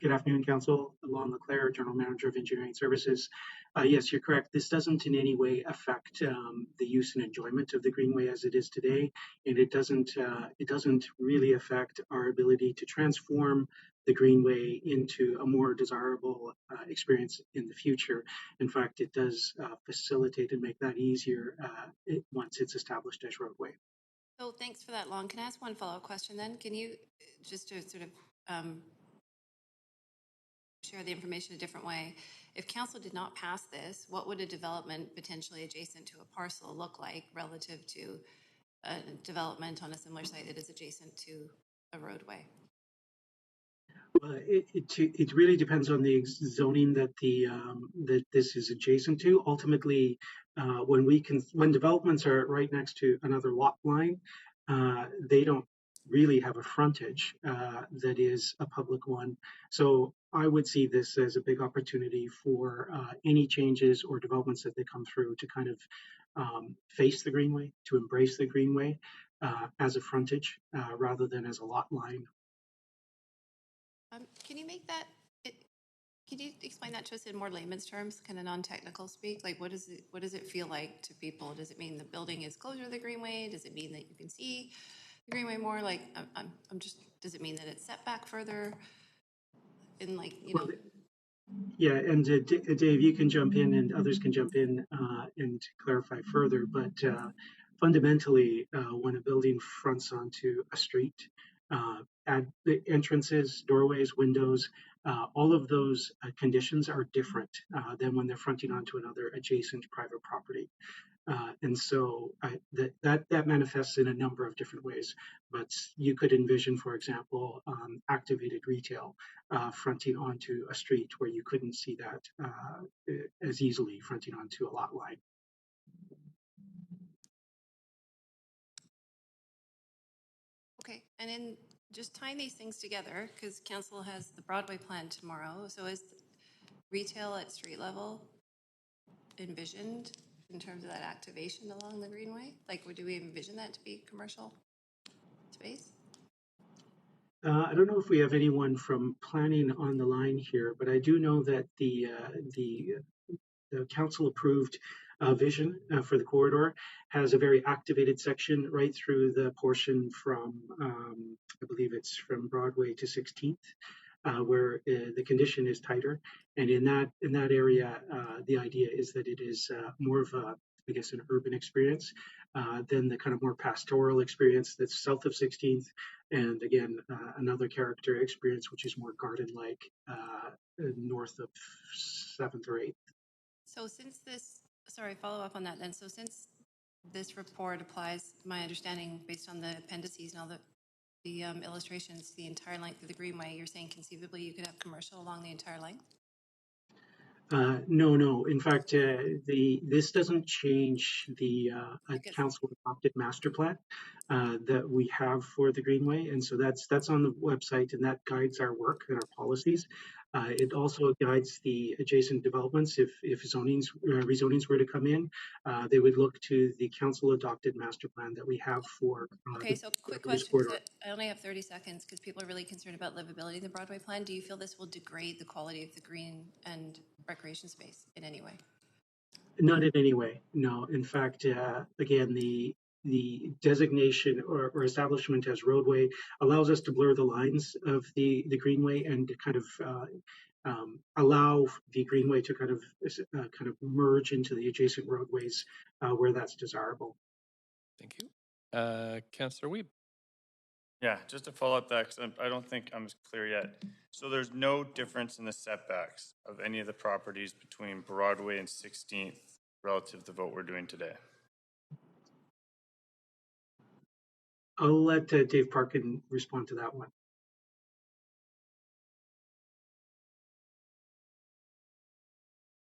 Good afternoon, Council. Lon Leclerc, General Manager of Engineering Services. Yes, you're correct. This doesn't in any way affect the use and enjoyment of the Greenway as it is today, and it doesn't really affect our ability to transform the Greenway into a more desirable experience in the future. In fact, it does facilitate and make that easier once it's established as roadway. So thanks for that, Lon. Can I ask one follow-up question then? Can you, just to sort of share the information a different way, if council did not pass this, what would a development potentially adjacent to a parcel look like relative to a development on a similar site that is adjacent to a roadway? Well, it really depends on the zoning that that this is adjacent to. Ultimately, when developments are right next to another lot line, they don't really have a frontage that is a public one. So I would see this as a big opportunity for any changes or developments that they come through to kind of face the Greenway, to embrace the Greenway as a frontage rather than as a lot line. Can you make that? Can you explain that to us in more layman's terms, kind of non-technical speak? Like, what does it feel like to people? Does it mean the building is closer to the Greenway? Does it mean that you can see the Greenway more? Like, I'm just. Does it mean that it's set back further? In like, you know. Yeah, and Dave, you can jump in, and others can jump in and clarify further. But fundamentally, when a building fronts onto a street, at the entrances, doorways, windows, all of those conditions are different than when they're fronting onto another adjacent private property. And so that manifests in a number of different ways. But you could envision, for example, activated retail fronting onto a street where you couldn't see that as easily fronting onto a lot line. Okay, and then just tying these things together, because council has the Broadway plan tomorrow. So is retail at street level envisioned in terms of that activation along the Greenway? Like, do we envision that to be commercial space? I don't know if we have anyone from planning on the line here, but I do know that the council approved vision for the corridor has a very activated section right through the portion from, I believe it's from Broadway to 16th, where the condition is tighter. And in that area, the idea is that it is more of a, I guess, an urban experience than the kind of more pastoral experience that's south of 16th. And again, another character experience, which is more garden-like north of 7th or 8th. So since this, sorry, follow up on that then. So since this report applies, my understanding based on the appendices and all the illustrations, the entire length of the Greenway, you're saying conceivably you could have commercial along the entire length? No. In fact, this doesn't change the council adopted master plan that we have for the Greenway, and so that's on the website, and that guides our work and our policies. It also guides the adjacent developments. If rezonings were to come in, they would look to the council adopted master plan that we have for. Okay, so quick question. I only have 30 seconds because people are really concerned about livability in the Broadway plan. Do you feel this will degrade the quality of the green and recreation space in any way? Not in any way, no. In fact, again, the designation or establishment as roadway allows us to blur the lines of the Greenway and to kind of allow the Greenway to kind of merge into the adjacent roadways where that's desirable. Thank you. Councillor Wiebe. Yeah, just to follow up that, because I don't think I'm as clear yet. So there's no difference in the setbacks of any of the properties between Broadway and 16th relative to what we're doing today? I'll let Dave Parkin respond to that one.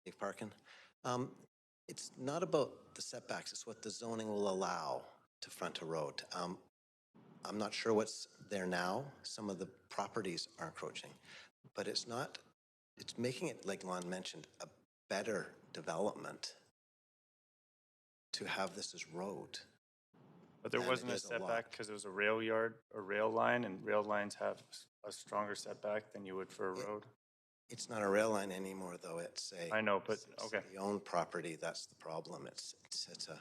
Dave Parkin. It's not about the setbacks, it's what the zoning will allow to front a road. I'm not sure what's there now. Some of the properties are encroaching, but it's not, it's making it, like Lon mentioned, a better development to have this as road. But there than wasn't it a is lot. setback because it was a rail yard, a rail line, and rail lines have a stronger setback than you would for a road. It's not a rail line anymore, though. It's a. I know, but okay. City-owned property. That's the problem. It's a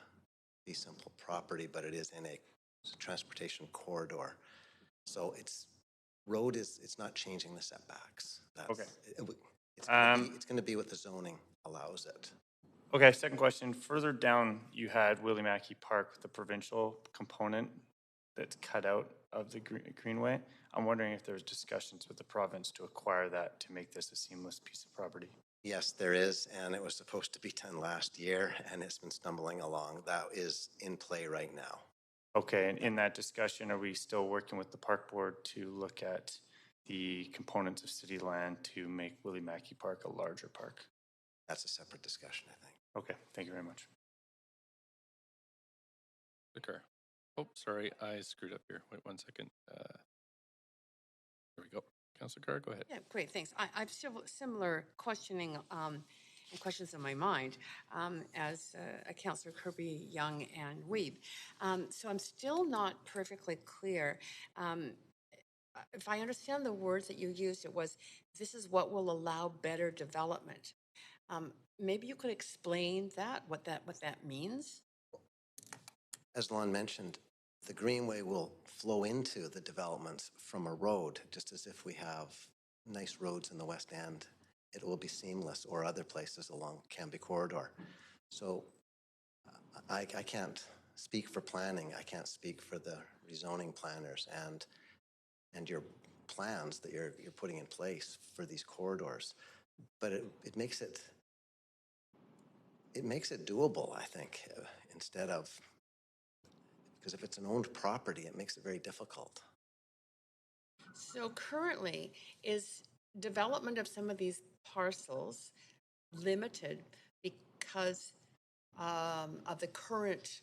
fee simple property, but it is in a transportation corridor. So it's road is. It's not changing the setbacks. That's, Okay. It's going to be what the zoning allows it. Okay, second question. Further down, you had Willie Mackey Park, the provincial component that's cut out of the Greenway. I'm wondering if there's discussions with the province to acquire that to make this a seamless piece of property. Yes, there is, and it was supposed to be done last year, and it's been stumbling along. That is in play right now. Okay, and in that discussion, are we still working with the park board to look at the components of city land to make Willie Mackey Park a larger park? That's a separate discussion, I think. Okay, thank you very much. Occur. Oh, sorry, I screwed up here. Wait 1 second. There we go. Councillor Carr, go ahead. Yeah, great, thanks. I've still similar questioning and questions in my mind as Councillor Kirby, Young, and Weeb. So I'm still not perfectly clear. If I understand the words that you used, it was, this is what will allow better development. Maybe you could explain that, what that means? As Lon mentioned, the Greenway will flow into the developments from a road, just as if we have nice roads in the West End. It will be seamless, or other places along Cambie Corridor. So I can't speak for planning. I can't speak for the rezoning planners and your plans that you're putting in place for these corridors. But it makes it doable, I think, instead of, because if it's an owned property, it makes it very difficult. So currently, is development of some of these parcels limited because of the current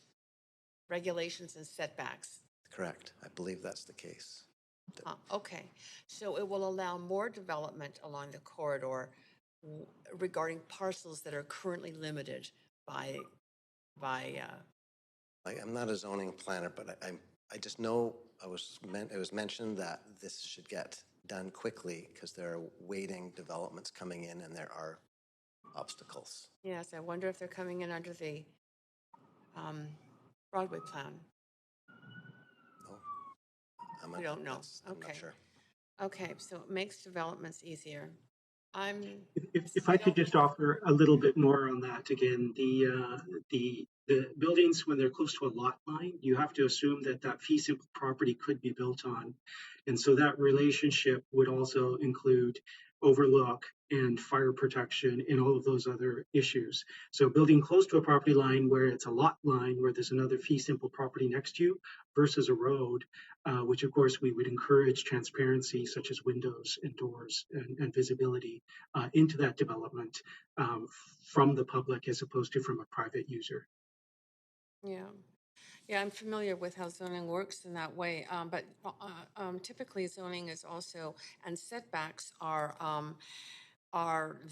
regulations and setbacks? Correct. I believe that's the case. Okay. So it will allow more development along the corridor regarding parcels that are currently limited by I'm not a zoning planner, but I just know it was mentioned that this should get done quickly because there are waiting developments coming in and there are obstacles. Yes, I wonder if they're coming in under the Broadway plan. We don't know. I'm Okay. not sure. Okay, so it makes developments easier. If I could just offer a little bit more on that again, the buildings, when they're close to a lot line, you have to assume that fee simple property could be built on. And so that relationship would also include overlook and fire protection and all of those other issues. So building close to a property line where it's a lot line, where there's another fee simple property next to you versus a road, which of course we would encourage transparency such as windows and doors and visibility into that development from the public as opposed to from a private user. Yeah. Yeah, I'm familiar with how zoning works in that way, but typically zoning is also, and setbacks are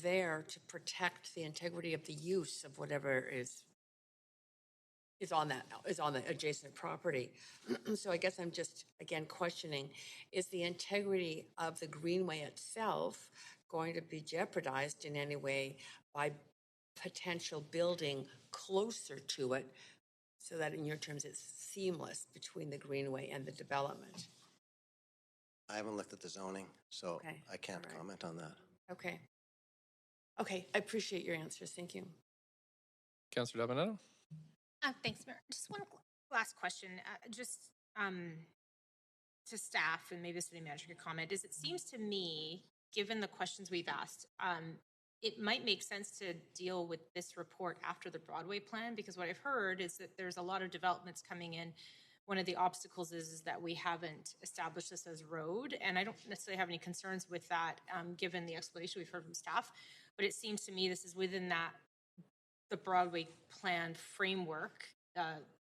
there to protect the integrity of the use of whatever is on the adjacent property. So I guess I'm just again questioning: is the integrity of the Greenway itself going to be jeopardized in any way by potential building closer to it? So that in your terms, it's seamless between the Greenway and the development. I haven't looked at the zoning, so Okay. I can't comment on that. Okay. Okay, I appreciate your answers. Thank you. Councillor Davenado? Thanks, Mayor. Just one last question, to staff, and maybe the city manager could comment. It seems to me, given the questions we've asked, it might make sense to deal with this report after the Broadway plan, because what I've heard is that there's a lot of developments coming in. One of the obstacles is that we haven't established this as road, and I don't necessarily have any concerns with that, given the explanation we've heard from staff. But it seems to me this is within that the Broadway plan framework,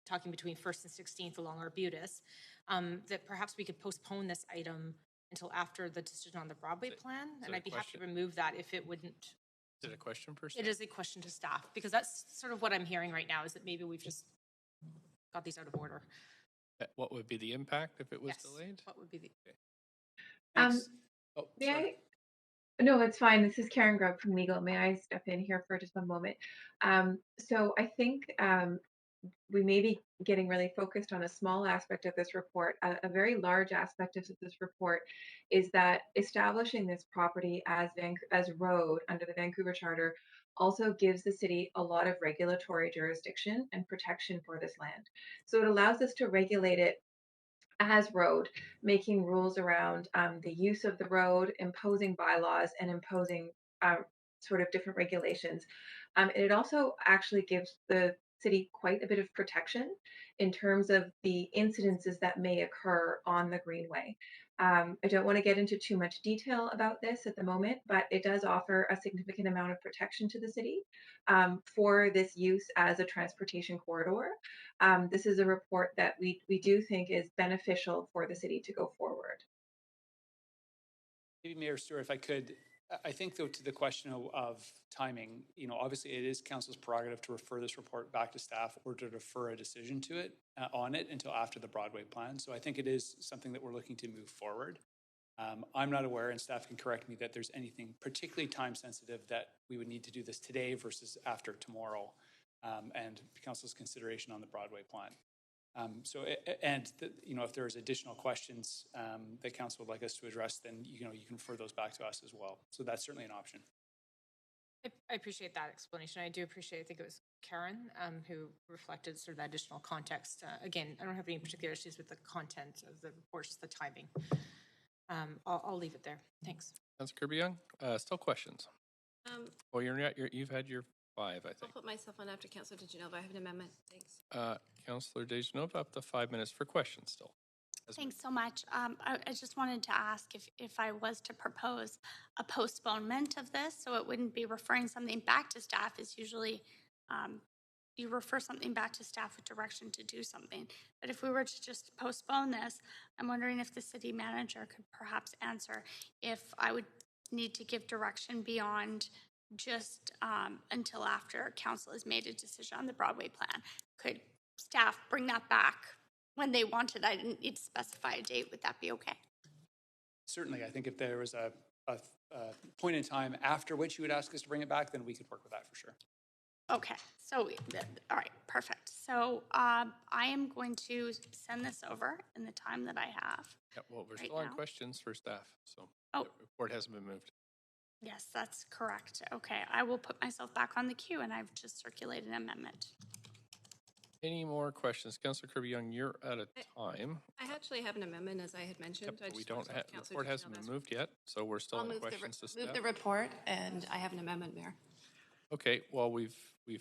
talking between 1st and 16th along Arbutus, that perhaps we could postpone this item until after the decision on the Broadway plan, and it I'd a be happy to question? remove that if it wouldn't. Is it a question per se? It is a question to staff, because that's sort of what I'm hearing right now, is that maybe we've just got these out of order. What would be the impact if it was Yes. delayed? What would be the? Thanks. Oh, May sorry. I? No, it's fine. This is Karen Grubb from Legal. May I step in here for just a moment? So I think we may be getting really focused on a small aspect of this report. A very large aspect of this report is that establishing this property as road under the Vancouver Charter also gives the city a lot of regulatory jurisdiction and protection for this land. So it allows us to regulate it as road, making rules around the use of the road, imposing bylaws, and imposing sort of different regulations. And it also actually gives the city quite a bit of protection in terms of the incidences that may occur on the Greenway. I don't want to get into too much detail about this at the moment, but it does offer a significant amount of protection to the city for this use as a transportation corridor. This is a report that we do think is beneficial for the city to go forward. Maybe Mayor Stewart, if I could, I think though to the question of timing, obviously it is council's prerogative to refer this report back to staff or to defer a decision to it on it until after the Broadway plan. So I think it is something that we're looking to move forward. I'm not aware, and staff can correct me, that there's anything particularly time sensitive that we would need to do this today versus after tomorrow, and council's consideration on the Broadway plan. If there's additional questions that council would like us to address, then you can refer those back to us as well. So that's certainly an option. I appreciate that explanation. I do appreciate, I think it was Karen who reflected sort of that additional context. Again, I don't have any particular issues with the content of the report, just the timing. I'll leave it there. Thanks. Councilor Kirby-Yung, still questions? Well, you've had your 5, I think. I'll put myself on after Councillor DeGenova. I have an amendment. Thanks. Councillor DeGenova, up to 5 minutes for questions still. Thanks so much. I just wanted to ask if I was to propose a postponement of this, so it wouldn't be referring something back to staff. Is usually you refer something back to staff with direction to do something. But if we were to just postpone this, I'm wondering if the city manager could perhaps answer if I would need to give direction beyond just until after council has made a decision on the Broadway plan. Could staff bring that back when they wanted? I didn't need to specify a date. Would that be okay? Certainly, I think if there was a point in time after which you would ask us to bring it back, then we could work with that for sure. Okay, so, all right, perfect. So I am going to send this over in the time that I have. Yeah, well, we're right still on now. questions for staff, so Oh. the report hasn't been moved. Yes, that's correct. Okay, I will put myself back on the queue, and I've just circulated an amendment. Any more questions? Councillor Kirby-Yung, you're out of time. I actually have an amendment, as I had mentioned. Yep, I we just don't wanted to have, let the Councillor report hasn't DeGenova been moved yet, so we're still I'll on move questions to move staff. the report, and I have an amendment, Mayor. Okay, well, we've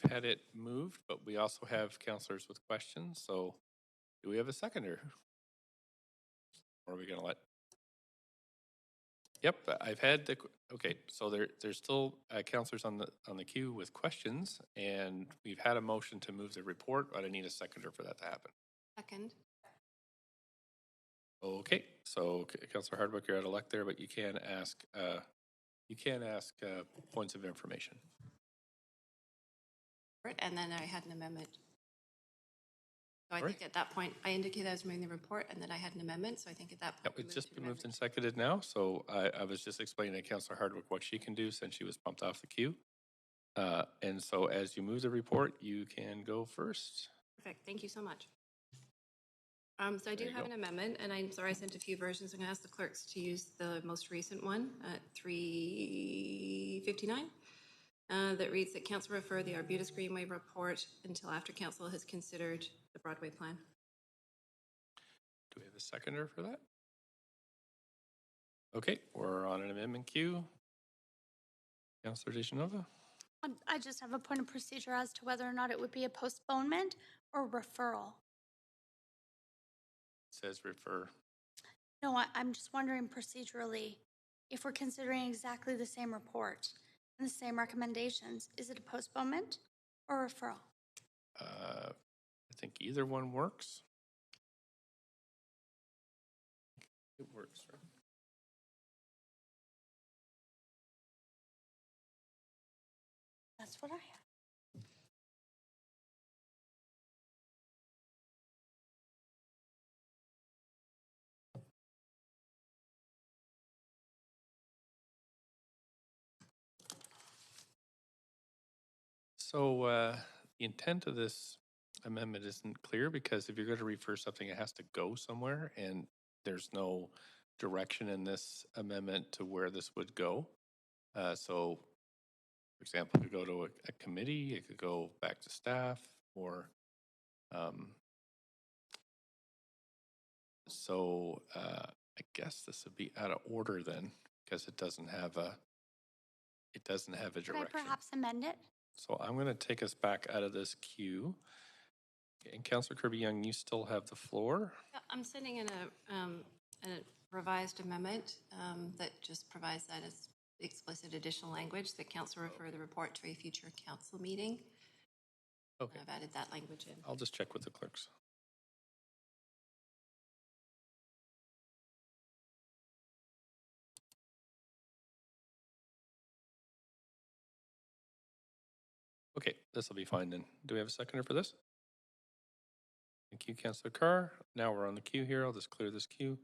had it moved, but we also have councillors with questions, so do we have a seconder? Or are we gonna let? Yep, I've had the, okay, so there's still councillors on the queue with questions, and we've had a motion to move the report, but I need a seconder for that to happen. Second. Okay, so Councillor Hardwick, you're out of luck there, but you can ask points of information. And then I had an amendment. So I think at that point, I indicated I was moving the report, and then I had an amendment. So I think at that point, It's just been moved and seconded now, so I was just explaining to Councillor Hardwick what she can do since she was pumped off the queue. And so as you move the report, you can go first. Perfect. Thank you so much. So I do have an amendment, and I'm sorry I sent a few versions. I'm going to ask the clerks to use the most recent one at 3:59. That reads that council refer the Arbutus Greenway report until after council has considered the Broadway plan. Do we have a seconder for that? Okay, we're on an amendment queue. Councillor DeGenova? I just have a point of procedure as to whether or not it would be a postponement or referral. It says refer. No, I'm just wondering procedurally, if we're considering exactly the same report and the same recommendations, is it a postponement or referral? I think either one works. It works, right? That's what I have. So the intent of this amendment isn't clear because if you're going to refer something, it has to go somewhere, and there's no direction in this amendment to where this would go. So, for example, it could go to a committee, it could go back to staff, or so I guess this would be out of order then because it doesn't have a Could I direction. perhaps amend it? So I'm going to take us back out of this queue. Okay, and Councillor Kirby-Young, you still have the floor. I'm sending in a revised amendment that just provides that as explicit additional language that council refer the report to a future council meeting. Okay. I've added that language in. I'll just check with the clerks. Okay, this will be fine then. Do we have a seconder for this? Thank you, Councillor Carr. Now we're on the queue here. I'll just clear this queue.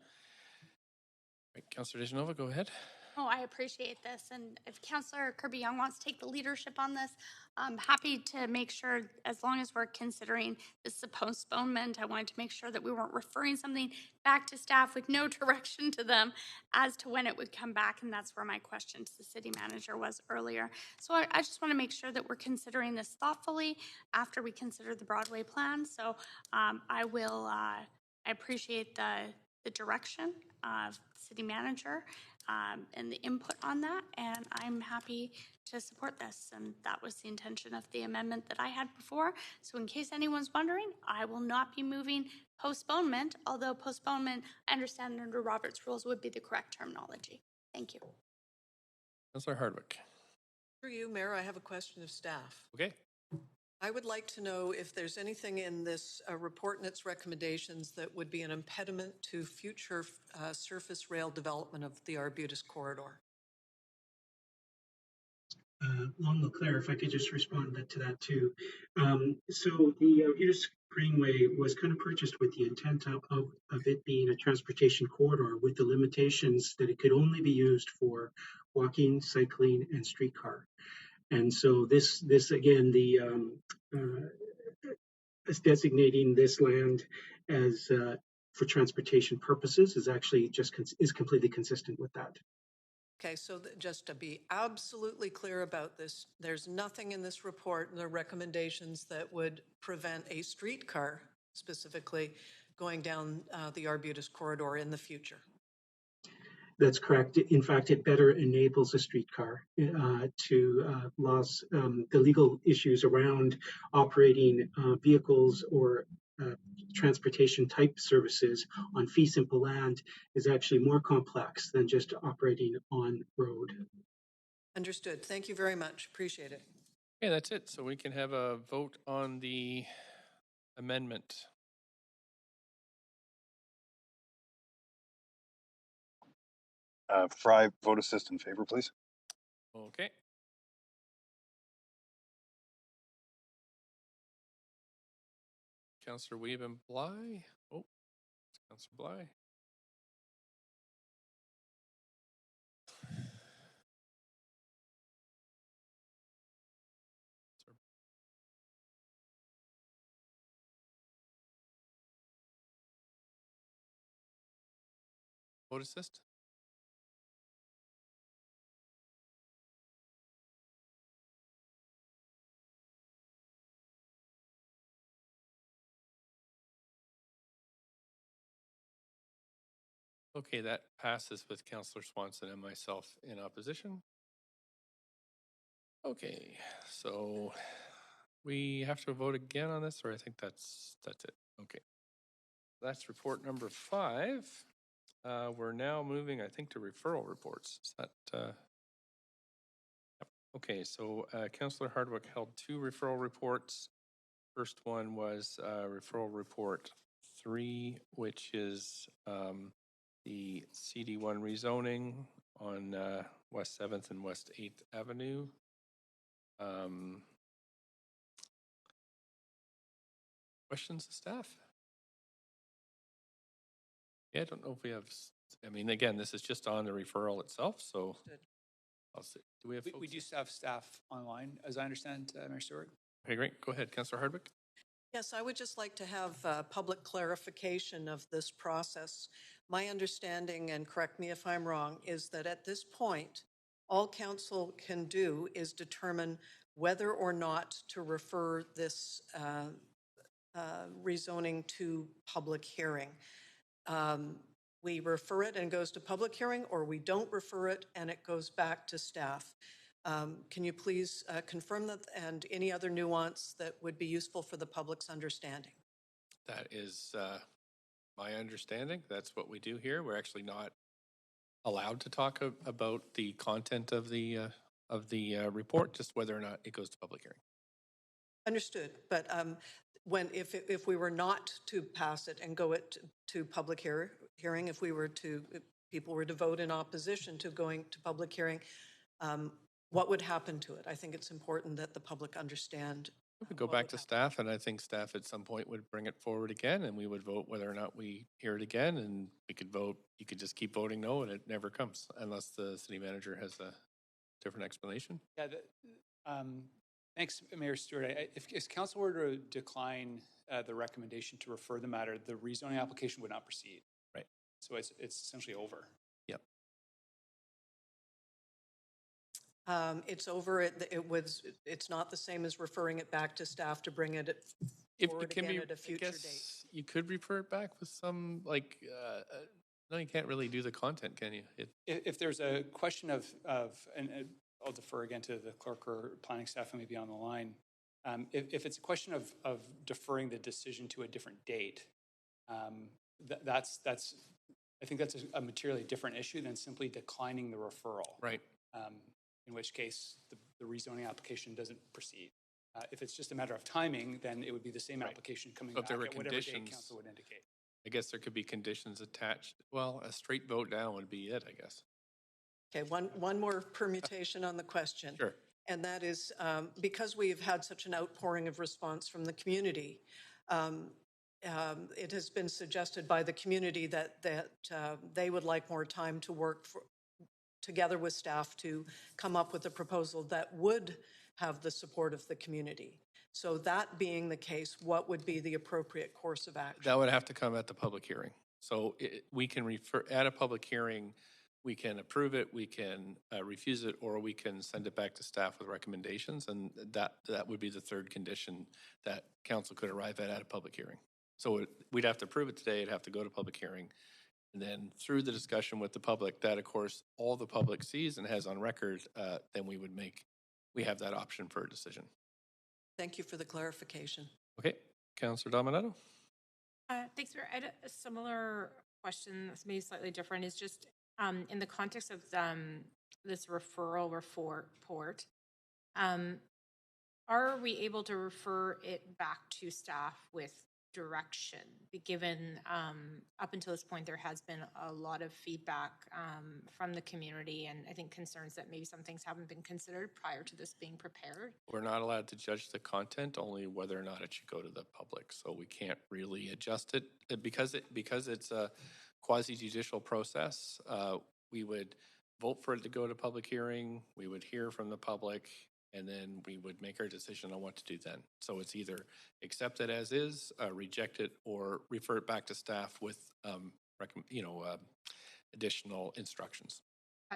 Right, Councillor Dejanova, go ahead. Oh, I appreciate this. And if Councillor Kirby-Young wants to take the leadership on this, I'm happy to make sure, as long as we're considering this is a postponement, I wanted to make sure that we weren't referring something back to staff with no direction to them as to when it would come back. And that's where my question to the city manager was earlier. So I just want to make sure that we're considering this thoughtfully after we consider the Broadway plan. So I appreciate the direction of city manager and the input on that, and I'm happy to support this. And that was the intention of the amendment that I had before. So in case anyone's wondering, I will not be moving postponement, although postponement, I understand under Robert's rules, would be the correct terminology. Thank you. Councillor Hardwick. Through you, Mayor, I have a question of staff. Okay. I would like to know if there's anything in this report and its recommendations that would be an impediment to future surface rail development of the Arbutus corridor. Long Leclerc, if I could just respond to that too. So the Arbutus Greenway was kind of purchased with the intent of it being a transportation corridor with the limitations that it could only be used for walking, cycling, and streetcar. And so this again, is designating this land as for transportation purposes is actually is completely consistent with that. Okay, so just to be absolutely clear about this, there's nothing in this report and the recommendations that would prevent a streetcar specifically going down the Arbutus corridor in the future. That's correct. In fact, it better enables a streetcar to the legal issues around operating vehicles or transportation type services on fee simple land is actually more complex than just operating on road. Understood. Thank you very much. Appreciate it. Okay, that's it. So we can have a vote on the amendment. Fry, vote assist in favor, please. Okay. Councillor Weeb and Bly. Oh, Councillor Bly. Vote assist. Okay, that passes with Councillor Swanson and myself in opposition. Okay, so we have to vote again on this, or I think that's it. Okay, that's report number 5. We're now moving, I think, to referral reports. Is that? Okay, so Councillor Hardwick held 2 referral reports. First one was referral report 3, which is the CD1 rezoning on West 7th and West 8th Avenue. Questions of staff? Yeah, I don't know if we have, I mean, again, this is just on the referral itself, so. I'll see. Do we have We do have staff online, as I understand, Mayor Stewart. Okay, great. Go ahead, Councillor Hardwick. Yes, I would just like to have public clarification of this process. My understanding, and correct me if I'm wrong, is that at this point, all council can do is determine whether or not to refer this rezoning to public hearing. We refer it and it goes to public hearing, or we don't refer it and it goes back to staff. Can you please confirm that, and any other nuance that would be useful for the public's understanding? That is my understanding. That's what we do here. We're actually not allowed to talk about the content of the report, just whether or not it goes to public hearing. Understood, but if we were not to pass it and go it to public hearing, if people were to vote in opposition to going to public hearing, what would happen to it? I think it's important that the public understand. We would go back to staff, and I think staff at some point would bring it forward again, and we would vote whether or not we hear it again, and we could vote, you could just keep voting no, and it never comes, unless the city manager has a different explanation. Yeah, thanks, Mayor Stewart. If council were to decline the recommendation to refer the matter, the rezoning application would not proceed. Right. So it's essentially over. Yep. It's over. It's not the same as referring it back to staff to bring it forward again at a future date. You could refer it back with some, like, no, you can't really do the content, can you? If there's a question of and I'll defer again to the clerk or planning staff who may be on the line. If it's a question of deferring the decision to a different date, I think that's a materially different issue than simply declining the referral. Right. In which case, the rezoning application doesn't proceed. If it's just a matter of timing, then it would be the same application coming back at whatever date council would indicate. I guess there could be conditions attached. Well, a straight vote down would be it, I guess. Okay, one more permutation on the question. Sure. And that is because we've had such an outpouring of response from the community, it has been suggested by the community that they would like more time to work together with staff to come up with a proposal that would have the support of the community. So that being the case, what would be the appropriate course of action? That would have to come at the public hearing. So we can refer at a public hearing. We can approve it, we can refuse it, or we can send it back to staff with recommendations, and that would be the third condition that council could arrive at a public hearing. So we'd have to approve it today, it'd have to go to public hearing, and then through the discussion with the public, that of course all the public sees and has on record, then we have that option for a decision. Thank you for the clarification. Okay, Councillor Dominato. Thanks, Mayor. I had a similar question that's maybe slightly different. Is just in the context of this referral report, are we able to refer it back to staff with direction? Given up until this point, there has been a lot of feedback from the community, and I think concerns that maybe some things haven't been considered prior to this being prepared. We're not allowed to judge the content, only whether or not it should go to the public. So we can't really adjust it because it's a quasi-judicial process. We would vote for it to go to public hearing. We would hear from the public, and then we would make our decision on what to do then. So it's either accept it as is, reject it, or refer it back to staff with, additional instructions.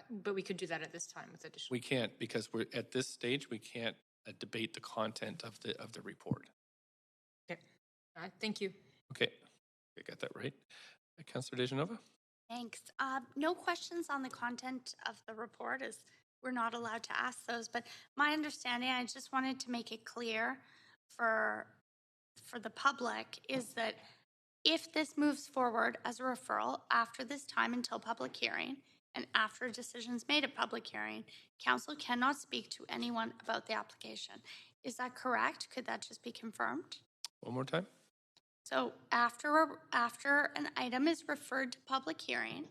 But we could do that at this time with additional. We can't, because we're at this stage. We can't debate the content of the report. Okay. Thank you. Okay, I got that right. Councillor Dejanova. Thanks. No questions on the content of the report, as we're not allowed to ask those, but my understanding, I just wanted to make it clear for the public, is that if this moves forward as a referral after this time until public hearing, and after a decision is made at public hearing, council cannot speak to anyone about the application. Is that correct? Could that just be confirmed? One more time? So after an item is referred to public hearing,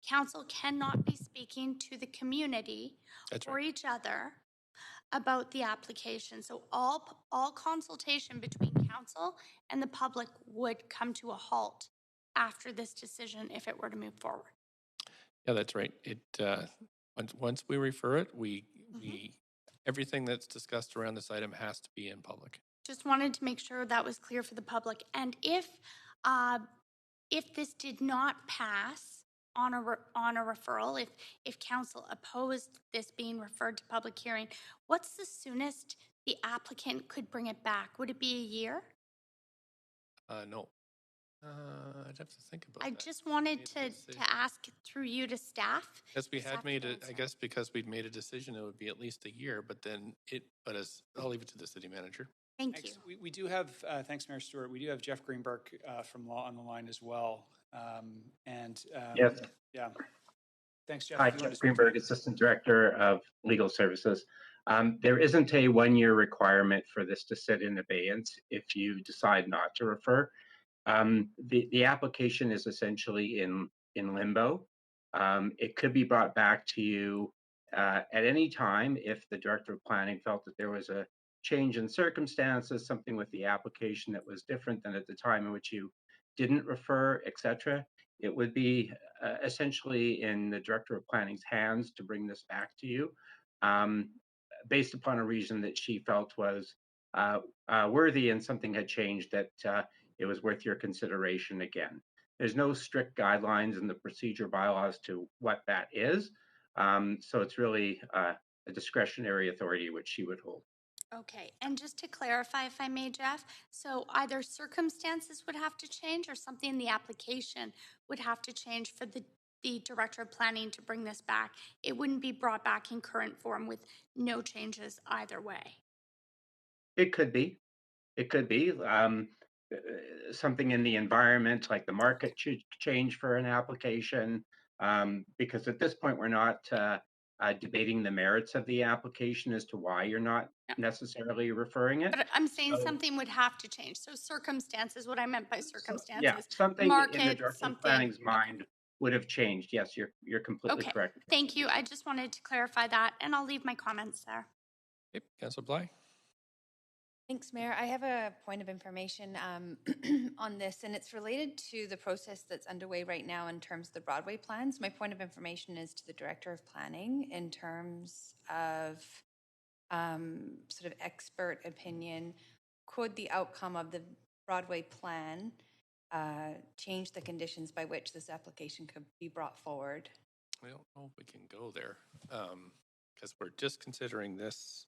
council cannot be speaking to the community or each other about the application. So all consultation between council and the public would come to a halt after this decision if it were to move forward. Yeah, that's right. Once we refer it, everything that's discussed around this item has to be in public. Just wanted to make sure that was clear for the public. And if this did not pass on a referral, if council opposed this being referred to public hearing, what's the soonest the applicant could bring it back? Would it be a year? No. I'd have to think about that. I just wanted to ask through you to staff. Because we had made it, I guess because we'd made a decision, it would be at least a year, but then I'll leave it to the city manager. Thank you. We do have, thanks, Mayor Stewart. We do have Jeff Greenberg from Law on the line as well. Yes. Yeah. Thanks, Jeff. Hi, Jeff Greenberg, Assistant Director of Legal Services. There isn't a one-year requirement for this to sit in abeyance if you decide not to refer. The application is essentially in limbo. It could be brought back to you at any time if the Director of Planning felt that there was a change in circumstances, something with the application that was different than at the time in which you didn't refer, etc. It would be essentially in the Director of Planning's hands to bring this back to you based upon a reason that she felt was worthy and something had changed that it was worth your consideration again. There's no strict guidelines in the procedure bylaws to what that is. So it's really a discretionary authority which she would hold. Okay, and just to clarify, if I may, Jeff, so either circumstances would have to change or something in the application would have to change for the Director of Planning to bring this back. It wouldn't be brought back in current form with no changes either way. It could be. It could be. Something in the environment, like the market should change for an application, because at this point we're not debating the merits of the application as to why you're not necessarily referring it. But I'm saying something would have to change. So circumstances, what I meant by circumstances. Yeah, something market, in the Director of Planning's mind would have changed. Yes, you're completely correct. Thank you. I just wanted to clarify that, and I'll leave my comments there. Okay, Councillor Bly. Thanks, Mayor. I have a point of information on this, and it's related to the process that's underway right now in terms of the Broadway plans. My point of information is to the Director of Planning in terms of sort of expert opinion. Could the outcome of the Broadway plan change the conditions by which this application could be brought forward? I don't know if we can go there because we're just considering this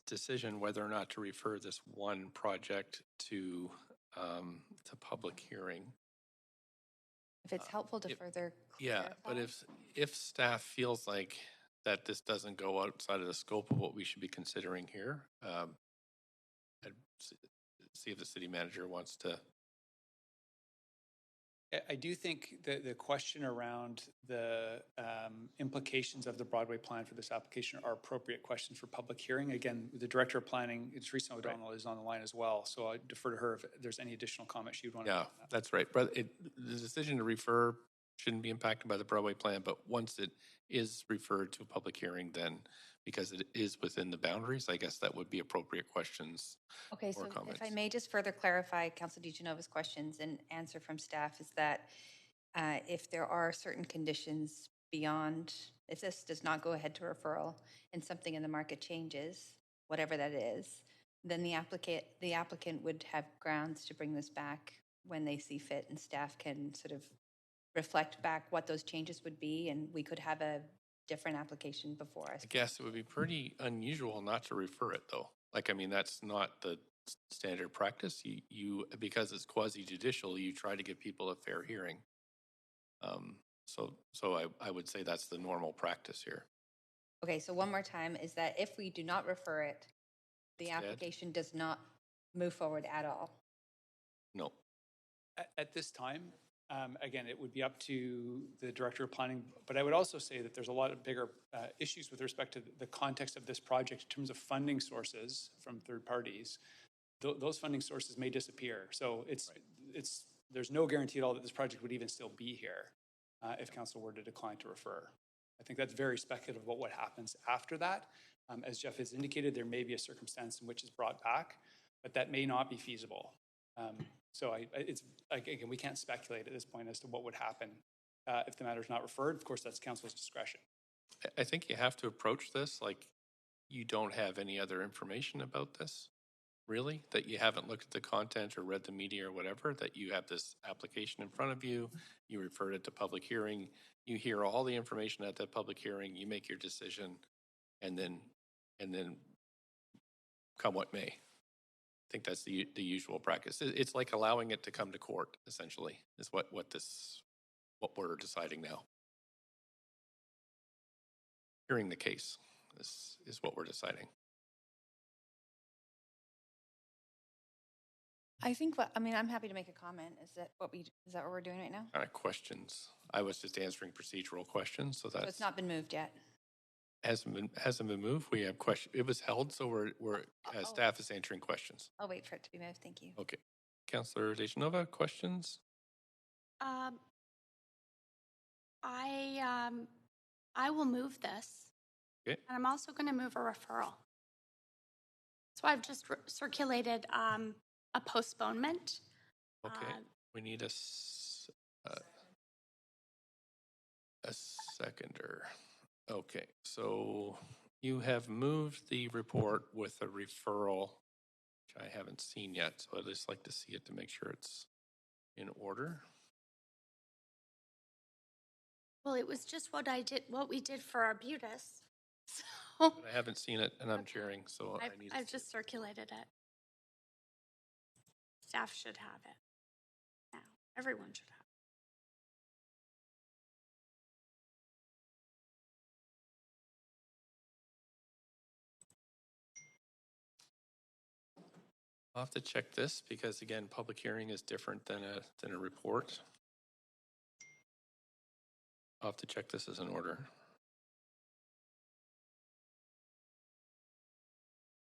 decision whether or not to refer this one project to public hearing. If it's helpful to further clarify. But if staff feels like that this doesn't go outside of the scope of what we should be considering here, I'd see if the city manager wants to. I do think that the question around the implications of the Broadway plan for this application are appropriate questions for public hearing. Again, the Director of Planning, Teresa O'Donnell, is on the line as well. So I defer to her if there's any additional comments she'd want to make on that. That's right. But the decision to refer shouldn't be impacted by the Broadway plan. But once it is referred to a public hearing, then because it is within the boundaries, I guess that would be appropriate questions. Okay, so if I may just further clarify Councilor DiGenova's questions and answer from staff is that if there are certain conditions beyond, if this does not go ahead to referral and something in the market changes, whatever that is, then the applicant would have grounds to bring this back when they see fit, and staff can sort of reflect back what those changes would be, and we could have a different application before us. I guess it would be pretty unusual not to refer it, though. Like, I mean, that's not the standard practice. You because it's quasi-judicial, you try to give people a fair hearing. So I would say that's the normal practice here. Okay, so one more time is that if we do not refer it, the application does not move forward at all. No. At this time, Again, it would be up to the Director of Planning, but I would also say that there's a lot of bigger issues with respect to the context of this project in terms of funding sources from third parties. Those funding sources may disappear. So there's no guarantee at all that this project would even still be here if Council were to decline to refer. I think that's very speculative about what happens after that. As Jeff has indicated, there may be a circumstance in which it's brought back, but that may not be feasible. So again, we can't speculate at this point as to what would happen if the matter is not referred. Of course, that's Council's discretion. I think you have to approach this like you don't have any other information about this, really, that you haven't looked at the content or read the media or whatever, that you have this application in front of you, you refer it to public hearing, you hear all the information at that public hearing, you make your decision, and then come what may. I think that's the usual practice. It's like allowing it to come to court, essentially, is what we're deciding now. Hearing the case is what we're deciding. I think I'm happy to make a comment. Is that what we're doing right now? Kind of questions. I was just answering procedural questions, so that's. So it's not been moved yet. Hasn't been moved. We have question. It was held, so we're staff is answering questions. I'll wait for it to be moved. Thank you. Okay, Councillor DeGenova, questions? I will move this. Okay. And I'm also going to move a referral. So I've just circulated a postponement. Okay. We need a seconder. Okay, so you have moved the report with a referral, which I haven't seen yet, so I'd just like to see it to make sure it's in order. Well, it was just what we did for Arbutus. So but I haven't seen it, and I'm chairing, so I've just circulated it. Staff should have it now. Everyone should have it. I'll have to check this because, again, public hearing is different than a report. I'll have to check this as an order.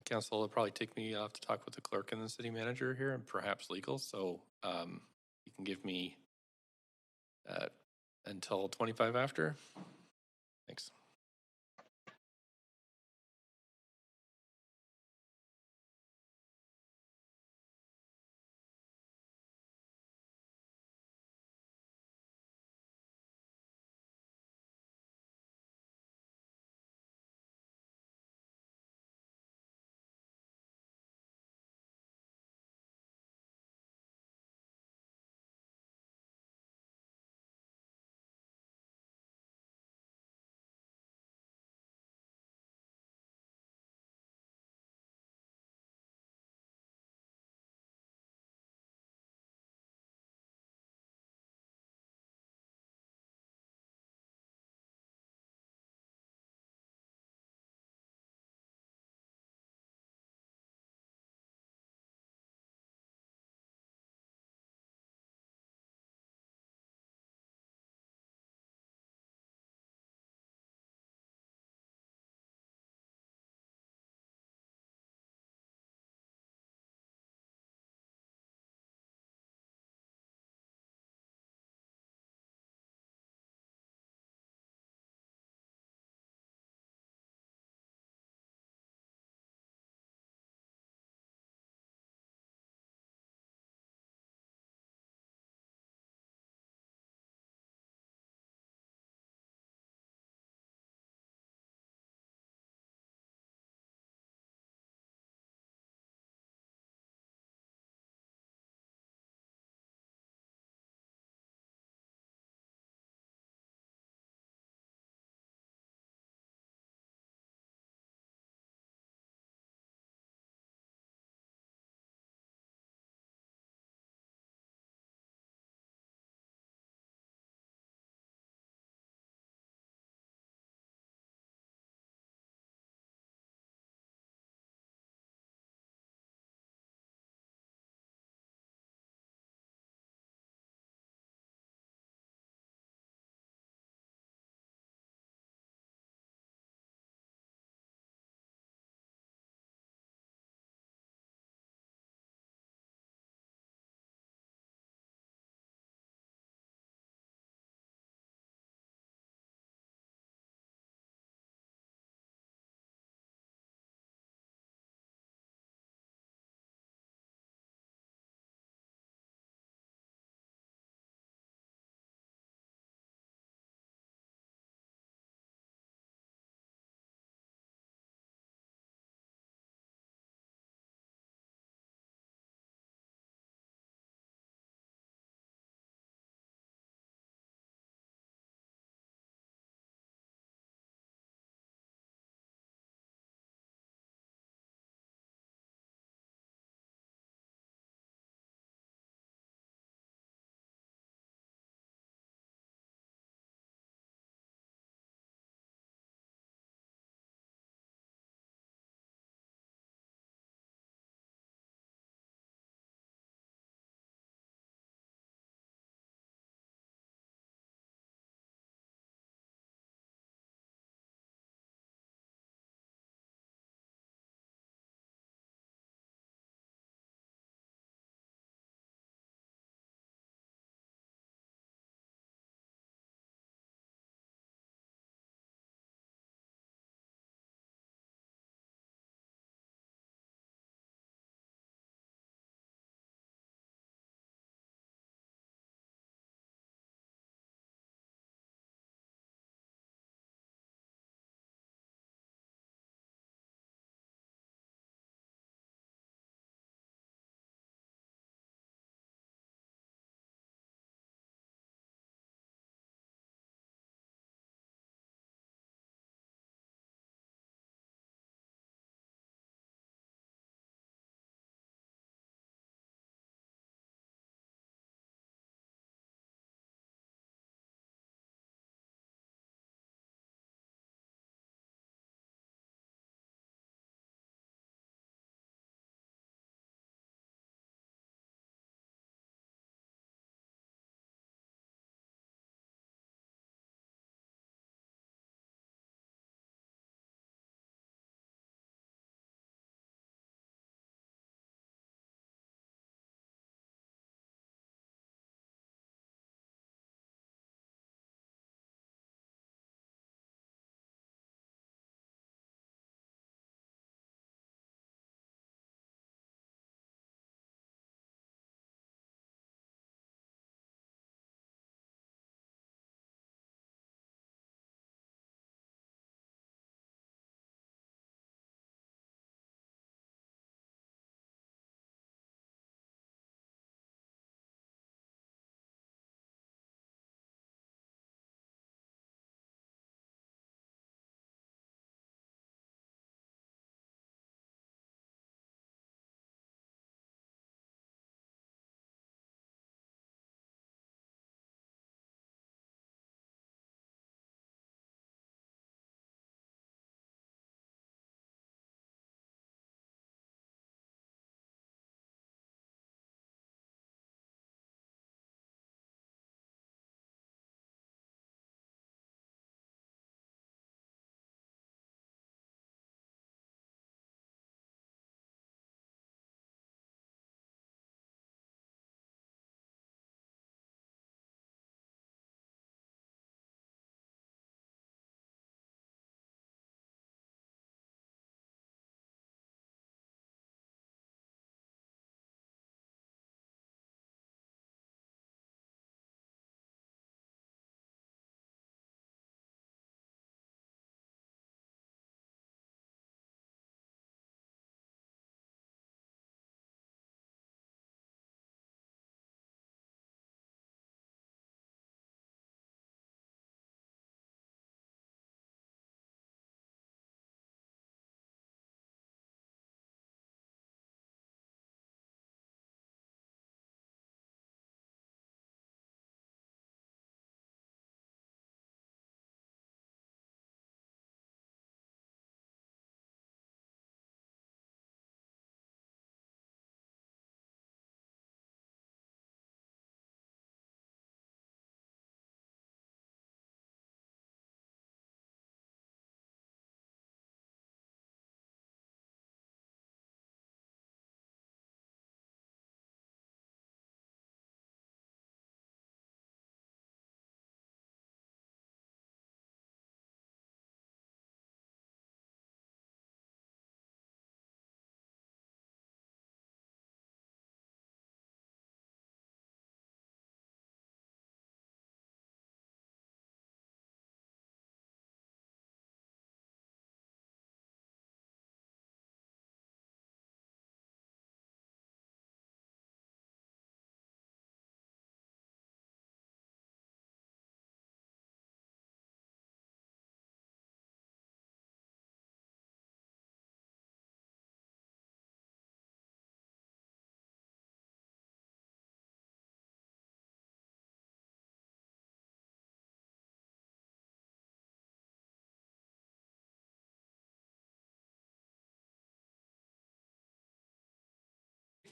Council will probably take me off to talk with the clerk and the city manager here and perhaps legal. So you can give me until 25 after. Thanks.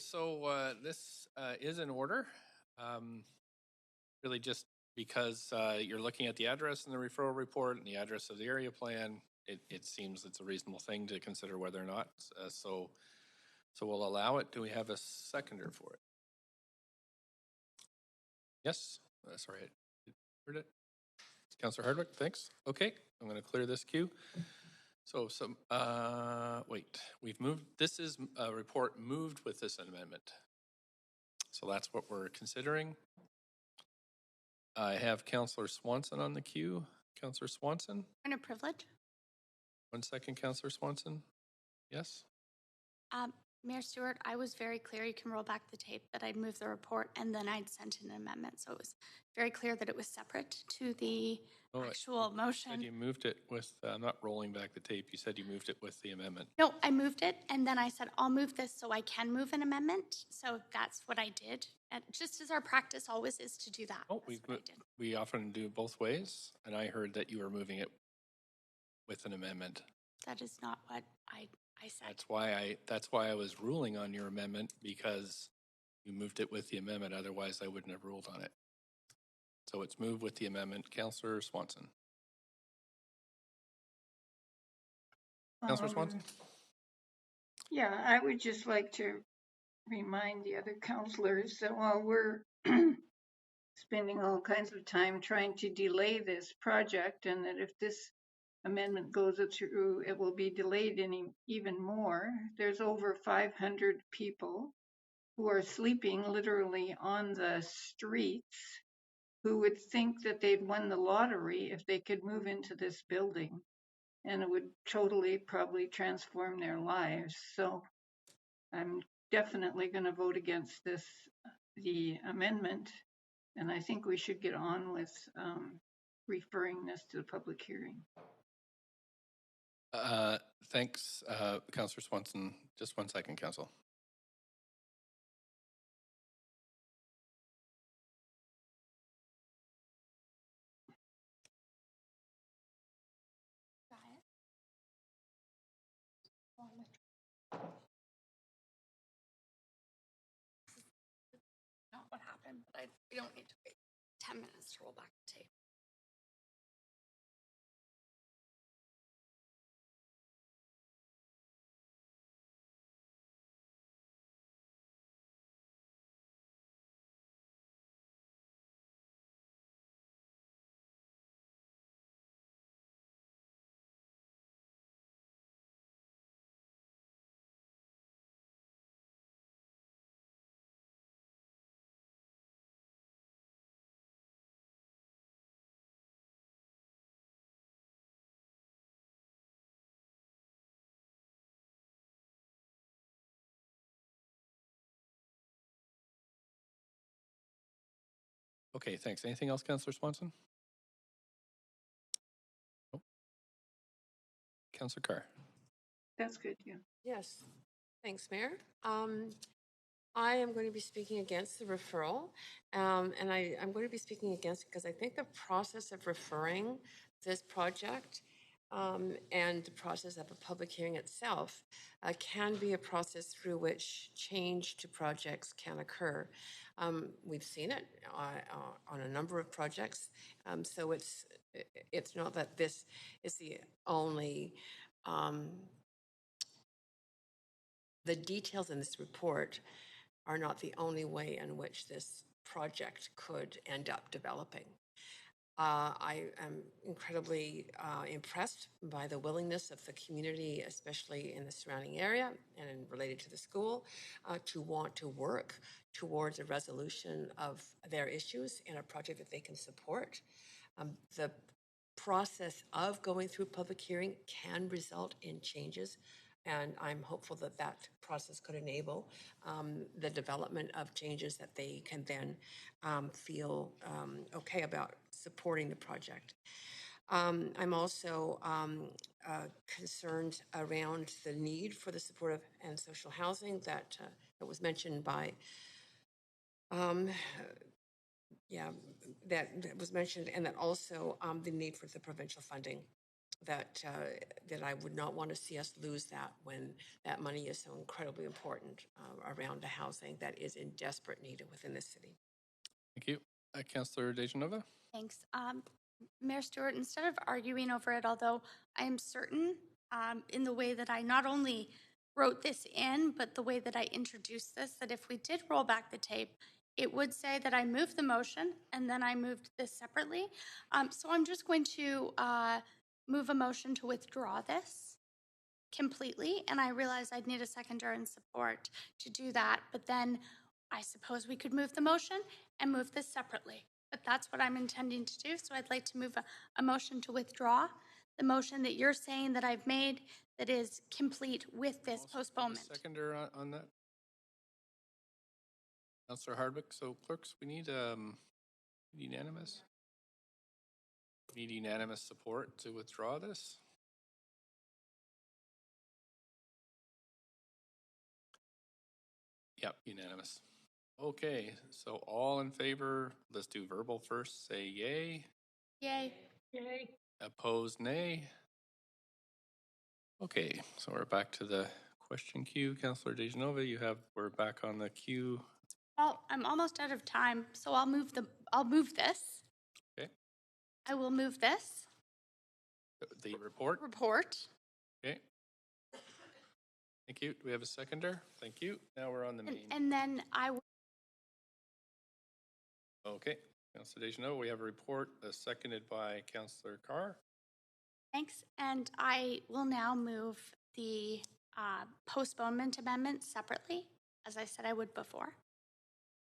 so this is in order. Really just because you're looking at the address in the referral report and the address of the area plan, it seems it's a reasonable thing to consider whether or not. So we'll allow it. Do we have a seconder for it? Yes, sorry, I heard it. Councillor Hardwick, thanks. Okay, I'm going to clear this queue. So wait, we've moved, this is a report moved with this amendment. So that's what we're considering. I have Councillor Swanson on the queue. Councillor Swanson? Point of privilege. 1 second, Councillor Swanson. Yes? Mayor Stewart, I was very clear, you can roll back the tape, that I'd move the report and then I'd sent an amendment. So it was very clear that it was separate to the actual motion. You said you moved it with, not rolling back the tape, you said you moved it with the amendment. No, I moved it and then I said, I'll move this so I can move an amendment. So that's what I did. And just as our practice always is to do that. Oh, we often do both ways. And I heard that you were moving it with an amendment. That is not what I said. That's why I was ruling on your amendment, because you moved it with the amendment. Otherwise, I wouldn't have ruled on it. So it's moved with the amendment. Councillor Swanson. Councillor Swanson? Yeah, I would just like to remind the other councillors that while we're spending all kinds of time trying to delay this project, and that if this amendment goes through, it will be delayed even more. There's over 500 people who are sleeping literally on the streets who would think that they'd won the lottery if they could move into this building, and it would totally probably transform their lives. So I'm definitely going to vote against the amendment, and I think we should get on with referring this to the public hearing. Thanks, Councillor Swanson. Just 1 second, Council. Not what happened, but we don't need to wait 10 minutes to roll back the tape. Okay, thanks. Anything else, Councillor Swanson? Nope. Councillor Carr. That's good, yeah. Yes, thanks, Mayor. I am going to be speaking against the referral, and I'm going to be speaking against it because I think the process of referring this project and the process of a public hearing itself can be a process through which change to projects can occur. We've seen it on a number of projects, so it's not that this is the only. The details in this report are not the only way in which this project could end up developing. I am incredibly impressed by the willingness of the community, especially in the surrounding area and related to the school, to want to work towards a resolution of their issues in a project that they can support. The process of going through public hearing can result in changes, and I'm hopeful that that process could enable the development of changes that they can then feel okay about supporting the project. I'm also concerned around the need for the supportive and social housing that was mentioned by that was mentioned, and that also the need for the provincial funding that that I would not want to see us lose that when that money is so incredibly important around the housing that is in desperate need within the city. Thank you. Councillor Dejanova? Thanks. Mayor Stewart, instead of arguing over it, although I am certain in the way that I not only wrote this in, but the way that I introduced this, that if we did roll back the tape, it would say that I moved the motion and then I moved this separately. So I'm just going to move a motion to withdraw this completely. And I realize I'd need a seconder and support to do that. But then I suppose we could move the motion and move this separately. But that's what I'm intending to do. So I'd like to move a motion to withdraw the motion that you're saying that I've made that is complete with this postponement. Seconder on that? Councillor Hardwick. So clerks, we need unanimous. We need unanimous support to withdraw this. Yep, unanimous. Okay, so all in favor, let's do verbal first. Say yay. Yay. Yay. Opposed, nay. Okay, so we're back to the question queue. Councillor Dejanova, we're back on the queue. Well, I'm almost out of time, so I'll move this. Okay. I will move this. The report? Report. Okay. Thank you. Do we have a seconder? Thank you. Now we're on the main. And then I will. Okay. Councillor Dejanova, we have a report seconded by Councillor Carr. Thanks. And I will now move the postponement amendment separately, as I said I would before.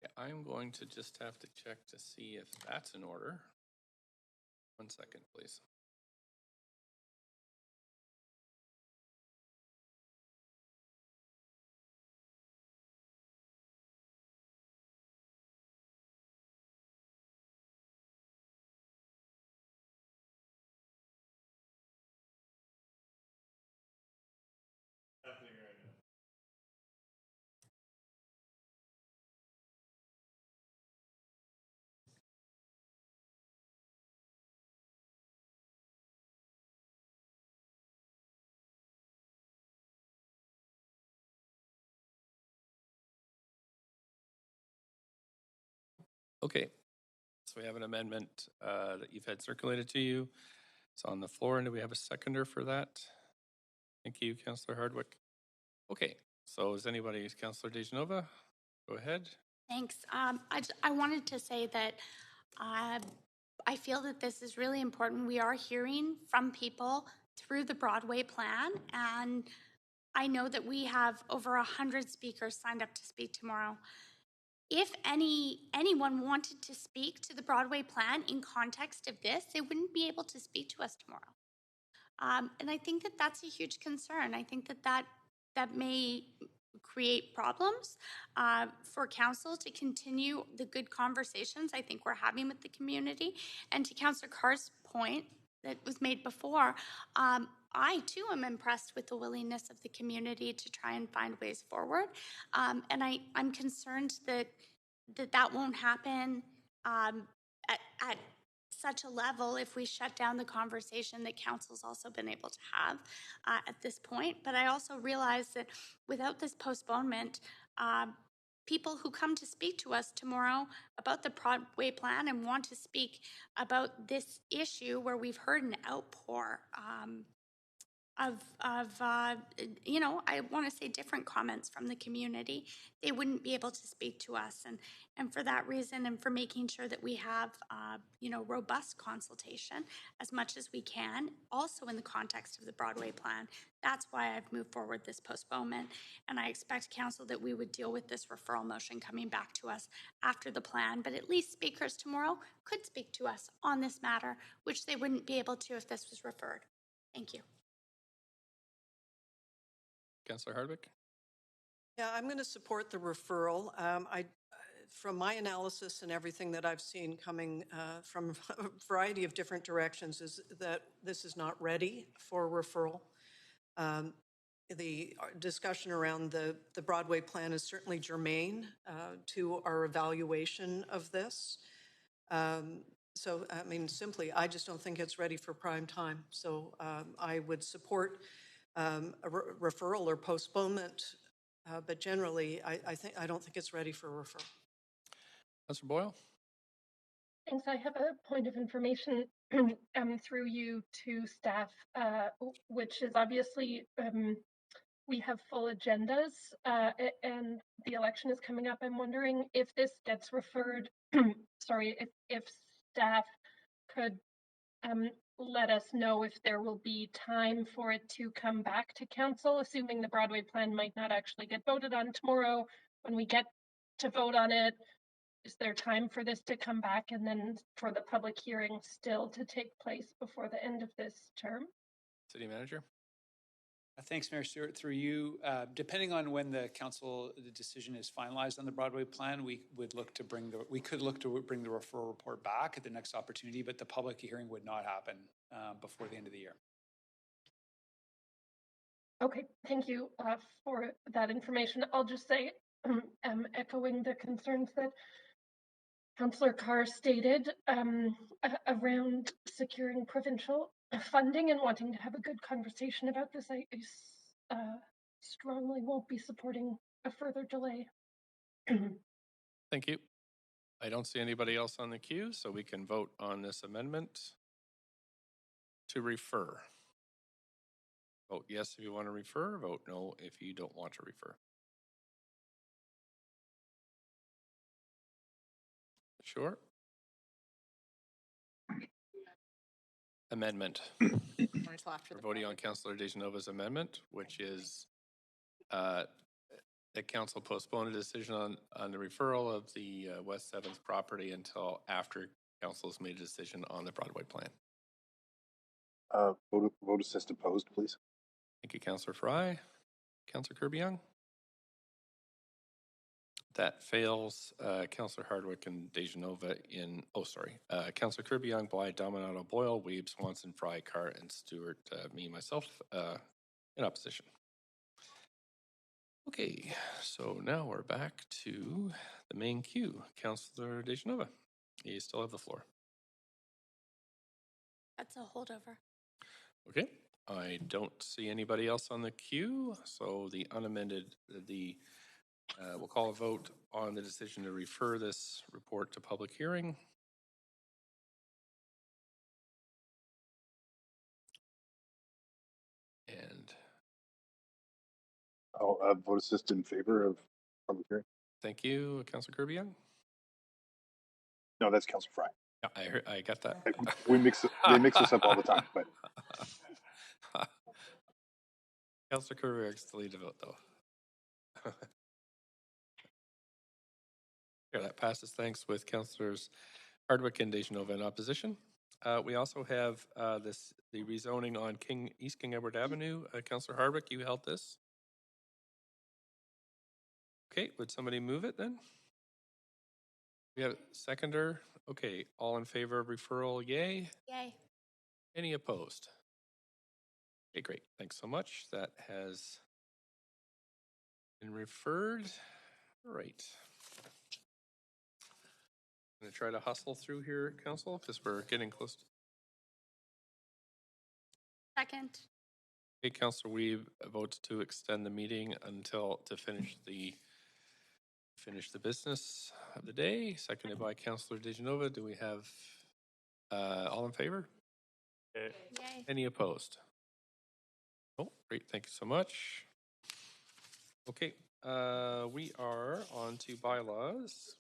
Yeah, I'm going to just have to check to see if that's in order. 1 second, please. Okay, so we have an amendment that you've had circulated to you. It's on the floor, and do we have a seconder for that? Thank you, Councillor Hardwick. Okay, so is anybody, Councillor Dejanova? Go ahead. Thanks. I wanted to say that I feel that this is really important. We are hearing from people through the Broadway plan, and I know that we have over 100 speakers signed up to speak tomorrow. If anyone wanted to speak to the Broadway plan in context of this, they wouldn't be able to speak to us tomorrow. And I think that that's a huge concern. I think that may create problems for council to continue the good conversations I think we're having with the community. And to Councillor Carr's point that was made before, I too am impressed with the willingness of the community to try and find ways forward. And I'm concerned that won't happen at such a level if we shut down the conversation that council's also been able to have at this point. But I also realize that without this postponement, people who come to speak to us tomorrow about the Broadway plan and want to speak about this issue where we've heard an outpour of I want to say different comments from the community, they wouldn't be able to speak to us. And for that reason, and for making sure that we have, robust consultation as much as we can, also in the context of the Broadway plan, that's why I've moved forward this postponement. And I expect council that we would deal with this referral motion coming back to us after the plan, but at least speakers tomorrow could speak to us on this matter, which they wouldn't be able to if this was referred. Thank you. Councillor Hardwick? Yeah, I'm going to support the referral. From my analysis and everything that I've seen coming from a variety of different directions, is that this is not ready for referral. The discussion around the Broadway plan is certainly germane to our evaluation of this. So, I mean, simply, I just don't think it's ready for prime time. So I would support a referral or postponement, but generally, I don't think it's ready for referral. Councillor Boyle? Thanks. I have a point of information through you to staff, which is obviously we have full agendas and the election is coming up. I'm wondering if this gets referred, sorry, if staff could let us know if there will be time for it to come back to council, assuming the Broadway plan might not actually get voted on tomorrow. When we get to vote on it, is there time for this to come back and then for the public hearing still to take place before the end of this term? City Manager? Thanks, Mayor Stewart. Through you, depending on when the decision is finalized on the Broadway plan, we could look to bring the referral report back at the next opportunity, but the public hearing would not happen before the end of the year. Okay, thank you for that information. I'll just say, echoing the concerns that Councillor Carr stated around securing provincial funding and wanting to have a good conversation about this, I strongly won't be supporting a further delay. Thank you. I don't see anybody else on the queue, so we can vote on this amendment to refer. Vote yes if you want to refer, vote no if you don't want to refer. Sure. Amendment. We're voting on Councillor Dejanova's amendment, which is that council postpone a decision on the referral of the West 7th property until after council has made a decision on the Broadway plan. Vote assist opposed, please. Thank you, Councillor Fry. Councillor Kirby-Yung? That fails. Councillor Hardwick and Dejanova in, Councillor Kirby-Yung, Bly, Dominato, Boyle, Weeb, Swanson, Fry, Carr, and Stewart, myself, in opposition. Okay, so now we're back to the main queue. Councillor Dejanova, you still have the floor. That's a holdover. Okay, I don't see anybody else on the queue, so the unamended, we'll call a vote on the decision to refer this report to public hearing. And I'll vote assist in favor of public hearing. Thank you, Councillor Kirby-Yung. No, that's Councillor Fry. Yeah, I got that. They mix this up all the time, but Councillor Kirby-Yung still need to vote though. Yeah, that passes. Thanks with Councillors Hardwick and Dejanova in opposition. We also have the rezoning on East King Edward Avenue. Councillor Hardwick, you held this. Okay, would somebody move it then? We have a seconder. Okay, all in favor of referral, yay? Yay. Any opposed? Okay, great. Thanks so much. That has been referred. All right. I'm going to try to hustle through here, Council, because we're getting close to... Second. Okay, Councillor Weeb votes to extend the meeting until to finish the business of the day. Seconded by Councillor Dejanova. Do we have all in favor? Yay. Any opposed? Oh, great. Thank you so much. Okay, we are on to bylaws.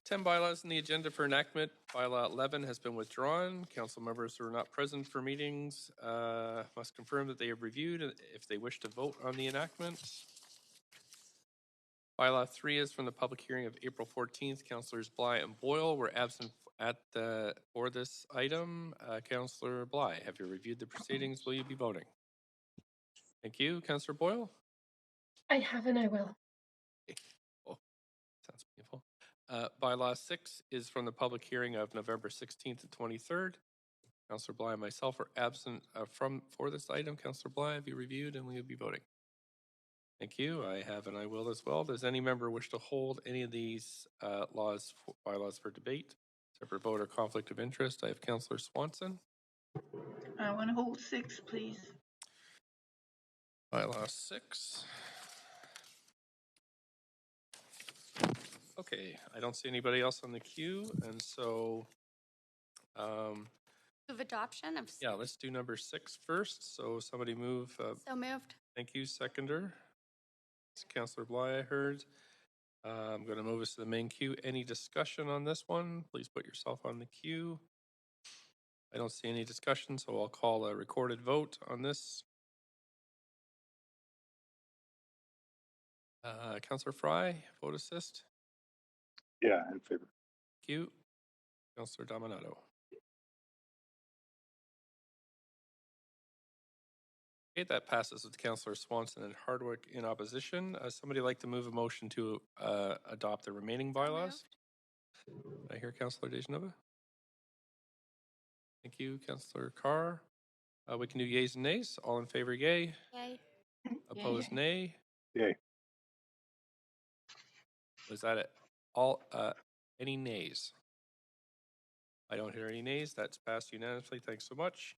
10 bylaws in the agenda for enactment. Bylaw 11 has been withdrawn. Council members who are not present for meetings must confirm that they have reviewed if they wish to vote on the enactment. Bylaw 3 is from the public hearing of April 14th. Councillors Bly and Boyle were absent for this item. Councillor Bly, have you reviewed the proceedings? Will you be voting? Thank you. Councillor Boyle? I have and I will. Okay. Oh, sounds painful. Bylaw 6 is from the public hearing of November 16th and 23rd. Councillor Bly and myself are absent for this item. Councillor Bly, have you reviewed and will you be voting? Thank you. I have and I will as well. Does any member wish to hold any of these bylaws for debate? Separate vote or conflict of interest? I have Councillor Swanson. I want to hold 6, please. Bylaw 6. Okay, I don't see anybody else on the queue, and so Of adoption of. yeah, let's do number 6 first. So somebody move. So moved. Thank you, seconder. It's Councillor Bly, I heard. I'm going to move us to the main queue. Any discussion on this one? Please put yourself on the queue. I don't see any discussion, so I'll call a recorded vote on this. Councillor Fry, vote assist. Yeah, in favor. Thank you. Councillor Dominato. Okay, that passes with Councillor Swanson and Hardwick in opposition. Somebody like to move a motion to adopt the remaining bylaws? I hear Councillor Dejanova. Thank you, Councillor Carr. We can do yeas and nays. All in favor, yay. Yay. Opposed, nay. Yay. Was that it? All, any nays? I don't hear any nays. That's passed unanimously. Thanks so much.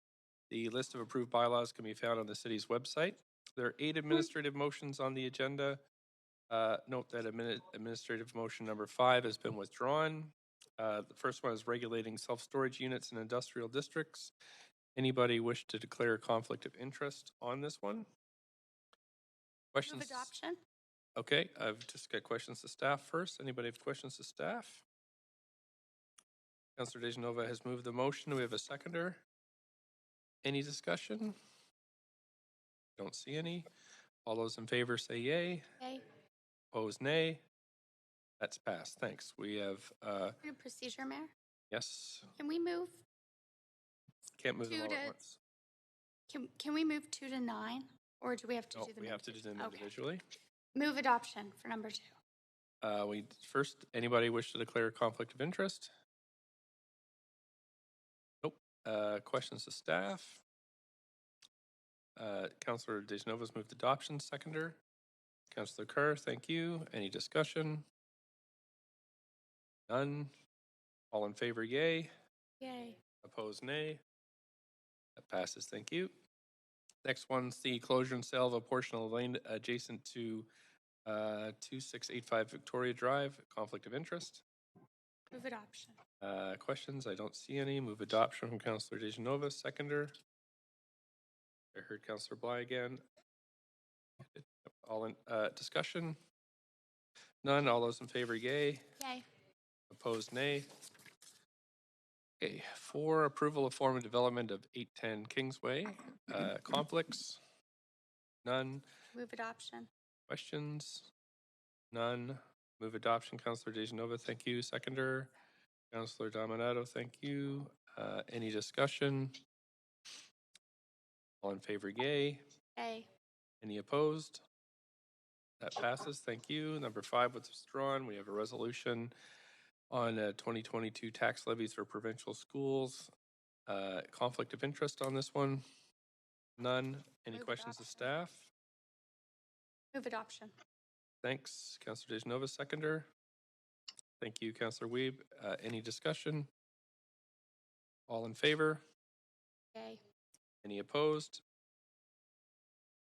The list of approved bylaws can be found on the city's website. There are 8 administrative motions on the agenda. Note that administrative motion number 5 has been withdrawn. The first one is regulating self-storage units in industrial districts. Anybody wish to declare a conflict of interest on this one? Questions? Move adoption. Okay, I've just got questions to staff first. Anybody have questions to staff? Councillor Dejanova has moved the motion. Do we have a seconder? Any discussion? Don't see any. All those in favor say yay. Yay. Opposed, nay. That's passed. Thanks. We have, Group procedure, Mayor. yes, Can we move? can't move them 2 all to. at once. Can we move 2 to 9, or do we have to No, do them? we have to do them Okay. individually. Move adoption for number 2. First, anybody wish to declare a conflict of interest? Nope. Questions to staff? Councillor Dejanova's moved adoption. Seconder. Councillor Kerr, thank you. Any discussion? None. All in favor, yay. Yay. Opposed, nay. That passes. Thank you. Next one's the closure and sale of a portion of land adjacent to 2685 Victoria Drive. Conflict of interest. Move adoption. Questions? I don't see any. Move adoption from Councillor Dejanova. Seconder. I heard Councillor Bly again. All in discussion? None. All those in favor, yay. Yay. Opposed, nay. Okay, 4, approval of form of development of 810 Kingsway. Conflicts? None. Move adoption. Questions? None. Move adoption, Councillor Dejanova, thank you. Seconder, Councillor Dominato, thank you. Any discussion? All in favor, yay. Yay. Any opposed? That passes, thank you. Number 5 was withdrawn. We have a resolution on 2022 tax levies for provincial schools. Conflict of interest on this one? None. Any Move questions adoption. of staff? Move adoption. Thanks, Councillor Dejanova, seconder. Thank you, Councillor Weeb. Any discussion? All in favor? Yay. Any opposed?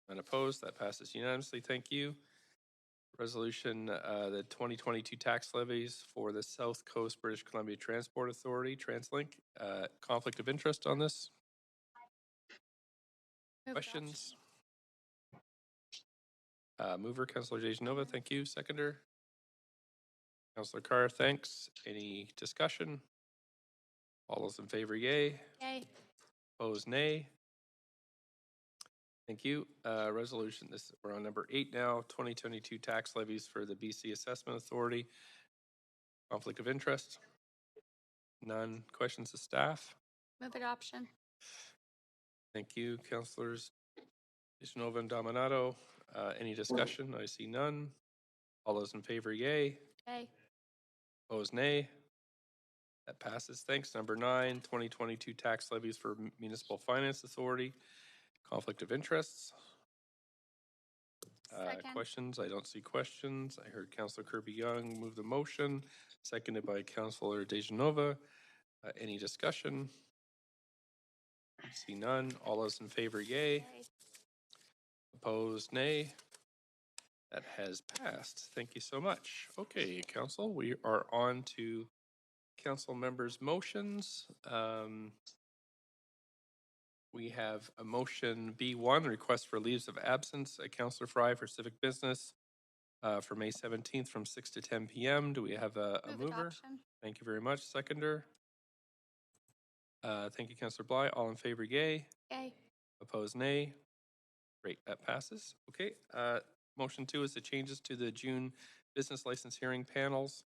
None opposed. That passes unanimously. Thank you. Resolution, the 2022 tax levies for the South Coast British Columbia Transport Authority, TransLink. Conflict of interest on this? Move Questions? Mover, Councillor Dejanova, thank you. Seconder? Councillor Carr, thanks. Any discussion? All those in favor, yay. Yay. Opposed, nay. Thank you. Resolution, we're on number 8 now, 2022 tax levies for the BC Assessment Authority. Conflict of interest? None. Questions to staff? Move adoption. Thank you, Councillors Dejanova and Dominato. Any discussion? I see none. All those in favor, yay. Yay. Opposed, nay. That passes. Thanks. Number 9, 2022 tax levies for Municipal Finance Authority. Conflict of interests. Second. Questions? I don't see questions. I heard Councillor Kirby-Young move the motion, seconded by Councillor Dejanova. Any discussion? I see none. All those in favor, yay. Opposed, nay. That has passed. Thank you so much. Okay, Council, we are on to Council members' motions. We have a motion B1, request for leaves of absence at Councillor Fry for civic business for May 17th from 6 to 10 p.m. Do we have a mover? Adoption. Thank you very much. Seconder? Thank you, Councillor Bly. All in favor, yay. Yay. Opposed, nay. Great, that passes. Okay. Motion 2 is the changes to the June business license hearing panels.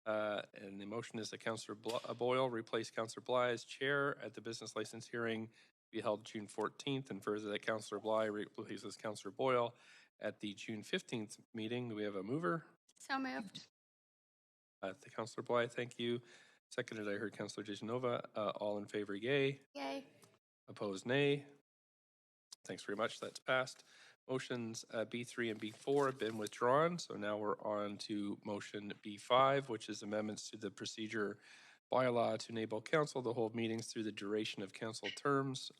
And the motion is that Councillor Boyle replace Councillor Bly as chair at the business license hearing be held June 14th, and further that Councillor Bly replaces Councillor Boyle at the June 15th meeting. Do we have a mover? So moved. Councillor Bly, thank you. Seconded, I heard Councillor Dejanova. All in favor, yay. Yay. Opposed, nay. Thanks very much. That's passed. Motions B3 and B4 have been withdrawn. So now we're on to motion B5, which is amendments to the procedure bylaw to enable council to hold meetings through the duration of council terms.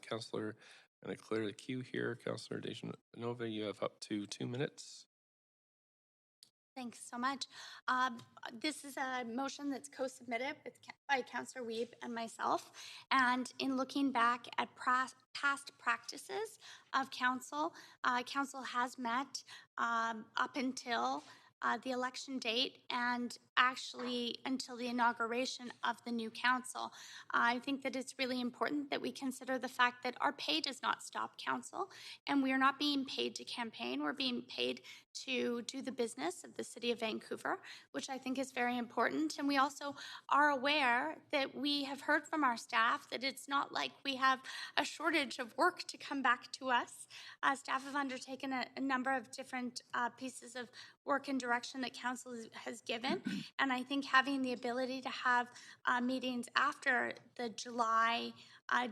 Councillor, I'm going to clear the queue here. Councillor Dejanova, you have up to 2 minutes. Thanks so much. This is a motion that's co-submitted by Councillor Wiebe and myself. And in looking back at past practices of council, council has met up until the election date and actually until the inauguration of the new council. I think that it's really important that we consider the fact that our pay does not stop council, and we are not being paid to campaign. We're being paid to do the business of the City of Vancouver, which I think is very important. And we also are aware that we have heard from our staff that it's not like we have a shortage of work to come back to us. Staff have undertaken a number of different pieces of work and direction that council has given. And I think having the ability to have meetings after the July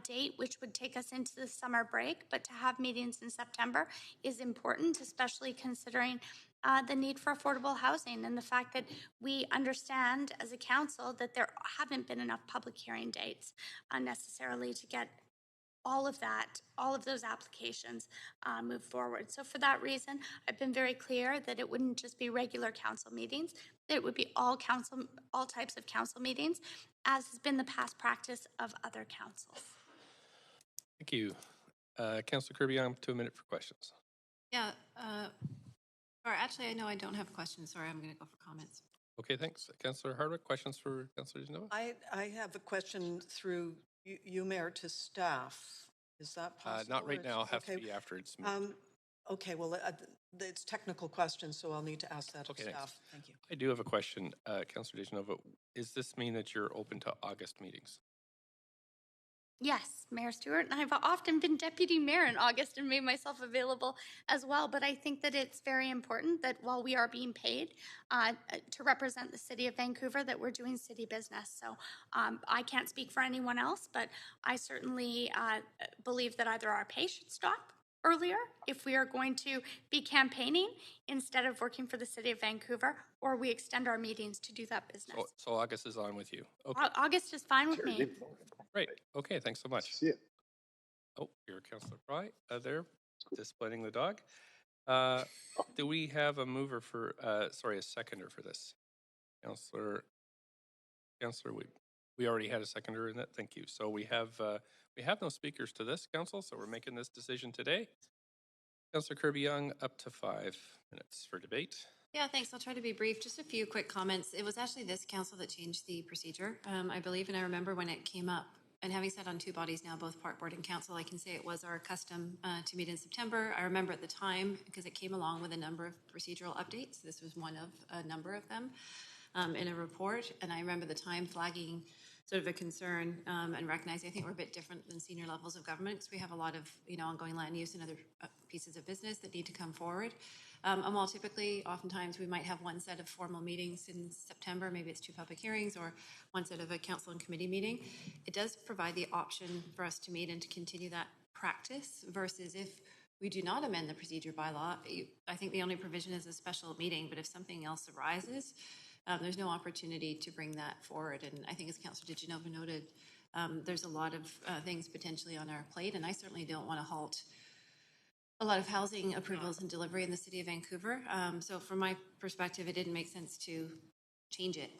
date, which would take us into the summer break, but to have meetings in September is important, especially considering the need for affordable housing and the fact that we understand as a council that there haven't been enough public hearing dates necessarily to get all of those applications move forward. So for that reason, I've been very clear that it wouldn't just be regular council meetings, that it would be all types of council meetings, as has been the past practice of other councils. Thank you. Councillor Kirby-Young, 2 minutes for questions. Yeah, or actually, I know I don't have questions. Sorry, I'm going to go for comments. Okay, thanks. Councillor Hardwick, questions for Councillor Dejanova? I have a question through you, Mayor, to staff. Is that possible? Not right now. Have to be after it's moved. Okay, well, it's technical questions, so I'll need to ask that of staff. Thanks. Thank you. I do have a question, Councillor Dejanova. Does this mean that you're open to August meetings? Yes, Mayor Stewart, and I've often been deputy mayor in August and made myself available as well. But I think that it's very important that while we are being paid to represent the City of Vancouver, that we're doing city business. So I can't speak for anyone else, but I certainly believe that either our pay should stop earlier if we are going to be campaigning instead of working for the City of Vancouver, or we extend our meetings to do that business. So August is on with you. Okay. August is fine with me. Great. Okay, thanks so much. See it. Oh, you're Councillor Fry there, displaying the dog. Do we have a mover for, a seconder for this? Councillor we already had a seconder in that. Thank you. So we have no speakers to this, Council, so we're making this decision today. Councillor Kirby-Young, up to 5 minutes for debate. Yeah, thanks. I'll try to be brief. Just a few quick comments. It was actually this council that changed the procedure, I believe, and I remember when it came up. And having sat on two bodies now, both Park Board and Council, I can say it was our custom to meet in September. I remember at the time, because it came along with a number of procedural updates. This was one of a number of them in a report. And I remember the time flagging sort of a concern and recognizing I think we're a bit different than senior levels of government because we have a lot of ongoing land use and other pieces of business that need to come forward. And while typically, oftentimes, we might have one set of formal meetings in September, maybe it's 2 public hearings or one set of a council and committee meeting, it does provide the option for us to meet and to continue that practice versus if we do not amend the procedure bylaw. I think the only provision is a special meeting, but if something else arises, there's no opportunity to bring that forward. And I think as Councillor DiGenova noted, there's a lot of things potentially on our plate, and I certainly don't want to halt a lot of housing approvals and delivery in the city of Vancouver. So from my perspective, it didn't make sense to change it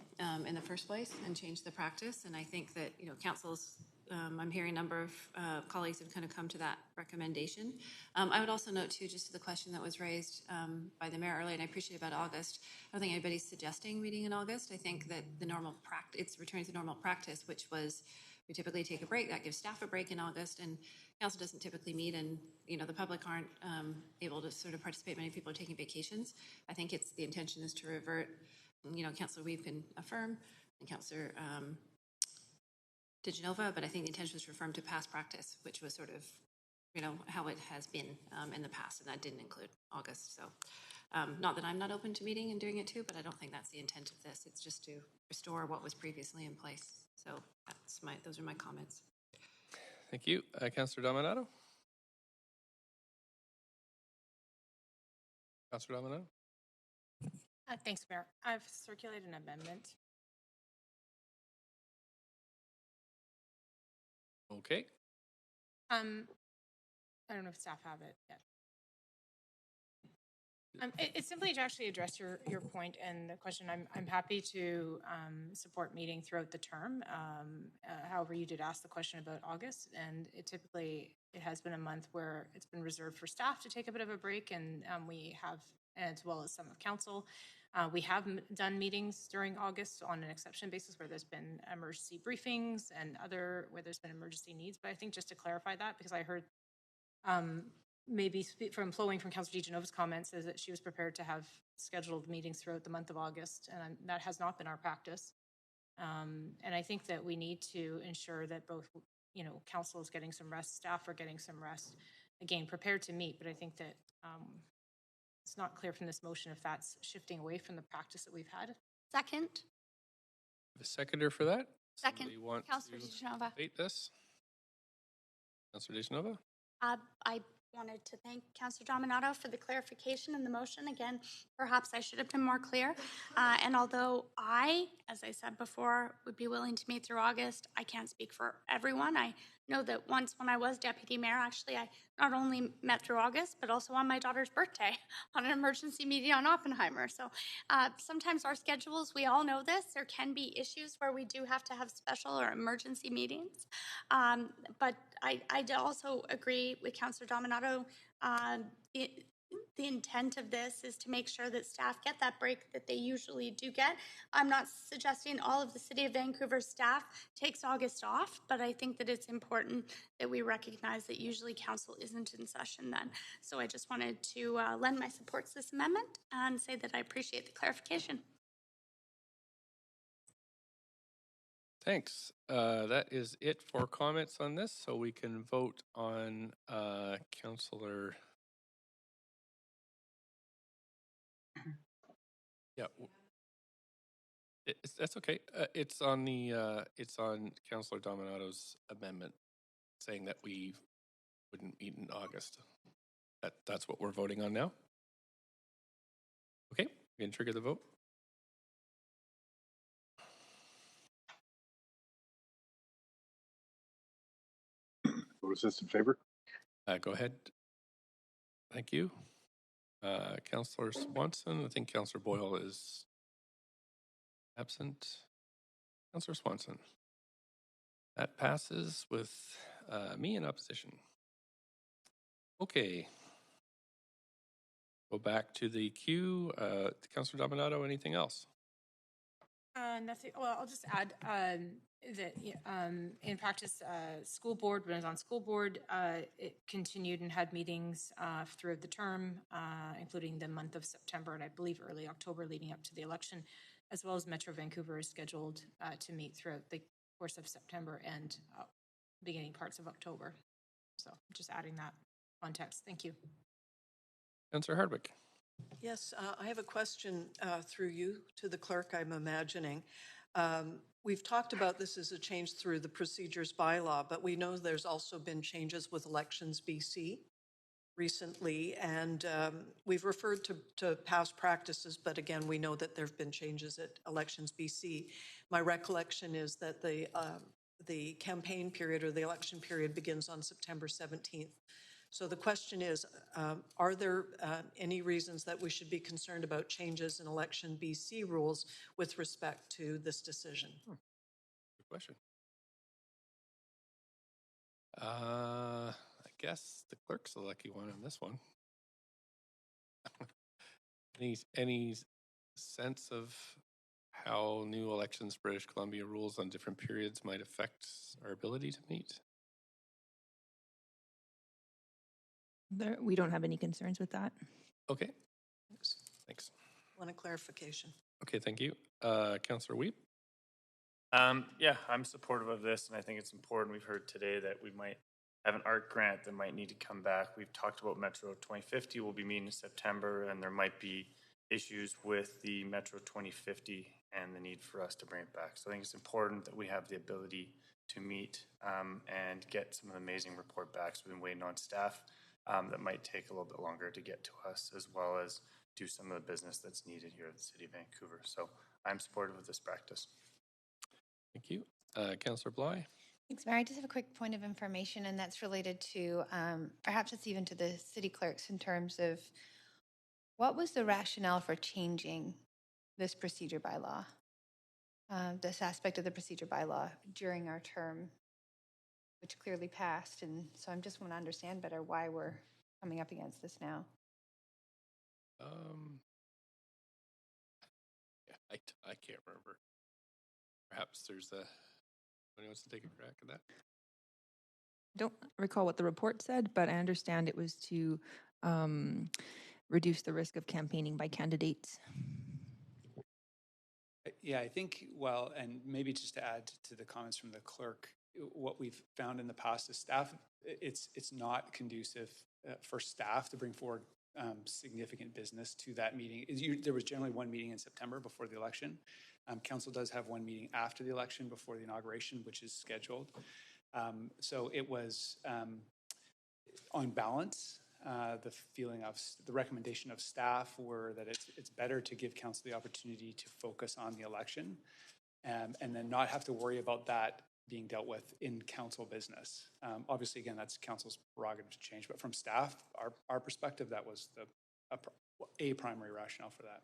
in the first place and change the practice. And I think that, councils, I'm hearing a number of colleagues have kind of come to that recommendation. I would also note too, just to the question that was raised by the mayor earlier, and I appreciate about August, I don't think anybody's suggesting meeting in August. I think that the normal practice, it's returning to normal practice, which was we typically take a break. That gives staff a break in August, and council doesn't typically meet, and the public aren't able to sort of participate. Many people are taking vacations. I think the intention is to revert. Councillor Weave can affirm, and Councillor DiGenova, but I think the intention was to affirm to past practice, which was sort of how it has been in the past, and that didn't include August. So not that I'm not open to meeting and doing it too, but I don't think that's the intent of this. It's just to restore what was previously in place. So those are my comments. Thank you. Councillor Dominato? Councillor Dominato? Thanks, Mayor. I've circulated an amendment. Okay. I don't know if staff have it yet. It's simply to actually address your point and the question. I'm happy to support meeting throughout the term. However, you did ask the question about August, and it has been a month where it's been reserved for staff to take a bit of a break, and we have, as well as some of council, we have done meetings during August on an exception basis where there's been emergency briefings and where there's been emergency needs. But I think just to clarify that, because I heard maybe flowing from Councillor DiGenova's comments is that she was prepared to have scheduled meetings throughout the month of August, and that has not been our practice. And I think that we need to ensure that both, council is getting some rest, staff are getting some rest, again, prepared to meet, but I think that it's not clear from this motion if that's shifting away from the practice that we've had. Second. A seconder for that? Second. Somebody want Councillor to DiGenova. debate this? Councillor DiGenova? I wanted to thank Councillor Dominato for the clarification in the motion. Again, perhaps I should have been more clear. And although I, as I said before, would be willing to meet through August, I can't speak for everyone. I know that once when I was deputy mayor, actually, I not only met through August, but also on my daughter's birthday on an emergency meeting on Oppenheimer. So sometimes our schedules, we all know this, there can be issues where we do have to have special or emergency meetings. But I also agree with Councillor Dominato. The intent of this is to make sure that staff get that break that they usually do get. I'm not suggesting all of the City of Vancouver staff takes August off, but I think that it's important that we recognize that usually council isn't in session then. So I just wanted to lend my support to this amendment and say that I appreciate the clarification. Thanks. That is it for comments on this, so we can vote on Councillor. Yeah, that's okay. It's on Councillor Dominato's amendment, saying that we wouldn't meet in August. That's what we're voting on now. Okay, we can trigger the vote. Vote is in favor. Go ahead. Thank you. Councillor Swanson, I think Councillor Boyle is absent. Councillor Swanson. That passes with me in opposition. Okay. Go back to the queue. Councillor Dominato, anything else? Nothing. Well, I'll just add that in practice, school board, when I was on school board, it continued and had meetings throughout the term, including the month of September and I believe early October leading up to the election, as well as Metro Vancouver is scheduled to meet throughout the course of September and beginning parts of October. So just adding that context. Thank you. Councillor Hardwick. Yes, I have a question through you to the clerk, I'm imagining. We've talked about this as a change through the procedures bylaw, but we know there's also been changes with Elections BC. recently, and we've referred to past practices, but again, we know that there have been changes at Elections BC. My recollection is that the campaign period or the election period begins on September 17th. So the question is, are there any reasons that we should be concerned about changes in Election BC rules with respect to this decision? Good question. I guess the clerk's the lucky one on this one. Any sense of how new elections British Columbia rules on different periods might affect our ability to meet? We don't have any concerns with that. Okay. Thanks. Thanks. Want a clarification? Okay, thank you. Councillor Weep? Yeah, I'm supportive of this, and I think it's important. We've heard today that we might have an art grant that might need to come back. We've talked about Metro 2050. We'll be meeting in September, and there might be issues with the Metro 2050 and the need for us to bring it back. So I think it's important that we have the ability to meet and get some amazing report backs. We've been waiting on staff that might take a little bit longer to get to us, as well as do some of the business that's needed here at the City of Vancouver. So I'm supportive of this practice. Thank you. Councillor Bly? Thanks, Mayor. I just have a quick point of information, and that's related to, perhaps it's even to the city clerks in terms of what was the rationale for changing this procedure bylaw, this aspect of the procedure bylaw during our term, which clearly passed. And so I just want to understand better why we're coming up against this now. I can't remember. Perhaps there's anyone wants to take a crack at that? I don't recall what the report said, but I understand it was to reduce the risk of campaigning by candidates. Yeah, I think, well, and maybe just to add to the comments from the clerk, what we've found in the past is staff, it's not conducive for staff to bring forward significant business to that meeting. There was generally one meeting in September before the election. Council does have one meeting after the election before the inauguration, which is scheduled. So it was, on balance, the recommendation of staff were that it's better to give council the opportunity to focus on the election and then not have to worry about that being dealt with in council business. Obviously, again, that's council's prerogative to change, but from staff, our perspective, that was a primary rationale for that.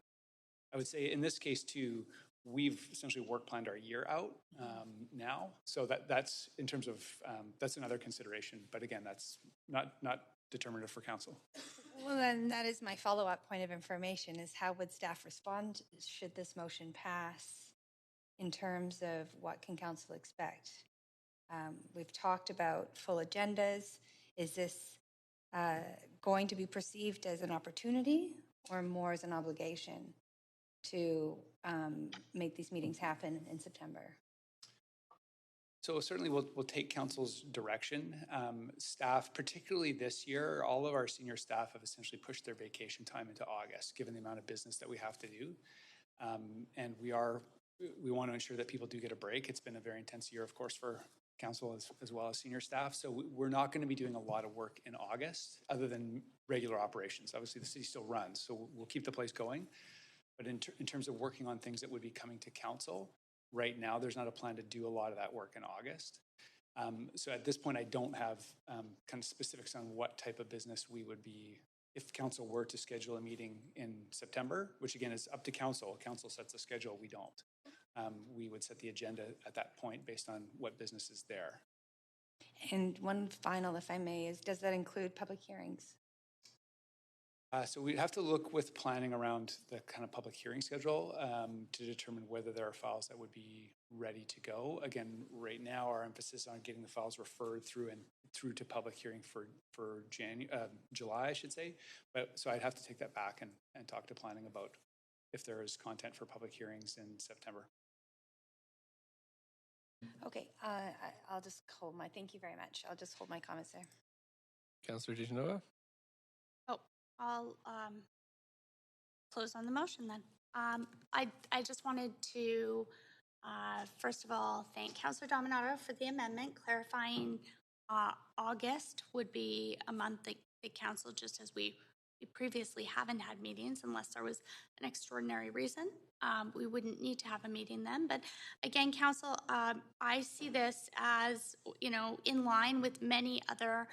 I would say in this case too, we've essentially work planned our year out now. So that's in terms of, that's another consideration. But again, that's not determinative for council. Well, then that is my follow-up point of information is how would staff respond should this motion pass in terms of what can council expect? We've talked about full agendas. Is this going to be perceived as an opportunity or more as an obligation to make these meetings happen in September? So certainly we'll take council's direction. Staff, particularly this year, all of our senior staff have essentially pushed their vacation time into August, given the amount of business that we have to do. And we want to ensure that people do get a break. It's been a very intense year, of course, for council as well as senior staff. So we're not going to be doing a lot of work in August other than regular operations. Obviously, the city still runs, so we'll keep the place going. But in terms of working on things that would be coming to council, right now, there's not a plan to do a lot of that work in August. So at this point, I don't have kind of specifics on what type of business we would be, if council were to schedule a meeting in September, which again is up to council. Council sets the schedule, we don't. We would set the agenda at that point based on what business is there. And one final, if I may, is does that include public hearings? So we'd have to look with planning around the kind of public hearing schedule to determine whether there are files that would be ready to go. Again, right now, our emphasis on getting the files referred through to public hearing for July, I should say. But so I'd have to take that back and talk to planning about if there is content for public hearings in September. Okay, I'll just hold my, thank you very much. I'll just hold my comments there. Councillor DiGenova? I'll close on the motion then. I just wanted to, first of all, thank Councillor Dominato for the amendment clarifying August would be a month that Big Council, just as we previously haven't had meetings unless there was an extraordinary reason. We wouldn't need to have a meeting then. But again, Council, I see this as, in line with many other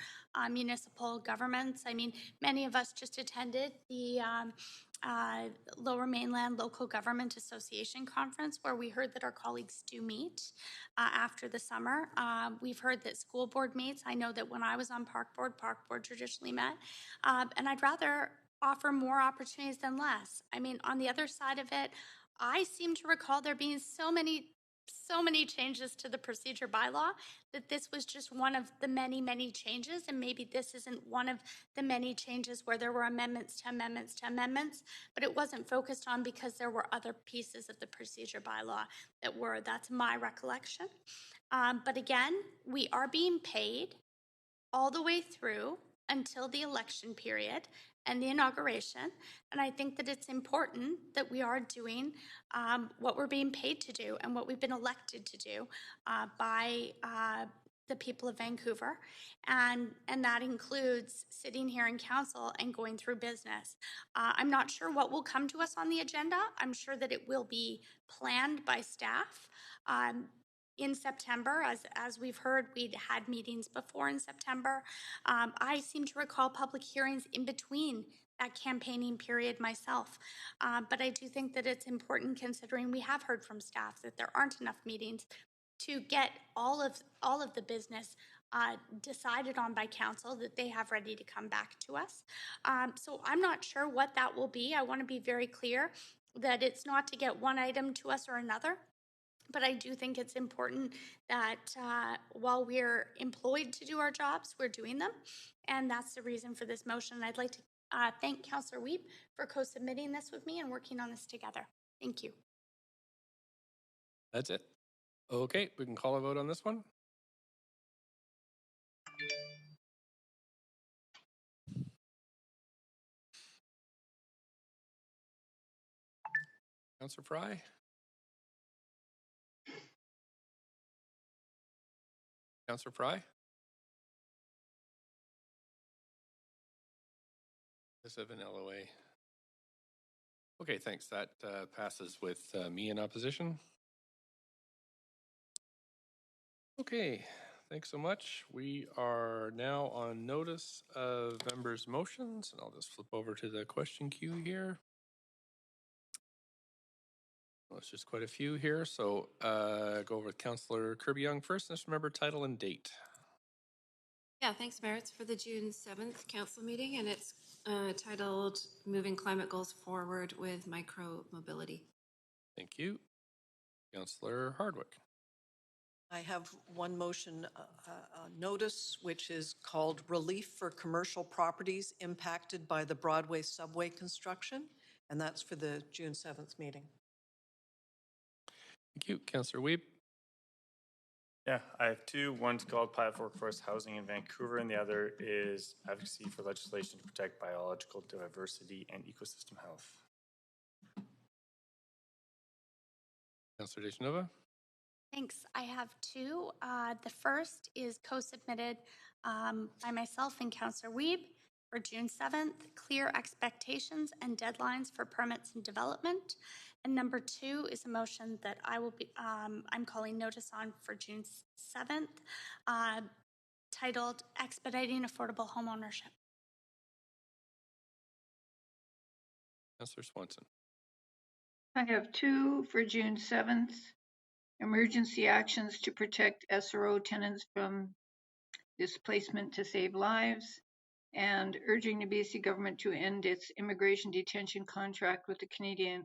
municipal governments. I mean, many of us just attended the Lower Mainland Local Government Association Conference, where we heard that our colleagues do meet after the summer. We've heard that school board meets. I know that when I was on Park Board traditionally met. And I'd rather offer more opportunities than less. I mean, on the other side of it, I seem to recall there being so many changes to the procedure bylaw that this was just one of the many changes, and maybe this isn't one of the many changes where there were amendments to amendments, but it wasn't focused on because there were other pieces of the procedure bylaw that were. That's my recollection. But again, we are being paid all the way through until the election period and the inauguration. And I think that it's important that we are doing what we're being paid to do and what we've been elected to do by the people of Vancouver. And that includes sitting here in council and going through business. I'm not sure what will come to us on the agenda. I'm sure that it will be planned by staff. In September, as we've heard, we'd had meetings before in September. I seem to recall public hearings in between that campaigning period myself. But I do think that it's important, considering we have heard from staff that there aren't enough meetings to get all of the business decided on by council that they have ready to come back to us. So I'm not sure what that will be. I want to be very clear that it's not to get one item to us or another. But I do think it's important that while we're employed to do our jobs, we're doing them. And that's the reason for this motion. I'd like to thank Councillor Wiebe for co-submitting this with me and working on this together. Thank you. That's it. Okay, we can call a vote on this one. Councillor Fry? Councillor Fry? This is an LOA. Okay, thanks. That passes with me in opposition. Okay, thanks so much. We are now on notice of members' motions, and I'll just flip over to the question queue here. Well, it's just quite a few here, so go over with Councillor Kirby-Yung first. Just remember title and date. Yeah, thanks, Mayor. It's for the June 7th council meeting, and it's titled Moving Climate Goals Forward with Micro-Mobility. Thank you. Councillor Hardwick. I have one motion notice, which is called Relief for Commercial Properties Impacted by the Broadway Subway Construction, and that's for the June 7th meeting. Thank you. Councillor Wiebe. Yeah, I have two. One's called Pilot for Workforce Housing in Vancouver, and the other is Advocacy for Legislation to Protect Biological Diversity and Ecosystem Health. Councillor Deschanova. Thanks. I have two. The first is co-submitted by myself and Councillor Wiebe for June 7th, clear expectations and deadlines for permits and development. And number two is a motion that I will be, I'm calling notice on for June 7th, titled Expediting Affordable Homeownership. Councillor Swanson. I have two for June 7th. Emergency actions to protect SRO tenants from displacement to save lives, and urging the BC government to end its immigration detention contract with the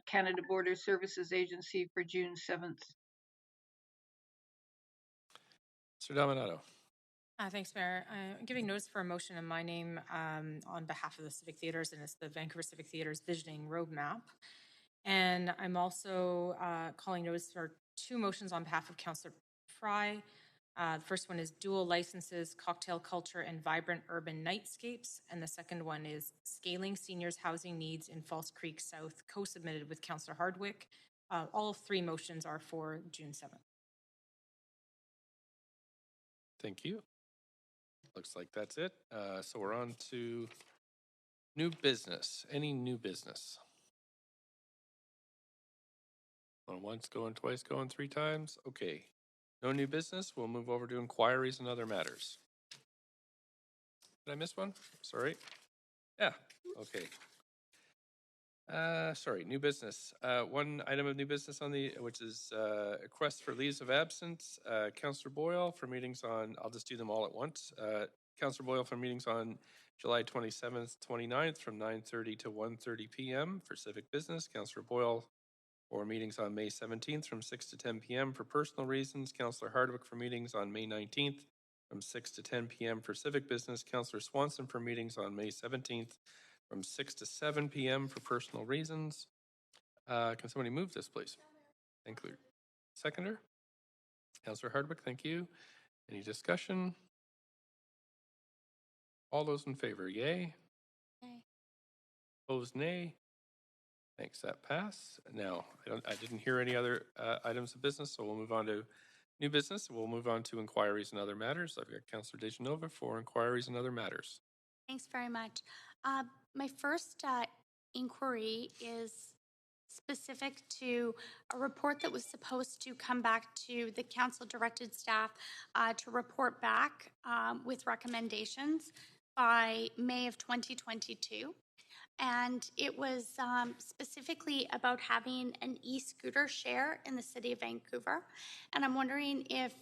Canada Border Services Agency for June 7th. Mr. Dominato. Thanks, Mayor. I'm giving notice for a motion in my name on behalf of the Civic Theatres, and it's the Vancouver Civic Theatres Visioning Roadmap. And I'm also calling notice for two motions on behalf of Councillor Fry. The first one is dual licenses, cocktail culture, and vibrant urban nightscapes. And the second one is scaling seniors' housing needs in False Creek South, co-submitted with Councillor Hardwick. All three motions are for June 7th. Thank you. Looks like that's it. So we're on to new business. Any new business? Going once, going twice, going three times? Okay. No new business. We'll move over to inquiries and other matters. Did I miss one? Sorry. Yeah, okay. Sorry, new business. One item of new business on the, which is request for leaves of absence. Councillor Boyle for meetings on, I'll just do them all at once. Councillor Boyle for meetings on July 27th, 29th from 9:30 to 1:30 p.m. for civic business. Councillor Boyle for meetings on May 17th from 6 to 10 p.m. for personal reasons. Councillor Hardwick for meetings on May 19th from 6 to 10 p.m. for civic business. Councillor Swanson for meetings on May 17th from 6 to 7 p.m. for personal reasons. Can somebody move this, please? Thank you. Seconder? Councillor Hardwick, thank you. Any discussion? All those in favor, yay? Yay. Opposed, nay? Thanks, that pass. Now, I didn't hear any other items of business, so we'll move on to new business. We'll move on to inquiries and other matters. I've got Councillor DeGenova for inquiries and other matters. Thanks very much. My first inquiry is specific to a report that was supposed to come back to the council-directed staff to report back with recommendations by May of 2022. And it was specifically about having an e-scooter share in the city of Vancouver. And I'm wondering if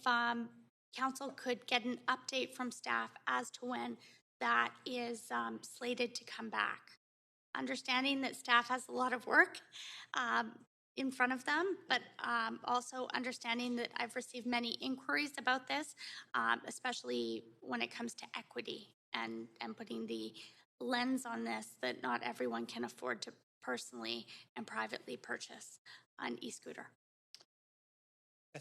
council could get an update from staff as to when that is slated to come back. Understanding that staff has a lot of work in front of them, but also understanding that I've received many inquiries about this, especially when it comes to equity and putting the lens on this that not everyone can afford to personally and privately purchase an e-scooter.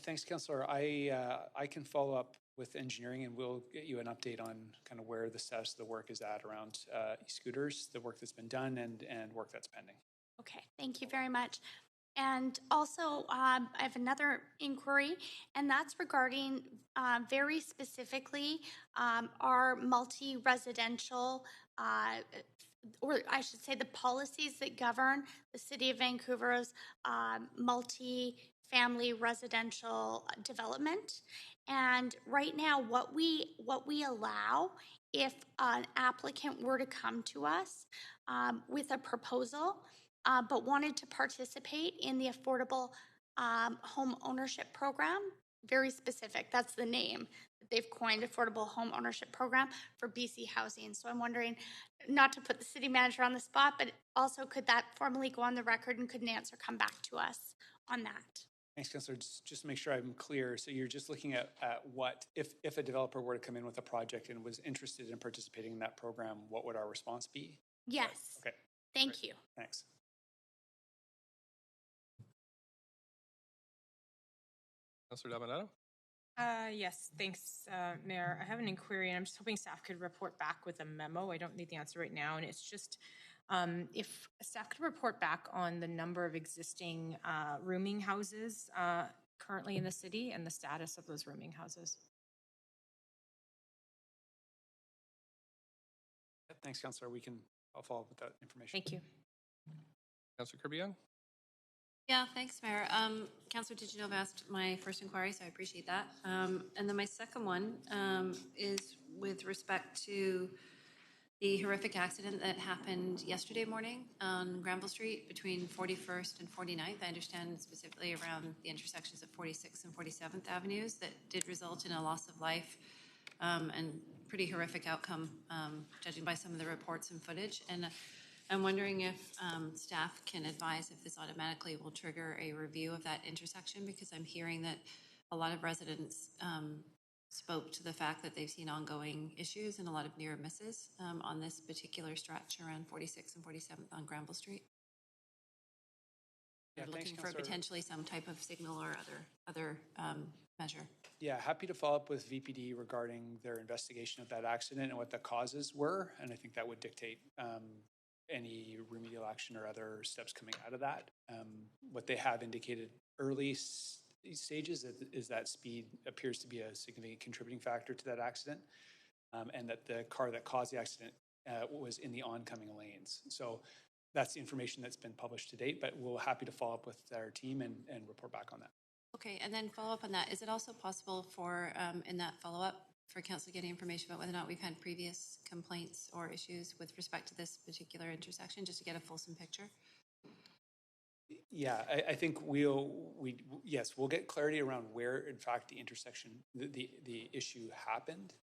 Thanks, Councillor. I can follow up with engineering and we'll get you an update on kind of where the status of the work is at around e-scooters, the work that's been done and work that's pending. Okay, thank you very much. And also, I have another inquiry, and that's regarding very specifically our multi-residential, or I should say the policies that govern the City of Vancouver's multi-family residential development. And right now, what we allow if an applicant were to come to us with a proposal, but wanted to participate in the Affordable Home Ownership Program, very specific, that's the name that they've coined, Affordable Home Ownership Program for BC Housing. So I'm wondering, not to put the city manager on the spot, but also could that formally go on the record and could an answer come back to us on that? Thanks, Councillor. Just to make sure I'm clear, so you're just looking at what, if a developer were to come in with a project and was interested in participating in that program, what would our response be? Yes. Okay. Thank you. Thanks. Councillor D'Abonetto? Yes, thanks, Mayor. I have an inquiry, and I'm just hoping staff could report back with a memo. I don't need the answer right now, and it's just if staff could report back on the number of existing rooming houses currently in the city and the status of those rooming houses. Thanks, Councillor. I'll follow up with that information. Thank you. Councillor Kirby-Young? Yeah, thanks, Mayor. Councillor DeGenova asked my first inquiry, so I appreciate that. And then my second one is with respect to the horrific accident that happened yesterday morning on Granville Street between 41st and 49th. I understand specifically around the intersections of 46th and 47th Avenues that did result in a loss of life and pretty horrific outcome, judging by some of the reports and footage. And I'm wondering if staff can advise if this automatically will trigger a review of that intersection, because I'm hearing that a lot of residents spoke to the fact that they've seen ongoing issues and a lot of near misses on this particular stretch around 46th and 47th on Granville Street. Yeah, They're looking for potentially some type of signal or other measure. Yeah, happy to follow up with VPD regarding their investigation of that accident and what the causes were, and I think that would dictate any remedial action or other steps coming out of that. What they have indicated early stages is that speed appears to be a significant contributing factor to that accident. and that the car that caused the accident was in the oncoming lanes. So that's the information that's been published to date, but we're happy to follow up with our team and report back on that. Okay, and then follow up on that. Is it also possible for, in that follow-up, for council getting information about whether or not we've had previous complaints or issues with respect to this particular intersection, just to get a fulsome picture? Yeah, I think yes, we'll get clarity around where, in fact, the intersection, the issue happened.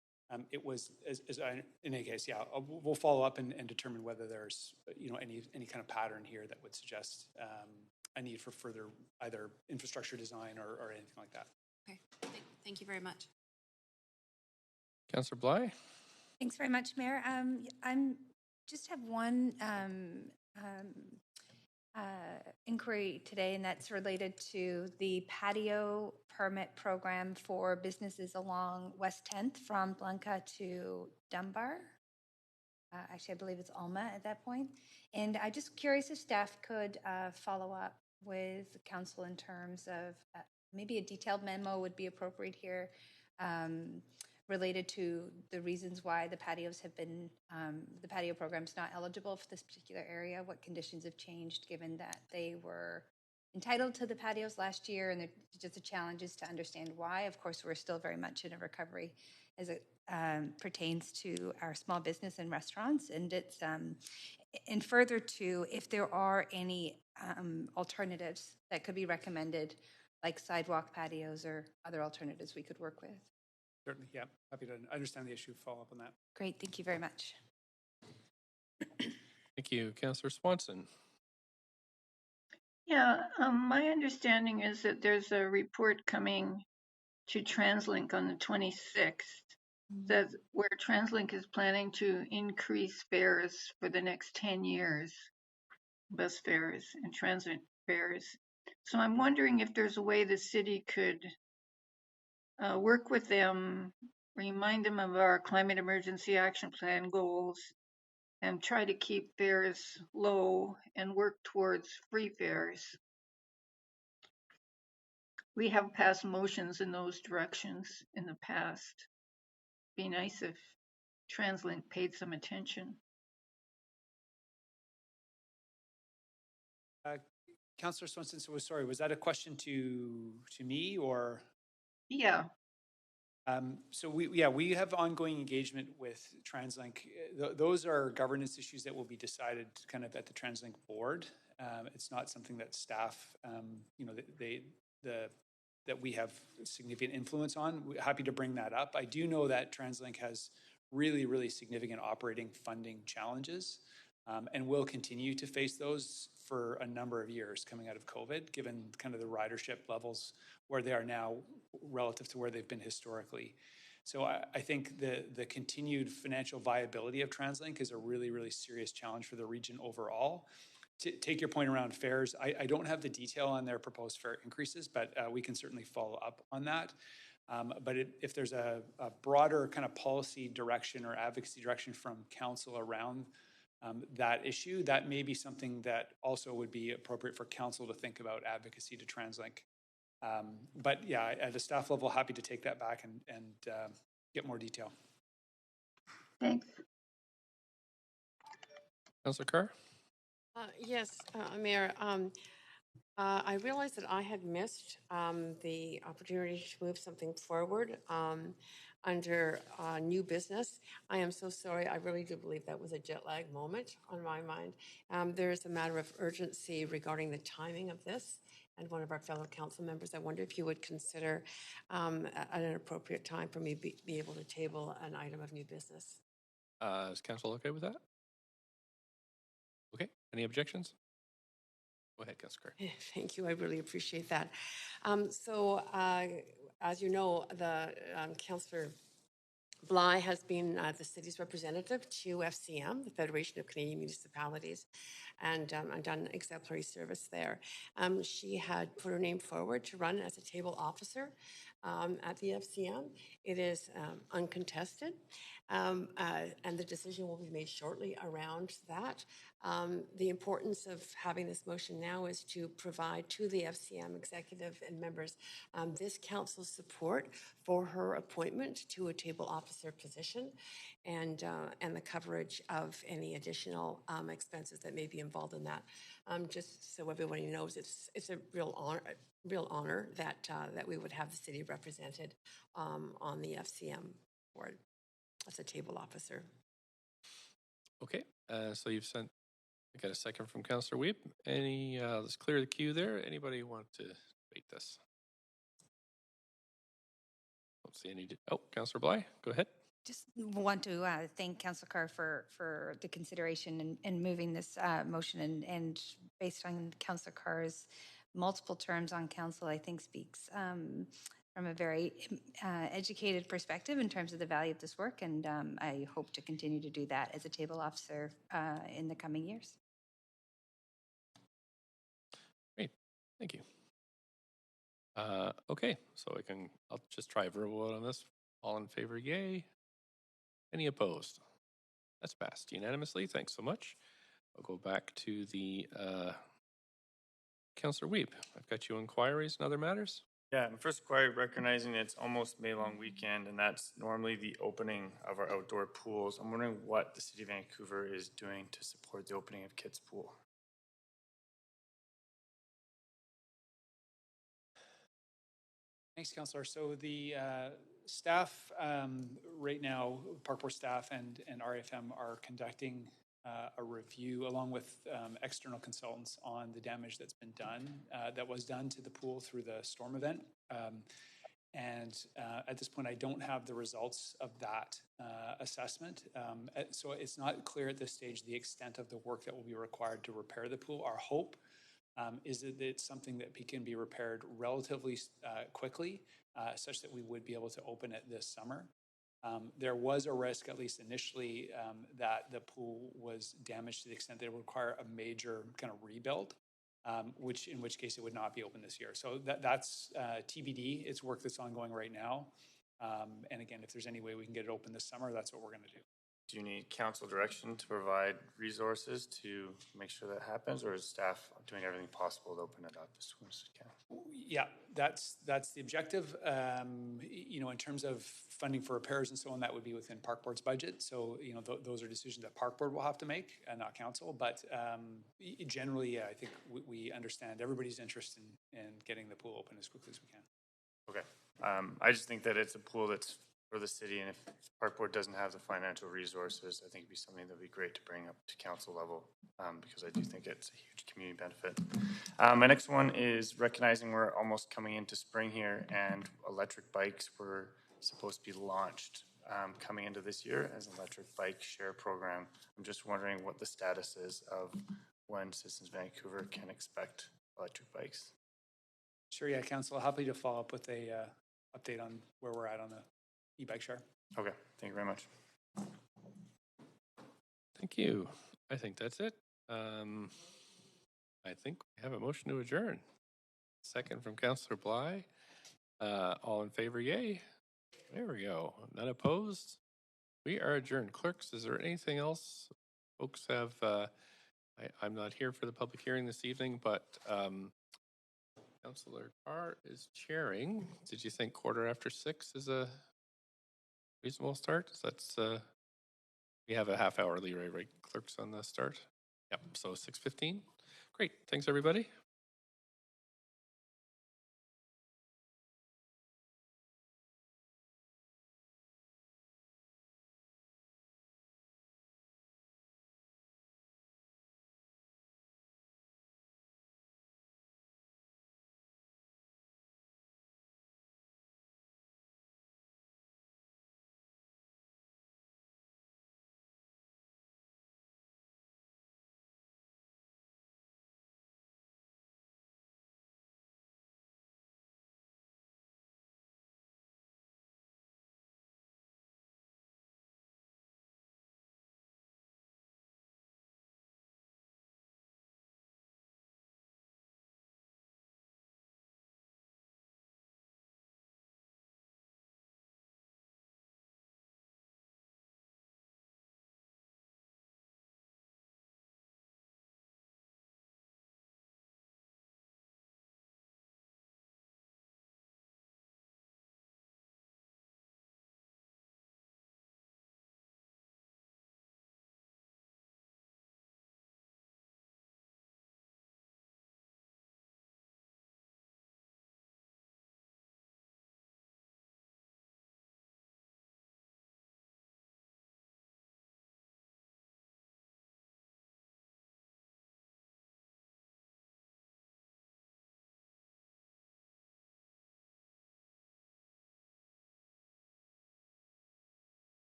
It was, in any case, yeah, we'll follow up and determine whether there's, any kind of pattern here that would suggest a need for further either infrastructure design or anything like that. Okay, thank you very much. Councillor Bly? Thanks very much, Mayor. I'm just have one inquiry today, and that's related to the patio permit program for businesses along West 10th from Blanca to Dunbar. Actually, I believe it's Alma at that point. And I'm just curious if staff could follow up with council in terms of maybe a detailed memo would be appropriate here, related to the reasons why the patios have been, the patio program's not eligible for this particular area, what conditions have changed given that they were entitled to the patios last year, and just the challenges to understand why. Of course, we're still very much in a recovery as it pertains to our small business and restaurants, and it's, and further to if there are any alternatives that could be recommended, like sidewalk patios or other alternatives we could work with. Certainly, yeah. Happy to understand the issue, follow up on that. Great, thank you very much. Thank you. Councillor Swanson? Yeah, my understanding is that there's a report coming to TransLink on the 26th that where TransLink is planning to increase fares for the next 10 years, bus fares and transit fares. So I'm wondering if there's a way the city could work with them, remind them of our climate emergency action plan goals, and try to keep fares low and work towards free fares. We have passed motions in those directions in the past. Be nice if TransLink paid some attention. Councillor Swanson, so sorry, was that a question to me or? Yeah. So we have ongoing engagement with TransLink. Those are governance issues that will be decided kind of at the TransLink board. It's not something that staff, that we have significant influence on. We're happy to bring that up. I do know that TransLink has really, really significant operating funding challenges, and will continue to face those for a number of years coming out of COVID, given kind of the ridership levels where they are now relative to where they've been historically. So I think the continued financial viability of TransLink is a really, really serious challenge for the region overall. To take your point around fares, I don't have the detail on their proposed fare increases, but we can certainly follow up on that. But if there's a broader kind of policy direction or advocacy direction from council around that issue, that may be something that also would be appropriate for council to think about advocacy to TransLink. But yeah, at a staff level, happy to take that back and get more detail. Thanks. Councillor Carr? Yes, Mayor. I realized that I had missed the opportunity to move something forward under new business. I am so sorry. I really do believe that was a jet lag moment on my mind. There is a matter of urgency regarding the timing of this. And one of our fellow council members, I wonder if you would consider at an appropriate time for me to be able to table an item of new business. Is council okay with that? Okay, any objections? Go ahead, Councillor Carr. Thank you, I really appreciate that. As you know, the Councillor Bly has been the city's representative to FCM, the Federation of Canadian Municipalities. and done exemplary service there. She had put her name forward to run as a table officer at the FCM. It is uncontested, and the decision will be made shortly around that. The importance of having this motion now is to provide to the FCM executive and members this council's support for her appointment to a table officer position, and the coverage of any additional expenses that may be involved in that. Just so everybody knows, it's a real honor that that we would have the city represented on the FCM board as a table officer. Okay, so you've sent, I got a second from Councillor Weep. Any, let's clear the queue there. Anybody want to debate this? Don't see any, oh, Councillor Bly, go ahead. Just want to thank Councillor Carr for the consideration and moving this motion, and based on Councillor Carr's multiple terms on council, I think speaks from a very educated perspective in terms of the value of this work, and I hope to continue to do that as a table officer in the coming years. Great, thank you. Okay, so I'll just try a verbal vote on this. All in favor, yay. Any opposed? That's passed unanimously. Thanks so much. I'll go back to the Councillor Weep. I've got you inquiries and other matters. Yeah, and first inquiry, recognizing it's almost May long weekend, and that's normally the opening of our outdoor pools. I'm wondering what the City of Vancouver is doing to support the opening of Kids Pool. Thanks, Councillor. So the staff right now, Park Board staff and RFM are conducting a review along with external consultants on the damage that's been done, that was done to the pool through the storm event. At this point, I don't have the results of that assessment. So it's not clear at this stage the extent of the work that will be required to repair the pool. Our hope is that it's something that can be repaired relatively quickly, such that we would be able to open it this summer. There was a risk, at least initially, that the pool was damaged to the extent that it would require a major kind of rebuild, in which case it would not be open this year. So that's TBD. It's work that's ongoing right now. And again, if there's any way we can get it open this summer, that's what we're going to do. Do you need council direction to provide resources to make sure that happens, or is staff doing everything possible to open it up as soon as it can? Yeah, that's the objective. You know, in terms of funding for repairs and so on, that would be within Park Board's budget. So, you know, those are decisions that Park Board will have to make, and not council. But generally, yeah, I think we understand everybody's interest in getting the pool open as quickly as we can. Okay. I just think that it's a pool that's for the city, and if Park Board doesn't have the financial resources, I think it'd be something that would be great to bring up to council level, because I do think it's a huge community benefit. My next one is recognizing we're almost coming into spring here, and electric bikes were supposed to be launched coming into this year as an electric bike share program. I'm just wondering what the status is of when Citizens Vancouver can expect electric bikes. Sure, yeah, council, happy to follow up with a update on where we're at on the e-bike share. Okay, thank you very much. Thank you. I think that's it. I think we have a motion to adjourn. Second from Councillor Bly. All in favor, yay. There we go. None opposed. We are adjourned. Clerks, is there anything else folks have? I'm not here for the public hearing this evening, but Councillor Carr is chairing. Did you think 6:15 is a reasonable start? That's we have a half-hour leeway, right, clerks, on the start? Yep, so 6:15. Great, thanks everybody.